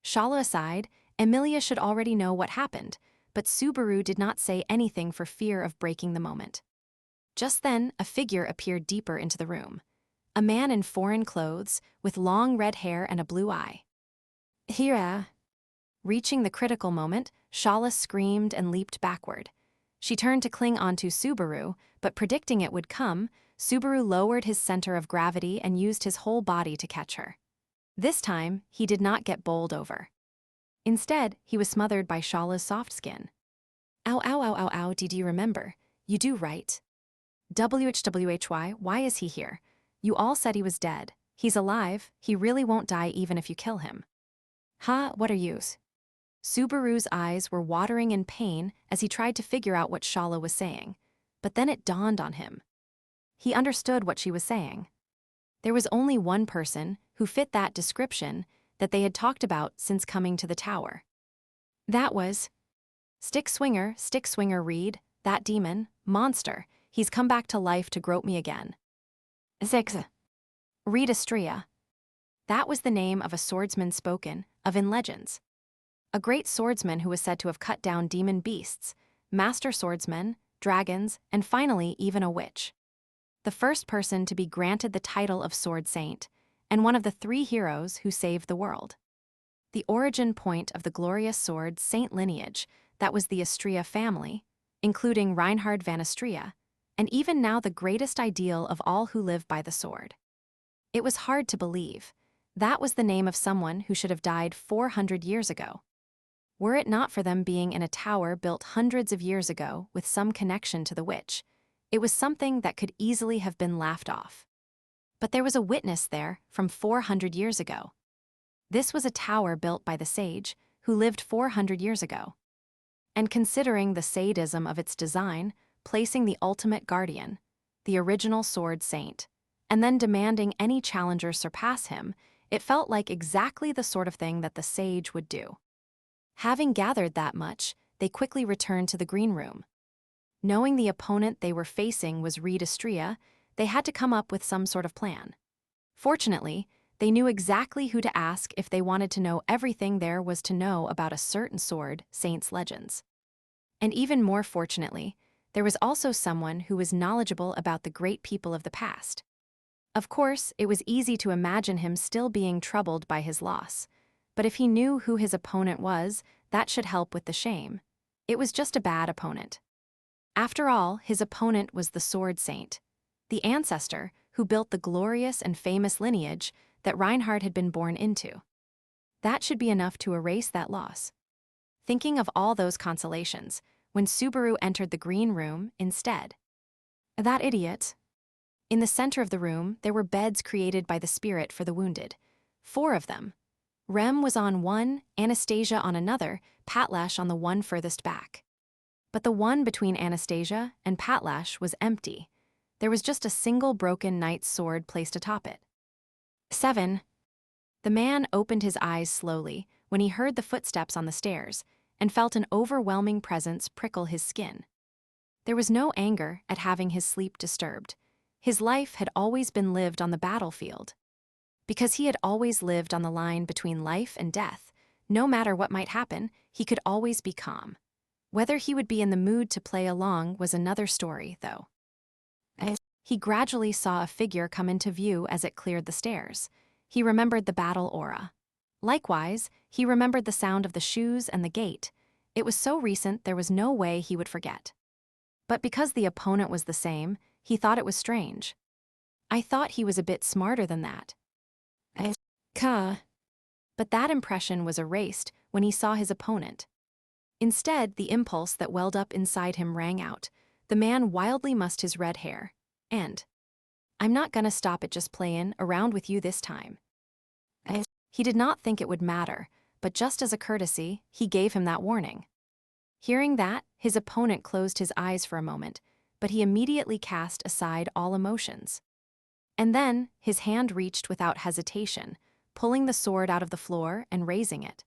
Shala aside, Emilia should already know what happened, but Subaru did not say anything for fear of breaking the moment. Just then, a figure appeared deeper into the room. A man in foreign clothes, with long red hair and a blue eye. Here. Reaching the critical moment, Shala screamed and leaped backward. She turned to cling onto Subaru, but predicting it would come, Subaru lowered his center of gravity and used his whole body to catch her. This time, he did not get bowled over. Instead, he was smothered by Shala's soft skin. Ow, ow, ow, ow, ow, did you remember? You do right. WHWHY, why is he here? You all said he was dead. He's alive. He really won't die even if you kill him. What are yous? Subaru's eyes were watering in pain as he tried to figure out what Shala was saying. But then it dawned on him. He understood what she was saying. There was only one person who fit that description that they had talked about since coming to the tower. That was Stick Swinger Reed, that demon, monster. He's come back to life to grope me again. Zigz. Reed Astrea. That was the name of a swordsman spoken of in legends. A great swordsman who was said to have cut down demon beasts, master swordsmen, dragons, and finally even a witch. The first person to be granted the title of Sword Saint, and one of the 3 heroes who saved the world. The origin point of the glorious sword saint lineage that was the Astrea family, including Reinhard van Astrea, and even now the greatest ideal of all who live by the sword. It was hard to believe. That was the name of someone who should have died 400 years ago. Were it not for them being in a tower built hundreds of years ago with some connection to the witch, it was something that could easily have been laughed off. But there was a witness there from 400 years ago. This was a tower built by the sage, who lived 400 years ago. And considering the sadism of its design, placing the ultimate guardian, the original sword saint, and then demanding any challenger surpass him, it felt like exactly the sort of thing that the sage would do. Having gathered that much, they quickly returned to the green room. Knowing the opponent they were facing was Reed Astrea, they had to come up with some sort of plan. Fortunately, they knew exactly who to ask if they wanted to know everything there was to know about a certain sword saint's legends. And even more fortunately, there was also someone who was knowledgeable about the great people of the past. Of course, it was easy to imagine him still being troubled by his loss, but if he knew who his opponent was, that should help with the shame. It was just a bad opponent. After all, his opponent was the Sword Saint, the ancestor who built the glorious and famous lineage that Reinhard had been born into. That should be enough to erase that loss. Thinking of all those consolations, when Subaru entered the green room instead. That idiot. In the center of the room, there were beds created by the spirit for the wounded. 4 of them. Rem was on one, Anastasia on another, Patlash on the one furthest back. But the one between Anastasia and Patlash was empty. There was just a single broken knight's sword placed atop it. 7. The man opened his eyes slowly when he heard the footsteps on the stairs and felt an overwhelming presence prickle his skin. There was no anger at having his sleep disturbed. His life had always been lived on the battlefield. Because he had always lived on the line between life and death, no matter what might happen, he could always be calm. Whether he would be in the mood to play along was another story, though. He gradually saw a figure come into view as it cleared the stairs. He remembered the battle aura. Likewise, he remembered the sound of the shoes and the gate. It was so recent there was no way he would forget. But because the opponent was the same, he thought it was strange. I thought he was a bit smarter than that. But that impression was erased when he saw his opponent. Instead, the impulse that welled up inside him rang out. The man wildly mussed his red hair. And, "I'm not gonna stop at just playing around with you this time." He did not think it would matter, but just as a courtesy, he gave him that warning. Hearing that, his opponent closed his eyes for a moment, but he immediately cast aside all emotions. And then, his hand reached without hesitation, pulling the sword out of the floor and raising it.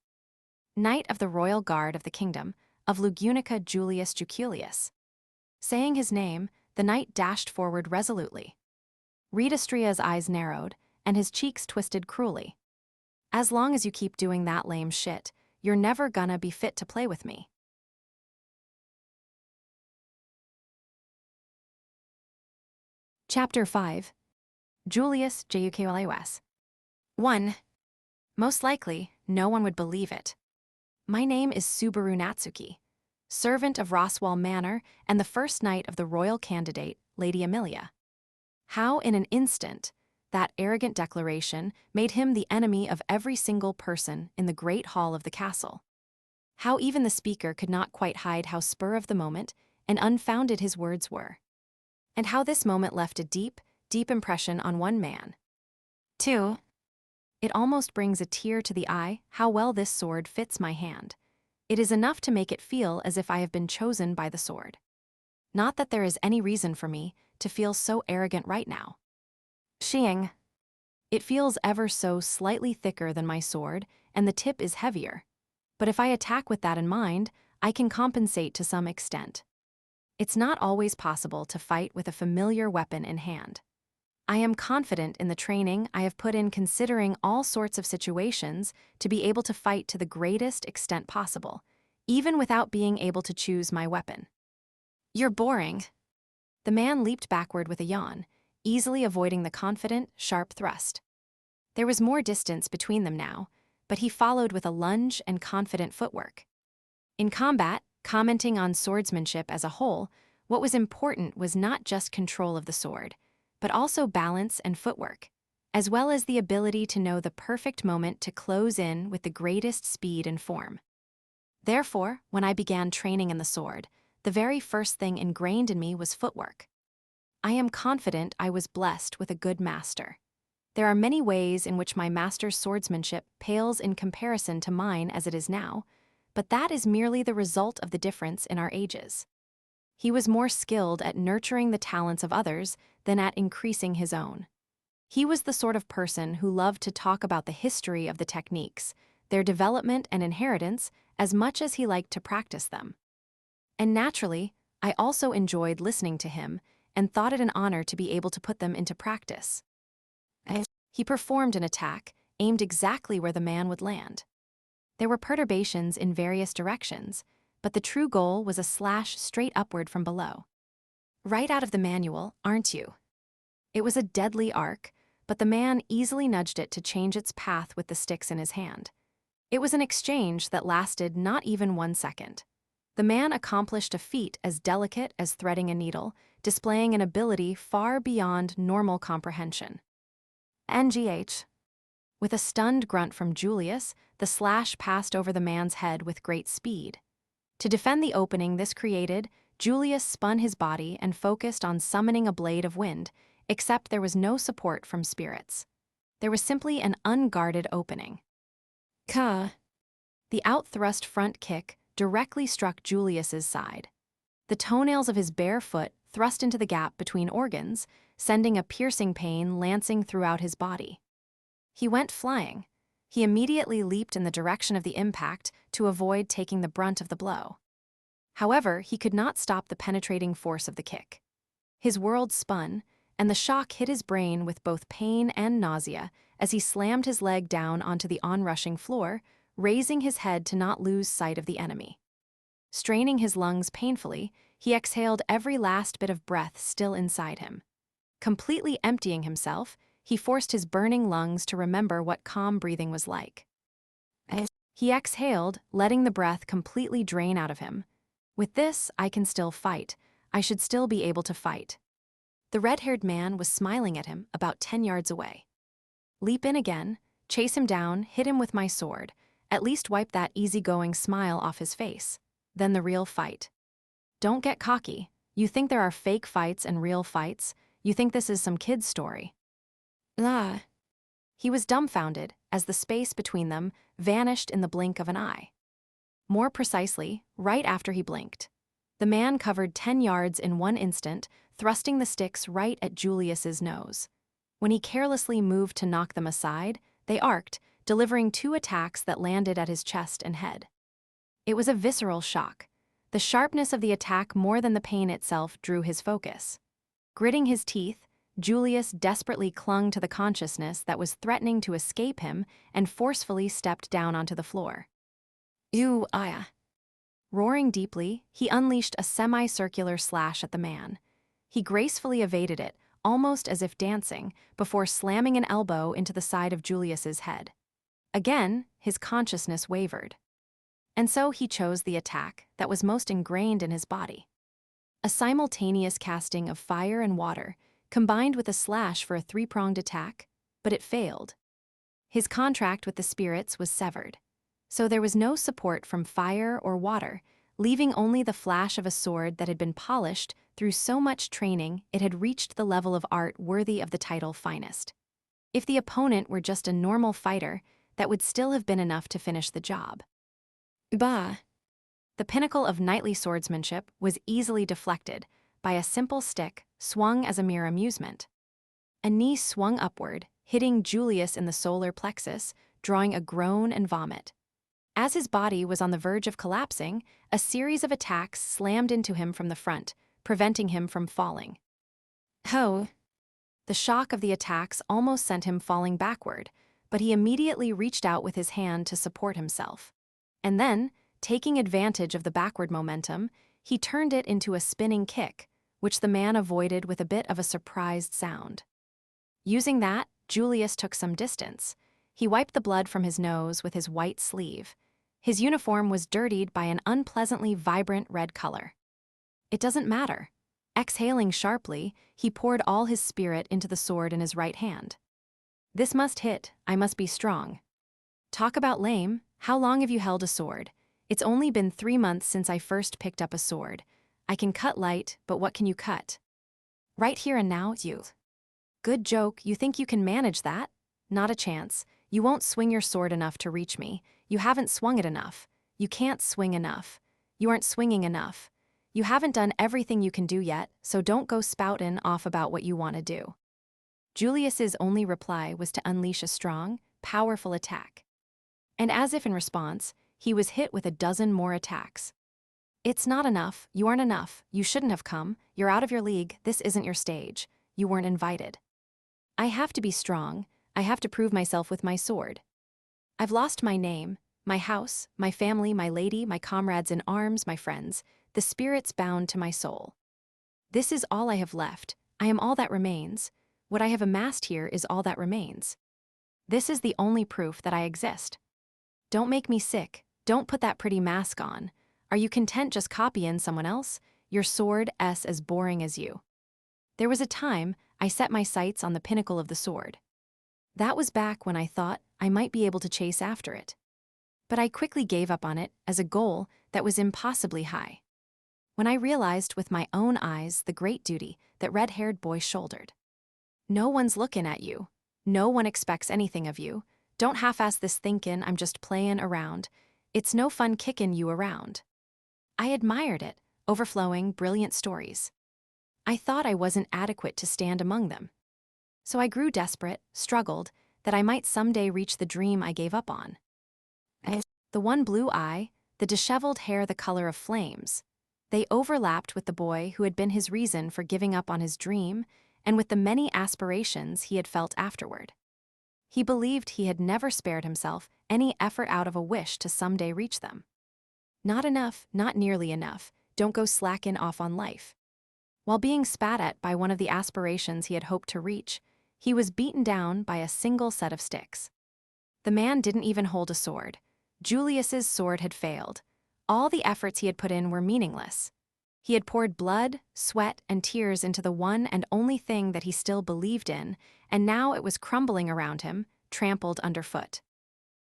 Knight of the Royal Guard of the Kingdom of Lugunica Julius Juukulius. Saying his name, the knight dashed forward resolutely. Rhedastria's eyes narrowed, and his cheeks twisted cruelly. "As long as you keep doing that lame shit, you're never gonna be fit to play with me." Chapter 5. Julius Juukulius. 1. Most likely, no one would believe it. My name is Subaru Natsuki, servant of Roswell Manor and the first knight of the royal candidate, Lady Amelia. How in an instant, that arrogant declaration made him the enemy of every single person in the great hall of the castle. How even the speaker could not quite hide how spur of the moment and unfounded his words were. And how this moment left a deep, deep impression on one man. 2. It almost brings a tear to the eye how well this sword fits my hand. It is enough to make it feel as if I have been chosen by the sword. Not that there is any reason for me to feel so arrogant right now. Xing. It feels ever so slightly thicker than my sword, and the tip is heavier. But if I attack with that in mind, I can compensate to some extent. It's not always possible to fight with a familiar weapon in hand. I am confident in the training I have put in considering all sorts of situations to be able to fight to the greatest extent possible, even without being able to choose my weapon. You're boring. The man leaped backward with a yawn, easily avoiding the confident, sharp thrust. There was more distance between them now, but he followed with a lunge and confident footwork. In combat, commenting on swordsmanship as a whole, what was important was not just control of the sword, but also balance and footwork, as well as the ability to know the perfect moment to close in with the greatest speed and form. Therefore, when I began training in the sword, the very first thing ingrained in me was footwork. I am confident I was blessed with a good master. There are many ways in which my master's swordsmanship pales in comparison to mine as it is now, but that is merely the result of the difference in our ages. He was more skilled at nurturing the talents of others than at increasing his own. He was the sort of person who loved to talk about the history of the techniques, their development and inheritance, as much as he liked to practice them. And naturally, I also enjoyed listening to him and thought it an honor to be able to put them into practice. He performed an attack, aimed exactly where the man would land. There were perturbations in various directions, but the true goal was a slash straight upward from below. Right out of the manual, aren't you? It was a deadly arc, but the man easily nudged it to change its path with the sticks in his hand. It was an exchange that lasted not even 1 second. The man accomplished a feat as delicate as threading a needle, displaying an ability far beyond normal comprehension. NGH. With a stunned grunt from Julius, the slash passed over the man's head with great speed. To defend the opening this created, Julius spun his body and focused on summoning a blade of wind, except there was no support from spirits. There was simply an unguarded opening. The outthrust front kick directly struck Julius's side. The toenails of his bare foot thrust into the gap between organs, sending a piercing pain lancing throughout his body. He went flying. He immediately leaped in the direction of the impact to avoid taking the brunt of the blow. However, he could not stop the penetrating force of the kick. His world spun, and the shock hit his brain with both pain and nausea as he slammed his leg down onto the onrushing floor, raising his head to not lose sight of the enemy. Straining his lungs painfully, he exhaled every last bit of breath still inside him. Completely emptying himself, he forced his burning lungs to remember what calm breathing was like. He exhaled, letting the breath completely drain out of him. With this, I can still fight. I should still be able to fight. The red-haired man was smiling at him about 10 yards away. Leap in again, chase him down, hit him with my sword, at least wipe that easygoing smile off his face. Then the real fight. Don't get cocky. You think there are fake fights and real fights. You think this is some kid's story. Ah. He was dumbfounded as the space between them vanished in the blink of an eye. More precisely, right after he blinked. The man covered 10 yards in one instant, thrusting the sticks right at Julius's nose. When he carelessly moved to knock them aside, they arced, delivering 2 attacks that landed at his chest and head. It was a visceral shock. The sharpness of the attack more than the pain itself drew his focus. Gritting his teeth, Julius desperately clung to the consciousness that was threatening to escape him and forcefully stepped down onto the floor. Ew, aya. Roaring deeply, he unleashed a semicircular slash at the man. He gracefully evaded it, almost as if dancing, before slamming an elbow into the side of Julius's head. Again, his consciousness wavered. And so he chose the attack that was most ingrained in his body. A simultaneous casting of fire and water, combined with a slash for a 3-pronged attack, but it failed. His contract with the spirits was severed, so there was no support from fire or water, leaving only the flash of a sword that had been polished through so much training it had reached the level of art worthy of the title finest. If the opponent were just a normal fighter, that would still have been enough to finish the job. Bah! The pinnacle of knightly swordsmanship was easily deflected by a simple stick swung as a mere amusement. A knee swung upward, hitting Julius in the solar plexus, drawing a groan and vomit. As his body was on the verge of collapsing, a series of attacks slammed into him from the front, preventing him from falling. Ho! The shock of the attacks almost sent him falling backward, but he immediately reached out with his hand to support himself. And then, taking advantage of the backward momentum, he turned it into a spinning kick, which the man avoided with a bit of a surprised sound. Using that, Julius took some distance. He wiped the blood from his nose with his white sleeve. His uniform was dirtied by an unpleasantly vibrant red color. It doesn't matter. Exhaling sharply, he poured all his spirit into the sword in his right hand. This must hit, I must be strong. Talk about lame, how long have you held a sword? It's only been 3 months since I first picked up a sword. I can cut light, but what can you cut? Right here and now, you. Good joke, you think you can manage that? Not a chance. You won't swing your sword enough to reach me. You haven't swung it enough. You can't swing enough. You aren't swinging enough. You haven't done everything you can do yet, so don't go spoutin' off about what you want to do. Julius's only reply was to unleash a strong, powerful attack. And as if in response, he was hit with a dozen more attacks. It's not enough, you aren't enough, you shouldn't have come, you're out of your league, this isn't your stage, you weren't invited. I have to be strong, I have to prove myself with my sword. I've lost my name, my house, my family, my lady, my comrades in arms, my friends, the spirits bound to my soul. This is all I have left, I am all that remains, what I have amassed here is all that remains. This is the only proof that I exist. Don't make me sick, don't put that pretty mask on. Are you content just copying someone else? Your sword is as boring as you. There was a time I set my sights on the pinnacle of the sword. That was back when I thought I might be able to chase after it. But I quickly gave up on it as a goal that was impossibly high. When I realized with my own eyes the great duty that red-haired boy shouldered. No one's looking at you. No one expects anything of you. Don't half-ass this thinkin' I'm just playin' around. It's no fun kickin' you around. I admired it, overflowing, brilliant stories. I thought I wasn't adequate to stand among them. So I grew desperate, struggled, that I might someday reach the dream I gave up on. The one blue eye, the disheveled hair the color of flames. They overlapped with the boy who had been his reason for giving up on his dream, and with the many aspirations he had felt afterward. He believed he had never spared himself any effort out of a wish to someday reach them. Not enough, not nearly enough, don't go slacking off on life. While being spat at by one of the aspirations he had hoped to reach, he was beaten down by a single set of sticks. The man didn't even hold a sword. Julius's sword had failed. All the efforts he had put in were meaningless. He had poured blood, sweat, and tears into the one and only thing that he still believed in, and now it was crumbling around him, trampled underfoot.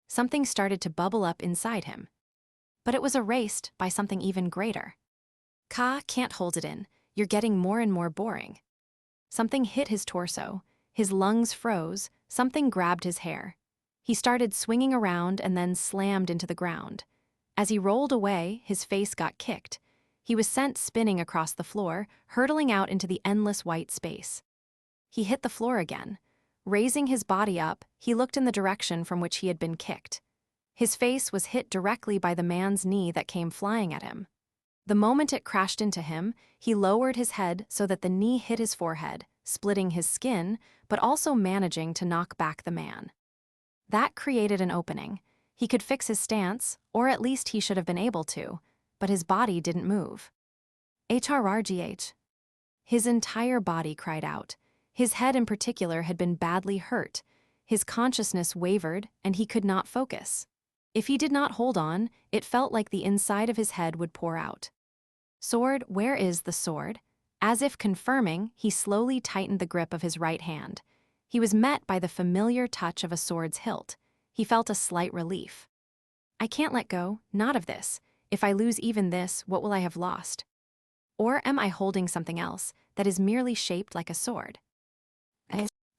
Something started to bubble up inside him. But it was erased by something even greater. Ka can't hold it in. You're getting more and more boring. Something hit his torso. His lungs froze. Something grabbed his hair. He started swinging around and then slammed into the ground. As he rolled away, his face got kicked. He was sent spinning across the floor, hurtling out into the endless white space. He hit the floor again. Raising his body up, he looked in the direction from which he had been kicked. His face was hit directly by the man's knee that came flying at him. The moment it crashed into him, he lowered his head so that the knee hit his forehead, splitting his skin, but also managing to knock back the man. That created an opening. He could fix his stance, or at least he should have been able to, but his body didn't move. HRRGH. His entire body cried out. His head in particular had been badly hurt. His consciousness wavered, and he could not focus. If he did not hold on, it felt like the inside of his head would pour out. Sword, where is the sword? As if confirming, he slowly tightened the grip of his right hand. He was met by the familiar touch of a sword's hilt. He felt a slight relief. I can't let go, not of this. If I lose even this, what will I have lost? Or am I holding something else that is merely shaped like a sword?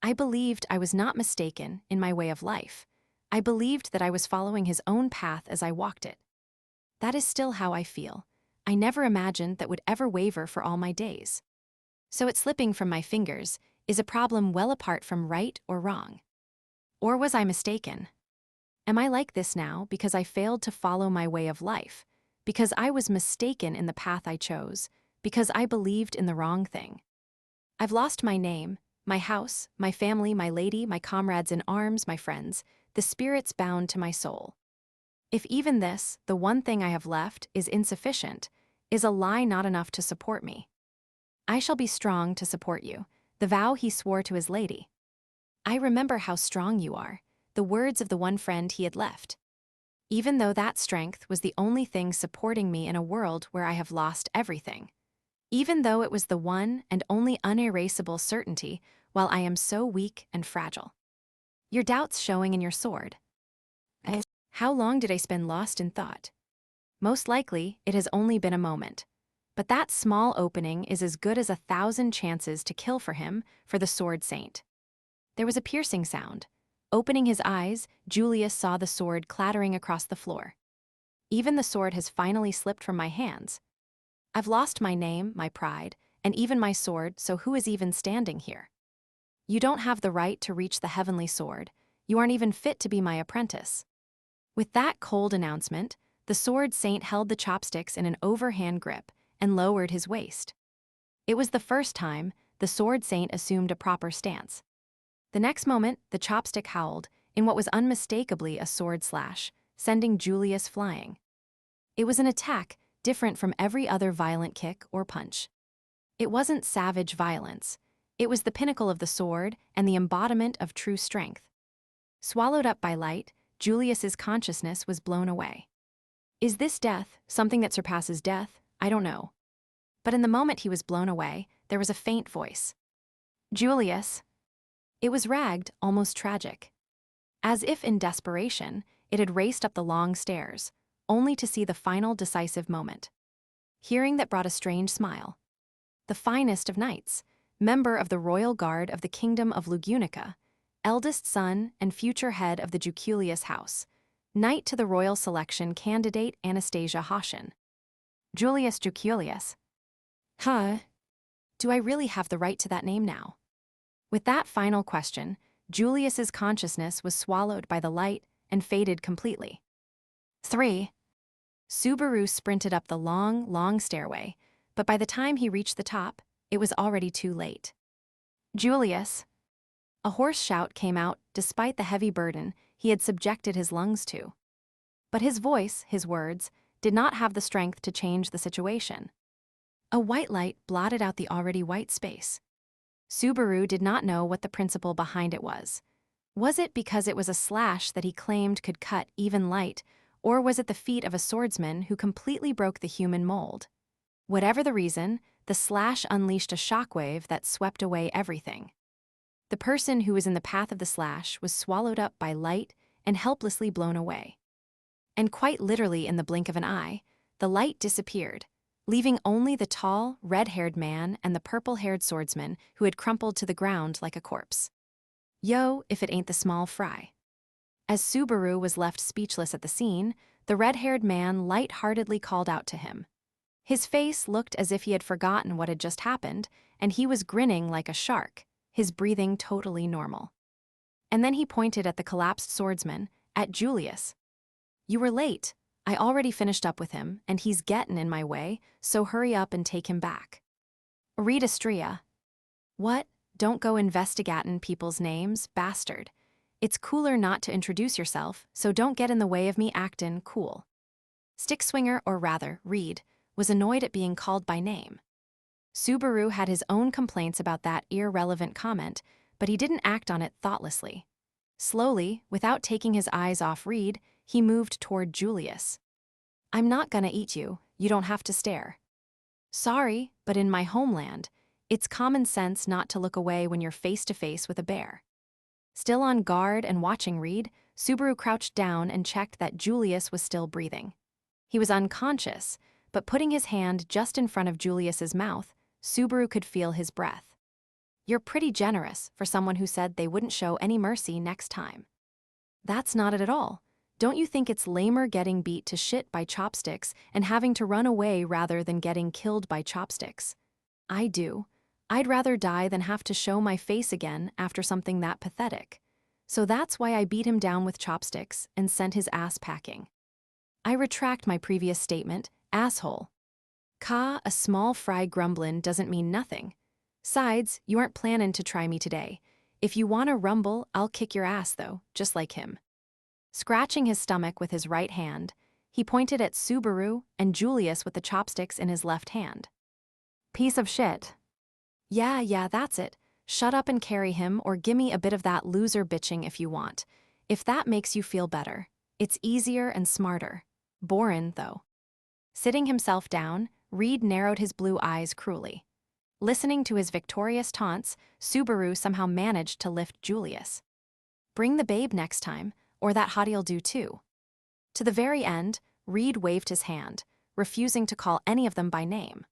I believed I was not mistaken in my way of life. I believed that I was following his own path as I walked it. That is still how I feel. I never imagined that would ever waver for all my days. So it slipping from my fingers is a problem well apart from right or wrong. Or was I mistaken? Am I like this now because I failed to follow my way of life, because I was mistaken in the path I chose, because I believed in the wrong thing? I've lost my name, my house, my family, my lady, my comrades in arms, my friends, the spirits bound to my soul. If even this, the one thing I have left, is insufficient, is a lie not enough to support me. I shall be strong to support you, the vow he swore to his lady. I remember how strong you are, the words of the one friend he had left. Even though that strength was the only thing supporting me in a world where I have lost everything. Even though it was the one and only unerasable certainty while I am so weak and fragile. Your doubts showing in your sword. How long did I spend lost in thought? Most likely, it has only been a moment. But that small opening is as good as 1,000 chances to kill for him, for the sword saint. There was a piercing sound. Opening his eyes, Julius saw the sword clattering across the floor. Even the sword has finally slipped from my hands. I've lost my name, my pride, and even my sword, so who is even standing here? You don't have the right to reach the heavenly sword. You aren't even fit to be my apprentice. With that cold announcement, the sword saint held the chopsticks in an overhand grip and lowered his waist. It was the first time the sword saint assumed a proper stance. The next moment, the chopstick howled in what was unmistakably a sword slash, sending Julius flying. It was an attack different from every other violent kick or punch. It wasn't savage violence. It was the pinnacle of the sword and the embodiment of true strength. Swallowed up by light, Julius's consciousness was blown away. Is this death, something that surpasses death? I don't know. But in the moment he was blown away, there was a faint voice. Julius. It was ragged, almost tragic. As if in desperation, it had raced up the long stairs, only to see the final decisive moment. Hearing that brought a strange smile. The finest of knights, member of the royal guard of the kingdom of Lugunica, eldest son and future head of the Juukulius house, knight to the royal selection candidate Anastasia Hoshin. Julius Juukulius. Huh? Do I really have the right to that name now? With that final question, Julius's consciousness was swallowed by the light and faded completely. 3. Subaru sprinted up the long, long stairway, but by the time he reached the top, it was already too late. Julius. A hoarse shout came out despite the heavy burden he had subjected his lungs to. But his voice, his words, did not have the strength to change the situation. A white light blotted out the already white space. Subaru did not know what the principle behind it was. Was it because it was a slash that he claimed could cut even light, or was it the feat of a swordsman who completely broke the human mold? Whatever the reason, the slash unleashed a shockwave that swept away everything. The person who was in the path of the slash was swallowed up by light and helplessly blown away. And quite literally in the blink of an eye, the light disappeared, leaving only the tall, red-haired man and the purple-haired swordsman who had crumpled to the ground like a corpse. Yo, if it ain't the small fry. As Subaru was left speechless at the scene, the red-haired man light-heartedly called out to him. His face looked as if he had forgotten what had just happened, and he was grinning like a shark, his breathing totally normal. And then he pointed at the collapsed swordsman, at Julius. You were late. I already finished up with him, and he's gettin' in my way, so hurry up and take him back. Read Astrea. What? Don't go investigatin' people's names, bastard. It's cooler not to introduce yourself, so don't get in the way of me actin' cool. Stickswinger, or rather, Reed, was annoyed at being called by name. Subaru had his own complaints about that irrelevant comment, but he didn't act on it thoughtlessly. Slowly, without taking his eyes off Reed, he moved toward Julius. I'm not gonna eat you, you don't have to stare. Sorry, but in my homeland, it's common sense not to look away when you're face to face with a bear. Still on guard and watching Reed, Subaru crouched down and checked that Julius was still breathing. He was unconscious, but putting his hand just in front of Julius's mouth, Subaru could feel his breath. You're pretty generous for someone who said they wouldn't show any mercy next time. That's not it at all. Don't you think it's lamer getting beat to shit by chopsticks and having to run away rather than getting killed by chopsticks? I do. I'd rather die than have to show my face again after something that pathetic. So that's why I beat him down with chopsticks and sent his ass packing. I retract my previous statement, asshole. A small fry grumblin' doesn't mean nothing. Sides, you aren't plannin' to try me today. If you wanna rumble, I'll kick your ass though, just like him. Scratching his stomach with his right hand, he pointed at Subaru and Julius with the chopsticks in his left hand. Piece of shit. Yeah, that's it. Shut up and carry him, or gimme a bit of that loser bitching if you want. If that makes you feel better. It's easier and smarter. Borin', though. Sitting himself down, Reed narrowed his blue eyes cruelly. Listening to his victorious taunts, Subaru somehow managed to lift Julius. Bring the babe next time, or that hottie'll do too. To the very end, Reed waved his hand, refusing to call any of them by name.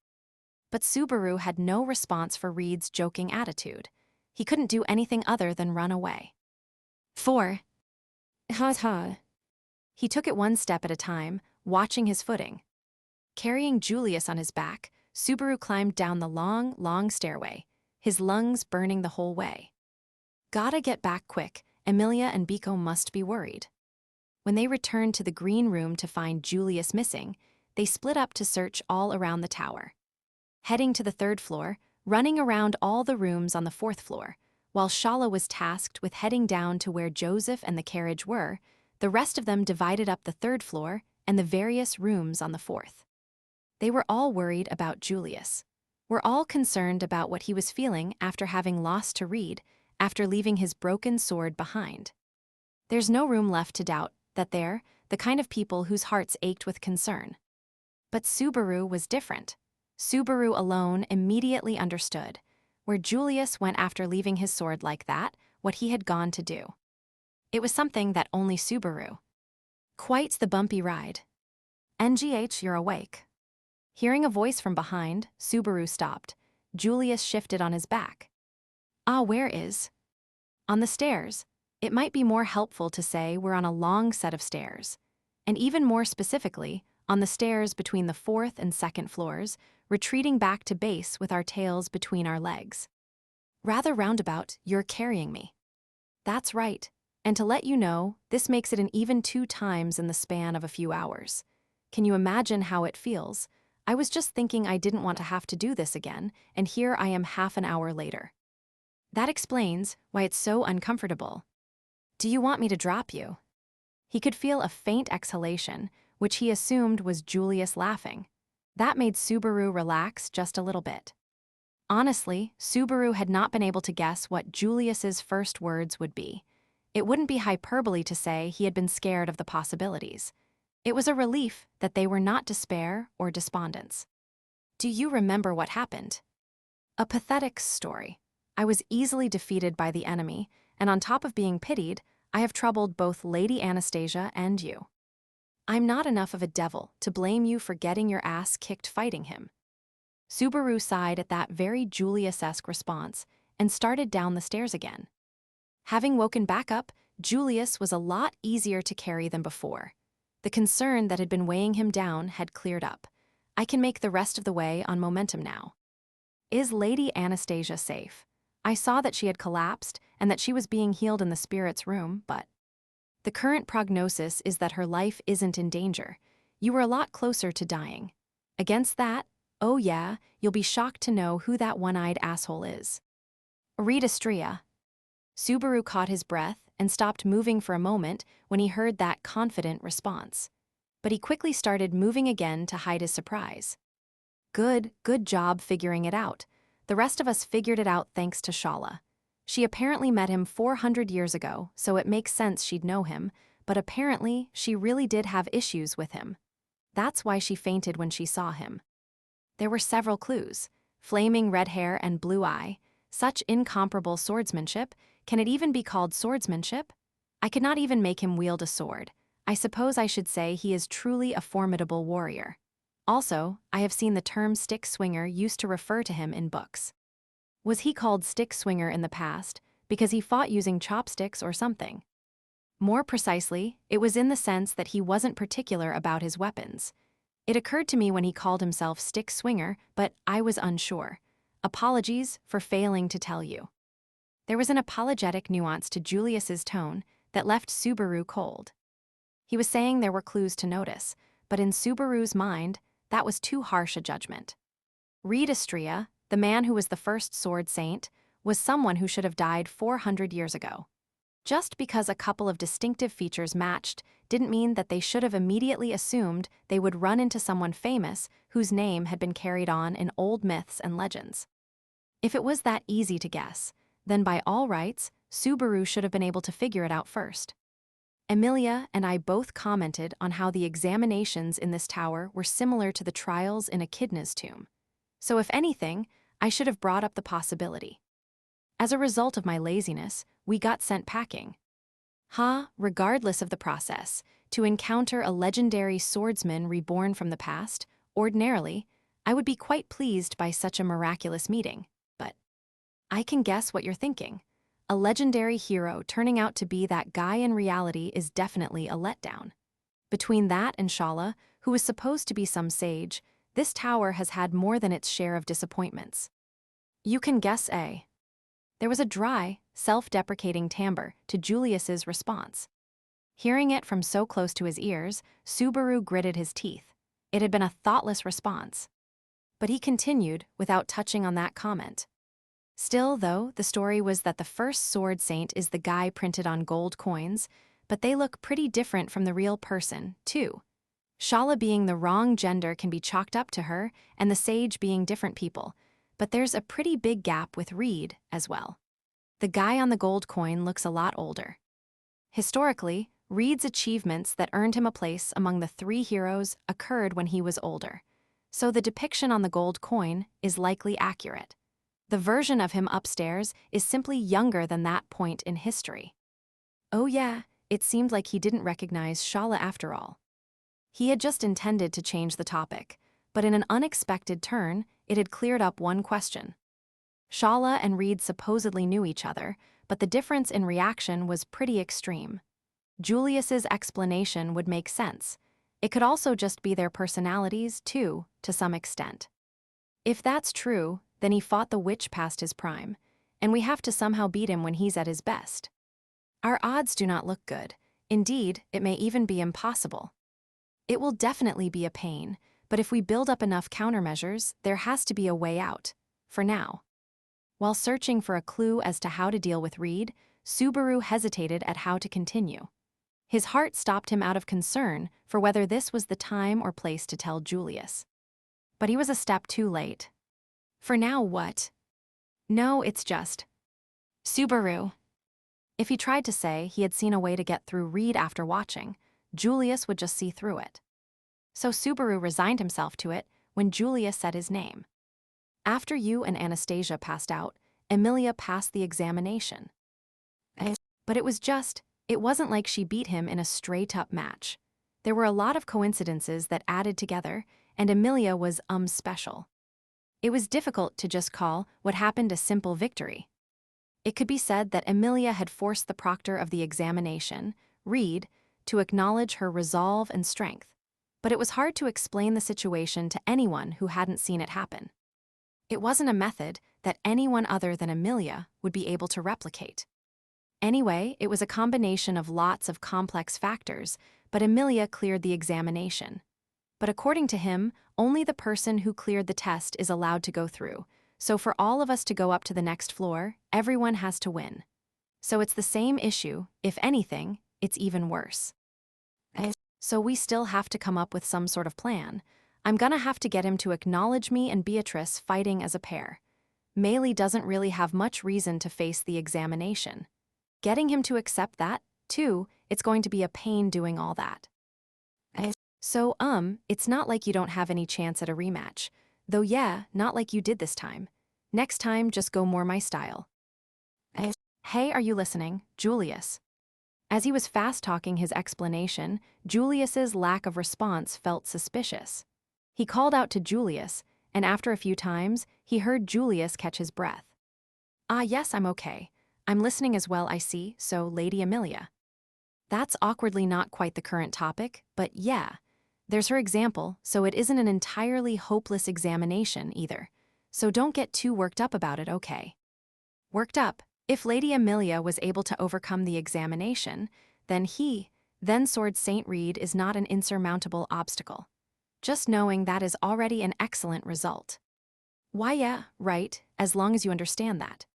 But Subaru had no response for Reed's joking attitude. He couldn't do anything other than run away. 4. Ha. He took it one step at a time, watching his footing. Carrying Julius on his back, Subaru climbed down the long stairway, his lungs burning the whole way. Gotta get back quick. Emilia and Biko must be worried. When they returned to the green room to find Julius missing, they split up to search all around the tower. Heading to the 3rd floor, running around all the rooms on the 4th floor, while Shala was tasked with heading down to where Joseph and the carriage were, the rest of them divided up the 3rd floor and the various rooms on the 4th. They were all worried about Julius. Were all concerned about what he was feeling after having lost to Reed, after leaving his broken sword behind. There's no room left to doubt that they're the kind of people whose hearts ached with concern. But Subaru was different. Subaru alone immediately understood, where Julius went after leaving his sword like that, what he had gone to do. It was something that only Subaru. Quite the bumpy ride. NGH, you're awake. Hearing a voice from behind, Subaru stopped. Julius shifted on his back. Where is? On the stairs. It might be more helpful to say we're on a long set of stairs. And even more specifically, on the stairs between the 4th and 2nd floors, retreating back to base with our tails between our legs. Rather roundabout, you're carrying me. That's right. And to let you know, this makes it an even 2 times in the span of a few hours. Can you imagine how it feels? I was just thinking I didn't want to have to do this again, and here I am half an hour later. That explains why it's so uncomfortable. Do you want me to drop you? He could feel a faint exhalation, which he assumed was Julius laughing. That made Subaru relax just a little bit. Honestly, Subaru had not been able to guess what Julius's first words would be. It wouldn't be hyperbole to say he had been scared of the possibilities. It was a relief that they were not despair or despondence. Do you remember what happened? A pathetic story. I was easily defeated by the enemy, and on top of being pitied, I have troubled both Lady Anastasia and you. I'm not enough of a devil to blame you for getting your ass kicked fighting him. Subaru sighed at that very Julius-esque response and started down the stairs again. Having woken back up, Julius was a lot easier to carry than before. The concern that had been weighing him down had cleared up. I can make the rest of the way on momentum now. Is Lady Anastasia safe? I saw that she had collapsed and that she was being healed in the spirit's room, but the current prognosis is that her life isn't in danger. You were a lot closer to dying. Against that, oh yeah, you'll be shocked to know who that one-eyed asshole is. Redistria. Subaru caught his breath and stopped moving for a moment when he heard that confident response. But he quickly started moving again to hide his surprise. Good job figuring it out. The rest of us figured it out thanks to Shala. She apparently met him 400 years ago, so it makes sense she'd know him, but apparently she really did have issues with him. That's why she fainted when she saw him. There were several clues: flaming red hair and blue eye, such incomparable swordsmanship. Can it even be called swordsmanship? I could not even make him wield a sword. I suppose I should say he is truly a formidable warrior. Also, I have seen the term stick swinger used to refer to him in books. Was he called stick swinger in the past because he fought using chopsticks or something? More precisely, it was in the sense that he wasn't particular about his weapons. It occurred to me when he called himself stick swinger, but I was unsure. Apologies for failing to tell you. There was an apologetic nuance to Julius's tone that left Subaru cold. He was saying there were clues to notice, but in Subaru's mind, that was too harsh a judgment. Redistria, the man who was the first sword saint, was someone who should have died 400 years ago. Just because a couple of distinctive features matched didn't mean that they should have immediately assumed they would run into someone famous whose name had been carried on in old myths and legends. If it was that easy to guess, then by all rights, Subaru should have been able to figure it out first. Emilia and I both commented on how the examinations in this tower were similar to the trials in Echidna's tomb. So if anything, I should have brought up the possibility. As a result of my laziness, we got sent packing. Regardless of the process, to encounter a legendary swordsman reborn from the past, ordinarily, I would be quite pleased by such a miraculous meeting, but I can guess what you're thinking. A legendary hero turning out to be that guy in reality is definitely a letdown. Between that and Shala, who was supposed to be some sage, this tower has had more than its share of disappointments. You can guess A. There was a dry, self-deprecating timbre to Julius's response. Hearing it from so close to his ears, Subaru gritted his teeth. It had been a thoughtless response. But he continued without touching on that comment. Still, though, the story was that the first sword saint is the guy printed on gold coins, but they look pretty different from the real person, too. Shala being the wrong gender can be chalked up to her, and the sage being different people, but there's a pretty big gap with Reed as well. The guy on the gold coin looks a lot older. Historically, Reed's achievements that earned him a place among the 3 heroes occurred when he was older, so the depiction on the gold coin is likely accurate. The version of him upstairs is simply younger than that point in history. Oh yeah, it seemed like he didn't recognize Shala after all. He had just intended to change the topic, but in an unexpected turn, it had cleared up one question. Shala and Reed supposedly knew each other, but the difference in reaction was pretty extreme. Julius's explanation would make sense. It could also just be their personalities, too, to some extent. If that's true, then he fought the witch past his prime, and we have to somehow beat him when he's at his best. Our odds do not look good. Indeed, it may even be impossible. It will definitely be a pain, but if we build up enough countermeasures, there has to be a way out. For now. While searching for a clue as to how to deal with Reed, Subaru hesitated at how to continue. His heart stopped him out of concern for whether this was the time or place to tell Julius. But he was a step too late. For now, what? No, it's just Subaru. If he tried to say he had seen a way to get through Reed after watching, Julius would just see through it. So Subaru resigned himself to it when Julius said his name. After you and Anastasia passed out, Emilia passed the examination. But it wasn't like she beat him in a straight-up match. There were a lot of coincidences that added together, and Emilia was special. It was difficult to just call what happened a simple victory. It could be said that Emilia had forced the proctor of the examination, Reed, to acknowledge her resolve and strength, but it was hard to explain the situation to anyone who hadn't seen it happen. It wasn't a method that anyone other than Emilia would be able to replicate. Anyway, it was a combination of lots of complex factors, but Emilia cleared the examination. But according to him, only the person who cleared the test is allowed to go through. So for all of us to go up to the next floor, everyone has to win. So it's the same issue. If anything, it's even worse. So we still have to come up with some sort of plan. I'm gonna have to get him to acknowledge me and Beatrice fighting as a pair. Meili doesn't really have much reason to face the examination. Getting him to accept that, too, it's going to be a pain doing all that. So, it's not like you don't have any chance at a rematch. Though yeah, not like you did this time. Next time, just go more my style. Hey, are you listening, Julius? As he was fast-talking his explanation, Julius's lack of response felt suspicious. He called out to Julius, and after a few times, he heard Julius catch his breath. Yes, I'm okay. I'm listening as well, I see, so Lady Emilia. That's awkwardly not quite the current topic, but yeah. There's her example, so it isn't an entirely hopeless examination either. So don't get too worked up about it, okay? Worked up? If Lady Emilia was able to overcome the examination, then Sword St. Reed is not an insurmountable obstacle. Just knowing that is already an excellent result. Why yeah, right, as long as you understand that.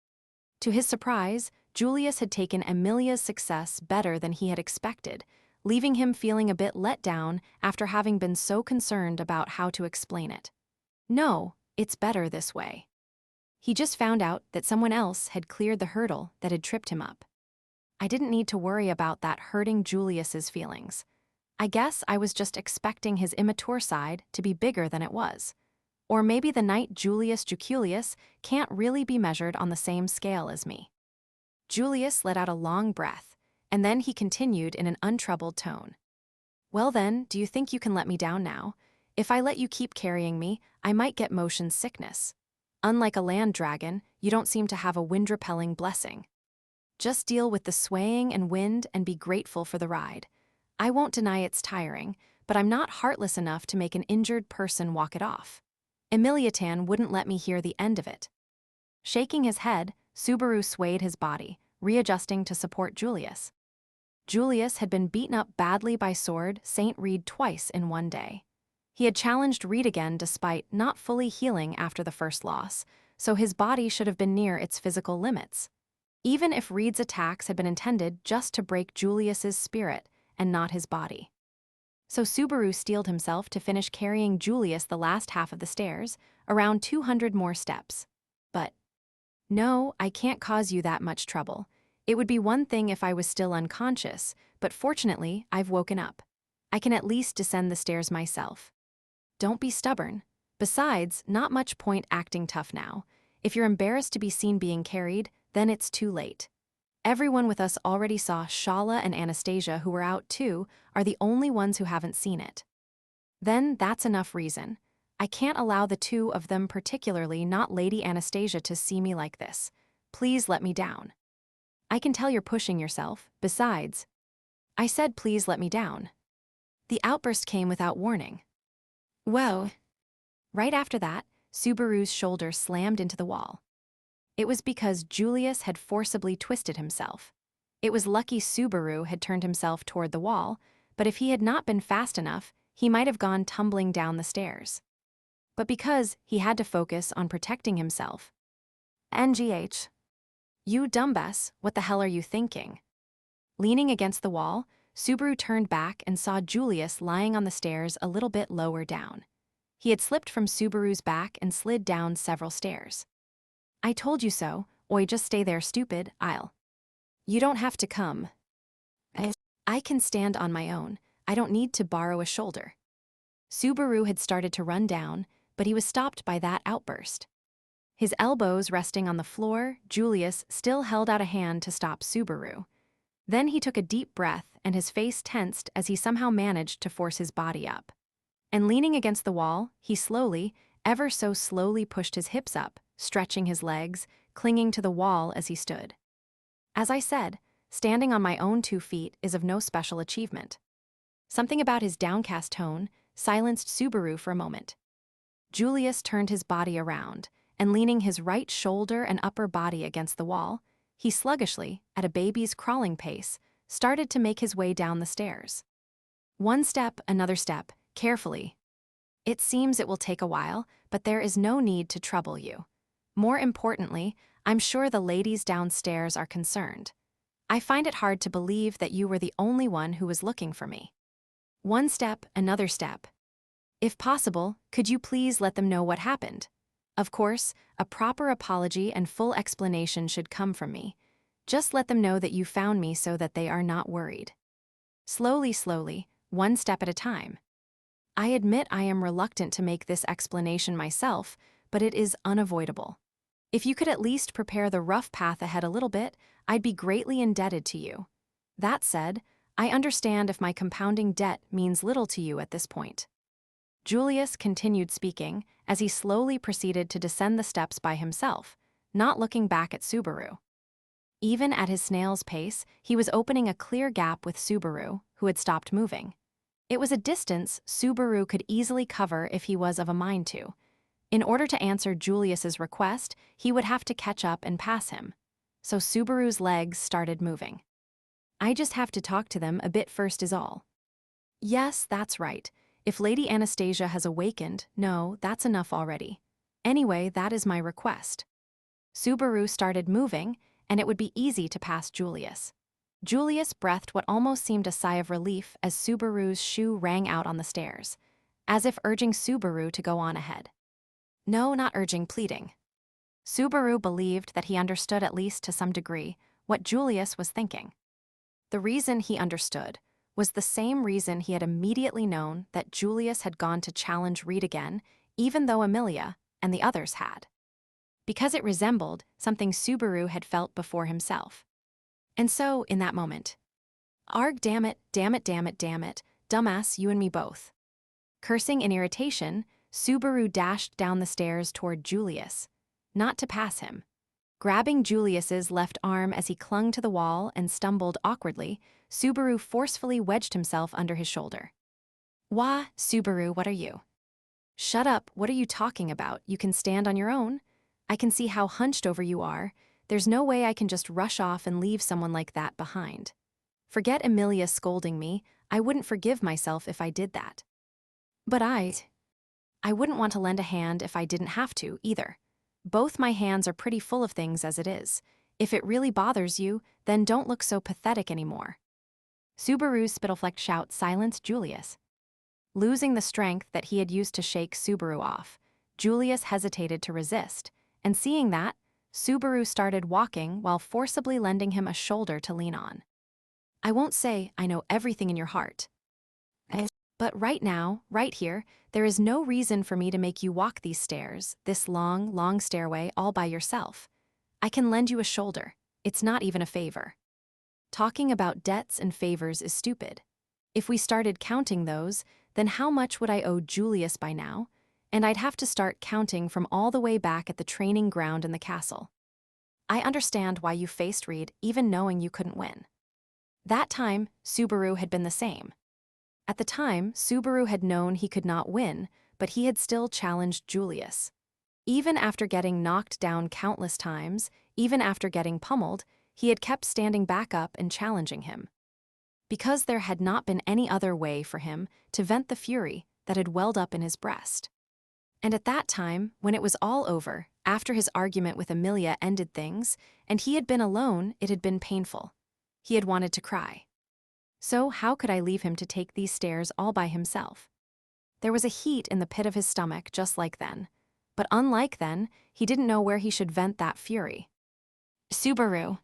To his surprise, Julius had taken Emilia's success better than he had expected, leaving him feeling a bit let down after having been so concerned about how to explain it. No, it's better this way. He just found out that someone else had cleared the hurdle that had tripped him up. I didn't need to worry about that hurting Julius's feelings. I guess I was just expecting his immature side to be bigger than it was. Or maybe the knight Julius Juukulius can't really be measured on the same scale as me. Julius let out a long breath, and then he continued in an untroubled tone. Well then, do you think you can let me down now? If I let you keep carrying me, I might get motion sickness. Unlike a land dragon, you don't seem to have a wind-repelling blessing. Just deal with the swaying and wind and be grateful for the ride. I won't deny it's tiring, but I'm not heartless enough to make an injured person walk it off. Emiliatan wouldn't let me hear the end of it. Shaking his head, Subaru swayed his body, readjusting to support Julius. Julius had been beaten up badly by Sword St. Reed twice in one day. He had challenged Reed again despite not fully healing after the first loss, so his body should have been near its physical limits. Even if Reed's attacks had been intended just to break Julius's spirit and not his body. So Subaru steeled himself to finish carrying Julius the last half of the stairs, around 200 more steps. But, no, I can't cause you that much trouble. It would be one thing if I was still unconscious, but fortunately, I've woken up. I can at least descend the stairs myself. Don't be stubborn. Besides, not much point acting tough now. If you're embarrassed to be seen being carried, then it's too late. Everyone with us already saw Shala and Anastasia, who were out too, are the only ones who haven't seen it. Then that's enough reason. I can't allow the two of them, particularly not Lady Anastasia, to see me like this. Please let me down. I can tell you're pushing yourself. Besides, I said please let me down. The outburst came without warning. Whoa. Right after that, Subaru's shoulder slammed into the wall. It was because Julius had forcibly twisted himself. It was lucky Subaru had turned himself toward the wall, but if he had not been fast enough, he might have gone tumbling down the stairs. But because he had to focus on protecting himself, NGH. You dumbass, what the hell are you thinking? Leaning against the wall, Subaru turned back and saw Julius lying on the stairs a little bit lower down. He had slipped from Subaru's back and slid down several stairs. I told you so, oi, just stay there, stupid, You don't have to come. I can stand on my own, I don't need to borrow a shoulder. Subaru had started to run down, but he was stopped by that outburst. His elbows resting on the floor, Julius still held out a hand to stop Subaru. Then he took a deep breath and his face tensed as he somehow managed to force his body up. And leaning against the wall, he slowly, ever so slowly pushed his hips up, stretching his legs, clinging to the wall as he stood. As I said, standing on my own 2 feet is of no special achievement. Something about his downcast tone silenced Subaru for a moment. Julius turned his body around, and leaning his right shoulder and upper body against the wall, he sluggishly, at a baby's crawling pace, started to make his way down the stairs. One step, another step, carefully. It seems it will take a while, but there is no need to trouble you. More importantly, I'm sure the ladies downstairs are concerned. I find it hard to believe that you were the only one who was looking for me. One step, another step. If possible, could you please let them know what happened? Of course, a proper apology and full explanation should come from me. Just let them know that you found me so that they are not worried. Slowly, one step at a time. I admit I am reluctant to make this explanation myself, but it is unavoidable. If you could at least prepare the rough path ahead a little bit, I'd be greatly indebted to you. That said, I understand if my compounding debt means little to you at this point. Julius continued speaking as he slowly proceeded to descend the steps by himself, not looking back at Subaru. Even at his snail's pace, he was opening a clear gap with Subaru, who had stopped moving. It was a distance Subaru could easily cover if he was of a mind to. In order to answer Julius's request, he would have to catch up and pass him. So Subaru's legs started moving. I just have to talk to them a bit first is all. Yes, that's right. If Lady Anastasia has awakened, no, that's enough already. Anyway, that is my request. Subaru started moving, and it would be easy to pass Julius. Julius breathed what almost seemed a sigh of relief as Subaru's shoe rang out on the stairs, as if urging Subaru to go on ahead. No, not urging, pleading. Subaru believed that he understood at least to some degree what Julius was thinking. The reason he understood was the same reason he had immediately known that Julius had gone to challenge Reed again, even though Amelia and the others had. Because it resembled something Subaru had felt before himself. And so, in that moment, arg, damn it, dumbass, you and me both. Cursing in irritation, Subaru dashed down the stairs toward Julius, not to pass him. Grabbing Julius's left arm as he clung to the wall and stumbled awkwardly, Subaru forcefully wedged himself under his shoulder. Wah, Subaru, what are you? Shut up, what are you talking about? You can stand on your own? I can see how hunched over you are. There's no way I can just rush off and leave someone like that behind. Forget Amelia scolding me, I wouldn't forgive myself if I did that. But I wouldn't want to lend a hand if I didn't have to, either. Both my hands are pretty full of things as it is. If it really bothers you, then don't look so pathetic anymore. Subaru's spittle-flecked shout silenced Julius. Losing the strength that he had used to shake Subaru off, Julius hesitated to resist, and seeing that, Subaru started walking while forcibly lending him a shoulder to lean on. I won't say I know everything in your heart. But right now, right here, there is no reason for me to make you walk these stairs, this long stairway, all by yourself. I can lend you a shoulder. It's not even a favor. Talking about debts and favors is stupid. If we started counting those, then how much would I owe Julius by now? And I'd have to start counting from all the way back at the training ground in the castle. I understand why you faced Reed even knowing you couldn't win. That time, Subaru had been the same. At the time, Subaru had known he could not win, but he had still challenged Julius. Even after getting knocked down countless times, even after getting pummeled, he had kept standing back up and challenging him. Because there had not been any other way for him to vent the fury that had welled up in his breast. And at that time, when it was all over, after his argument with Emilia ended things, and he had been alone, it had been painful. He had wanted to cry. So how could I leave him to take these stairs all by himself? There was a heat in the pit of his stomach just like then. But unlike then, he didn't know where he should vent that fury. Subaru.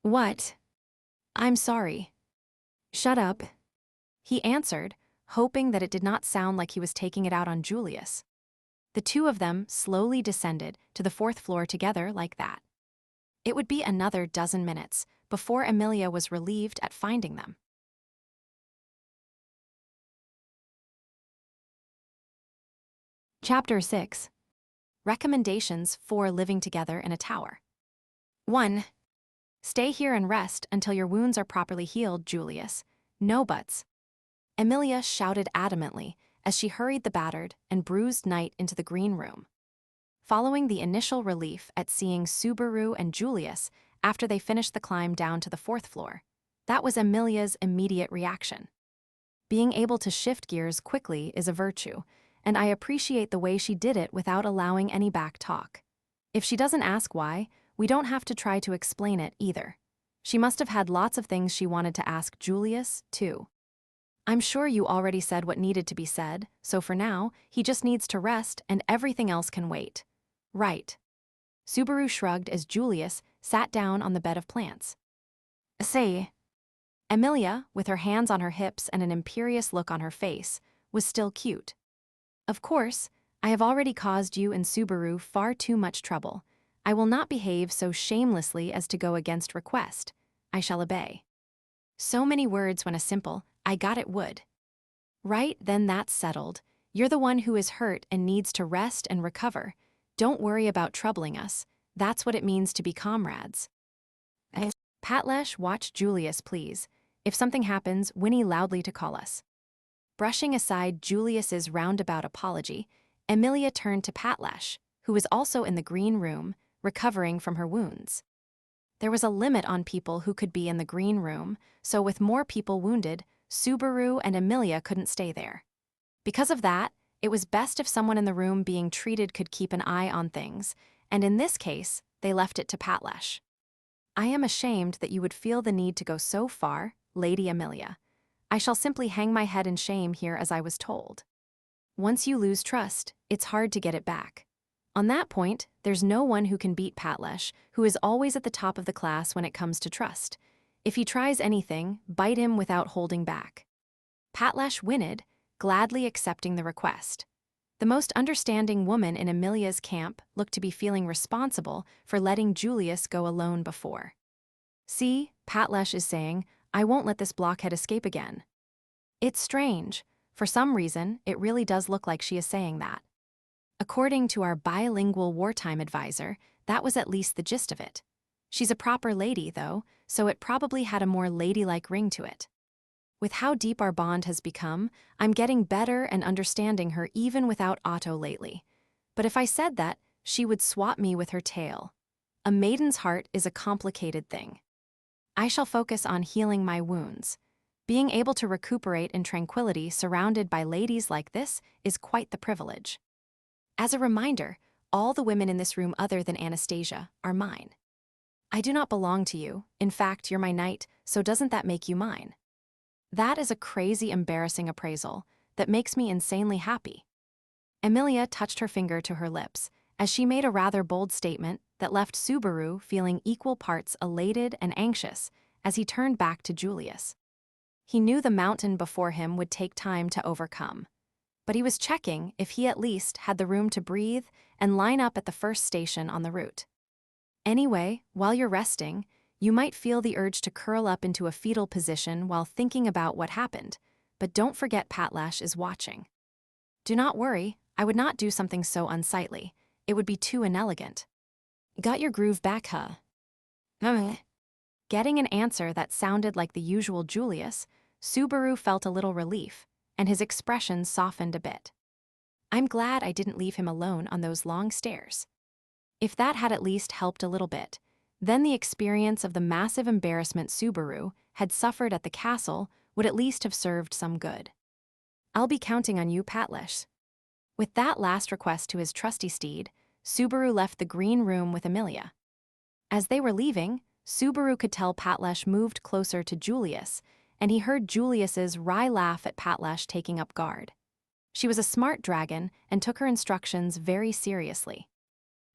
What? I'm sorry. Shut up. He answered, hoping that it did not sound like he was taking it out on Julius. The two of them slowly descended to the 4th floor together like that. It would be another dozen minutes before Emilia was relieved at finding them. Chapter 6. Recommendations for living together in a tower. 1. Stay here and rest until your wounds are properly healed, Julius. No buts. Emilia shouted adamantly as she hurried the battered and bruised knight into the green room. Following the initial relief at seeing Subaru and Julius after they finished the climb down to the 4th floor, that was Emilia's immediate reaction. Being able to shift gears quickly is a virtue, and I appreciate the way she did it without allowing any back talk. If she doesn't ask why, we don't have to try to explain it either. She must have had lots of things she wanted to ask Julius, too. I'm sure you already said what needed to be said, so for now, he just needs to rest and everything else can wait. Right. Subaru shrugged as Julius sat down on the bed of plants. Say. Emilia, with her hands on her hips and an imperious look on her face, was still cute. Of course, I have already caused you and Subaru far too much trouble. I will not behave so shamelessly as to go against request. I shall obey. So many words when a simple, I got it would. Right, then that's settled. You're the one who is hurt and needs to rest and recover. Don't worry about troubling us. That's what it means to be comrades. Patlesh, watch Julius, please. If something happens, whinny loudly to call us. Brushing aside Julius's roundabout apology, Emilia turned to Patlesh, who was also in the green room, recovering from her wounds. There was a limit on people who could be in the green room, so with more people wounded, Subaru and Emilia couldn't stay there. Because of that, it was best if someone in the room being treated could keep an eye on things, and in this case, they left it to Patlesh. I am ashamed that you would feel the need to go so far, Lady Emilia. I shall simply hang my head in shame here as I was told. Once you lose trust, it's hard to get it back. On that point, there's no one who can beat Patlesh, who is always at the top of the class when it comes to trust. If he tries anything, bite him without holding back. Patlesh whinnied, gladly accepting the request. The most understanding woman in Emilia's camp looked to be feeling responsible for letting Julius go alone before. See, Patlesh is saying, I won't let this blockhead escape again. It's strange. For some reason, it really does look like she is saying that. According to our bilingual wartime advisor, that was at least the gist of it. She's a proper lady, though, so it probably had a more ladylike ring to it. With how deep our bond has become, I'm getting better and understanding her even without Otto lately. But if I said that, she would swat me with her tail. A maiden's heart is a complicated thing. I shall focus on healing my wounds. Being able to recuperate in tranquility surrounded by ladies like this is quite the privilege. As a reminder, all the women in this room other than Anastasia are mine. I do not belong to you. In fact, you're my knight, so doesn't that make you mine? That is a crazy, embarrassing appraisal that makes me insanely happy. Emilia touched her finger to her lips as she made a rather bold statement that left Subaru feeling equal parts elated and anxious as he turned back to Julius. He knew the mountain before him would take time to overcome, but he was checking if he at least had the room to breathe and line up at the first station on the route. Anyway, while you're resting, you might feel the urge to curl up into a fetal position while thinking about what happened, but don't forget Patlesh is watching. Do not worry, I would not do something so unsightly. It would be too inelegant. Got your groove back, huh? Getting an answer that sounded like the usual Julius, Subaru felt a little relief, and his expression softened a bit. I'm glad I didn't leave him alone on those long stairs. If that had at least helped a little bit, then the experience of the massive embarrassment Subaru had suffered at the castle would at least have served some good. I'll be counting on you, Patlesh. With that last request to his trusty steed, Subaru left the green room with Emilia. As they were leaving, Subaru could tell Patlash moved closer to Julius, and he heard Julius's wry laugh at Patlash taking up guard. She was a smart dragon and took her instructions very seriously.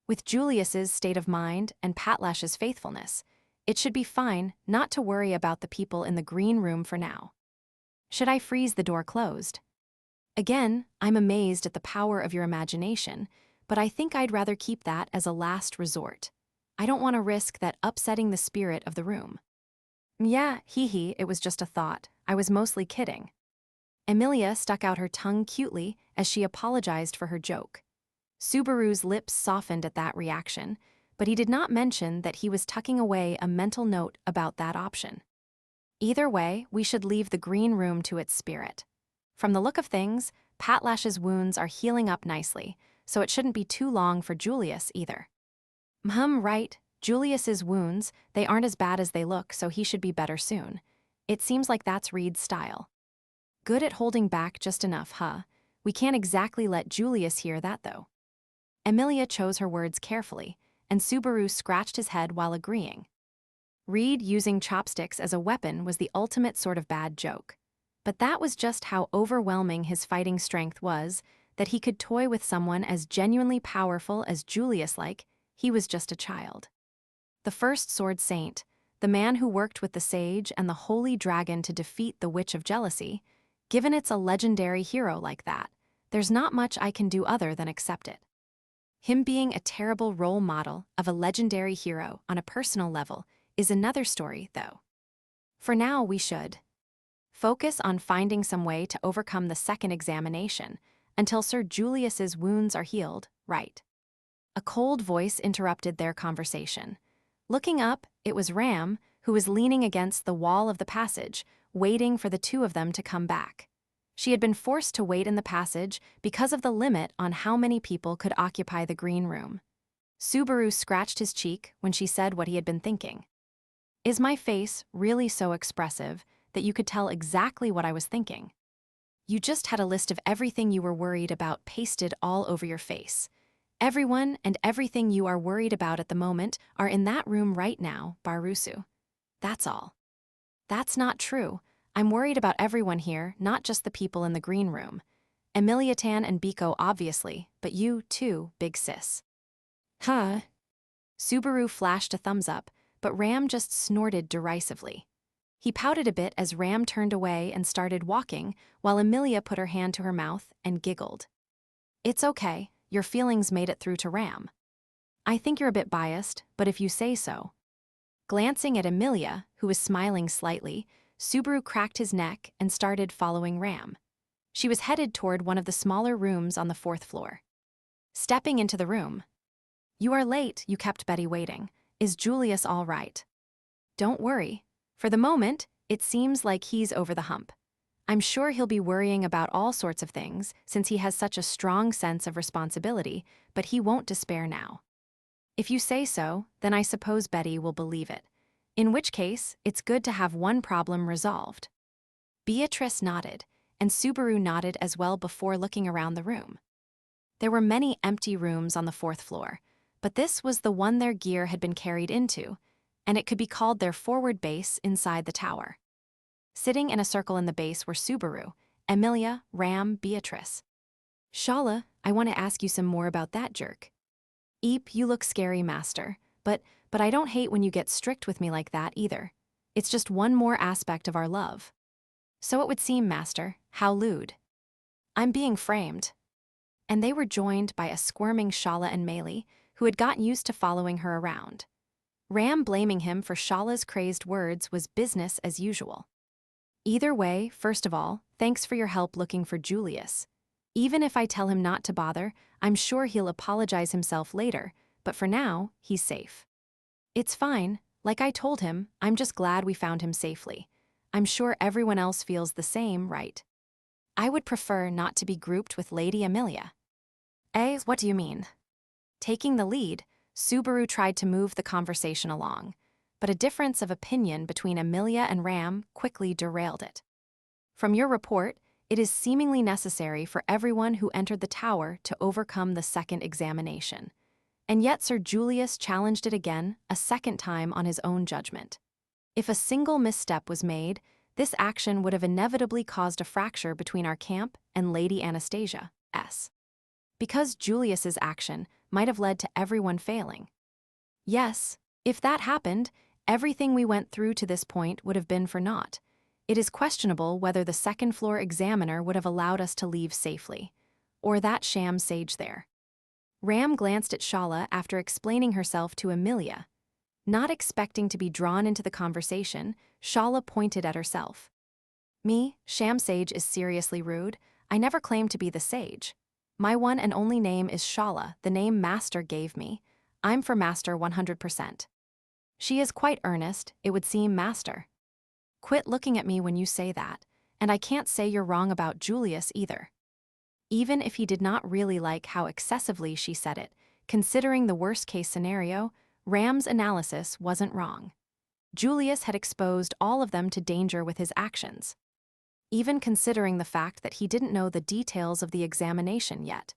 With Julius's state of mind and Patlash's faithfulness, it should be fine not to worry about the people in the green room for now. Should I freeze the door closed? Again, I'm amazed at the power of your imagination, but I think I'd rather keep that as a last resort. I don't want to risk that upsetting the spirit of the room. Yeah, hee, it was just a thought. I was mostly kidding. Emilia stuck out her tongue cutely as she apologized for her joke. Subaru's lips softened at that reaction, but he did not mention that he was tucking away a mental note about that option. Either way, we should leave the green room to its spirit. From the look of things, Patlash's wounds are healing up nicely, so it shouldn't be too long for Julius either. Right, Julius's wounds, they aren't as bad as they look, so he should be better soon. It seems like that's Reed's style. Good at holding back just enough, huh? We can't exactly let Julius hear that, though. Emilia chose her words carefully, and Subaru scratched his head while agreeing. Reed using chopsticks as a weapon was the ultimate sort of bad joke. But that was just how overwhelming his fighting strength was, that he could toy with someone as genuinely powerful as Julius like he was just a child. The first sword saint, the man who worked with the sage and the holy dragon to defeat the witch of jealousy, given it's a legendary hero like that, there's not much I can do other than accept it. Him being a terrible role model of a legendary hero on a personal level is another story, though. For now, we should focus on finding some way to overcome the second examination until Sir Julius's wounds are healed, right? A cold voice interrupted their conversation. Looking up, it was Ram, who was leaning against the wall of the passage, waiting for the two of them to come back. She had been forced to wait in the passage because of the limit on how many people could occupy the green room. Subaru scratched his cheek when she said what he had been thinking. Is my face really so expressive that you could tell exactly what I was thinking? You just had a list of everything you were worried about pasted all over your face. Everyone and everything you are worried about at the moment are in that room right now, Barusu. That's all. That's not true. I'm worried about everyone here, not just the people in the green room. Emiliatan and Biko obviously, but you too, big sis. Huh? Subaru flashed a thumbs up, but Ram just snorted derisively. He pouted a bit as Ram turned away and started walking, while Emilia put her hand to her mouth and giggled. It's okay. Your feelings made it through to Ram. I think you're a bit biased, but if you say so. Glancing at Emilia, who was smiling slightly, Subaru cracked his neck and started following Ram. She was headed toward one of the smaller rooms on the 4th floor. Stepping into the room. You are late, you kept Betty waiting. Is Julius all right? Don't worry. For the moment, it seems like he's over the hump. I'm sure he'll be worrying about all sorts of things since he has such a strong sense of responsibility, but he won't despair now. If you say so, then I suppose Betty will believe it. In which case, it's good to have one problem resolved. Beatrice nodded, and Subaru nodded as well before looking around the room. There were many empty rooms on the 4th floor, but this was the one their gear had been carried into, and it could be called their forward base inside the tower. Sitting in a circle in the base were Subaru, Emilia, Ram, Beatrice. Shala, I want to ask you some more about that jerk. Eep, you look scary, master, but I don't hate when you get strict with me like that either. It's just one more aspect of our love. So it would seem, master, how lewd. I'm being framed. And they were joined by a squirming Shala and Meili, who had gotten used to following her around. Ram blaming him for Shala's crazed words was business as usual. Either way, first of all, thanks for your help looking for Julius. Even if I tell him not to bother, I'm sure he'll apologize himself later, but for now, he's safe. It's fine. Like I told him, I'm just glad we found him safely. I'm sure everyone else feels the same, right? I would prefer not to be grouped with Lady Emilia. What do you mean? Taking the lead, Subaru tried to move the conversation along, but a difference of opinion between Emilia and Ram quickly derailed it. From your report, it is seemingly necessary for everyone who entered the tower to overcome the second examination. And yet Sir Julius challenged it again, a second time on his own judgment. If a single misstep was made, this action would have inevitably caused a fracture between our camp and Lady Anastasia's. Because Julius's action might have led to everyone failing. Yes, if that happened, everything we went through to this point would have been for naught. It is questionable whether the second-floor examiner would have allowed us to leave safely, or that sham sage there. Ram glanced at Shala after explaining herself to Amelia. Not expecting to be drawn into the conversation, Shala pointed at herself. Me, sham sage, is seriously rude. I never claimed to be the sage. My one and only name is Shala, the name Master gave me. I'm for Master 100%. She is quite earnest, it would seem, Master. Quit looking at me when you say that, and I can't say you're wrong about Julius either. Even if he did not really like how excessively she said it, considering the worst-case scenario, Ram's analysis wasn't wrong. Julius had exposed all of them to danger with his actions. Even considering the fact that he didn't know the details of the examination yet.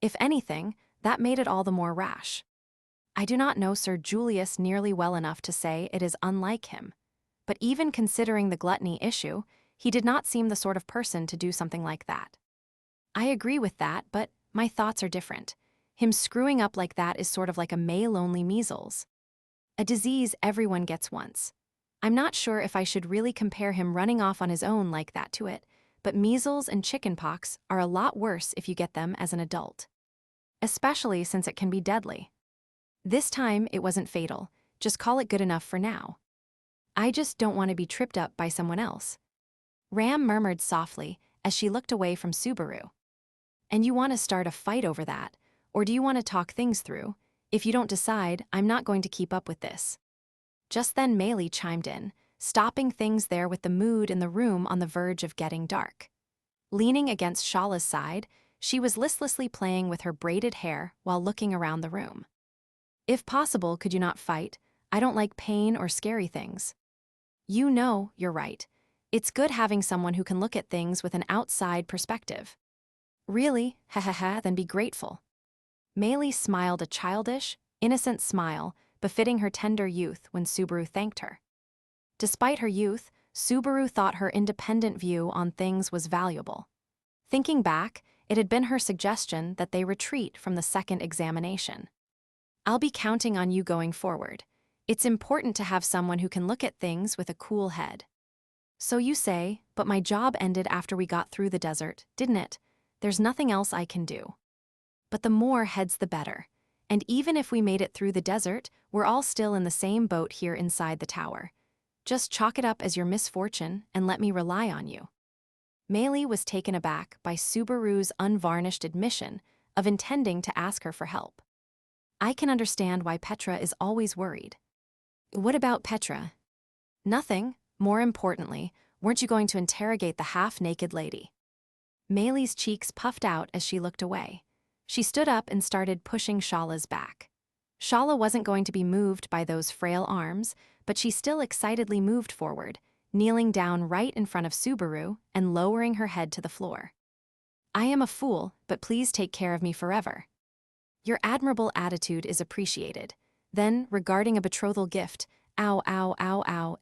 If anything, that made it all the more rash. I do not know Sir Julius nearly well enough to say it is unlike him. But even considering the gluttony issue, he did not seem the sort of person to do something like that. I agree with that, but my thoughts are different. Him screwing up like that is sort of like a May-lonely measles. A disease everyone gets once. I'm not sure if I should really compare him running off on his own like that to it, but measles and chickenpox are a lot worse if you get them as an adult. Especially since it can be deadly. This time, it wasn't fatal. Just call it good enough for now. I just don't want to be tripped up by someone else. Ram murmured softly as she looked away from Subaru. And you want to start a fight over that, or do you want to talk things through? If you don't decide, I'm not going to keep up with this. Just then Meili chimed in, stopping things there with the mood in the room on the verge of getting dark. Leaning against Shala's side, she was listlessly playing with her braided hair while looking around the room. If possible, could you not fight? I don't like pain or scary things. You know, you're right. It's good having someone who can look at things with an outside perspective. Really? Then be grateful. Meili smiled a childish, innocent smile, befitting her tender youth when Subaru thanked her. Despite her youth, Subaru thought her independent view on things was valuable. Thinking back, it had been her suggestion that they retreat from the second examination. I'll be counting on you going forward. It's important to have someone who can look at things with a cool head. So you say, but my job ended after we got through the desert, didn't it? There's nothing else I can do. But the more heads the better. And even if we made it through the desert, we're all still in the same boat here inside the tower. Just chalk it up as your misfortune and let me rely on you. Meili was taken aback by Subaru's unvarnished admission of intending to ask her for help. I can understand why Petra is always worried. What about Petra? Nothing. More importantly, weren't you going to interrogate the half-naked lady? Meili's cheeks puffed out as she looked away. She stood up and started pushing Shala's back. Shala wasn't going to be moved by those frail arms, but she still excitedly moved forward, kneeling down right in front of Subaru and lowering her head to the floor. I am a fool, but please take care of me forever. Your admirable attitude is appreciated. Then, regarding a betrothal gift, ow,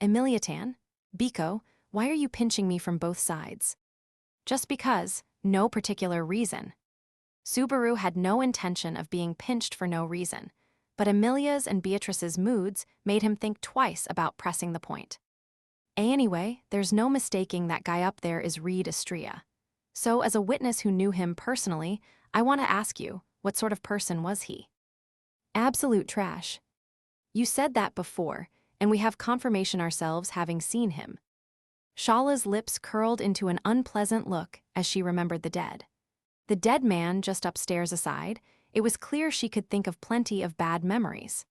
Emiliatan, Biko, why are you pinching me from both sides? Just because, no particular reason. Subaru had no intention of being pinched for no reason, but Amelia's and Beatrice's moods made him think twice about pressing the point. Anyway, there's no mistaking that guy up there is Reed Astrea. So, as a witness who knew him personally, I want to ask you, what sort of person was he? Absolute trash. You said that before, and we have confirmation ourselves having seen him. Shala's lips curled into an unpleasant look as she remembered the dead. The dead man just upstairs aside, it was clear she could think of plenty of bad memories.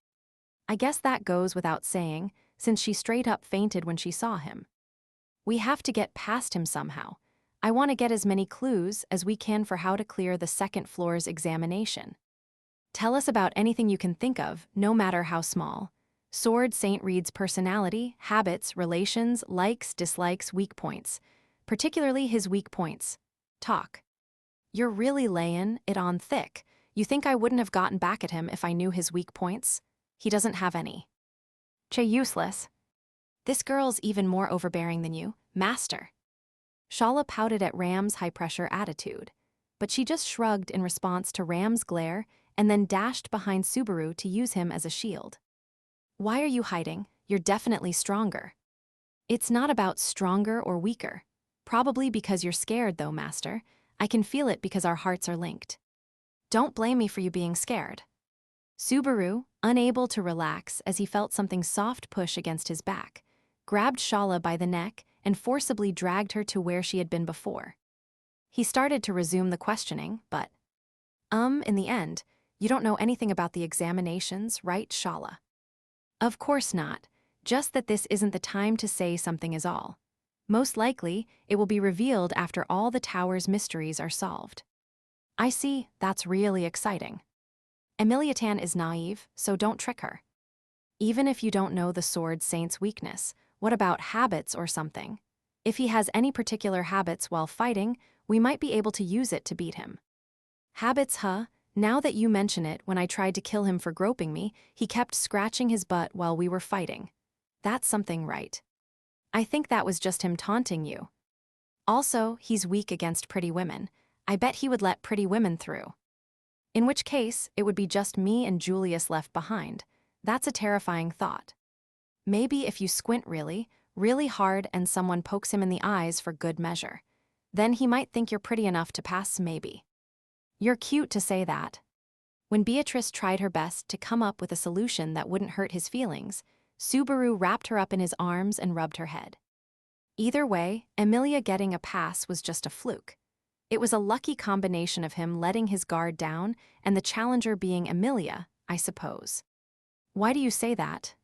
I guess that goes without saying, since she straight up fainted when she saw him. We have to get past him somehow. I want to get as many clues as we can for how to clear the second floor's examination. Tell us about anything you can think of, no matter how small. Sword St. Reed's personality, habits, relations, likes, dislikes, weak points. Particularly his weak points. talk. You're really laying it on thick. You think I wouldn't have gotten back at him if I knew his weak points? He doesn't have any. Useless. This girl's even more overbearing than you, master. Shala pouted at Ram's high-pressure attitude, but she just shrugged in response to Ram's glare and then dashed behind Subaru to use him as a shield. Why are you hiding? You're definitely stronger. It's not about stronger or weaker. Probably because you're scared, though, master. I can feel it because our hearts are linked. Don't blame me for you being scared. Subaru, unable to relax as he felt something soft push against his back, grabbed Shala by the neck and forcibly dragged her to where she had been before. He started to resume the questioning, but, in the end, you don't know anything about the examinations, right, Shala? Of course not, just that this isn't the time to say something is all. Most likely, it will be revealed after all the tower's mysteries are solved. I see, that's really exciting. Emiliatan is naive, so don't trick her. Even if you don't know the Sword Saint's weakness, what about habits or something? If he has any particular habits while fighting, we might be able to use it to beat him. Habits, huh? Now that you mention it, when I tried to kill him for groping me, he kept scratching his butt while we were fighting. That's something, right? I think that was just him taunting you. Also, he's weak against pretty women. I bet he would let pretty women through. In which case, it would be just me and Julius left behind. That's a terrifying thought. Maybe if you squint really, really hard and someone pokes him in the eyes for good measure. Then he might think you're pretty enough to pass, maybe. You're cute to say that. When Beatrice tried her best to come up with a solution that wouldn't hurt his feelings, Subaru wrapped her up in his arms and rubbed her head. Either way, Emilia getting a pass was just a fluke. It was a lucky combination of him letting his guard down and the challenger being Emilia, I suppose. Why do you say that?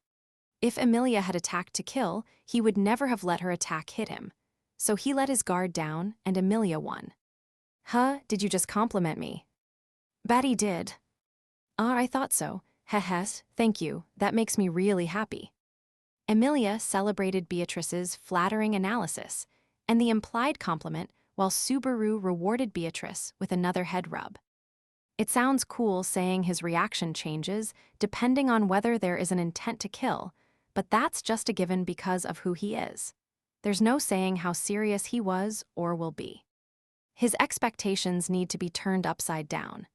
If Emilia had attacked to kill, he would never have let her attack hit him. So he let his guard down and Emilia won. Huh, did you just compliment me? Batty did. I thought so. Hehes, thank you, that makes me really happy. Emilia celebrated Beatrice's flattering analysis and the implied compliment while Subaru rewarded Beatrice with another head rub. It sounds cool saying his reaction changes depending on whether there is an intent to kill, but that's just a given because of who he is. There's no saying how serious he was or will be. His expectations need to be turned upside down.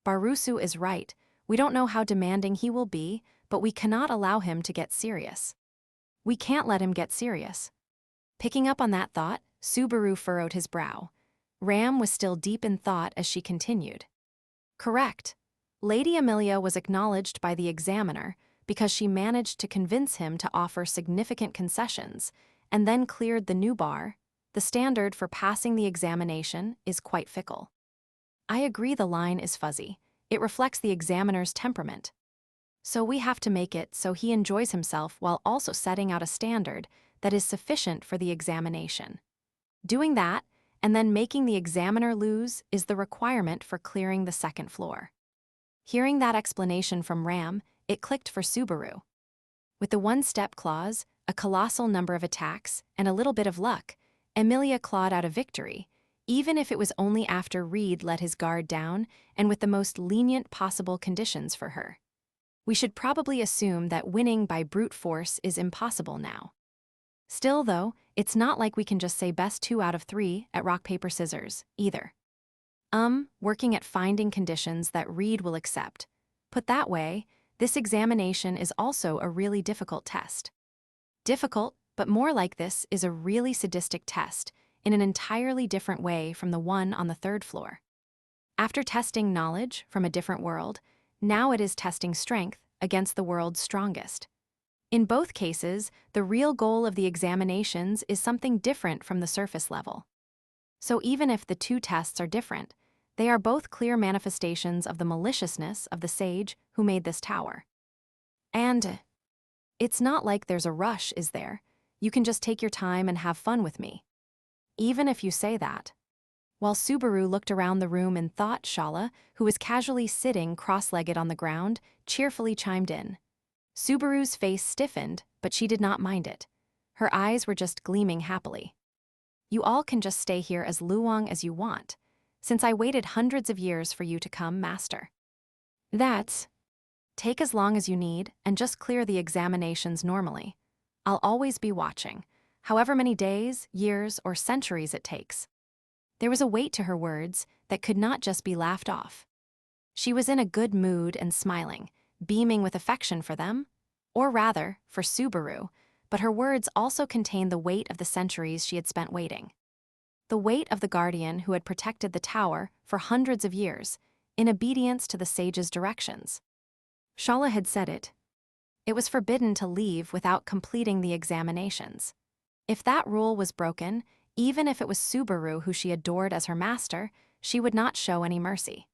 Barusu is right. We don't know how demanding he will be, but we cannot allow him to get serious. We can't let him get serious. Picking up on that thought, Subaru furrowed his brow. Ram was still deep in thought as she continued. Correct. Lady Amelia was acknowledged by the examiner because she managed to convince him to offer significant concessions and then cleared the new bar. The standard for passing the examination is quite fickle. I agree the line is fuzzy. It reflects the examiner's temperament. So we have to make it so he enjoys himself while also setting out a standard that is sufficient for the examination. Doing that, and then making the examiner lose, is the requirement for clearing the second floor. Hearing that explanation from Ram, it clicked for Subaru. With the one-step clause, a colossal number of attacks, and a little bit of luck, Emilia clawed out a victory, even if it was only after Reed let his guard down and with the most lenient possible conditions for her. We should probably assume that winning by brute force is impossible now. Still, though, it's not like we can just say best 2 out of 3 at rock, paper, scissors, either. Working at finding conditions that Reed will accept. Put that way, this examination is also a really difficult test. Difficult, but more like this is a really sadistic test in an entirely different way from the one on the third floor. After testing knowledge from a different world, now it is testing strength against the world's strongest. In both cases, the real goal of the examinations is something different from the surface level. So even if the two tests are different, they are both clear manifestations of the maliciousness of the sage who made this tower. And it's not like there's a rush, is there? You can just take your time and have fun with me. Even if you say that. While Subaru looked around the room in thought, Shala, who was casually sitting cross-legged on the ground, cheerfully chimed in. Subaru's face stiffened, but she did not mind it. Her eyes were just gleaming happily. You all can just stay here as long as you want, since I waited hundreds of years for you to come, master. That's. Take as long as you need and just clear the examinations normally. I'll always be watching, however many days, years, or centuries it takes. There was a weight to her words that could not just be laughed off. She was in a good mood and smiling, beaming with affection for them, or rather, for Subaru, but her words also contained the weight of the centuries she had spent waiting. The weight of the guardian who had protected the tower for hundreds of years, in obedience to the sage's directions. Shala had said it. It was forbidden to leave without completing the examinations. If that rule was broken, even if it was Subaru who she adored as her master, she would not show any mercy.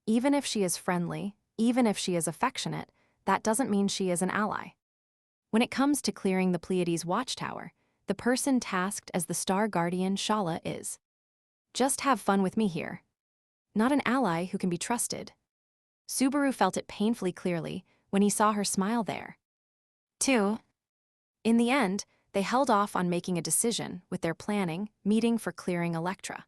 Even if she is friendly, even if she is affectionate, that doesn't mean she is an ally. When it comes to clearing the Pleiades watchtower, the person tasked as the star guardian Shala is. Just have fun with me here. Not an ally who can be trusted. Subaru felt it painfully clearly when he saw her smile there. 2. In the end, they held off on making a decision with their planning meeting for clearing Electra.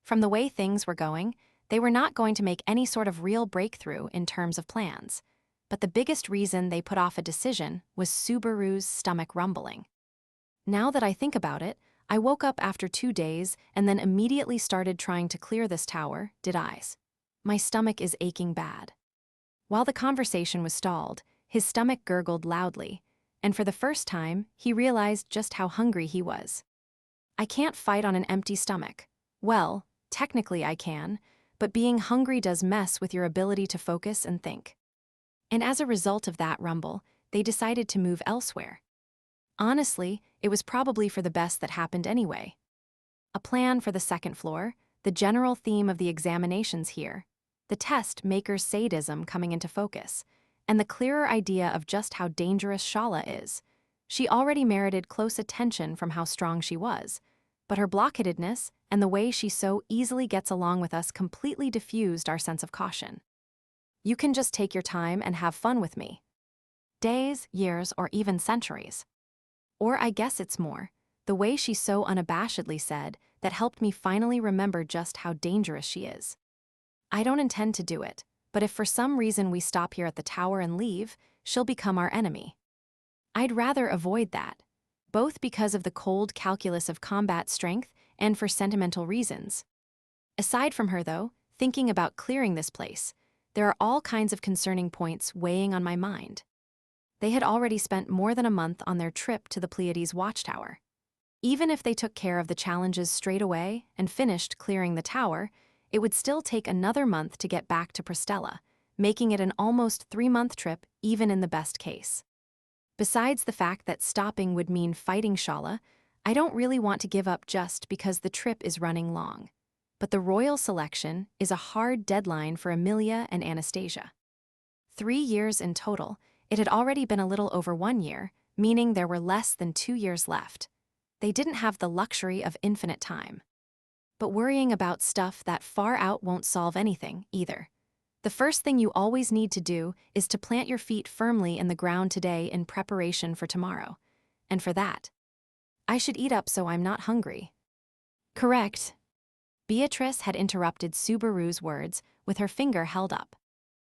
From the way things were going, they were not going to make any sort of real breakthrough in terms of plans, but the biggest reason they put off a decision was Subaru's stomach rumbling. Now that I think about it, I woke up after 2 days and then immediately started trying to clear this tower, did I? My stomach is aching bad. While the conversation was stalled, his stomach gurgled loudly, and for the first time, he realized just how hungry he was. I can't fight on an empty stomach. Well, technically I can, but being hungry does mess with your ability to focus and think. And as a result of that rumble, they decided to move elsewhere. Honestly, it was probably for the best that happened anyway. A plan for the second floor, the general theme of the examinations here, the test maker's sadism coming into focus, and the clearer idea of just how dangerous Shala is. She already merited close attention from how strong she was, but her blockheadedness and the way she so easily gets along with us completely diffused our sense of caution. You can just take your time and have fun with me. Days, years, or even centuries. Or I guess it's more, the way she so unabashedly said that helped me finally remember just how dangerous she is. I don't intend to do it, but if for some reason we stop here at the tower and leave, she'll become our enemy. I'd rather avoid that, both because of the cold calculus of combat strength and for sentimental reasons. Aside from her, though, thinking about clearing this place, there are all kinds of concerning points weighing on my mind. They had already spent more than a month on their trip to the Pleiades watchtower. Even if they took care of the challenges straight away and finished clearing the tower, it would still take another month to get back to Prestella, making it an almost 3-month trip even in the best case. Besides the fact that stopping would mean fighting Shala, I don't really want to give up just because the trip is running long. But the royal selection is a hard deadline for Amelia and Anastasia. 3 years in total, it had already been a little over 1 year, meaning there were less than 2 years left. They didn't have the luxury of infinite time. But worrying about stuff that far out won't solve anything, either. The first thing you always need to do is to plant your feet firmly in the ground today in preparation for tomorrow. And for that, I should eat up so I'm not hungry. Correct. Beatrice had interrupted Subaru's words with her finger held up.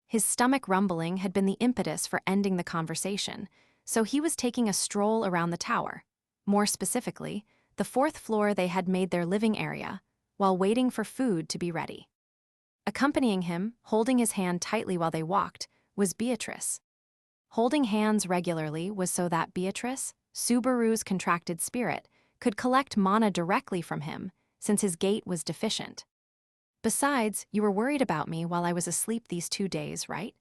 His stomach rumbling had been the impetus for ending the conversation, so he was taking a stroll around the tower. More specifically, the 4th floor they had made their living area, while waiting for food to be ready. Accompanying him, holding his hand tightly while they walked, was Beatrice. Holding hands regularly was so that Beatrice, Subaru's contracted spirit, could collect mana directly from him, since his gait was deficient. Besides, you were worried about me while I was asleep these 2 days, right?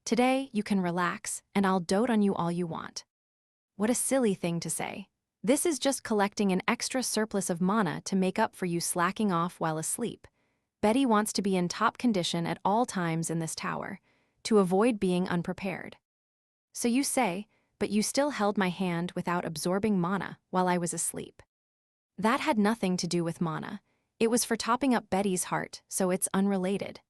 Today, you can relax, and I'll dote on you all you want. What a silly thing to say. This is just collecting an extra surplus of mana to make up for you slacking off while asleep. Betty wants to be in top condition at all times in this tower, to avoid being unprepared. So you say, but you still held my hand without absorbing mana while I was asleep. That had nothing to do with mana. It was for topping up Betty's heart, so it's unrelated.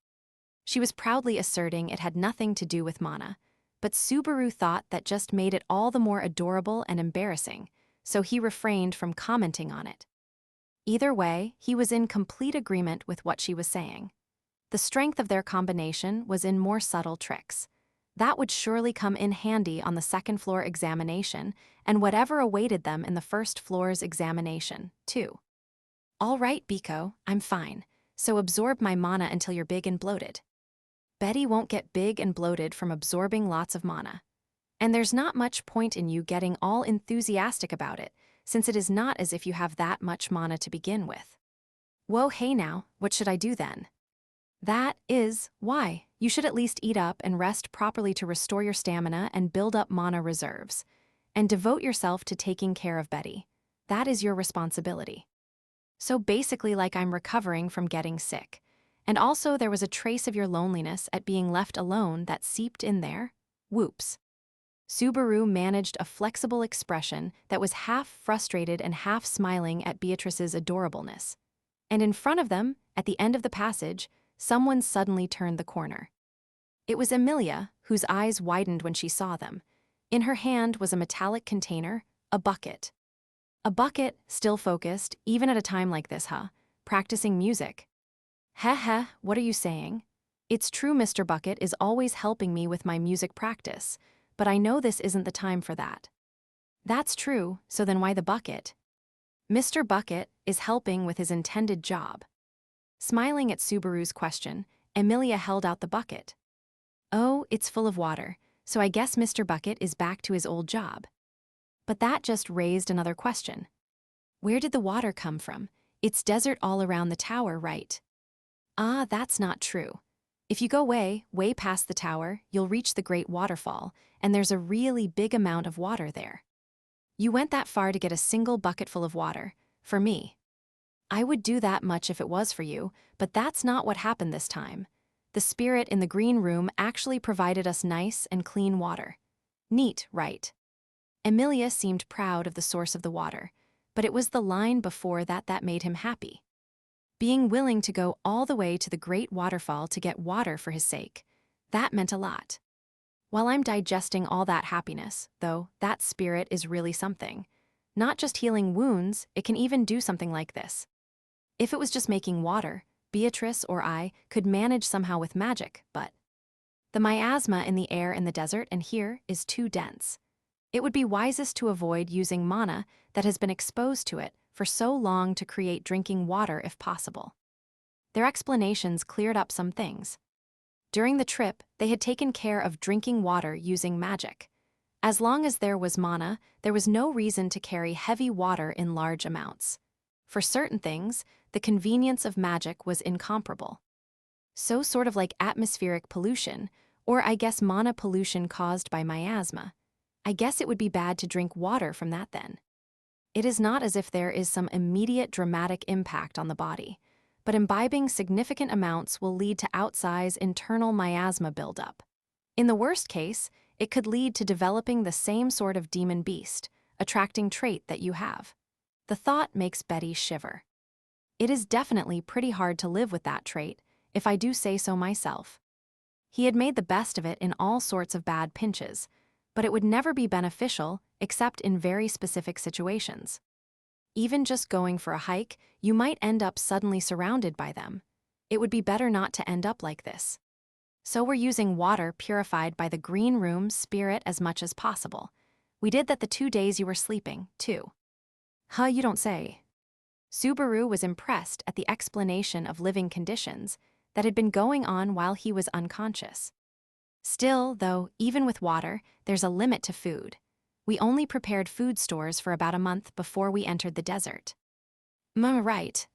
She was proudly asserting it had nothing to do with mana, but Subaru thought that just made it all the more adorable and embarrassing, so he refrained from commenting on it. Either way, he was in complete agreement with what she was saying. The strength of their combination was in more subtle tricks. That would surely come in handy on the second-floor examination and whatever awaited them in the first floor's examination, too. All right, Biko, I'm fine, so absorb my mana until you're big and bloated. Betty won't get big and bloated from absorbing lots of mana. And there's not much point in you getting all enthusiastic about it, since it is not as if you have that much mana to begin with. Whoa, hey now, what should I do then? That is why you should at least eat up and rest properly to restore your stamina and build up mana reserves. And devote yourself to taking care of Betty. That is your responsibility. So basically like I'm recovering from getting sick. And also there was a trace of your loneliness at being left alone that seeped in there. Whoops. Subaru managed a flexible expression that was half frustrated and half smiling at Beatrice's adorableness. And in front of them, at the end of the passage, someone suddenly turned the corner. It was Emilia, whose eyes widened when she saw them. In her hand was a metallic container, a bucket. A bucket, still focused, even at a time like this, practicing music. Heh, what are you saying? It's true Mr. Bucket is always helping me with my music practice, but I know this isn't the time for that. That's true, so then why the bucket? Mr. Bucket is helping with his intended job. Smiling at Subaru's question, Emilia held out the bucket. Oh, it's full of water, so I guess Mr. Bucket is back to his old job. But that just raised another question. Where did the water come from? It's desert all around the tower, right? Ah, that's not true. If you go way past the tower, you'll reach the Great Waterfall, and there's a really big amount of water there. You went that far to get a single bucketful of water, for me. I would do that much if it was for you, but that's not what happened this time. The spirit in the green room actually provided us nice and clean water. Neat, right? Emilia seemed proud of the source of the water, but it was the line before that that made him happy. Being willing to go all the way to the Great Waterfall to get water for his sake, that meant a lot. While I'm digesting all that happiness, though, that spirit is really something. Not just healing wounds, it can even do something like this. If it was just making water, Beatrice or I could manage somehow with magic, but the miasma in the air in the desert and here is too dense. It would be wisest to avoid using mana that has been exposed to it for so long to create drinking water if possible. Their explanations cleared up some things. During the trip, they had taken care of drinking water using magic. As long as there was mana, there was no reason to carry heavy water in large amounts. For certain things, the convenience of magic was incomparable. So sort of like atmospheric pollution, or I guess mana pollution caused by miasma. I guess it would be bad to drink water from that then. It is not as if there is some immediate dramatic impact on the body, but imbibing significant amounts will lead to outsized internal miasma buildup. In the worst case, it could lead to developing the same sort of demon beast, attracting trait that you have. The thought makes Betty shiver. It is definitely pretty hard to live with that trait, if I do say so myself. He had made the best of it in all sorts of bad pinches, but it would never be beneficial except in very specific situations. Even just going for a hike, you might end up suddenly surrounded by them. It would be better not to end up like this. So we're using water purified by the green room spirit as much as possible. We did that the 2 days you were sleeping, too. Huh, you don't say. Subaru was impressed at the explanation of living conditions that had been going on while he was unconscious. Still, though, even with water, there's a limit to food. We only prepared food stores for about a month before we entered the desert. Right.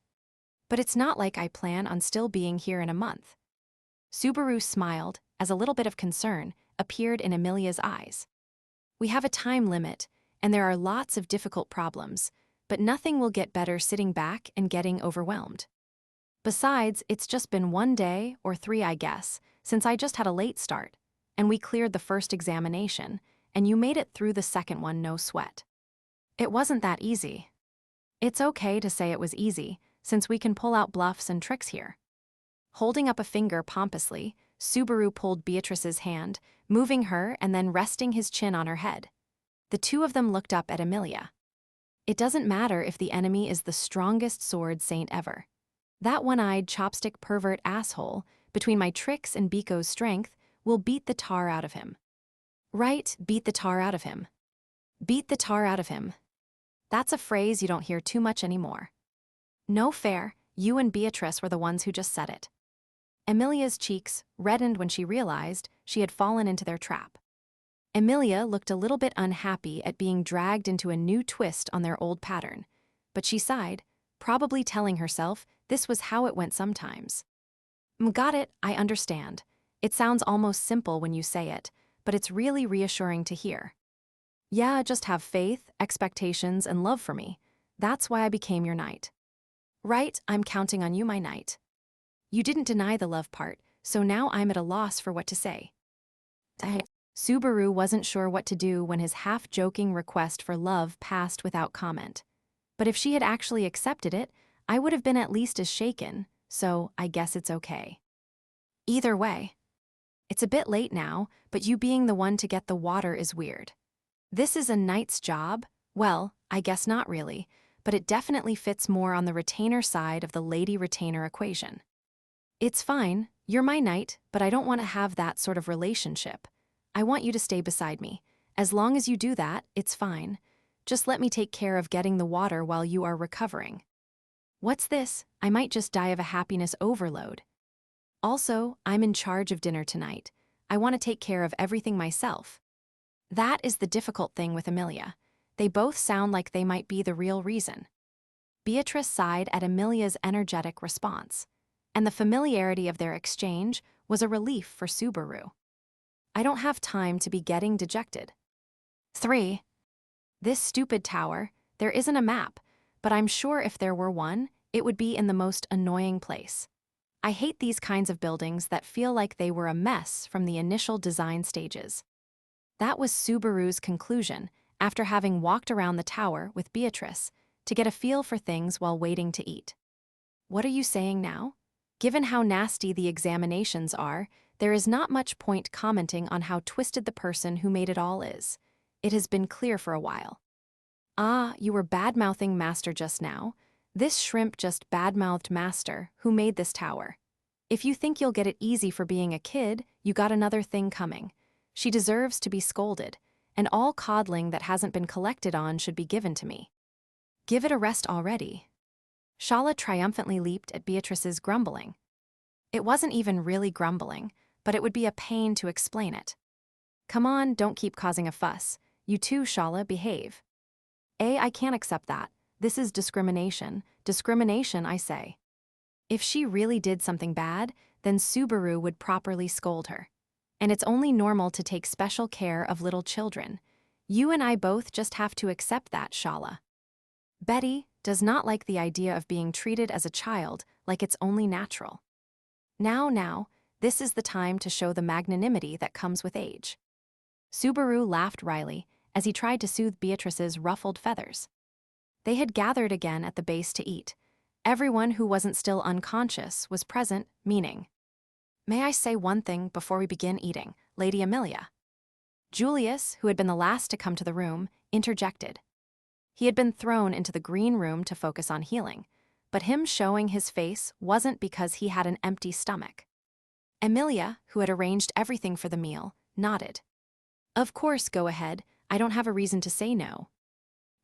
But it's not like I plan on still being here in a month. Subaru smiled as a little bit of concern appeared in Emilia's eyes. We have a time limit, and there are lots of difficult problems, but nothing will get better sitting back and getting overwhelmed. Besides, it's just been 1 day, or 3 I guess, since I just had a late start, and we cleared the first examination, and you made it through the second one no sweat. It wasn't that easy. It's okay to say it was easy, since we can pull out bluffs and tricks here. Holding up a finger pompously, Subaru pulled Beatrice's hand, moving her and then resting his chin on her head. The two of them looked up at Emilia. It doesn't matter if the enemy is the strongest sword saint ever. That one-eyed chopstick pervert asshole, between my tricks and Biko's strength, will beat the tar out of him. Right, beat the tar out of him. Beat the tar out of him. That's a phrase you don't hear too much anymore. No fair, you and Beatrice were the ones who just said it. Emilia's cheeks reddened when she realized she had fallen into their trap. Emilia looked a little bit unhappy at being dragged into a new twist on their old pattern, but she sighed, probably telling herself this was how it went sometimes. Got it, I understand. It sounds almost simple when you say it, but it's really reassuring to hear. Yeah, just have faith, expectations, and love for me. That's why I became your knight. Right, I'm counting on you, my knight. You didn't deny the love part, so now I'm at a loss for what to say. Subaru wasn't sure what to do when his half-joking request for love passed without comment. But if she had actually accepted it, I would have been at least as shaken, so I guess it's okay. Either way. It's a bit late now, but you being the one to get the water is weird. This is a knight's job? Well, I guess not really, but it definitely fits more on the retainer side of the lady-retainer equation. It's fine, you're my knight, but I don't want to have that sort of relationship. I want you to stay beside me. As long as you do that, it's fine. Just let me take care of getting the water while you are recovering. What's this? I might just die of a happiness overload. Also, I'm in charge of dinner tonight. I want to take care of everything myself. That is the difficult thing with Emilia. They both sound like they might be the real reason. Beatrice sighed at Emilia's energetic response, and the familiarity of their exchange was a relief for Subaru. I don't have time to be getting dejected. 3. This stupid tower, there isn't a map, but I'm sure if there were one, it would be in the most annoying place. I hate these kinds of buildings that feel like they were a mess from the initial design stages. That was Subaru's conclusion after having walked around the tower with Beatrice to get a feel for things while waiting to eat. What are you saying now? Given how nasty the examinations are, there is not much point commenting on how twisted the person who made it all is. It has been clear for a while. Ah, you were bad-mouthing Master just now. This shrimp just bad-mouthed Master, who made this tower. If you think you'll get it easy for being a kid, you got another thing coming. She deserves to be scolded, and all coddling that hasn't been collected on should be given to me. Give it a rest already. Shala triumphantly leaped at Beatrice's grumbling. It wasn't even really grumbling, but it would be a pain to explain it. Come on, don't keep causing a fuss. You too, Shala, behave. I can't accept that. This is discrimination. Discrimination, I say. If she really did something bad, then Subaru would properly scold her. And it's only normal to take special care of little children. You and I both just have to accept that, Shala. Betty does not like the idea of being treated as a child like it's only natural. Now, this is the time to show the magnanimity that comes with age. Subaru laughed wryly as he tried to soothe Beatrice's ruffled feathers. They had gathered again at the base to eat. Everyone who wasn't still unconscious was present, meaning, "May I say one thing before we begin eating, Lady Emilia?" Julius, who had been the last to come to the room, interjected. He had been thrown into the green room to focus on healing, but him showing his face wasn't because he had an empty stomach. Emilia, who had arranged everything for the meal, nodded. Of course, go ahead. I don't have a reason to say no.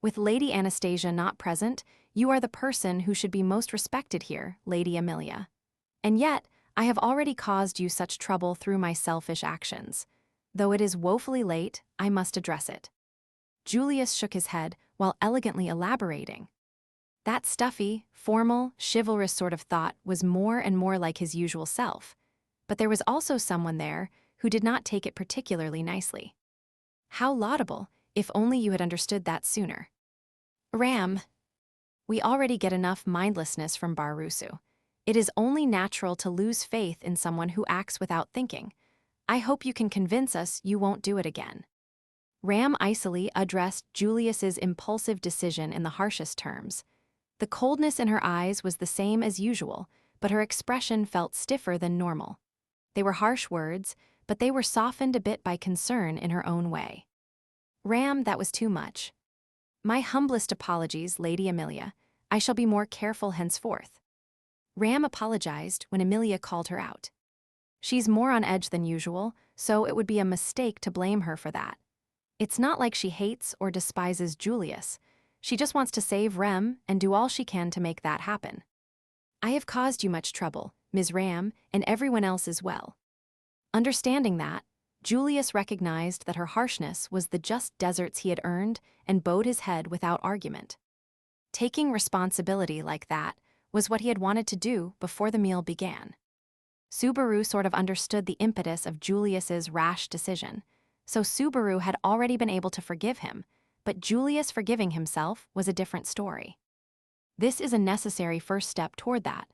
With Lady Anastasia not present, you are the person who should be most respected here, Lady Emilia. And yet, I have already caused you such trouble through my selfish actions. Though it is woefully late, I must address it. Julius shook his head while elegantly elaborating. That stuffy, formal, chivalrous sort of thought was more and more like his usual self, but there was also someone there who did not take it particularly nicely. How laudable, if only you had understood that sooner. Ram. We already get enough mindlessness from Barusu. It is only natural to lose faith in someone who acts without thinking. I hope you can convince us you won't do it again. Ram icily addressed Julius's impulsive decision in the harshest terms. The coldness in her eyes was the same as usual, but her expression felt stiffer than normal. They were harsh words, but they were softened a bit by concern in her own way. Ram, that was too much. My humblest apologies, Lady Amelia. I shall be more careful henceforth. Ram apologized when Amelia called her out. She's more on edge than usual, so it would be a mistake to blame her for that. It's not like she hates or despises Julius. She just wants to save Rem and do all she can to make that happen. I have caused you much trouble, Ms. Ram, and everyone else as well. Understanding that, Julius recognized that her harshness was the just deserts he had earned and bowed his head without argument. Taking responsibility like that was what he had wanted to do before the meal began. Subaru sort of understood the impetus of Julius's rash decision, so Subaru had already been able to forgive him, but Julius forgiving himself was a different story. This is a necessary first step toward that.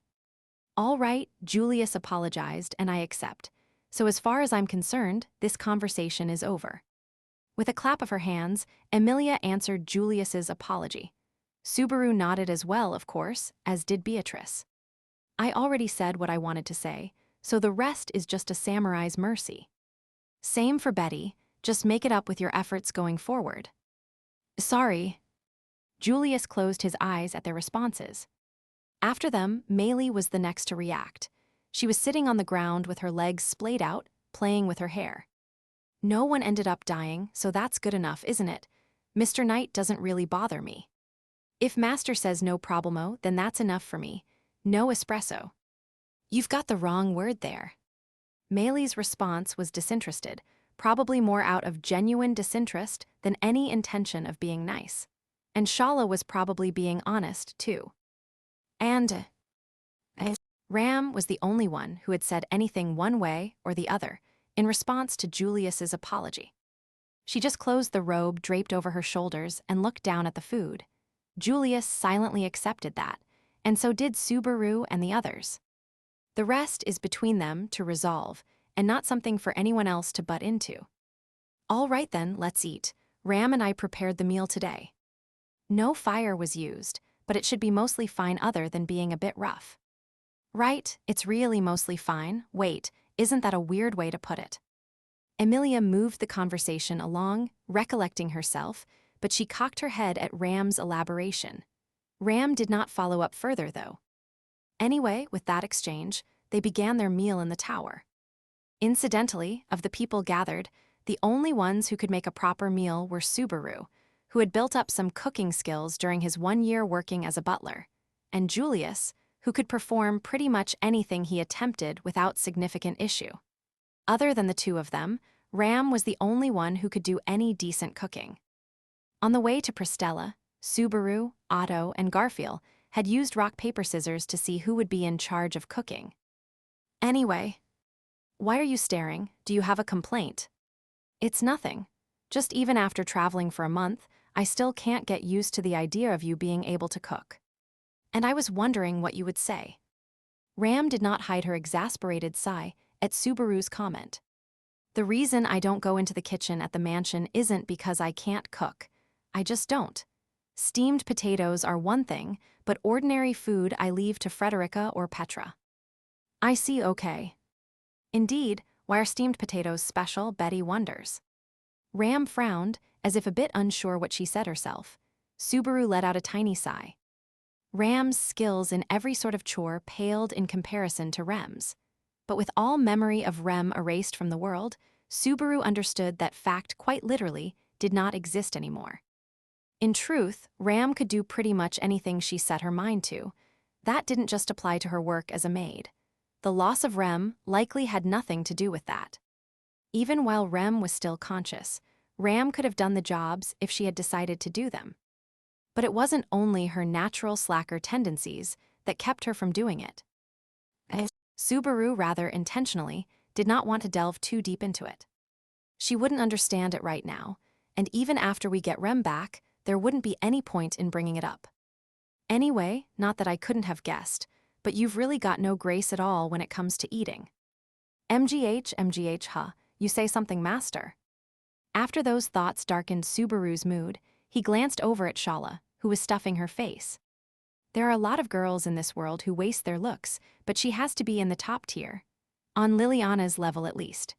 All right, Julius apologized, and I accept. So as far as I'm concerned, this conversation is over. With a clap of her hands, Amelia answered Julius's apology. Subaru nodded as well, of course, as did Beatrice. I already said what I wanted to say, so the rest is just a samurai's mercy. Same for Betty, just make it up with your efforts going forward. Sorry. Julius closed his eyes at their responses. After them, Maylie was the next to react. She was sitting on the ground with her legs splayed out, playing with her hair. No one ended up dying, so that's good enough, isn't it? Mr. Knight doesn't really bother me. If Master says no problemo, then that's enough for me. No espresso. You've got the wrong word there. Maylie's response was disinterested, probably more out of genuine disinterest than any intention of being nice. And Shala was probably being honest, too. And Ram was the only one who had said anything one way or the other in response to Julius's apology. She just closed the robe draped over her shoulders and looked down at the food. Julius silently accepted that, and so did Subaru and the others. The rest is between them to resolve, and not something for anyone else to butt into. All right then, let's eat. Ram and I prepared the meal today. No fire was used, but it should be mostly fine other than being a bit rough. Right, it's really mostly fine. Wait, isn't that a weird way to put it? Amelia moved the conversation along, recollecting herself, but she cocked her head at Ram's elaboration. Ram did not follow up further, though. Anyway, with that exchange, they began their meal in the tower. Incidentally, of the people gathered, the only ones who could make a proper meal were Subaru, who had built up some cooking skills during his 1 year working as a butler, and Julius, who could perform pretty much anything he attempted without significant issue. Other than the two of them, Ram was the only one who could do any decent cooking. On the way to Pristella, Subaru, Otto, and Garfield had used rock, paper, scissors to see who would be in charge of cooking. Anyway, why are you staring? Do you have a complaint? It's nothing. Just even after traveling for a month, I still can't get used to the idea of you being able to cook. And I was wondering what you would say. Ram did not hide her exasperated sigh at Subaru's comment. The reason I don't go into the kitchen at the mansion isn't because I can't cook. I just don't. Steamed potatoes are one thing, but ordinary food I leave to Frederica or Petra. I see, okay. Indeed, why are steamed potatoes special, Betty wonders. Ram frowned, as if a bit unsure what she said herself. Subaru let out a tiny sigh. Ram's skills in every sort of chore paled in comparison to Rem's. But with all memory of Rem erased from the world, Subaru understood that fact quite literally did not exist anymore. In truth, Ram could do pretty much anything she set her mind to. That didn't just apply to her work as a maid. The loss of Rem likely had nothing to do with that. Even while Rem was still conscious, Ram could have done the jobs if she had decided to do them. But it wasn't only her natural slacker tendencies that kept her from doing it. Subaru, rather intentionally, did not want to delve too deep into it. She wouldn't understand it right now, and even after we get Rem back, there wouldn't be any point in bringing it up. Anyway, not that I couldn't have guessed, but you've really got no grace at all when it comes to eating. MGH, huh, you say something, master. After those thoughts darkened Subaru's mood, he glanced over at Shala, who was stuffing her face. There are a lot of girls in this world who waste their looks, but she has to be in the top tier. On Liliana's level at least.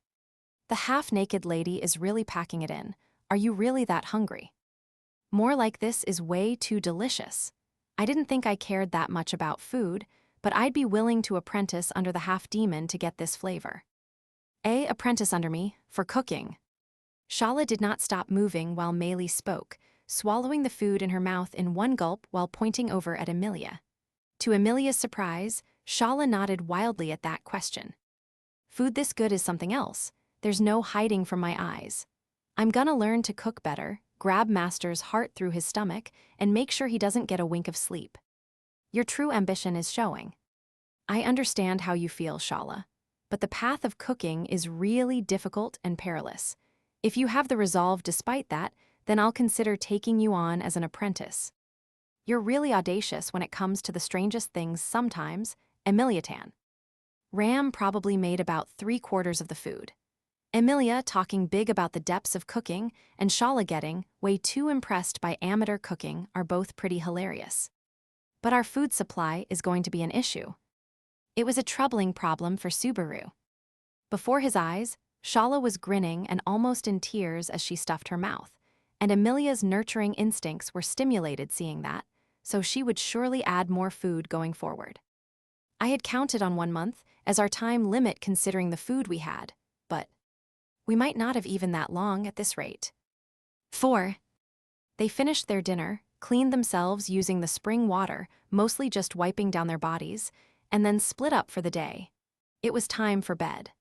The half-naked lady is really packing it in. Are you really that hungry? More like this is way too delicious. I didn't think I cared that much about food, but I'd be willing to apprentice under the half-demon to get this flavor. Apprentice under me, for cooking. Shala did not stop moving while Meili spoke, swallowing the food in her mouth in one gulp while pointing over at Emilia. To Emilia's surprise, Shala nodded wildly at that question. Food this good is something else. There's no hiding from my eyes. I'm gonna learn to cook better, grab Master's heart through his stomach, and make sure he doesn't get a wink of sleep. Your true ambition is showing. I understand how you feel, Shala, but the path of cooking is really difficult and perilous. If you have the resolve despite that, then I'll consider taking you on as an apprentice. You're really audacious when it comes to the strangest things sometimes, Emiliatan. Ram probably made about 3/4 of the food. Emilia talking big about the depths of cooking, and Shala getting way too impressed by amateur cooking are both pretty hilarious. But our food supply is going to be an issue. It was a troubling problem for Subaru. Before his eyes, Shala was grinning and almost in tears as she stuffed her mouth, and Emilia's nurturing instincts were stimulated seeing that, so she would surely add more food going forward. I had counted on 1 month as our time limit considering the food we had, but we might not have even that long at this rate. 4. They finished their dinner, cleaned themselves using the spring water, mostly just wiping down their bodies, and then split up for the day. It was time for bed.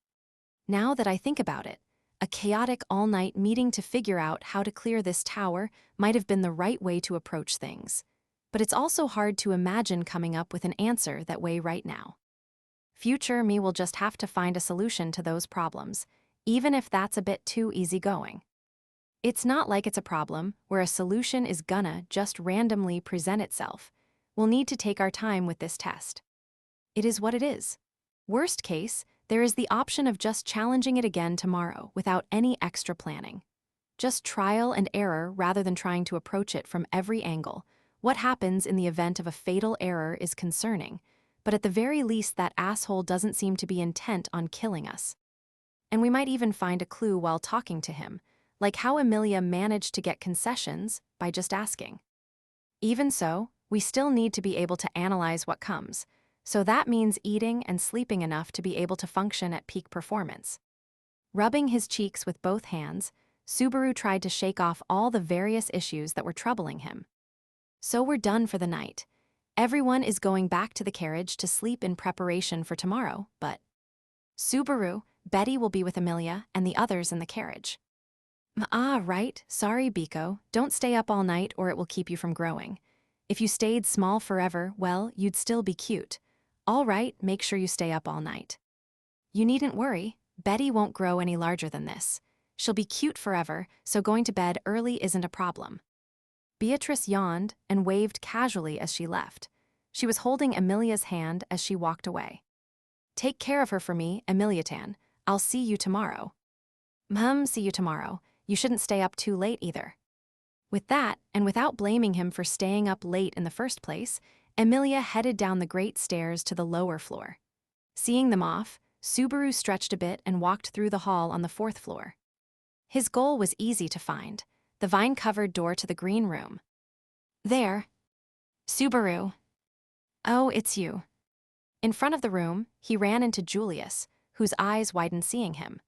Now that I think about it, a chaotic all-night meeting to figure out how to clear this tower might have been the right way to approach things. But it's also hard to imagine coming up with an answer that way right now. Future me will just have to find a solution to those problems, even if that's a bit too easygoing. It's not like it's a problem where a solution is gonna just randomly present itself. We'll need to take our time with this test. It is what it is. Worst case, there is the option of just challenging it again tomorrow without any extra planning. Just trial and error rather than trying to approach it from every angle. What happens in the event of a fatal error is concerning, but at the very least that asshole doesn't seem to be intent on killing us. And we might even find a clue while talking to him, like how Emilia managed to get concessions by just asking. Even so, we still need to be able to analyze what comes, so that means eating and sleeping enough to be able to function at peak performance. Rubbing his cheeks with both hands, Subaru tried to shake off all the various issues that were troubling him. So we're done for the night. Everyone is going back to the carriage to sleep in preparation for tomorrow, but Subaru, Betty will be with Emilia and the others in the carriage. Right, sorry, Biko, don't stay up all night or it will keep you from growing. If you stayed small forever, well, you'd still be cute. All right, make sure you stay up all night. You needn't worry, Betty won't grow any larger than this. She'll be cute forever, so going to bed early isn't a problem. Beatrice yawned and waved casually as she left. She was holding Emilia's hand as she walked away. Take care of her for me, Emiliatan. I'll see you tomorrow. See you tomorrow. You shouldn't stay up too late either. With that, and without blaming him for staying up late in the first place, Emilia headed down the great stairs to the lower floor. Seeing them off, Subaru stretched a bit and walked through the hall on the 4th floor. His goal was easy to find, the vine-covered door to the green room. There. Subaru. Oh, it's you. In front of the room, he ran into Julius, whose eyes widened seeing him.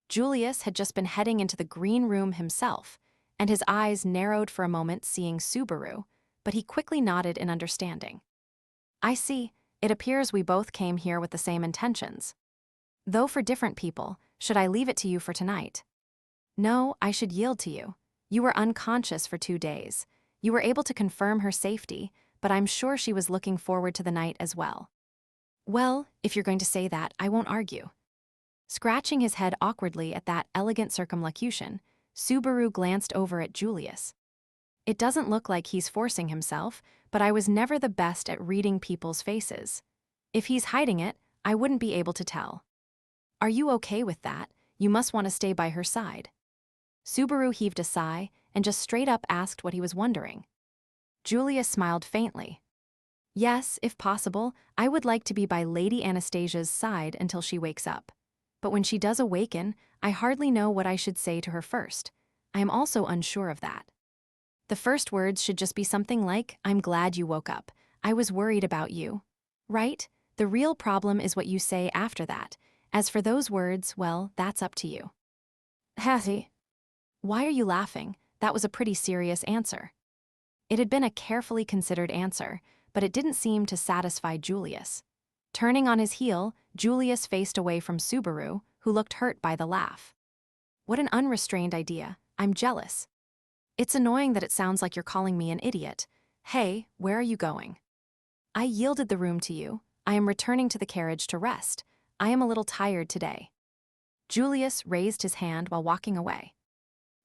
Julius had just been heading into the green room himself, and his eyes narrowed for a moment seeing Subaru, but he quickly nodded in understanding. I see, it appears we both came here with the same intentions. Though for different people, should I leave it to you for tonight? No, I should yield to you. You were unconscious for 2 days. You were able to confirm her safety, but I'm sure she was looking forward to the night as well. Well, if you're going to say that, I won't argue. Scratching his head awkwardly at that elegant circumlocution, Subaru glanced over at Julius. It doesn't look like he's forcing himself, but I was never the best at reading people's faces. If he's hiding it, I wouldn't be able to tell. Are you okay with that? You must want to stay by her side. Subaru heaved a sigh and just straight up asked what he was wondering. Julius smiled faintly. Yes, if possible, I would like to be by Lady Anastasia's side until she wakes up. But when she does awaken, I hardly know what I should say to her first. I am also unsure of that. The first words should just be something like, I'm glad you woke up. I was worried about you. Right? The real problem is what you say after that. As for those words, well, that's up to you. Hattie. Why are you laughing? That was a pretty serious answer. It had been a carefully considered answer, but it didn't seem to satisfy Julius. Turning on his heel, Julius faced away from Subaru, who looked hurt by the laugh. What an unrestrained idea. I'm jealous. It's annoying that it sounds like you're calling me an idiot. Hey, where are you going? I yielded the room to you. I am returning to the carriage to rest. I am a little tired today. Julius raised his hand while walking away.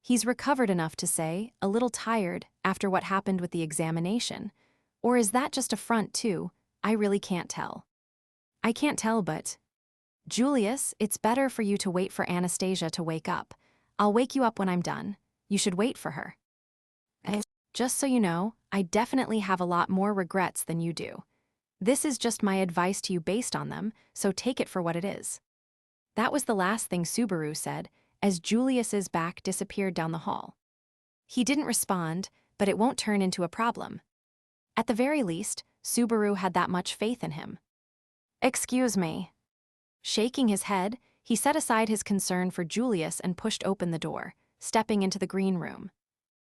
He's recovered enough to say, a little tired, after what happened with the examination. Or is that just a front too? I really can't tell. I can't tell, but... Julius, it's better for you to wait for Anastasia to wake up. I'll wake you up when I'm done. You should wait for her. Just so you know, I definitely have a lot more regrets than you do. This is just my advice to you based on them, so take it for what it is. That was the last thing Subaru said, as Julius's back disappeared down the hall. He didn't respond, but it won't turn into a problem. At the very least, Subaru had that much faith in him. Excuse me. Shaking his head, he set aside his concern for Julius and pushed open the door, stepping into the green room.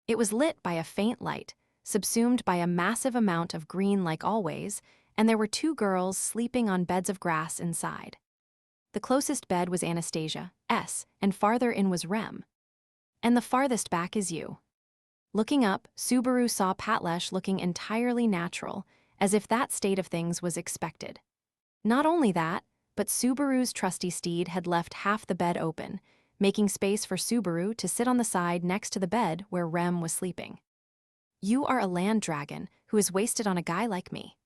It was lit by a faint light, subsumed by a massive amount of green like always, and there were two girls sleeping on beds of grass inside. The closest bed was Anastasia, S, and farther in was Rem. And the farthest back is you. Looking up, Subaru saw Patlesh looking entirely natural, as if that state of things was expected. Not only that, but Subaru's trusty steed had left half the bed open, making space for Subaru to sit on the side next to the bed where Rem was sleeping. You are a land dragon who is wasted on a guy like me.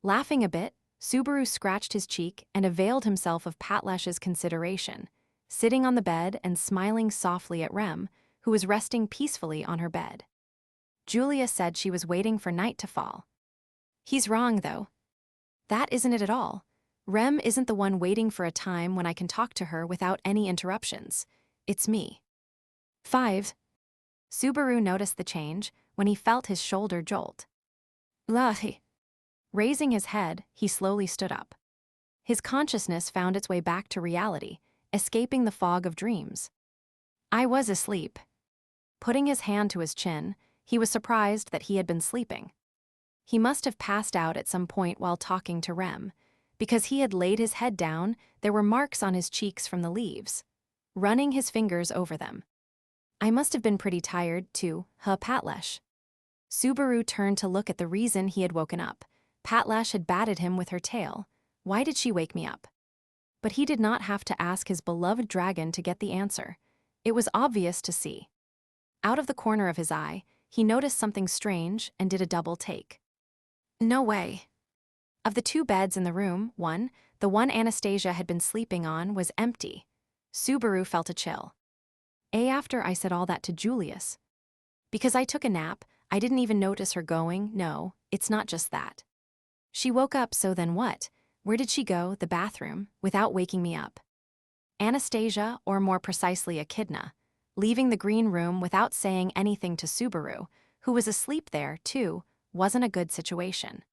Laughing a bit, Subaru scratched his cheek and availed himself of Patlesh's consideration, sitting on the bed and smiling softly at Rem, who was resting peacefully on her bed. Julia said she was waiting for night to fall. He's wrong, though. That isn't it at all. Rem isn't the one waiting for a time when I can talk to her without any interruptions. It's me. 5. Subaru noticed the change when he felt his shoulder jolt. Lahi. Raising his head, he slowly stood up. His consciousness found its way back to reality, escaping the fog of dreams. I was asleep. Putting his hand to his chin, he was surprised that he had been sleeping. He must have passed out at some point while talking to Rem. Because he had laid his head down, there were marks on his cheeks from the leaves, running his fingers over them. I must have been pretty tired, too, huh, Patlesh? Subaru turned to look at the reason he had woken up. Patlesh had batted him with her tail. Why did she wake me up? But he did not have to ask his beloved dragon to get the answer. It was obvious to see. Out of the corner of his eye, he noticed something strange and did a double take. No way. Of the two beds in the room, the one Anastasia had been sleeping on, was empty. Subaru felt a chill. After I said all that to Julius. Because I took a nap, I didn't even notice her going. No, it's not just that. She woke up, so then what? Where did she go, the bathroom, without waking me up? Anastasia, or more precisely Echidna, leaving the green room without saying anything to Subaru, who was asleep there, too, wasn't a good situation.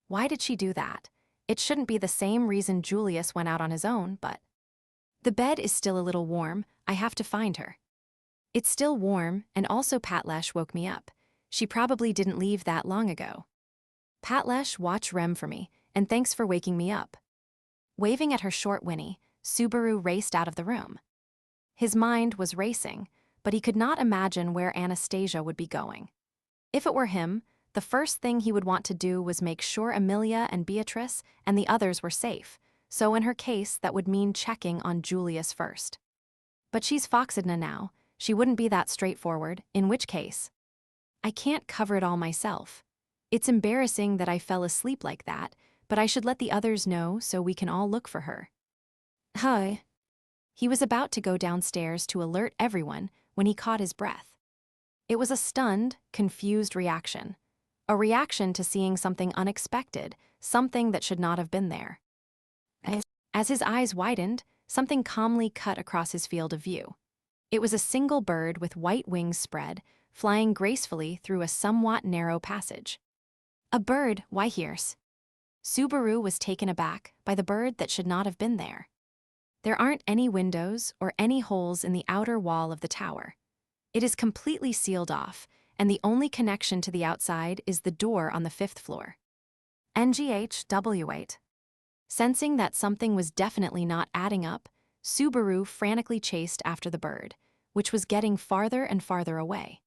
Why did she do that? It shouldn't be the same reason Julius went out on his own, but... The bed is still a little warm. I have to find her. It's still warm, and also Patlesh woke me up. She probably didn't leave that long ago. Patlesh, watch Rem for me, and thanks for waking me up. Waving at her short whinny, Subaru raced out of the room. His mind was racing, but he could not imagine where Anastasia would be going. If it were him, the first thing he would want to do was make sure Emilia and Beatrice and the others were safe, so in her case that would mean checking on Julius first. But she's Foxedna now, she wouldn't be that straightforward, in which case... I can't cover it all myself. It's embarrassing that I fell asleep like that, but I should let the others know so we can all look for her. Hi. He was about to go downstairs to alert everyone when he caught his breath. It was a stunned, confused reaction. A reaction to seeing something unexpected, something that should not have been there. As his eyes widened, something calmly cut across his field of view. It was a single bird with white wings spread, flying gracefully through a somewhat narrow passage. A bird, why here's? Subaru was taken aback by the bird that should not have been there. There aren't any windows or any holes in the outer wall of the tower. It is completely sealed off, and the only connection to the outside is the door on the 5th floor. NGHW8. Sensing that something was definitely not adding up, Subaru frantically chased after the bird, which was getting farther and farther away.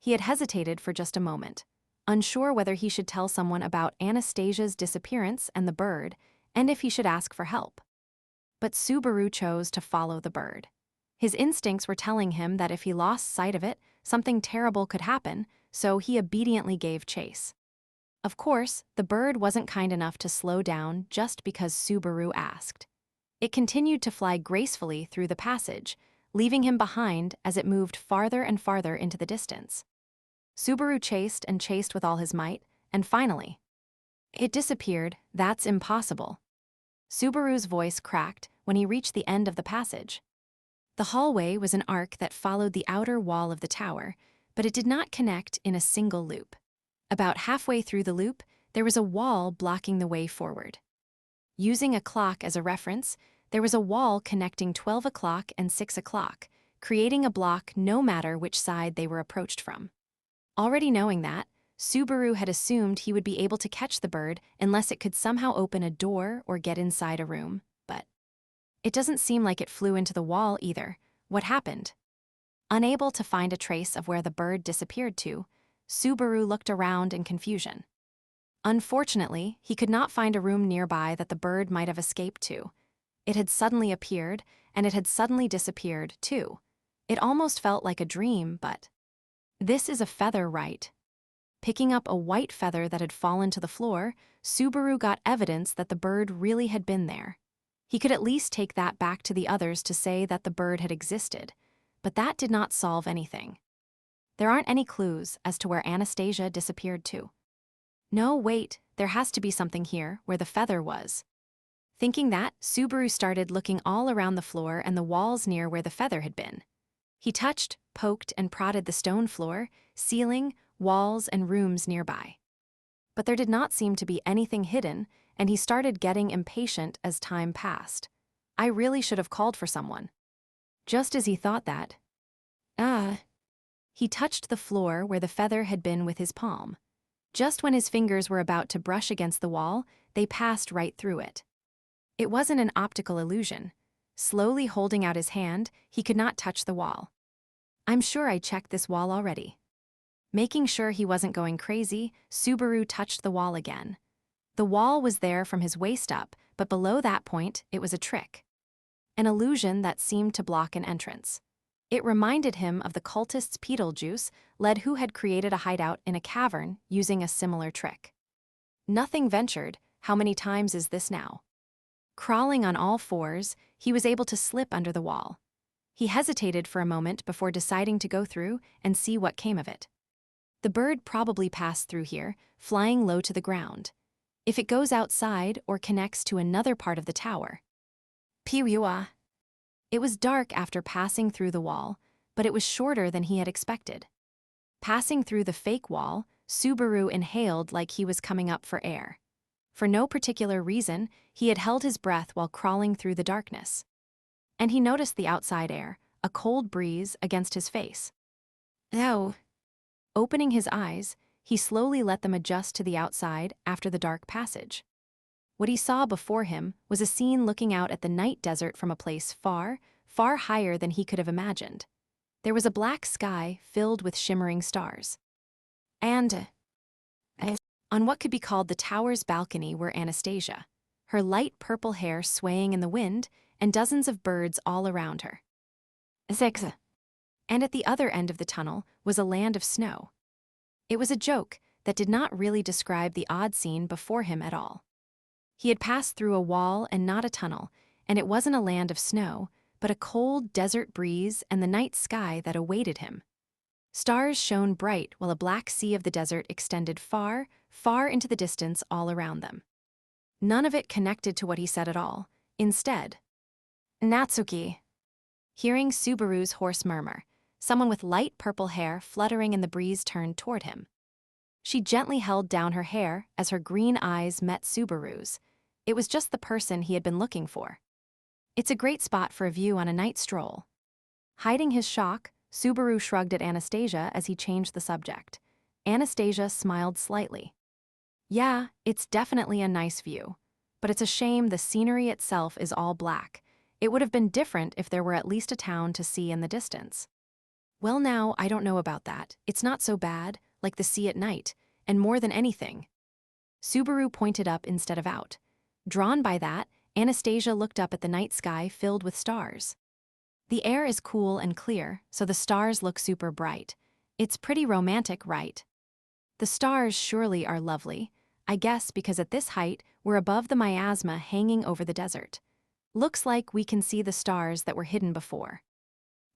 He had hesitated for just a moment, unsure whether he should tell someone about Anastasia's disappearance and the bird, and if he should ask for help. But Subaru chose to follow the bird. His instincts were telling him that if he lost sight of it, something terrible could happen, so he obediently gave chase. Of course, the bird wasn't kind enough to slow down just because Subaru asked. It continued to fly gracefully through the passage, leaving him behind as it moved farther and farther into the distance. Subaru chased and chased with all his might, and finally, it disappeared. That's impossible. Subaru's voice cracked when he reached the end of the passage. The hallway was an arc that followed the outer wall of the tower, but it did not connect in a single loop. About halfway through the loop, there was a wall blocking the way forward. Using a clock as a reference, there was a wall connecting 12 o'clock and 6 o'clock, creating a block no matter which side they were approached from. Already knowing that, Subaru had assumed he would be able to catch the bird unless it could somehow open a door or get inside a room, but it doesn't seem like it flew into the wall either. What happened? Unable to find a trace of where the bird disappeared to, Subaru looked around in confusion. Unfortunately, he could not find a room nearby that the bird might have escaped to. It had suddenly appeared, and it had suddenly disappeared, too. It almost felt like a dream, but this is a feather, right? Picking up a white feather that had fallen to the floor, Subaru got evidence that the bird really had been there. He could at least take that back to the others to say that the bird had existed, but that did not solve anything. There aren't any clues as to where Anastasia disappeared to. No, wait, there has to be something here where the feather was. Thinking that, Subaru started looking all around the floor and the walls near where the feather had been. He touched, poked, and prodded the stone floor, ceiling, walls, and rooms nearby. But there did not seem to be anything hidden, and he started getting impatient as time passed. I really should have called for someone. Just as he thought that, he touched the floor where the feather had been with his palm. Just when his fingers were about to brush against the wall, they passed right through it. It wasn't an optical illusion. Slowly holding out his hand, he could not touch the wall. I'm sure I checked this wall already. Making sure he wasn't going crazy, Subaru touched the wall again. The wall was there from his waist up, but below that point, it was a trick. An illusion that seemed to block an entrance. It reminded him of the cultist's Betelgeuse, led who had created a hideout in a cavern using a similar trick. Nothing ventured. How many times is this now? Crawling on all fours, he was able to slip under the wall. He hesitated for a moment before deciding to go through and see what came of it. The bird probably passed through here, flying low to the ground. If it goes outside or connects to another part of the tower. Piwa. It was dark after passing through the wall, but it was shorter than he had expected. Passing through the fake wall, Subaru inhaled like he was coming up for air. For no particular reason, he had held his breath while crawling through the darkness. And he noticed the outside air, a cold breeze against his face. Oh. Opening his eyes, he slowly let them adjust to the outside after the dark passage. What he saw before him was a scene looking out at the night desert from a place far, far higher than he could have imagined. There was a black sky filled with shimmering stars. And on what could be called the tower's balcony were Anastasia, her light purple hair swaying in the wind, and dozens of birds all around her. And at the other end of the tunnel was a land of snow. It was a joke that did not really describe the odd scene before him at all. He had passed through a wall and not a tunnel, and it wasn't a land of snow, but a cold desert breeze and the night sky that awaited him. Stars shone bright while a black sea of the desert extended far, far into the distance all around them. None of it connected to what he said at all. Instead, Natsuki. Hearing Subaru's hoarse murmur, someone with light purple hair fluttering in the breeze turned toward him. She gently held down her hair as her green eyes met Subaru's. It was just the person he had been looking for. It's a great spot for a view on a night stroll. Hiding his shock, Subaru shrugged at Anastasia as he changed the subject. Anastasia smiled slightly. Yeah, it's definitely a nice view. But it's a shame the scenery itself is all black. It would have been different if there were at least a town to see in the distance. Well now, I don't know about that. It's not so bad, like the sea at night, and more than anything. Subaru pointed up instead of out. Drawn by that, Anastasia looked up at the night sky filled with stars. The air is cool and clear, so the stars look super bright. It's pretty romantic, right? The stars surely are lovely, I guess because at this height, we're above the miasma hanging over the desert. Looks like we can see the stars that were hidden before.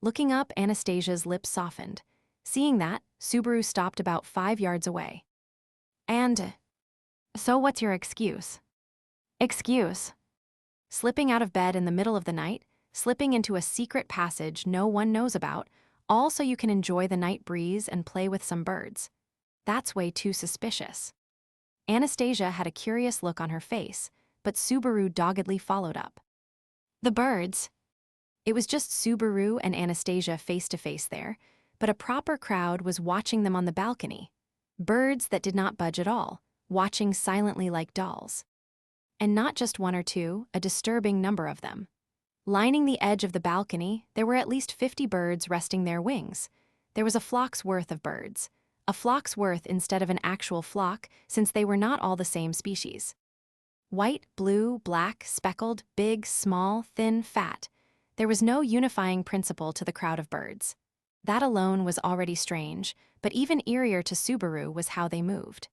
Looking up, Anastasia's lips softened. Seeing that, Subaru stopped about 5 yards away. And so what's your excuse? Excuse? Slipping out of bed in the middle of the night, slipping into a secret passage no one knows about, all so you can enjoy the night breeze and play with some birds. That's way too suspicious. Anastasia had a curious look on her face, but Subaru doggedly followed up. The birds. It was just Subaru and Anastasia face to face there, but a proper crowd was watching them on the balcony. Birds that did not budge at all, watching silently like dolls. And not just one or two, a disturbing number of them. Lining the edge of the balcony, there were at least 50 birds resting their wings. There was a flock's worth of birds. A flock's worth instead of an actual flock, since they were not all the same species. White, blue, black, speckled, big, small, thin, fat. There was no unifying principle to the crowd of birds. That alone was already strange, but even eerier to Subaru was how they moved.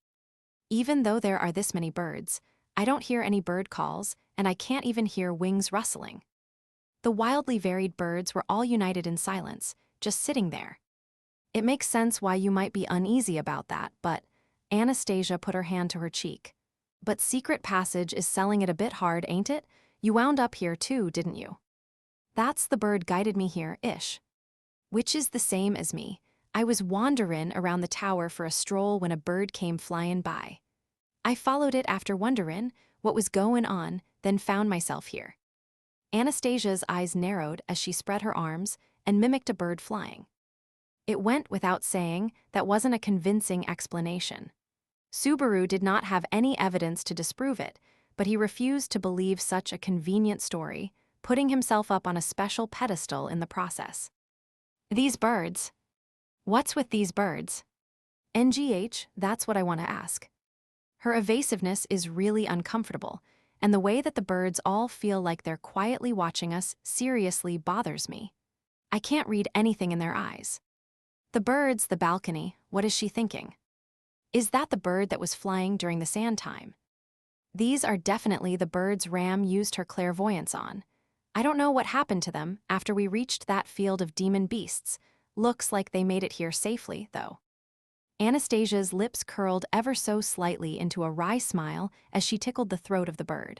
Even though there are this many birds, I don't hear any bird calls, and I can't even hear wings rustling. The wildly varied birds were all united in silence, just sitting there. It makes sense why you might be uneasy about that, but Anastasia put her hand to her cheek. But secret passage is selling it a bit hard, ain't it? You wound up here too, didn't you? That's the bird guided me here-ish. Which is the same as me. I was wanderin' around the tower for a stroll when a bird came flyin' by. I followed it after wonderin' what was goin' on, then found myself here. Anastasia's eyes narrowed as she spread her arms and mimicked a bird flying. It went without saying that wasn't a convincing explanation. Subaru did not have any evidence to disprove it, but he refused to believe such a convenient story, putting himself up on a special pedestal in the process. These birds. What's with these birds? NGH, that's what I want to ask. Her evasiveness is really uncomfortable, and the way that the birds all feel like they're quietly watching us seriously bothers me. I can't read anything in their eyes. The birds, the balcony, what is she thinking? Is that the bird that was flying during the sand time? These are definitely the birds Ram used her clairvoyance on. I don't know what happened to them after we reached that field of demon beasts. Looks like they made it here safely, though. Anastasia's lips curled ever so slightly into a wry smile as she tickled the throat of the bird.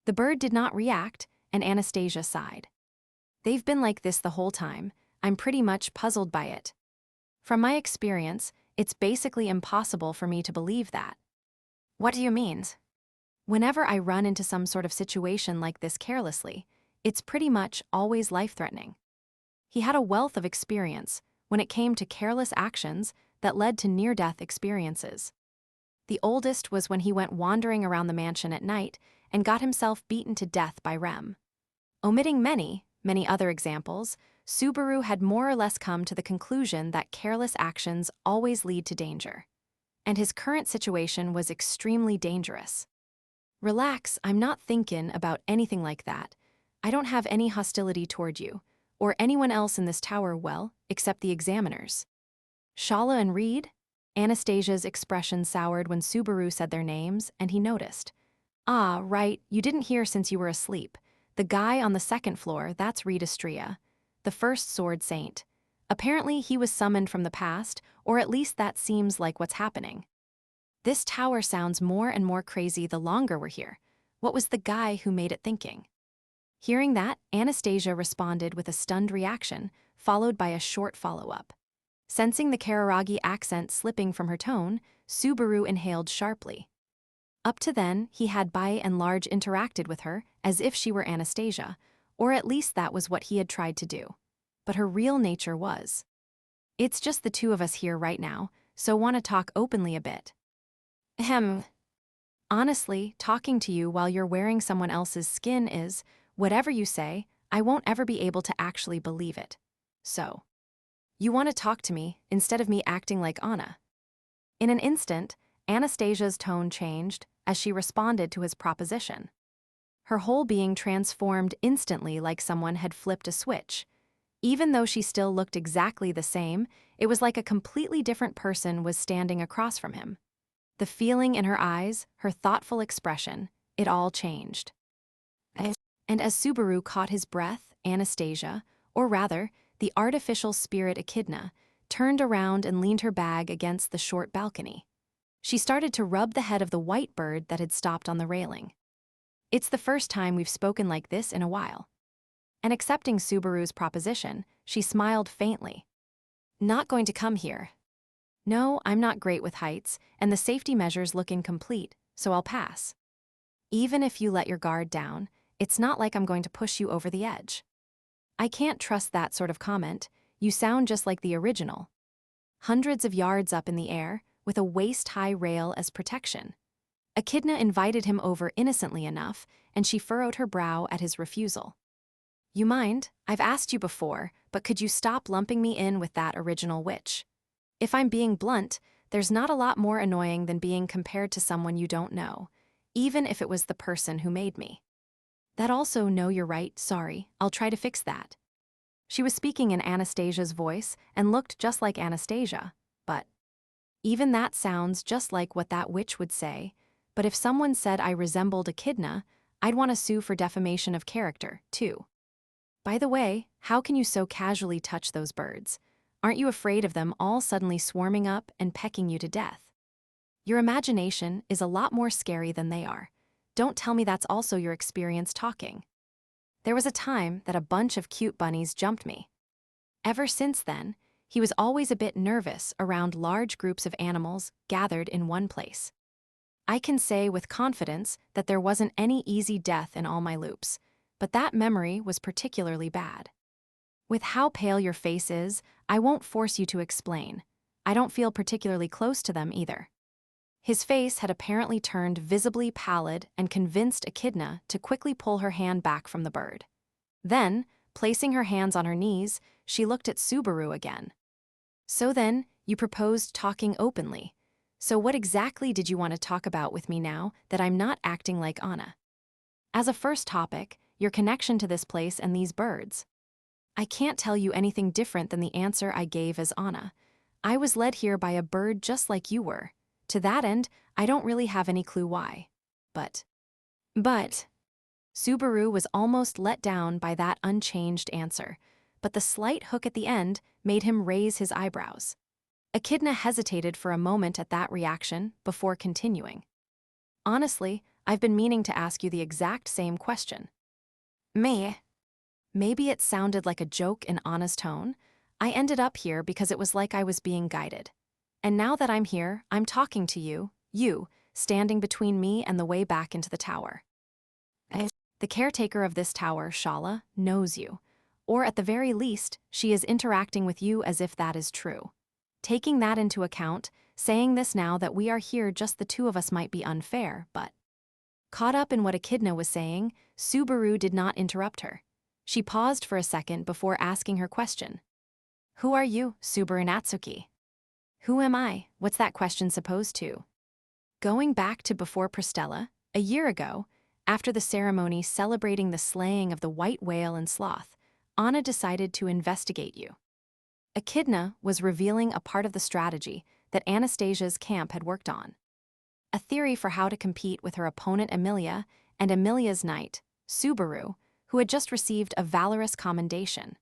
The bird did not react, and Anastasia sighed. They've been like this the whole time. I'm pretty much puzzled by it. From my experience, it's basically impossible for me to believe that. What do you mean? Whenever I run into some sort of situation like this carelessly, it's pretty much always life-threatening. He had a wealth of experience when it came to careless actions that led to near-death experiences. The oldest was when he went wandering around the mansion at night and got himself beaten to death by Rem. Omitting many other examples, Subaru had more or less come to the conclusion that careless actions always lead to danger. And his current situation was extremely dangerous. Relax, I'm not thinking about anything like that. I don't have any hostility toward you, or anyone else in this tower, well, except the examiners. Shala and Reed? Anastasia's expression soured when Subaru said their names, and he noticed. Ah, right, you didn't hear since you were asleep. The guy on the second floor, that's Reed Astrea, the first sword saint. Apparently he was summoned from the past, or at least that seems like what's happening. This tower sounds more and more crazy the longer we're here. What was the guy who made it thinking? Hearing that, Anastasia responded with a stunned reaction, followed by a short follow-up. Sensing the Kararagi accent slipping from her tone, Subaru inhaled sharply. Up to then, he had by and large interacted with her as if she were Anastasia, or at least that was what he had tried to do. But her real nature was, "It's just the two of us here right now, so want to talk openly a bit." Ahem. Honestly, talking to you while you're wearing someone else's skin is, whatever you say, I won't ever be able to actually believe it. So, you want to talk to me instead of me acting like Anna. In an instant, Anastasia's tone changed as she responded to his proposition. Her whole being transformed instantly like someone had flipped a switch. Even though she still looked exactly the same, it was like a completely different person was standing across from him. The feeling in her eyes, her thoughtful expression, it all changed. And as Subaru caught his breath, Anastasia, or rather, the artificial spirit Echidna, turned around and leaned her bag against the short balcony. She started to rub the head of the white bird that had stopped on the railing. "It's the first time we've spoken like this in a while." And accepting Subaru's proposition, she smiled faintly. "Not going to come here. No, I'm not great with heights, and the safety measures look incomplete, so I'll pass. Even if you let your guard down, it's not like I'm going to push you over the edge." "I can't trust that sort of comment. You sound just like the original." Hundreds of yards up in the air, with a waist-high rail as protection. Echidna invited him over innocently enough, and she furrowed her brow at his refusal. "You mind? I've asked you before, but could you stop lumping me in with that original witch? If I'm being blunt, there's not a lot more annoying than being compared to someone you don't know, even if it was the person who made me." "That also, no, you're right, sorry, I'll try to fix that." She was speaking in Anastasia's voice and looked just like Anastasia, but even that sounds just like what that witch would say. But if someone said I resembled Echidna, I'd want to sue for defamation of character, too. "By the way, how can you so casually touch those birds? Aren't you afraid of them all suddenly swarming up and pecking you to death? Your imagination is a lot more scary than they are. Don't tell me that's also your experience talking." "There was a time that a bunch of cute bunnies jumped me. Ever since then, he was always a bit nervous around large groups of animals gathered in one place. I can say with confidence that there wasn't any easy death in all my loops, but that memory was particularly bad. With how pale your face is, I won't force you to explain. I don't feel particularly close to them either." His face had apparently turned visibly pallid and convinced Echidna to quickly pull her hand back from the bird. Then, placing her hands on her knees, she looked at Subaru again. "So then, you proposed talking openly. So what exactly did you want to talk about with me now that I'm not acting like Anna?" "As a first topic, your connection to this place and these birds." "I can't tell you anything different than the answer I gave as Anna. I was led here by a bird just like you were. To that end, I don't really have any clue why. But..." Subaru was almost let down by that unchanged answer, but the slight hook at the end made him raise his eyebrows. Echidna hesitated for a moment at that reaction before continuing. "Honestly, I've been meaning to ask you the exact same question." "Me?" Maybe it sounded like a joke in Anna's tone. "I ended up here because it was like I was being guided. And now that I'm here, I'm talking to you, standing between me and the way back into the tower. The caretaker of this tower, Shala, knows you. Or at the very least, she is interacting with you as if that is true. Taking that into account, saying this now that we are here just the two of us might be unfair, but..." Caught up in what Echidna was saying, Subaru did not interrupt her. She paused for a second before asking her question. "Who are you, Subaru Natsuki?" "Who am I? What's that question supposed to?" Going back to before Pristella, a year ago, after the ceremony celebrating the slaying of the white whale and sloth, Anna decided to investigate you. Echidna was revealing a part of the strategy that Anastasia's camp had worked on. A theory for how to compete with her opponent Emilia and Emilia's knight, Subaru, who had just received a valorous commendation.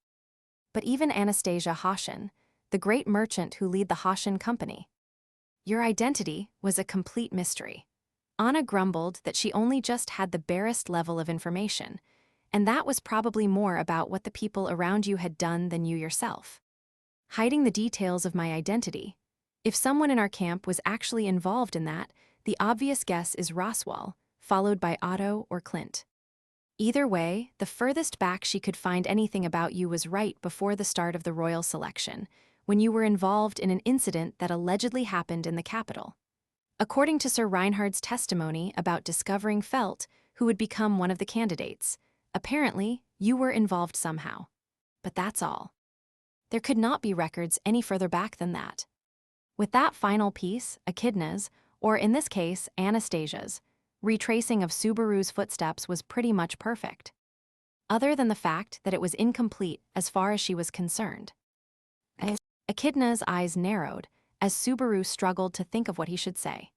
But even Anastasia Hashin, the great merchant who lead the Hashin company. Your identity was a complete mystery. Anna grumbled that she only just had the barest level of information, and that was probably more about what the people around you had done than you yourself. Hiding the details of my identity. If someone in our camp was actually involved in that, the obvious guess is Roswell, followed by Otto or Clint. Either way, the furthest back she could find anything about you was right before the start of the royal selection, when you were involved in an incident that allegedly happened in the capital. According to Sir Reinhard's testimony about discovering Felt, who would become one of the candidates, apparently, you were involved somehow. But that's all. There could not be records any further back than that. With that final piece, Echidna's, or in this case, Anastasia's, retracing of Subaru's footsteps was pretty much perfect. Other than the fact that it was incomplete as far as she was concerned. Echidna's eyes narrowed as Subaru struggled to think of what he should say.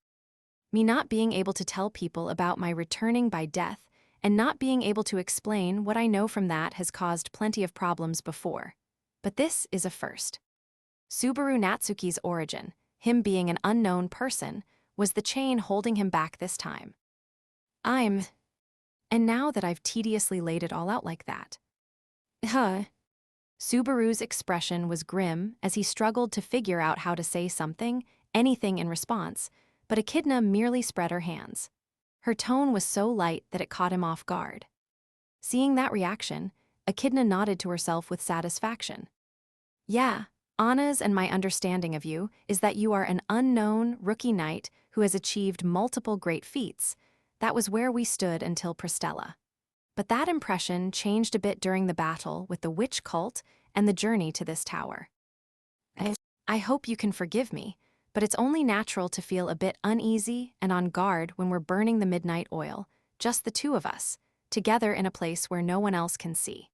Me not being able to tell people about my returning by death and not being able to explain what I know from that has caused plenty of problems before. But this is a first. Subaru Natsuki's origin, him being an unknown person, was the chain holding him back this time. And now that I've tediously laid it all out like that. Subaru's expression was grim as he struggled to figure out how to say something, anything in response, but Echidna merely spread her hands. Her tone was so light that it caught him off guard. Seeing that reaction, Echidna nodded to herself with satisfaction. Yeah, Anna's and my understanding of you is that you are an unknown rookie knight who has achieved multiple great feats. That was where we stood until Prestella. But that impression changed a bit during the battle with the witch cult and the journey to this tower. I hope you can forgive me, but it's only natural to feel a bit uneasy and on guard when we're burning the midnight oil, just the two of us, together in a place where no one else can see.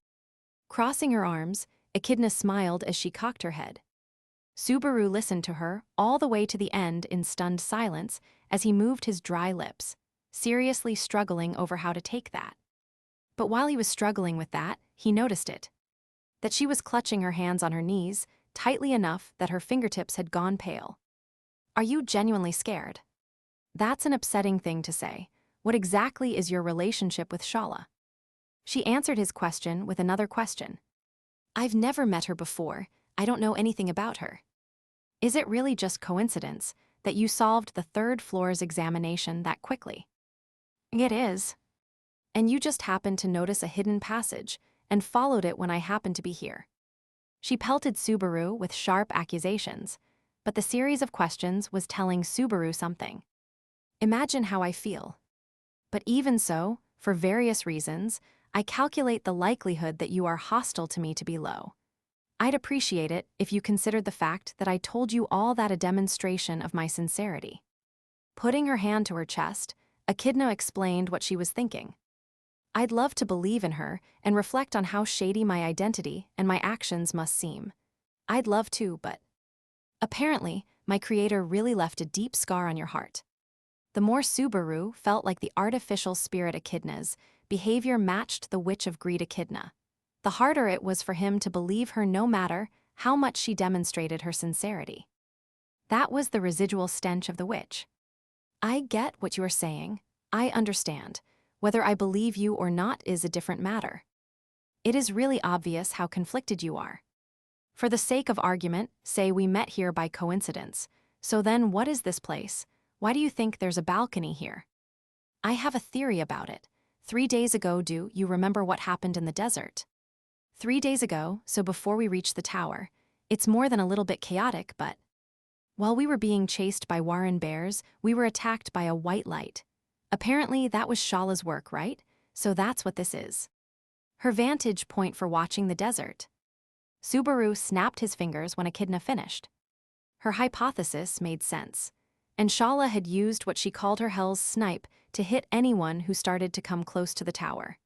Crossing her arms, Echidna smiled as she cocked her head. Subaru listened to her all the way to the end in stunned silence as he moved his dry lips, seriously struggling over how to take that. But while he was struggling with that, he noticed it. That she was clutching her hands on her knees, tightly enough that her fingertips had gone pale. Are you genuinely scared? That's an upsetting thing to say. What exactly is your relationship with Shala? She answered his question with another question. I've never met her before. I don't know anything about her. Is it really just coincidence that you solved the third floor's examination that quickly? It is. And you just happened to notice a hidden passage and followed it when I happened to be here. She pelted Subaru with sharp accusations, but the series of questions was telling Subaru something. Imagine how I feel. But even so, for various reasons, I calculate the likelihood that you are hostile to me to be low. I'd appreciate it if you considered the fact that I told you all that a demonstration of my sincerity. Putting her hand to her chest, Echidna explained what she was thinking. I'd love to believe in her and reflect on how shady my identity and my actions must seem. I'd love to, but apparently, my creator really left a deep scar on your heart. The more Subaru felt like the artificial spirit Echidna's behavior matched the witch of greed Echidna, the harder it was for him to believe her no matter how much she demonstrated her sincerity. That was the residual stench of the witch. I get what you are saying. I understand. Whether I believe you or not is a different matter. It is really obvious how conflicted you are. For the sake of argument, say we met here by coincidence. So then what is this place? Why do you think there's a balcony here? I have a theory about it. 3 days ago, do you remember what happened in the desert? 3 days ago, so before we reached the tower. It's more than a little bit chaotic, but while we were being chased by Warren bears, we were attacked by a white light. Apparently, that was Shala's work, right? So that's what this is. Her vantage point for watching the desert. Subaru snapped his fingers when Echidna finished. Her hypothesis made sense, and Shala had used what she called her hell's snipe to hit anyone who started to come close to the tower.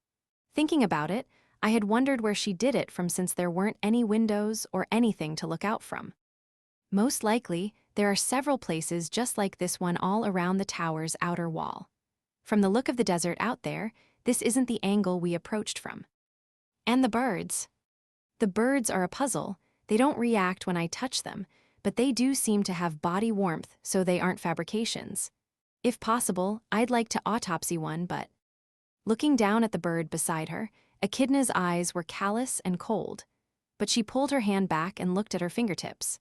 Thinking about it, I had wondered where she did it from since there weren't any windows or anything to look out from. Most likely, there are several places just like this one all around the tower's outer wall. From the look of the desert out there, this isn't the angle we approached from. And the birds. The birds are a puzzle. They don't react when I touch them, but they do seem to have body warmth, so they aren't fabrications. If possible, I'd like to autopsy one, but looking down at the bird beside her, Echidna's eyes were callous and cold, but she pulled her hand back and looked at her fingertips.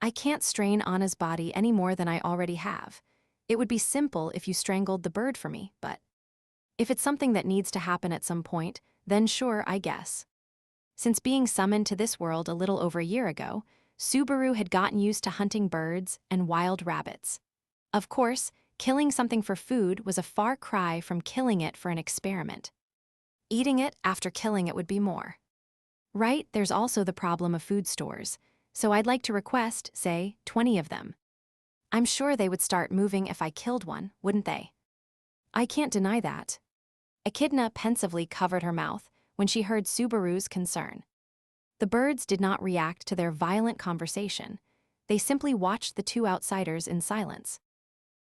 I can't strain Anna's body any more than I already have. It would be simple if you strangled the bird for me, but if it's something that needs to happen at some point, then sure, I guess. Since being summoned to this world a little over a year ago, Subaru had gotten used to hunting birds and wild rabbits. Of course, killing something for food was a far cry from killing it for an experiment. Eating it after killing it would be more. Right, there's also the problem of food stores, so I'd like to request, say, 20 of them. I'm sure they would start moving if I killed one, wouldn't they? I can't deny that. Echidna pensively covered her mouth when she heard Subaru's concern. The birds did not react to their violent conversation. They simply watched the two outsiders in silence.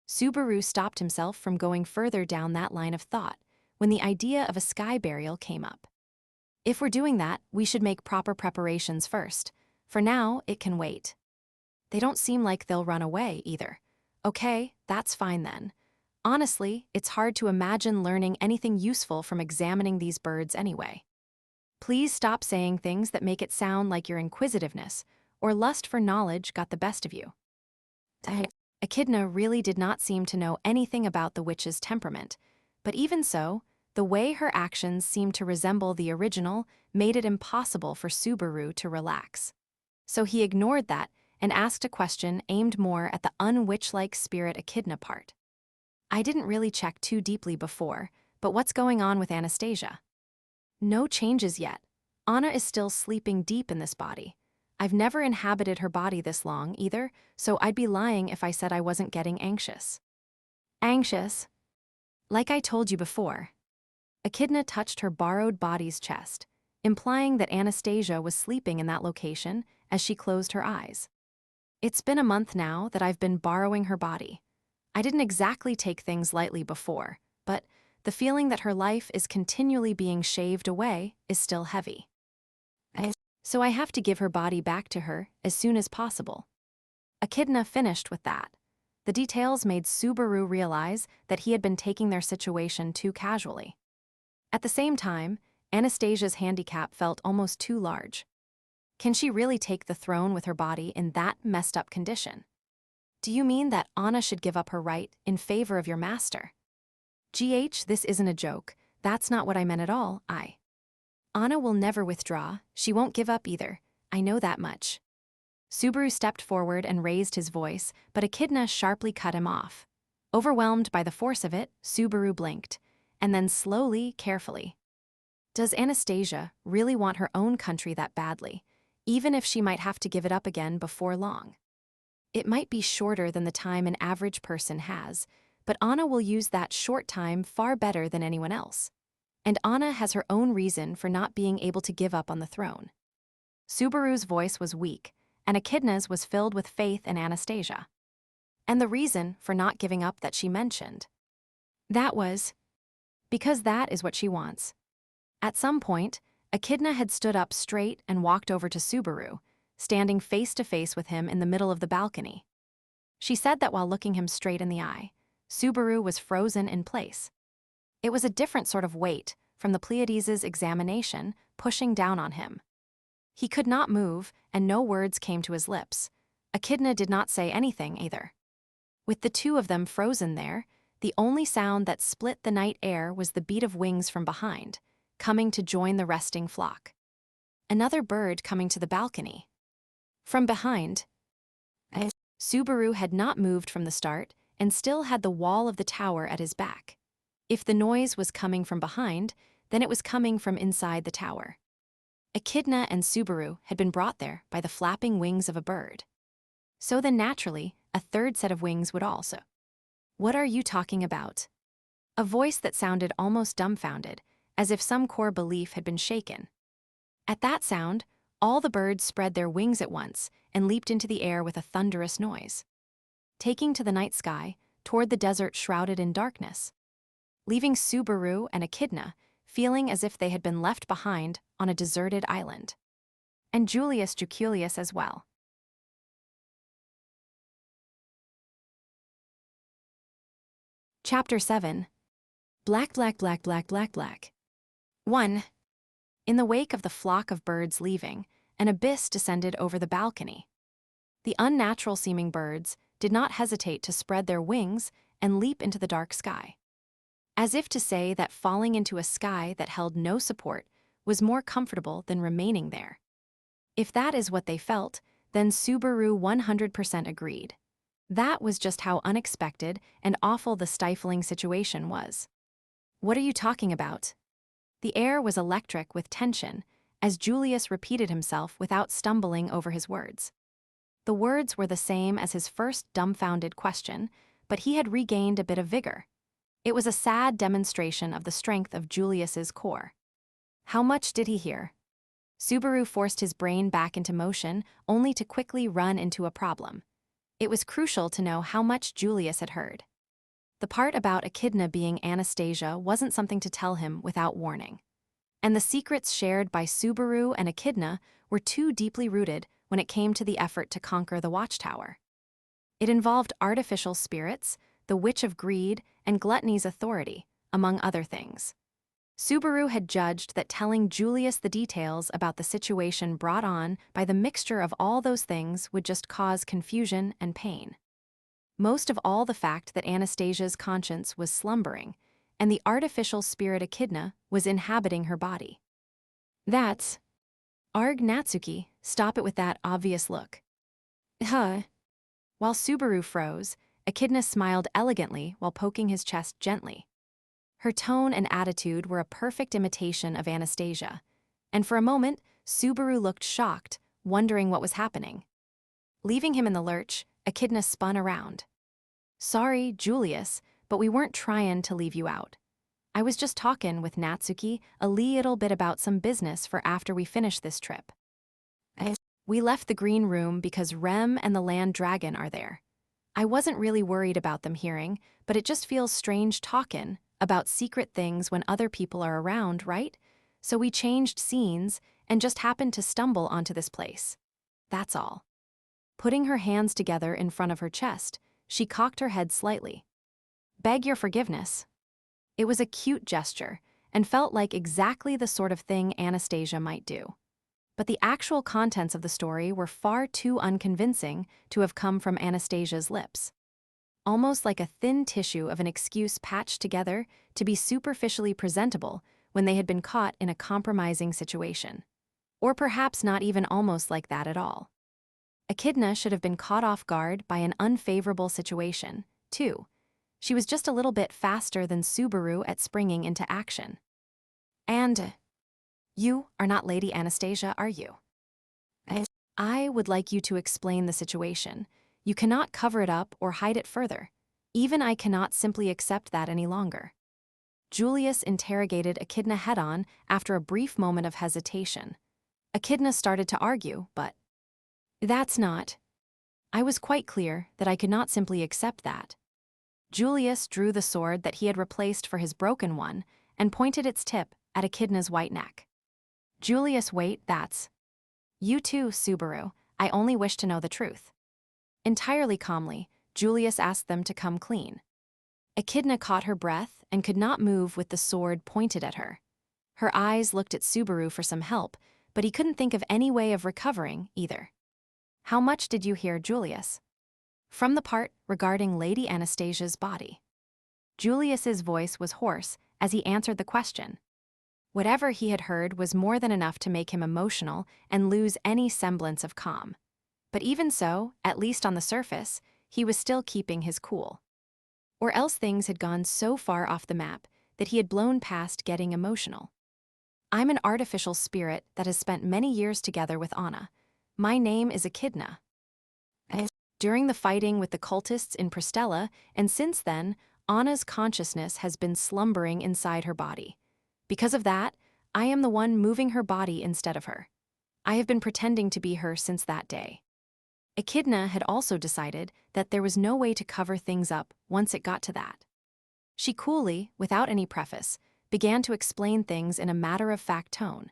Subaru stopped himself from going further down that line of thought when the idea of a sky burial came up. If we're doing that, we should make proper preparations first. For now, it can wait. They don't seem like they'll run away either. Okay, that's fine then. Honestly, it's hard to imagine learning anything useful from examining these birds anyway. Please stop saying things that make it sound like your inquisitiveness or lust for knowledge got the best of you. Echidna really did not seem to know anything about the witch's temperament, but even so, the way her actions seemed to resemble the original made it impossible for Subaru to relax. So he ignored that and asked a question aimed more at the unwitch-like spirit Echidna part. I didn't really check too deeply before, but what's going on with Anastasia? No changes yet. Anna is still sleeping deep in this body. I've never inhabited her body this long either, so I'd be lying if I said I wasn't getting anxious. Anxious? Like I told you before. Echidna touched her borrowed body's chest, implying that Anastasia was sleeping in that location as she closed her eyes. It's been a month now that I've been borrowing her body. I didn't exactly take things lightly before, but the feeling that her life is continually being shaved away is still heavy. So I have to give her body back to her as soon as possible. Echidna finished with that. The details made Subaru realize that he had been taking their situation too casually. At the same time, Anastasia's handicap felt almost too large. Can she really take the throne with her body in that messed up condition? Do you mean that Anna should give up her right in favor of your master? This isn't a joke. That's not what I meant at all, Anna will never withdraw. She won't give up either. I know that much. Subaru stepped forward and raised his voice, but Echidna sharply cut him off. Overwhelmed by the force of it, Subaru blinked, and then slowly, carefully. Does Anastasia really want her own country that badly, even if she might have to give it up again before long? It might be shorter than the time an average person has, but Anna will use that short time far better than anyone else. And Anna has her own reason for not being able to give up on the throne. Subaru's voice was weak, and Echidna's was filled with faith in Anastasia. And the reason for not giving up that she mentioned. That was because that is what she wants. At some point, Echidna had stood up straight and walked over to Subaru, standing face to face with him in the middle of the balcony. She said that while looking him straight in the eye, Subaru was frozen in place. It was a different sort of weight from the Pleiades' examination pushing down on him. He could not move, and no words came to his lips. Echidna did not say anything either. With the two of them frozen there, the only sound that split the night air was the beat of wings from behind, coming to join the resting flock. Another bird coming to the balcony. From behind, Subaru had not moved from the start and still had the wall of the tower at his back. If the noise was coming from behind, then it was coming from inside the tower. Echidna and Subaru had been brought there by the flapping wings of a bird. So then naturally, a third set of wings would also. What are you talking about? A voice that sounded almost dumbfounded, as if some core belief had been shaken. At that sound, all the birds spread their wings at once and leaped into the air with a thunderous noise, taking to the night sky toward the desert shrouded in darkness, leaving Subaru and Echidna feeling as if they had been left behind on a deserted island. And Juukulius as well. Chapter 7. Black. 1. In the wake of the flock of birds leaving, an abyss descended over the balcony. The unnatural-seeming birds did not hesitate to spread their wings and leap into the dark sky, as if to say that falling into a sky that held no support was more comfortable than remaining there. If that is what they felt, then Subaru 100% agreed. That was just how unexpected and awful the stifling situation was. What are you talking about? The air was electric with tension, as Julius repeated himself without stumbling over his words. The words were the same as his first dumbfounded question, but he had regained a bit of vigor. It was a sad demonstration of the strength of Julius's core. How much did he hear? Subaru forced his brain back into motion, only to quickly run into a problem. It was crucial to know how much Julius had heard. The part about Echidna being Anastasia wasn't something to tell him without warning. And the secrets shared by Subaru and Echidna were too deeply rooted when it came to the effort to conquer the watchtower. It involved artificial spirits, the witch of greed, and gluttony's authority, among other things. Subaru had judged that telling Julius the details about the situation brought on by the mixture of all those things would just cause confusion and pain. Most of all the fact that Anastasia's conscience was slumbering, and the artificial spirit Echidna was inhabiting her body. That's... Arg Natsuki, stop it with that obvious look. Huh. While Subaru froze, Echidna smiled elegantly while poking his chest gently. Her tone and attitude were a perfect imitation of Anastasia, and for a moment, Subaru looked shocked, wondering what was happening. Leaving him in the lurch, Echidna spun around. Sorry, Julius, but we weren't tryin' to leave you out. I was just talkin' with Natsuki a little bit about some business for after we finish this trip. We left the green room because Rem and the land dragon are there. I wasn't really worried about them hearing, but it just feels strange talkin' about secret things when other people are around, right? So we changed scenes and just happened to stumble onto this place. That's all. Putting her hands together in front of her chest, she cocked her head slightly. Beg your forgiveness. It was a cute gesture and felt like exactly the sort of thing Anastasia might do. But the actual contents of the story were far too unconvincing to have come from Anastasia's lips. Almost like a thin tissue of an excuse patched together to be superficially presentable when they had been caught in a compromising situation. Or perhaps not even almost like that at all. Echidna should have been caught off guard by an unfavorable situation, too. She was just a little bit faster than Subaru at springing into action. And you are not Lady Anastasia, are you? I would like you to explain the situation. You cannot cover it up or hide it further. Even I cannot simply accept that any longer. Julius interrogated Echidna head-on after a brief moment of hesitation. Echidna started to argue, but that's not. I was quite clear that I could not simply accept that. Julius drew the sword that he had replaced for his broken one and pointed its tip at Echidna's white neck. Julius, wait, that's... You too, Subaru, I only wish to know the truth. Entirely calmly, Julius asked them to come clean. Echidna caught her breath and could not move with the sword pointed at her. Her eyes looked at Subaru for some help, but he couldn't think of any way of recovering either. How much did you hear, Julius? From the part regarding Lady Anastasia's body. Julius's voice was hoarse as he answered the question. Whatever he had heard was more than enough to make him emotional and lose any semblance of calm. But even so, at least on the surface, he was still keeping his cool. Or else things had gone so far off the map that he had blown past getting emotional. I'm an artificial spirit that has spent many years together with Anna. My name is Echidna. During the fighting with the cultists in Pristella, and since then, Anna's consciousness has been slumbering inside her body. Because of that, I am the one moving her body instead of her. I have been pretending to be her since that day. Echidna had also decided that there was no way to cover things up once it got to that. She coolly, without any preface, began to explain things in a matter-of-fact tone.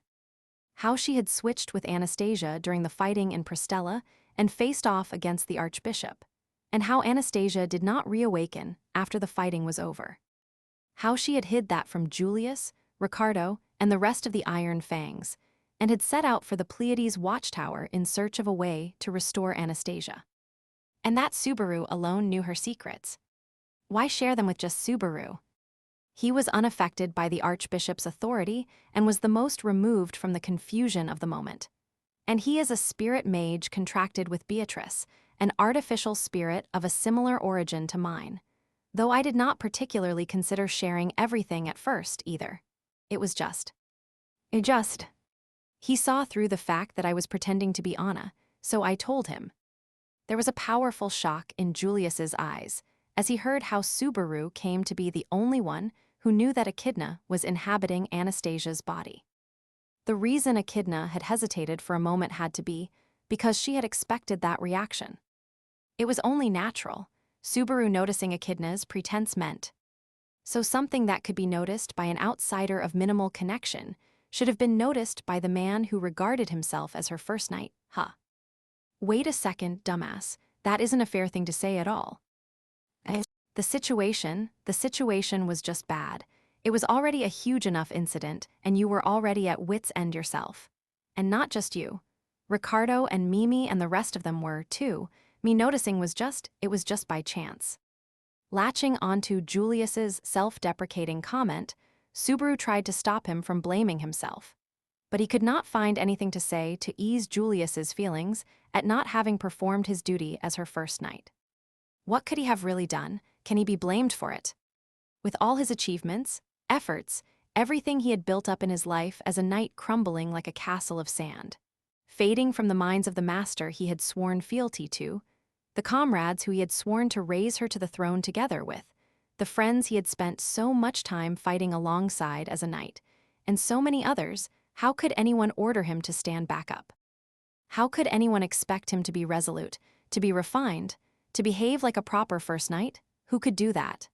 How she had switched with Anastasia during the fighting in Pristella and faced off against the Archbishop, and how Anastasia did not reawaken after the fighting was over. How she had hid that from Julius, Ricardo, and the rest of the Iron Fangs, and had set out for the Pleiades watchtower in search of a way to restore Anastasia. And that Subaru alone knew her secrets. Why share them with just Subaru? He was unaffected by the Archbishop's authority and was the most removed from the confusion of the moment. And he is a spirit mage contracted with Beatrice, an artificial spirit of a similar origin to mine. Though I did not particularly consider sharing everything at first, either. It was just. He saw through the fact that I was pretending to be Anna, so I told him. There was a powerful shock in Julius's eyes as he heard how Subaru came to be the only one who knew that Echidna was inhabiting Anastasia's body. The reason Echidna had hesitated for a moment had to be because she had expected that reaction. It was only natural, Subaru noticing Echidna's pretense meant. So something that could be noticed by an outsider of minimal connection should have been noticed by the man who regarded himself as her first knight, huh? Wait a second, dumbass, that isn't a fair thing to say at all. The situation was just bad. It was already a huge enough incident, and you were already at wit's end yourself. And not just you. Ricardo and Mimi and the rest of them were, too. Me noticing it was just by chance. Latching onto Julius's self-deprecating comment, Subaru tried to stop him from blaming himself. But he could not find anything to say to ease Julius's feelings at not having performed his duty as her first knight. What could he have really done? Can he be blamed for it? With all his achievements, efforts, everything he had built up in his life as a knight crumbling like a castle of sand, fading from the minds of the master he had sworn fealty to, the comrades who he had sworn to raise her to the throne together with, the friends he had spent so much time fighting alongside as a knight, and so many others, how could anyone order him to stand back up? How could anyone expect him to be resolute, to be refined, to behave like a proper first knight? Who could do that?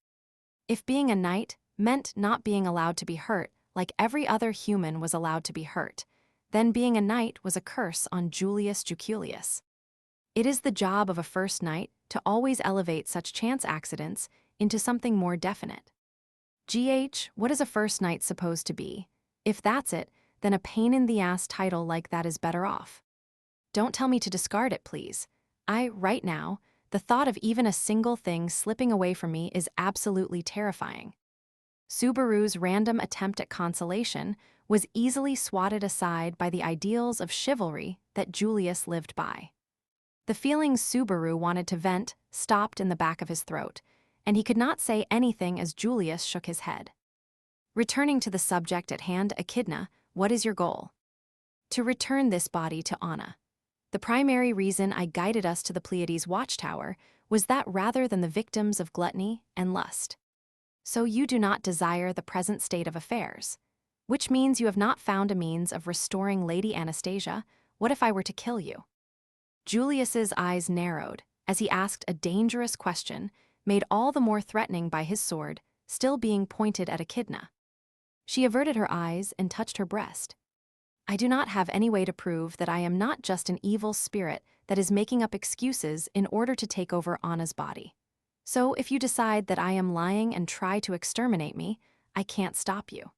If being a knight meant not being allowed to be hurt like every other human was allowed to be hurt, then being a knight was a curse on Julius Juukulius. It is the job of a first knight to always elevate such chance accidents into something more definite. What is a first knight supposed to be? If that's it, then a pain-in-the-ass title like that is better off. Don't tell me to discard it, please. Right now, the thought of even a single thing slipping away from me is absolutely terrifying. Subaru's random attempt at consolation was easily swatted aside by the ideals of chivalry that Julius lived by. The feelings Subaru wanted to vent stopped in the back of his throat, and he could not say anything as Julius shook his head. Returning to the subject at hand, Echidna, what is your goal? To return this body to Anna. The primary reason I guided us to the Pleiades watchtower was that rather than the victims of gluttony and lust. So you do not desire the present state of affairs, which means you have not found a means of restoring Lady Anastasia. What if I were to kill you? Julius's eyes narrowed as he asked a dangerous question, made all the more threatening by his sword still being pointed at Echidna. She averted her eyes and touched her breast. I do not have any way to prove that I am not just an evil spirit that is making up excuses in order to take over Anna's body. So if you decide that I am lying and try to exterminate me, I can't stop you.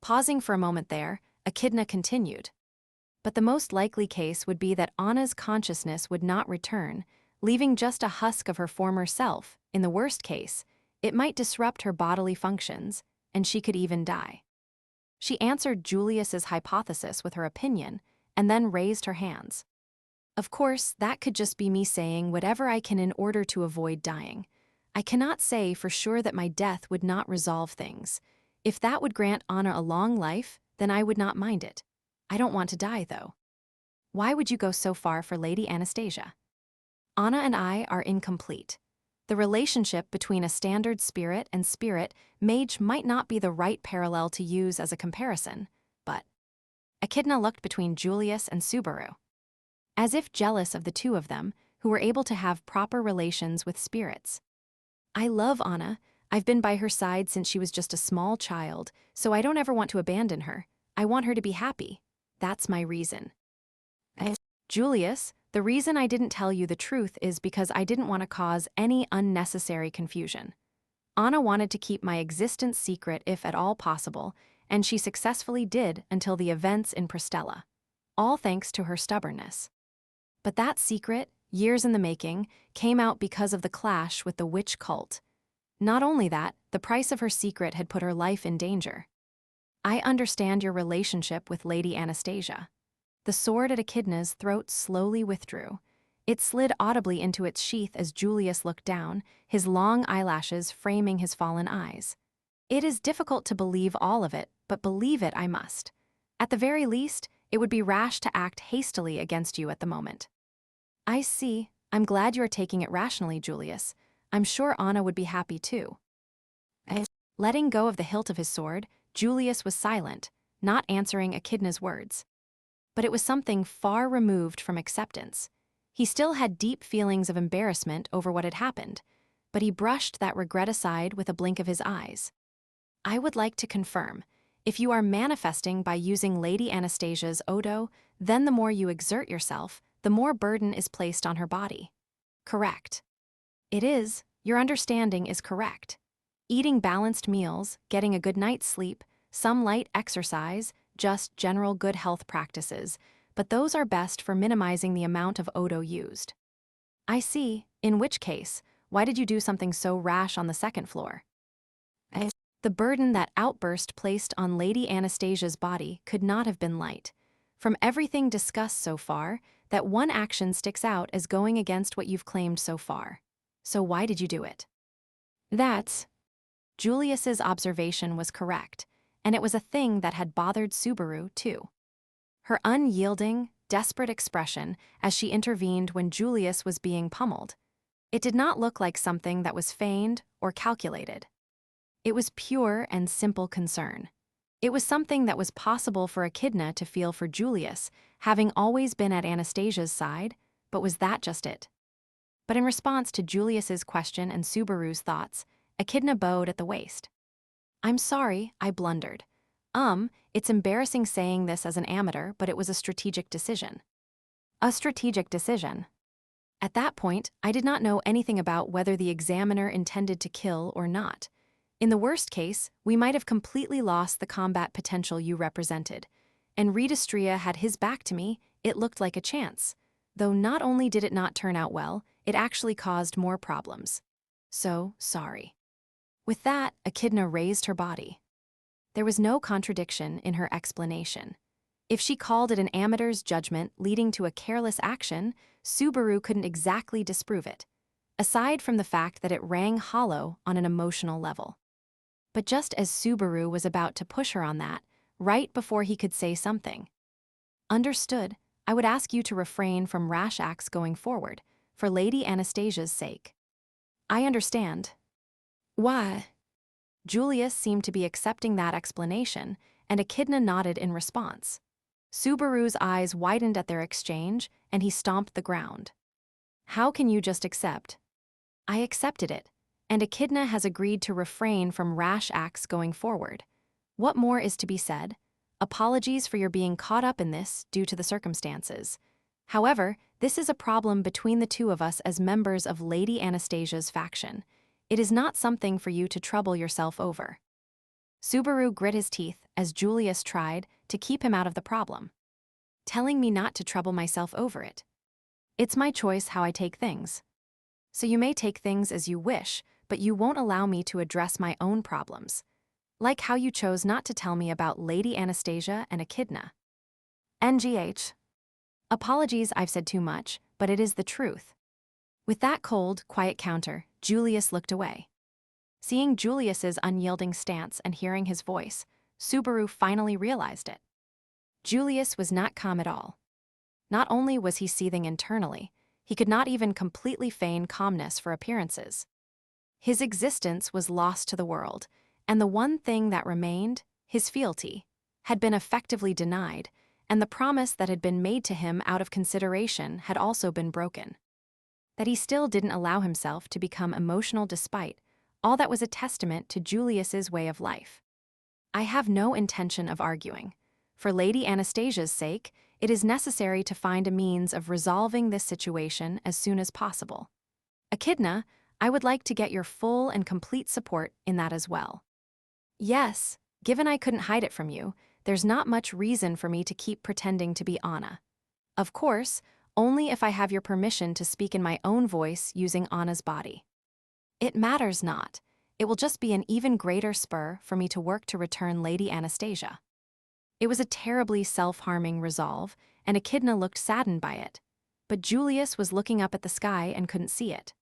Pausing for a moment there, Echidna continued. But the most likely case would be that Anna's consciousness would not return, leaving just a husk of her former self. In the worst case, it might disrupt her bodily functions, and she could even die. She answered Julius's hypothesis with her opinion, and then raised her hands. Of course, that could just be me saying whatever I can in order to avoid dying. I cannot say for sure that my death would not resolve things. If that would grant Anna a long life, then I would not mind it. I don't want to die, though. Why would you go so far for Lady Anastasia? Anna and I are incomplete. The relationship between a standard spirit and spirit mage might not be the right parallel to use as a comparison, but... Echidna looked between Julius and Subaru, as if jealous of the two of them, who were able to have proper relations with spirits. I love Anna. I've been by her side since she was just a small child, so I don't ever want to abandon her. I want her to be happy. That's my reason. Julius, the reason I didn't tell you the truth is because I didn't want to cause any unnecessary confusion. Anna wanted to keep my existence secret if at all possible, and she successfully did until the events in Prestella, all thanks to her stubbornness. But that secret, years in the making, came out because of the clash with the witch cult. Not only that, the price of her secret had put her life in danger. I understand your relationship with Lady Anastasia. The sword at Echidna's throat slowly withdrew. It slid audibly into its sheath as Julius looked down, his long eyelashes framing his fallen eyes. It is difficult to believe all of it, but believe it I must. At the very least, it would be rash to act hastily against you at the moment. I see. I'm glad you are taking it rationally, Julius. I'm sure Anna would be happy too. Letting go of the hilt of his sword, Julius was silent, not answering Echidna's words. But it was something far removed from acceptance. He still had deep feelings of embarrassment over what had happened, but he brushed that regret aside with a blink of his eyes. I would like to confirm, if you are manifesting by using Lady Anastasia's Odo, then the more you exert yourself, the more burden is placed on her body. Correct. It is. Your understanding is correct. Eating balanced meals, getting a good night's sleep, some light exercise, just general good health practices, but those are best for minimizing the amount of Odo used. I see, in which case, why did you do something so rash on the second floor? The burden that outburst placed on Lady Anastasia's body could not have been light. From everything discussed so far, that one action sticks out as going against what you've claimed so far. So why did you do it? Julius's observation was correct, and it was a thing that had bothered Subaru too. Her unyielding, desperate expression as she intervened when Julius was being pummeled. It did not look like something that was feigned or calculated. It was pure and simple concern. It was something that was possible for Echidna to feel for Julius, having always been at Anastasia's side, but was that just it? But in response to Julius's question and Subaru's thoughts, Echidna bowed at the waist. I'm sorry, I blundered. It's embarrassing saying this as an amateur, but it was a strategic decision. A strategic decision. At that point, I did not know anything about whether the examiner intended to kill or not. In the worst case, we might have completely lost the combat potential you represented. And Redistria had his back to me, it looked like a chance. Though not only did it not turn out well, it actually caused more problems. So, sorry. With that, Echidna raised her body. There was no contradiction in her explanation. If she called it an amateur's judgment leading to a careless action, Subaru couldn't exactly disprove it, aside from the fact that it rang hollow on an emotional level. But just as Subaru was about to push her on that, right before he could say something. Understood, I would ask you to refrain from rash acts going forward, for Lady Anastasia's sake. I understand. Why? Julius seemed to be accepting that explanation, and Echidna nodded in response. Subaru's eyes widened at their exchange, and he stomped the ground. How can you just accept? I accepted it, and Echidna has agreed to refrain from rash acts going forward. What more is to be said? Apologies for your being caught up in this due to the circumstances. However, this is a problem between the two of us as members of Lady Anastasia's faction. It is not something for you to trouble yourself over. Subaru grit his teeth as Julius tried to keep him out of the problem. Telling me not to trouble myself over it. It's my choice how I take things. So you may take things as you wish, but you won't allow me to address my own problems. Like how you chose not to tell me about Lady Anastasia and Echidna. NGH. Apologies I've said too much, but it is the truth. With that cold, quiet counter, Julius looked away. Seeing Julius's unyielding stance and hearing his voice, Subaru finally realized it. Julius was not calm at all. Not only was he seething internally, he could not even completely feign calmness for appearances. His existence was lost to the world, and the one thing that remained, his fealty, had been effectively denied, and the promise that had been made to him out of consideration had also been broken. That he still didn't allow himself to become emotional despite all that was a testament to Julius's way of life. I have no intention of arguing. For Lady Anastasia's sake, it is necessary to find a means of resolving this situation as soon as possible. Echidna, I would like to get your full and complete support in that as well. Yes, Given I couldn't hide it from you, there's not much reason for me to keep pretending to be Anna. Of course, only if I have your permission to speak in my own voice using Anna's body. It matters not. It will just be an even greater spur for me to work to return Lady Anastasia. It was a terribly self-harming resolve, and Echidna looked saddened by it. But Julius was looking up at the sky and couldn't see it.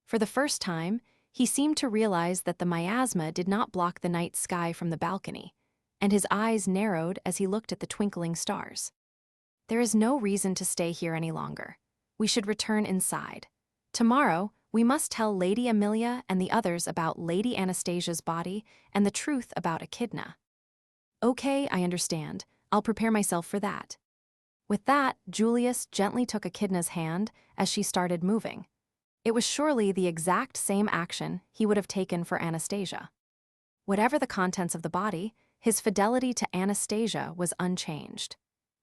For the first time, he seemed to realize that the miasma did not block the night sky from the balcony, and his eyes narrowed as he looked at the twinkling stars. There is no reason to stay here any longer. We should return inside. Tomorrow, we must tell Lady Amelia and the others about Lady Anastasia's body and the truth about Echidna. Okay, I understand. I'll prepare myself for that. With that, Julius gently took Echidna's hand as she started moving. It was surely the exact same action he would have taken for Anastasia. Whatever the contents of the body, his fidelity to Anastasia was unchanged.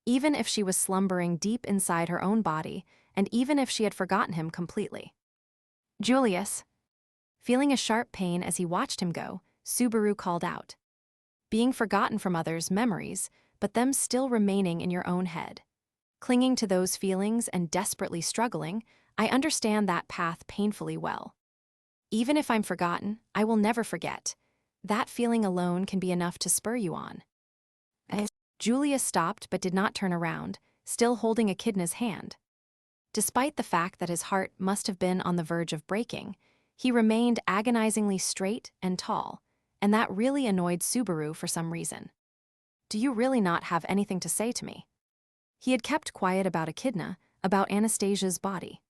Even if she was slumbering deep inside her own body, and even if she had forgotten him completely. Julius. Feeling a sharp pain as he watched him go, Subaru called out. Being forgotten from others' memories, but them still remaining in your own head. Clinging to those feelings and desperately struggling, I understand that path painfully well. Even if I'm forgotten, I will never forget. That feeling alone can be enough to spur you on. Julius stopped but did not turn around, still holding Echidna's hand. Despite the fact that his heart must have been on the verge of breaking, he remained agonizingly straight and tall, and that really annoyed Subaru for some reason. Do you really not have anything to say to me? He had kept quiet about Echidna, about Anastasia's body.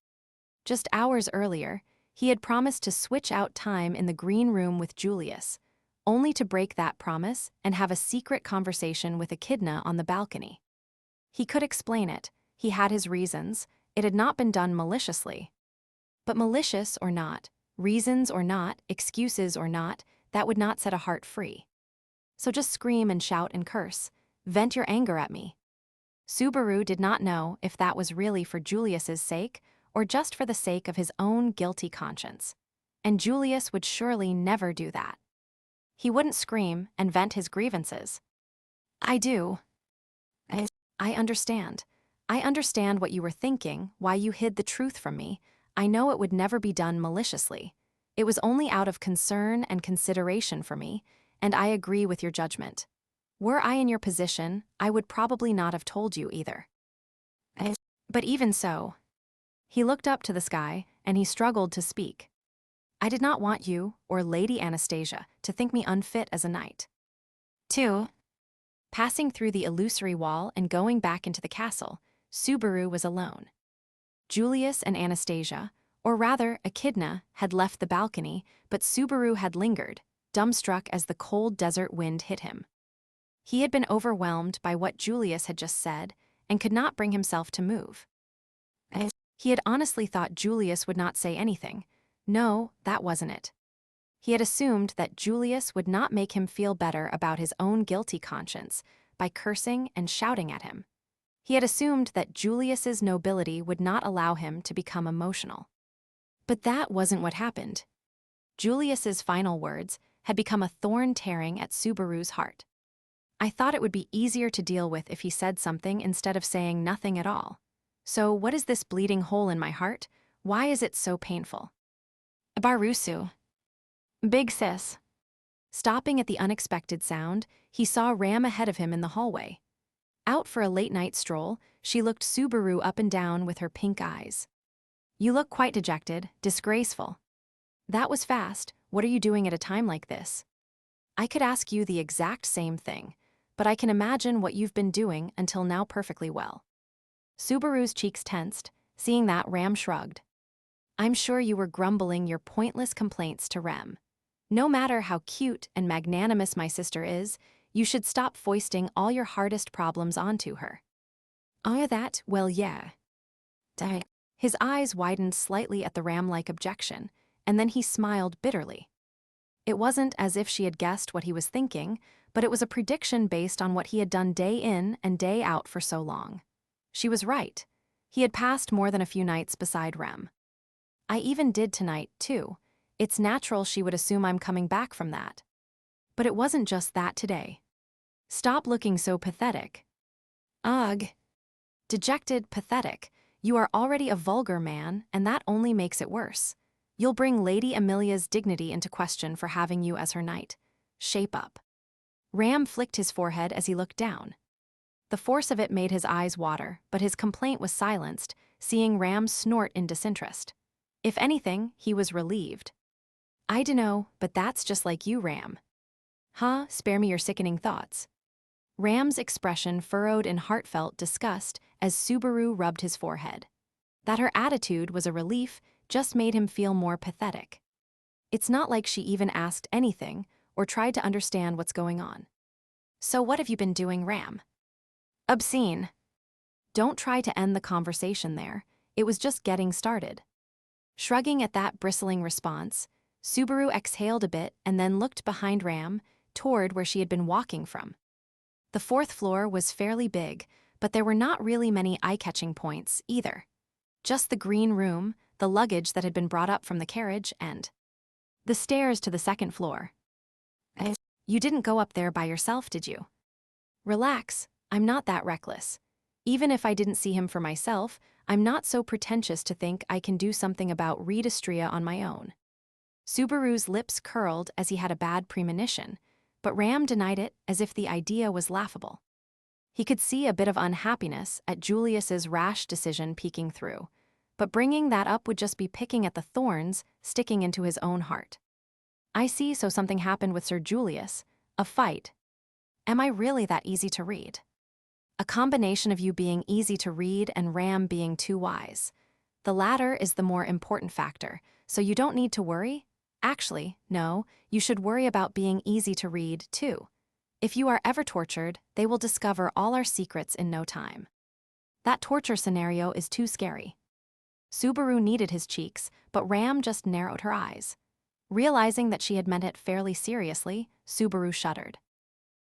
Just hours earlier, he had promised to switch out time in the green room with Julius, only to break that promise and have a secret conversation with Echidna on the balcony. He could explain it. He had his reasons. It had not been done maliciously. But malicious or not, reasons or not, excuses or not, that would not set a heart free. So just scream and shout and curse. Vent your anger at me. Subaru did not know if that was really for Julius's sake or just for the sake of his own guilty conscience. And Julius would surely never do that. He wouldn't scream and vent his grievances. I do. I understand. I understand what you were thinking, why you hid the truth from me. I know it would never be done maliciously. It was only out of concern and consideration for me, and I agree with your judgment. Were I in your position, I would probably not have told you either. But even so, he looked up to the sky, and he struggled to speak. I did not want you, or Lady Anastasia, to think me unfit as a knight. 2. Passing through the illusory wall and going back into the castle, Subaru was alone. Julius and Anastasia, or rather Echidna, had left the balcony, but Subaru had lingered, dumbstruck as the cold desert wind hit him. He had been overwhelmed by what Julius had just said and could not bring himself to move. He had honestly thought Julius would not say anything. No, that wasn't it. He had assumed that Julius would not make him feel better about his own guilty conscience by cursing and shouting at him. He had assumed that Julius's nobility would not allow him to become emotional. But that wasn't what happened. Julius's final words had become a thorn tearing at Subaru's heart. I thought it would be easier to deal with if he said something instead of saying nothing at all. So what is this bleeding hole in my heart? Why is it so painful? Barusu. Big sis. Stopping at the unexpected sound, he saw Ram ahead of him in the hallway. Out for a late-night stroll, she looked Subaru up and down with her pink eyes. You look quite dejected, disgraceful. That was fast. What are you doing at a time like this? I could ask you the exact same thing, but I can imagine what you've been doing until now perfectly well. Subaru's cheeks tensed, seeing that Ram shrugged. I'm sure you were grumbling your pointless complaints to Rem. No matter how cute and magnanimous my sister is, you should stop foisting all your hardest problems onto her. Oh, that? Well, yeah. His eyes widened slightly at the Ram-like objection, and then he smiled bitterly. It wasn't as if she had guessed what he was thinking, but it was a prediction based on what he had done day in and day out for so long. She was right. He had passed more than a few nights beside Rem. I even did tonight, too. It's natural she would assume I'm coming back from that. But it wasn't just that today. Stop looking so pathetic. Ugh. Dejected, pathetic. You are already a vulgar man, and that only makes it worse. You'll bring Lady Amelia's dignity into question for having you as her knight. Shape up. Ram flicked his forehead as he looked down. The force of it made his eyes water, but his complaint was silenced, seeing Ram snort in disinterest. If anything, he was relieved. I dunno, but that's just like you, Ram. Huh, spare me your sickening thoughts. Ram's expression furrowed in heartfelt disgust as Subaru rubbed his forehead. That her attitude was a relief just made him feel more pathetic. It's not like she even asked anything or tried to understand what's going on. So what have you been doing, Ram? Obscene. Don't try to end the conversation there. It was just getting started. Shrugging at that bristling response, Subaru exhaled a bit and then looked behind Ram, toward where she had been walking from. The fourth floor was fairly big, but there were not really many eye-catching points either. Just the green room, the luggage that had been brought up from the carriage, and the stairs to the second floor. You didn't go up there by yourself, did you? Relax, I'm not that reckless. Even if I didn't see him for myself, I'm not so pretentious to think I can do something about Redistria on my own. Subaru's lips curled as he had a bad premonition, but Ram denied it as if the idea was laughable. He could see a bit of unhappiness at Julius's rash decision peeking through, but bringing that up would just be picking at the thorns sticking into his own heart. I see, so something happened with Sir Julius, a fight. Am I really that easy to read? A combination of you being easy to read and Ram being too wise. The latter is the more important factor, so you don't need to worry. Actually, no, you should worry about being easy to read, too. If you are ever tortured, they will discover all our secrets in no time. That torture scenario is too scary. Subaru kneaded his cheeks, but Ram just narrowed her eyes. Realizing that she had meant it fairly seriously, Subaru shuddered.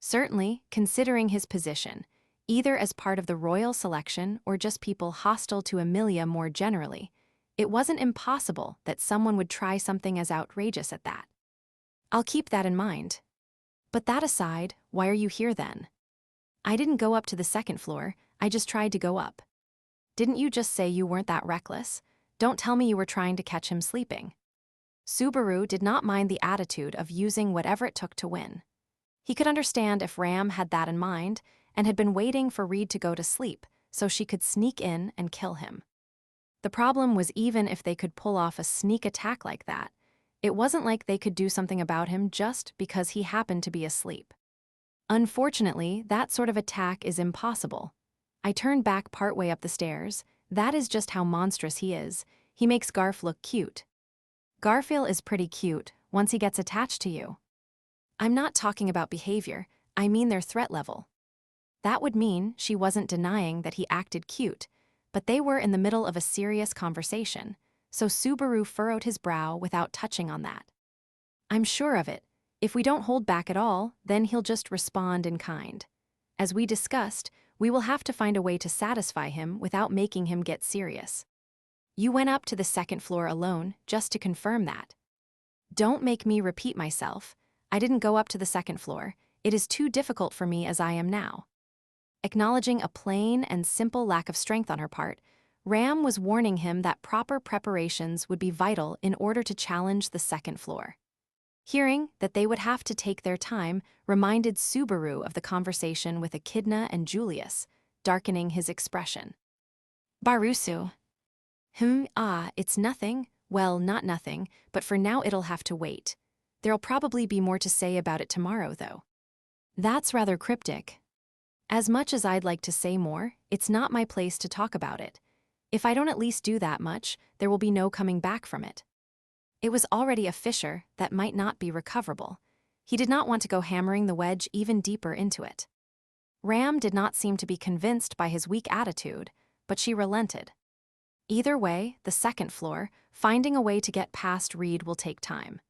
Certainly, considering his position, either as part of the royal selection or just people hostile to Amelia more generally, it wasn't impossible that someone would try something as outrageous as that. I'll keep that in mind. But that aside, why are you here then? I didn't go up to the second floor, I just tried to go up. Didn't you just say you weren't that reckless? Don't tell me you were trying to catch him sleeping. Subaru did not mind the attitude of using whatever it took to win. He could understand if Ram had that in mind and had been waiting for Reed to go to sleep so she could sneak in and kill him. The problem was, even if they could pull off a sneak attack like that, it wasn't like they could do something about him just because he happened to be asleep. Unfortunately, that sort of attack is impossible. I turned back partway up the stairs. That is just how monstrous he is. He makes Garf look cute. Garfield is pretty cute once he gets attached to you. I'm not talking about behavior, I mean their threat level. That would mean she wasn't denying that he acted cute, but they were in the middle of a serious conversation, so Subaru furrowed his brow without touching on that. I'm sure of it. If we don't hold back at all, then he'll just respond in kind. As we discussed, we will have to find a way to satisfy him without making him get serious. You went up to the second floor alone, just to confirm that. Don't make me repeat myself. I didn't go up to the second floor. It is too difficult for me as I am now. Acknowledging a plain and simple lack of strength on her part, Ram was warning him that proper preparations would be vital in order to challenge the second floor. Hearing that they would have to take their time reminded Subaru of the conversation with Echidna and Julius, darkening his expression. Barusu. It's nothing. Well, not nothing, but for now it'll have to wait. There'll probably be more to say about it tomorrow, though. That's rather cryptic. As much as I'd like to say more, it's not my place to talk about it. If I don't at least do that much, there will be no coming back from it. It was already a fissure that might not be recoverable. He did not want to go hammering the wedge even deeper into it. Ram did not seem to be convinced by his weak attitude, but she relented. Either way, the second floor, finding a way to get past Reed will take time.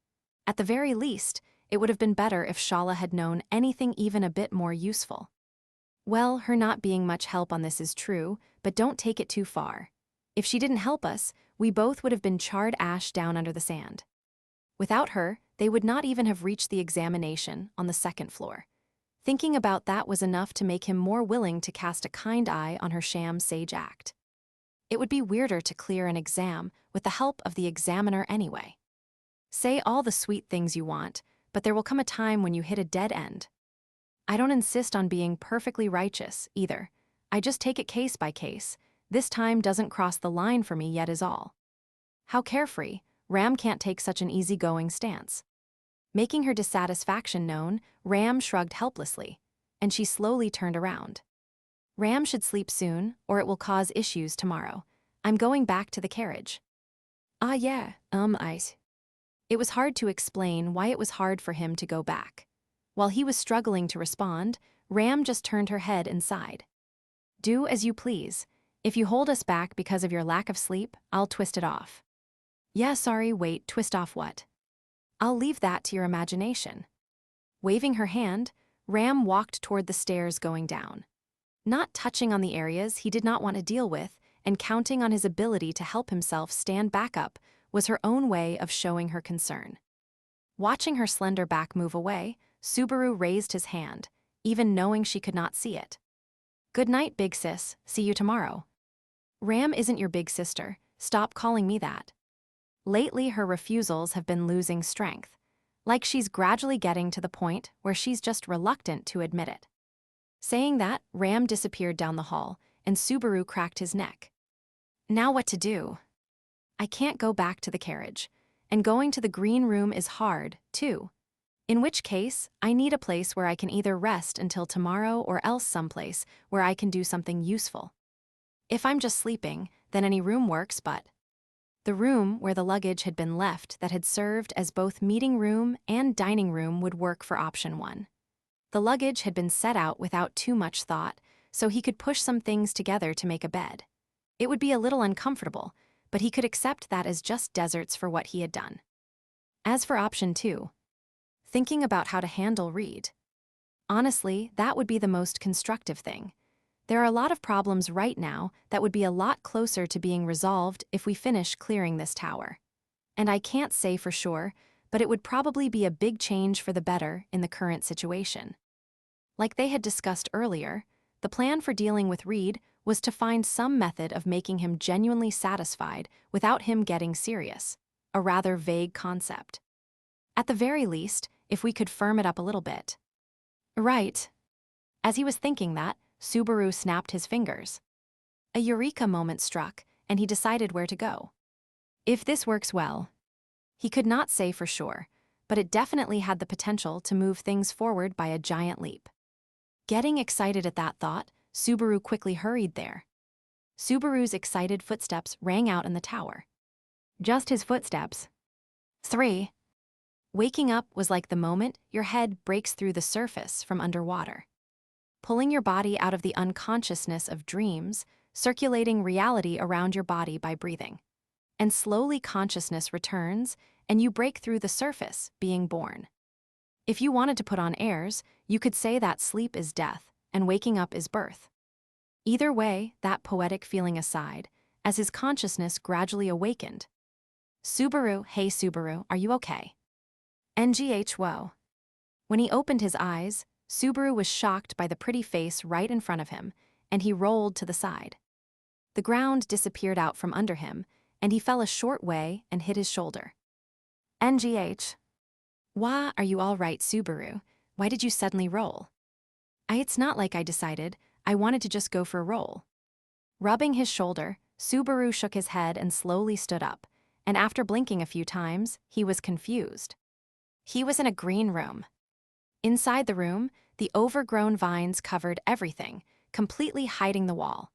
At the very least, it would have been better if Shala had known anything even a bit more useful. Well, her not being much help on this is true, but don't take it too far. If she didn't help us, we both would have been charred ash down under the sand. Without her, they would not even have reached the examination on the second floor. Thinking about that was enough to make him more willing to cast a kind eye on her sham sage act. It would be weirder to clear an exam with the help of the examiner anyway. Say all the sweet things you want, but there will come a time when you hit a dead end. I don't insist on being perfectly righteous, either. I just take it case by case. This time doesn't cross the line for me yet is all. How carefree, Ram can't take such an easygoing stance. Making her dissatisfaction known, Ram shrugged helplessly, and she slowly turned around. Ram should sleep soon, or it will cause issues tomorrow. I'm going back to the carriage. Ah yeah, ice. It was hard to explain why it was hard for him to go back. While he was struggling to respond, Ram just turned her head and sighed. Do as you please. If you hold us back because of your lack of sleep, I'll twist it off. Yeah, sorry, wait, twist off what? I'll leave that to your imagination. Waving her hand, Ram walked toward the stairs going down. Not touching on the areas he did not want to deal with and counting on his ability to help himself stand back up was her own way of showing her concern. Watching her slender back move away, Subaru raised his hand, even knowing she could not see it. Good night, big sis, see you tomorrow. Ram isn't your big sister, stop calling me that. Lately, her refusals have been losing strength, like she's gradually getting to the point where she's just reluctant to admit it. Saying that, Ram disappeared down the hall, and Subaru cracked his neck. Now what to do? I can't go back to the carriage, and going to the green room is hard, too. In which case, I need a place where I can either rest until tomorrow or else someplace where I can do something useful. If I'm just sleeping, then any room works, but the room where the luggage had been left that had served as both meeting room and dining room would work for option 1. The luggage had been set out without too much thought, so he could push some things together to make a bed. It would be a little uncomfortable, but he could accept that as just deserts for what he had done. As for option 2, thinking about how to handle Reed. Honestly, that would be the most constructive thing. There are a lot of problems right now that would be a lot closer to being resolved if we finish clearing this tower. And I can't say for sure, but it would probably be a big change for the better in the current situation. Like they had discussed earlier, the plan for dealing with Reed was to find some method of making him genuinely satisfied without him getting serious, a rather vague concept. At the very least, if we could firm it up a little bit. Right. As he was thinking that, Subaru snapped his fingers. A eureka moment struck, and he decided where to go. If this works well, he could not say for sure, but it definitely had the potential to move things forward by a giant leap. Getting excited at that thought, Subaru quickly hurried there. Subaru's excited footsteps rang out in the tower. Just his footsteps. 3. Waking up was like the moment your head breaks through the surface from underwater. Pulling your body out of the unconsciousness of dreams, circulating reality around your body by breathing. And slowly consciousness returns, and you break through the surface, being born. If you wanted to put on airs, you could say that sleep is death, and waking up is birth. Either way, that poetic feeling aside, as his consciousness gradually awakened. Subaru, hey Subaru, are you okay? NGH, whoa. When he opened his eyes, Subaru was shocked by the pretty face right in front of him, and he rolled to the side. The ground disappeared out from under him, and he fell a short way and hit his shoulder. NGH. Why, are you all right, Subaru? Why did you suddenly roll? It's not like I decided. I wanted to just go for a roll. Rubbing his shoulder, Subaru shook his head and slowly stood up, and after blinking a few times, he was confused. He was in a green room. Inside the room, the overgrown vines covered everything, completely hiding the wall.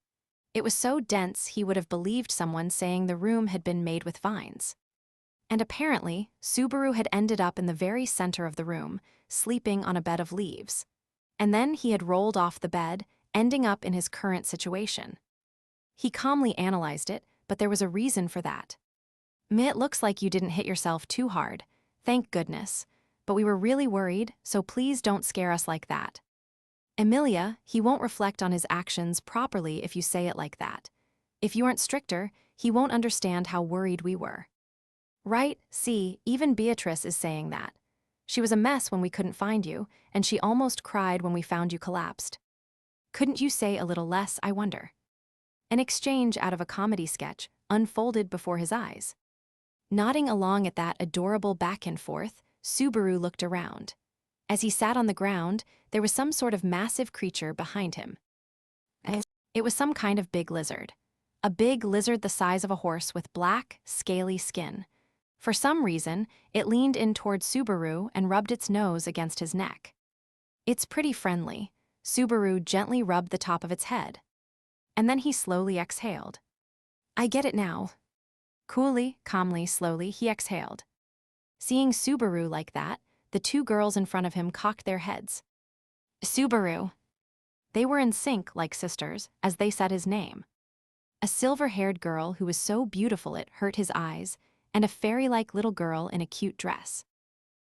It was so dense he would have believed someone saying the room had been made with vines. And apparently, Subaru had ended up in the very center of the room, sleeping on a bed of leaves. And then he had rolled off the bed, ending up in his current situation. He calmly analyzed it, but there was a reason for that. It looks like you didn't hit yourself too hard. Thank goodness. But we were really worried, so please don't scare us like that. Emilia, he won't reflect on his actions properly if you say it like that. If you aren't stricter, he won't understand how worried we were. Right, see, even Beatrice is saying that. She was a mess when we couldn't find you, and she almost cried when we found you collapsed. Couldn't you say a little less, I wonder? An exchange out of a comedy sketch unfolded before his eyes. Nodding along at that adorable back and forth, Subaru looked around. As he sat on the ground, there was some sort of massive creature behind him. It was some kind of big lizard. A big lizard the size of a horse with black, scaly skin. For some reason, it leaned in toward Subaru and rubbed its nose against his neck. It's pretty friendly. Subaru gently rubbed the top of its head. And then he slowly exhaled. I get it now. Coolly, calmly, slowly, he exhaled. Seeing Subaru like that, the two girls in front of him cocked their heads. Subaru. They were in sync like sisters as they said his name. A silver-haired girl who was so beautiful it hurt his eyes, and a fairy-like little girl in a cute dress.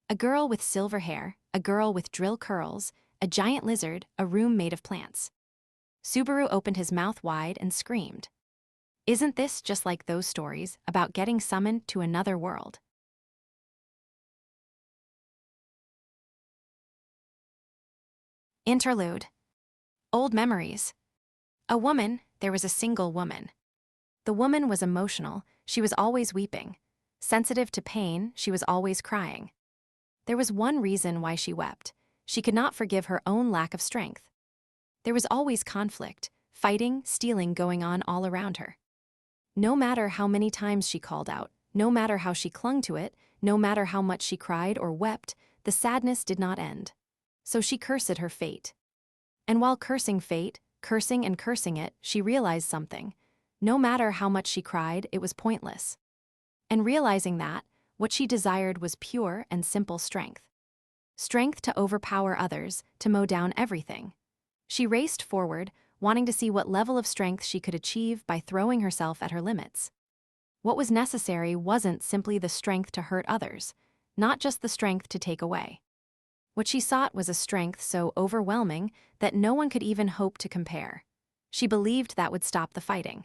A girl with silver hair, a girl with drill curls, a giant lizard, a room made of plants. Subaru opened his mouth wide and screamed. Isn't this just like those stories about getting summoned to another world? Interlude. Old memories. A woman, there was a single woman. The woman was emotional, she was always weeping. Sensitive to pain, she was always crying. There was one reason why she wept. She could not forgive her own lack of strength. There was always conflict, fighting, stealing going on all around her. No matter how many times she called out, no matter how she clung to it, no matter how much she cried or wept, the sadness did not end. So she cursed her fate. And while cursing fate, cursing and cursing it, she realized something. No matter how much she cried, it was pointless. And realizing that, what she desired was pure and simple strength. Strength to overpower others, to mow down everything. She raced forward, wanting to see what level of strength she could achieve by throwing herself at her limits. What was necessary wasn't simply the strength to hurt others, not just the strength to take away. What she sought was a strength so overwhelming that no one could even hope to compare. She believed that would stop the fighting.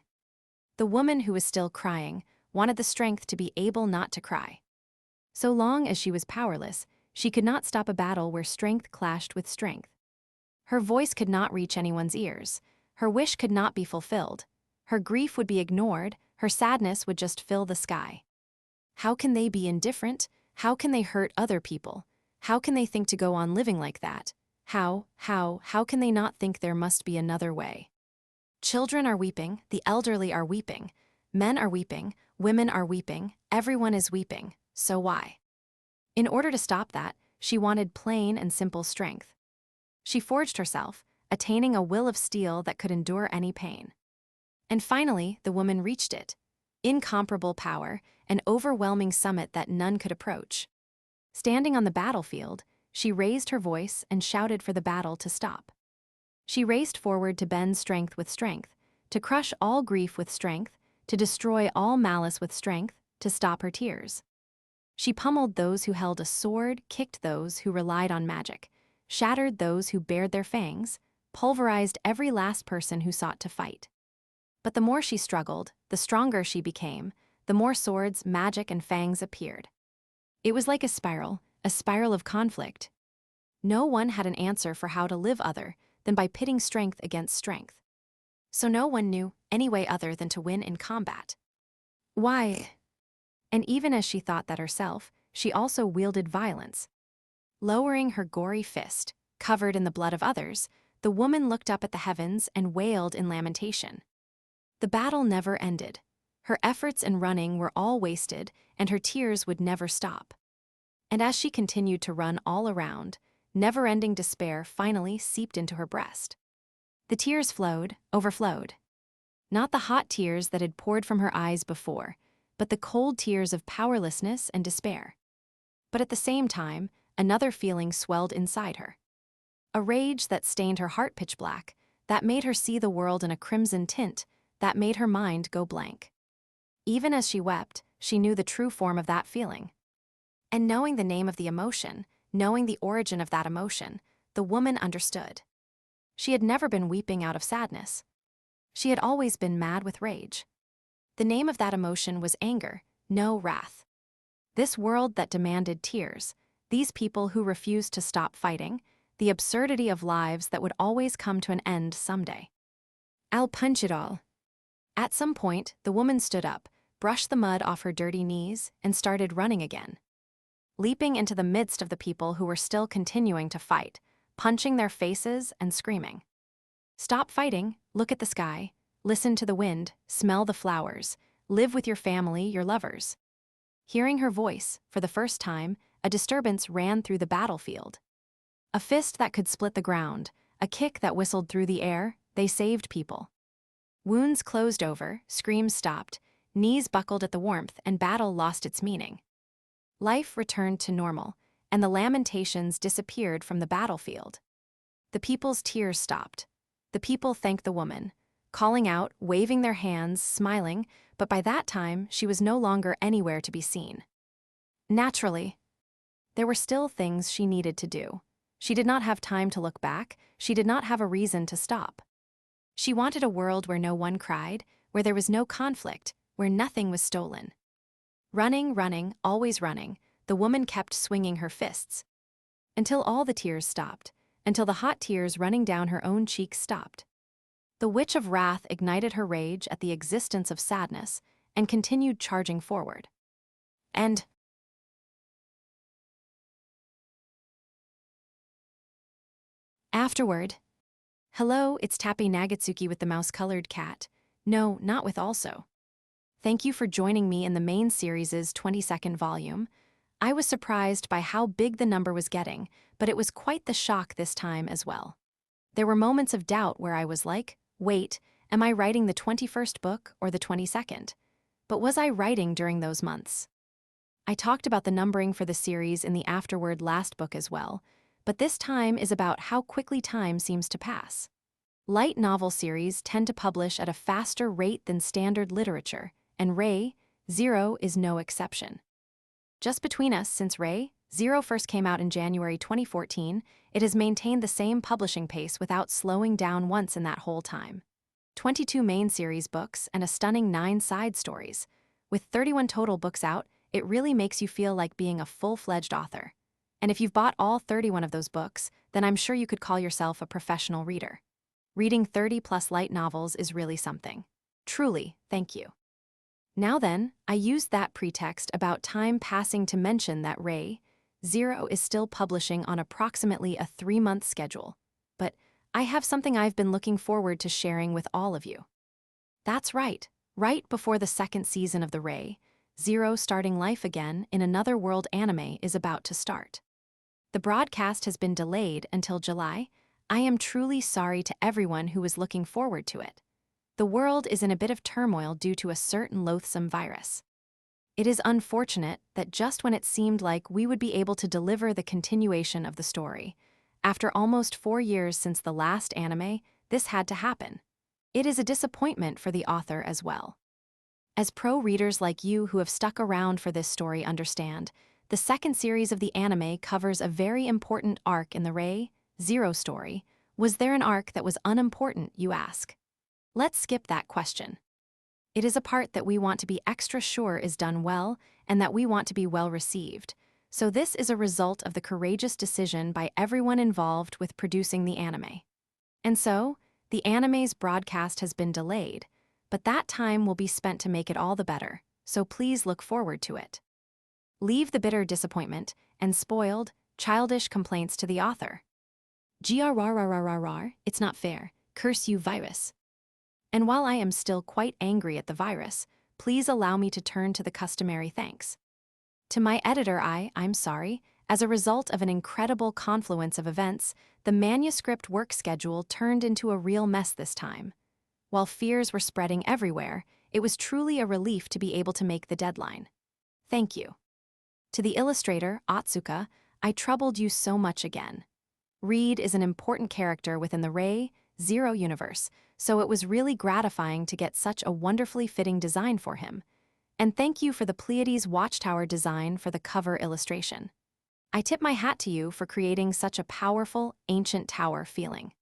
The woman who was still crying wanted the strength to be able not to cry. So long as she was powerless, she could not stop a battle where strength clashed with strength. Her voice could not reach anyone's ears. Her wish could not be fulfilled. Her grief would be ignored. Her sadness would just fill the sky. How can they be indifferent? How can they hurt other people? How can they think to go on living like that? How can they not think there must be another way? Children are weeping, the elderly are weeping, men are weeping, women are weeping, everyone is weeping, so why? In order to stop that, she wanted plain and simple strength. She forged herself, attaining a will of steel that could endure any pain. And finally, the woman reached it. Incomparable power, an overwhelming summit that none could approach. Standing on the battlefield, she raised her voice and shouted for the battle to stop. She raced forward to bend strength with strength, to crush all grief with strength, to destroy all malice with strength, to stop her tears. She pummeled those who held a sword, kicked those who relied on magic, shattered those who bared their fangs, pulverized every last person who sought to fight. But the more she struggled, the stronger she became, the more swords, magic, and fangs appeared. It was like a spiral of conflict. No one had an answer for how to live other than by pitting strength against strength. So no one knew any way other than to win in combat. Why? And even as she thought that herself, she also wielded violence. Lowering her gory fist, covered in the blood of others, the woman looked up at the heavens and wailed in lamentation. The battle never ended. Her efforts in running were all wasted, and her tears would never stop. And as she continued to run all around, never-ending despair finally seeped into her breast. The tears overflowed. Not the hot tears that had poured from her eyes before, but the cold tears of powerlessness and despair. But at the same time, another feeling swelled inside her. A rage that stained her heart pitch black, that made her see the world in a crimson tint, that made her mind go blank. Even as she wept, she knew the true form of that feeling. And knowing the name of the emotion, knowing the origin of that emotion, the woman understood. She had never been weeping out of sadness. She had always been mad with rage. The name of that emotion was anger, no wrath. This world that demanded tears, these people who refused to stop fighting, the absurdity of lives that would always come to an end someday. I'll punch it all. At some point, the woman stood up, brushed the mud off her dirty knees, and started running again. Leaping into the midst of the people who were still continuing to fight, punching their faces and screaming. Stop fighting, look at the sky, listen to the wind, smell the flowers, live with your family, your lovers. Hearing her voice, for the first time, a disturbance ran through the battlefield. A fist that could split the ground, a kick that whistled through the air, they saved people. Wounds closed over, screams stopped, knees buckled at the warmth, and battle lost its meaning. Life returned to normal, and the lamentations disappeared from the battlefield. The people's tears stopped. The people thanked the woman, calling out, waving their hands, smiling, but by that time she was no longer anywhere to be seen. Naturally, there were still things she needed to do. She did not have time to look back, she did not have a reason to stop. She wanted a world where no one cried, where there was no conflict, where nothing was stolen. Running, running, always running, the woman kept swinging her fists. Until all the tears stopped, until the hot tears running down her own cheeks stopped. The witch of wrath ignited her rage at the existence of sadness and continued charging forward. And afterward, hello, it's Tappy Nagatsuki with the mouse-colored cat. No, not with also. Thank you for joining me in the main series' 22nd volume. I was surprised by how big the number was getting, but it was quite the shock this time as well. There were moments of doubt where I was like, wait, am I writing the 21st book or the 22nd? But was I writing during those months? I talked about the numbering for the series in the afterward last book as well, but this time is about how quickly time seems to pass. Light novel series tend to publish at a faster rate than standard literature, and Ray, Zero is no exception. Just between us, since Ray, Zero first came out in January 2014, it has maintained the same publishing pace without slowing down once in that whole time. 22 main series books and a stunning 9 side stories. With 31 total books out, it really makes you feel like being a full-fledged author. And if you've bought all 31 of those books, then I'm sure you could call yourself a professional reader. Reading 30+ light novels is really something. Truly, thank you. Now then, I used that pretext about time passing to mention that Ray, Zero is still publishing on approximately a 3-month schedule. But I have something I've been looking forward to sharing with all of you. That's right before the 2nd season of the Ray, Zero starting life again in another world anime is about to start. The broadcast has been delayed until July. I am truly sorry to everyone who was looking forward to it. The world is in a bit of turmoil due to a certain loathsome virus. It is unfortunate that just when it seemed like we would be able to deliver the continuation of the story, after almost 4 years since the last anime, this had to happen. It is a disappointment for the author as well. As pro readers like you who have stuck around for this story understand, the 2nd series of the anime covers a very important arc in the Ray, Zero story. Was there an arc that was unimportant, you ask? Let's skip that question. It is a part that we want to be extra sure is done well and that we want to be well received. So this is a result of the courageous decision by everyone involved with producing the anime. And so, the anime's broadcast has been delayed, but that time will be spent to make it all the better, so please look forward to it. Leave the bitter disappointment and spoiled, childish complaints to the author. Grrrrrrrrrr, it's not fair, curse you virus. And while I am still quite angry at the virus, please allow me to turn to the customary thanks. To my editor, I'm sorry, as a result of an incredible confluence of events, the manuscript work schedule turned into a real mess this time. While fears were spreading everywhere, it was truly a relief to be able to make the deadline. Thank you. To the illustrator, Atsuka, I troubled you so much again. Reed is an important character within the Ray, Zero universe, so it was really gratifying to get such a wonderfully fitting design for him. And thank you for the Pleiades watchtower design for the cover illustration. I tip my hat to you for creating such a powerful, ancient tower feeling.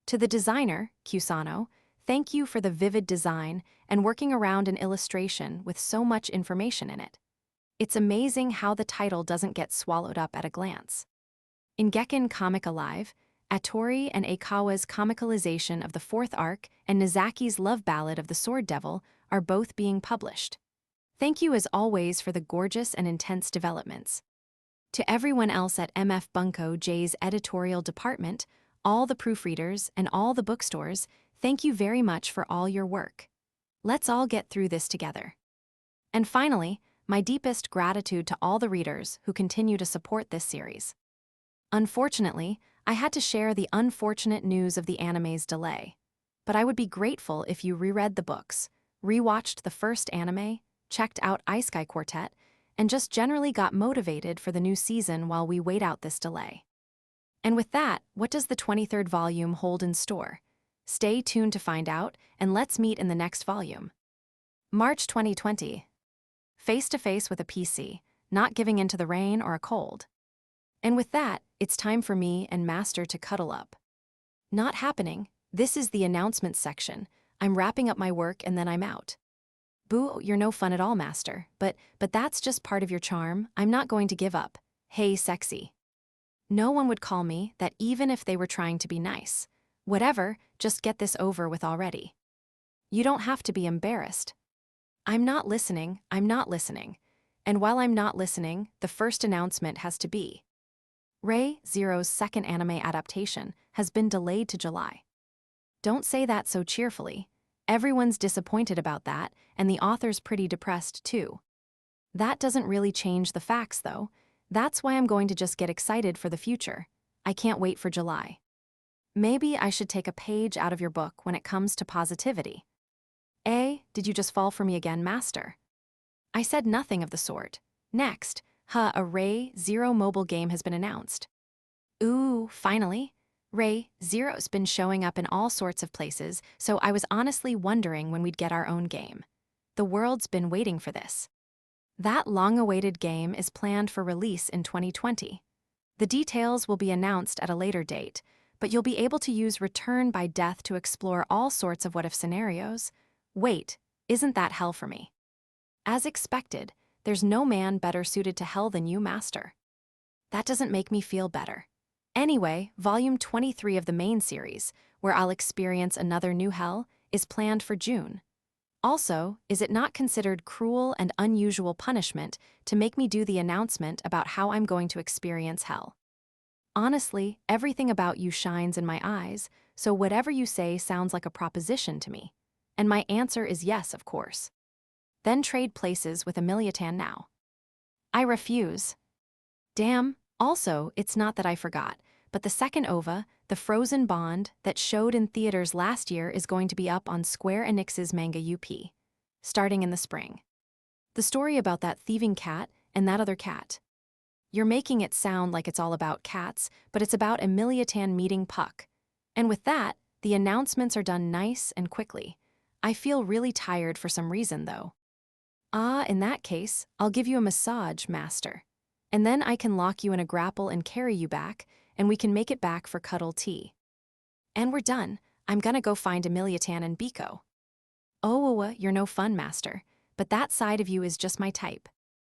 To the designer, Kusano, thank you for the vivid design and working around an illustration with so much information in it. It's amazing how the title doesn't get swallowed up at a glance. In Gekkan Comic Alive, Atori and Eikawa's comicalization of the fourth arc and Nizaki's love ballad of the Sword Devil are both being published. Thank you as always for the gorgeous and intense developments. To everyone else at MF Bunko J's editorial department, all the proofreaders, and all the bookstores, thank you very much for all your work. Let's all get through this together. And finally, my deepest gratitude to all the readers who continue to support this series. Unfortunately, I had to share the unfortunate news of the anime's delay. But I would be grateful if you reread the books, rewatched the first anime, checked out Ice Sky Quartet, and just generally got motivated for the new season while we wait out this delay. And with that, what does the 23rd volume hold in store? Stay tuned to find out, and let's meet in the next volume. March 2020. Face to face with a PC, not giving in to the rain or a cold. And with that, it's time for me and Master to cuddle up. Not happening. This is the announcement section. I'm wrapping up my work and then I'm out. Boo, you're no fun at all, Master, but that's just part of your charm. I'm not going to give up. Hey, sexy. No one would call me that even if they were trying to be nice. Whatever, just get this over with already. You don't have to be embarrassed. I'm not listening. And while I'm not listening, the first announcement has to be. Ray Zero's second anime adaptation has been delayed to July. Don't say that so cheerfully. Everyone's disappointed about that, and the author's pretty depressed too. That doesn't really change the facts, though. That's why I'm going to just get excited for the future. I can't wait for July. Maybe I should take a page out of your book when it comes to positivity. Did you just fall for me again, Master? I said nothing of the sort. Next, a Ray Zero mobile game has been announced. Ooh, finally. Ray Zero's been showing up in all sorts of places, so I was honestly wondering when we'd get our own game. The world's been waiting for this. That long-awaited game is planned for release in 2020. The details will be announced at a later date, but you'll be able to use Return by Death to explore all sorts of what-if scenarios. Wait, isn't that hell for me? As expected, there's no man better suited to hell than you, Master. That doesn't make me feel better. Anyway, Volume 23 of the main series, where I'll experience another new hell, is planned for June. Also, is it not considered cruel and unusual punishment to make me do the announcement about how I'm going to experience hell? Honestly, everything about you shines in my eyes, so whatever you say sounds like a proposition to me. And my answer is yes, of course. Then trade places with Emiliatan now. I refuse. Damn, also, it's not that I forgot, but the second OVA, The Frozen Bond, that showed in theaters last year is going to be up on Square Enix's Manga UP, starting in the spring. The story about that thieving cat and that other cat. You're making it sound like it's all about cats, but it's about Emiliatan meeting Puck. And with that, the announcements are done nice and quickly. I feel really tired for some reason, though. In that case, I'll give you a massage, Master. And then I can lock you in a grapple and carry you back, and we can make it back for cuddle tea. And we're done. I'm gonna go find Emiliatan and Biko. Oh, you're no fun, Master, but that side of you is just my type.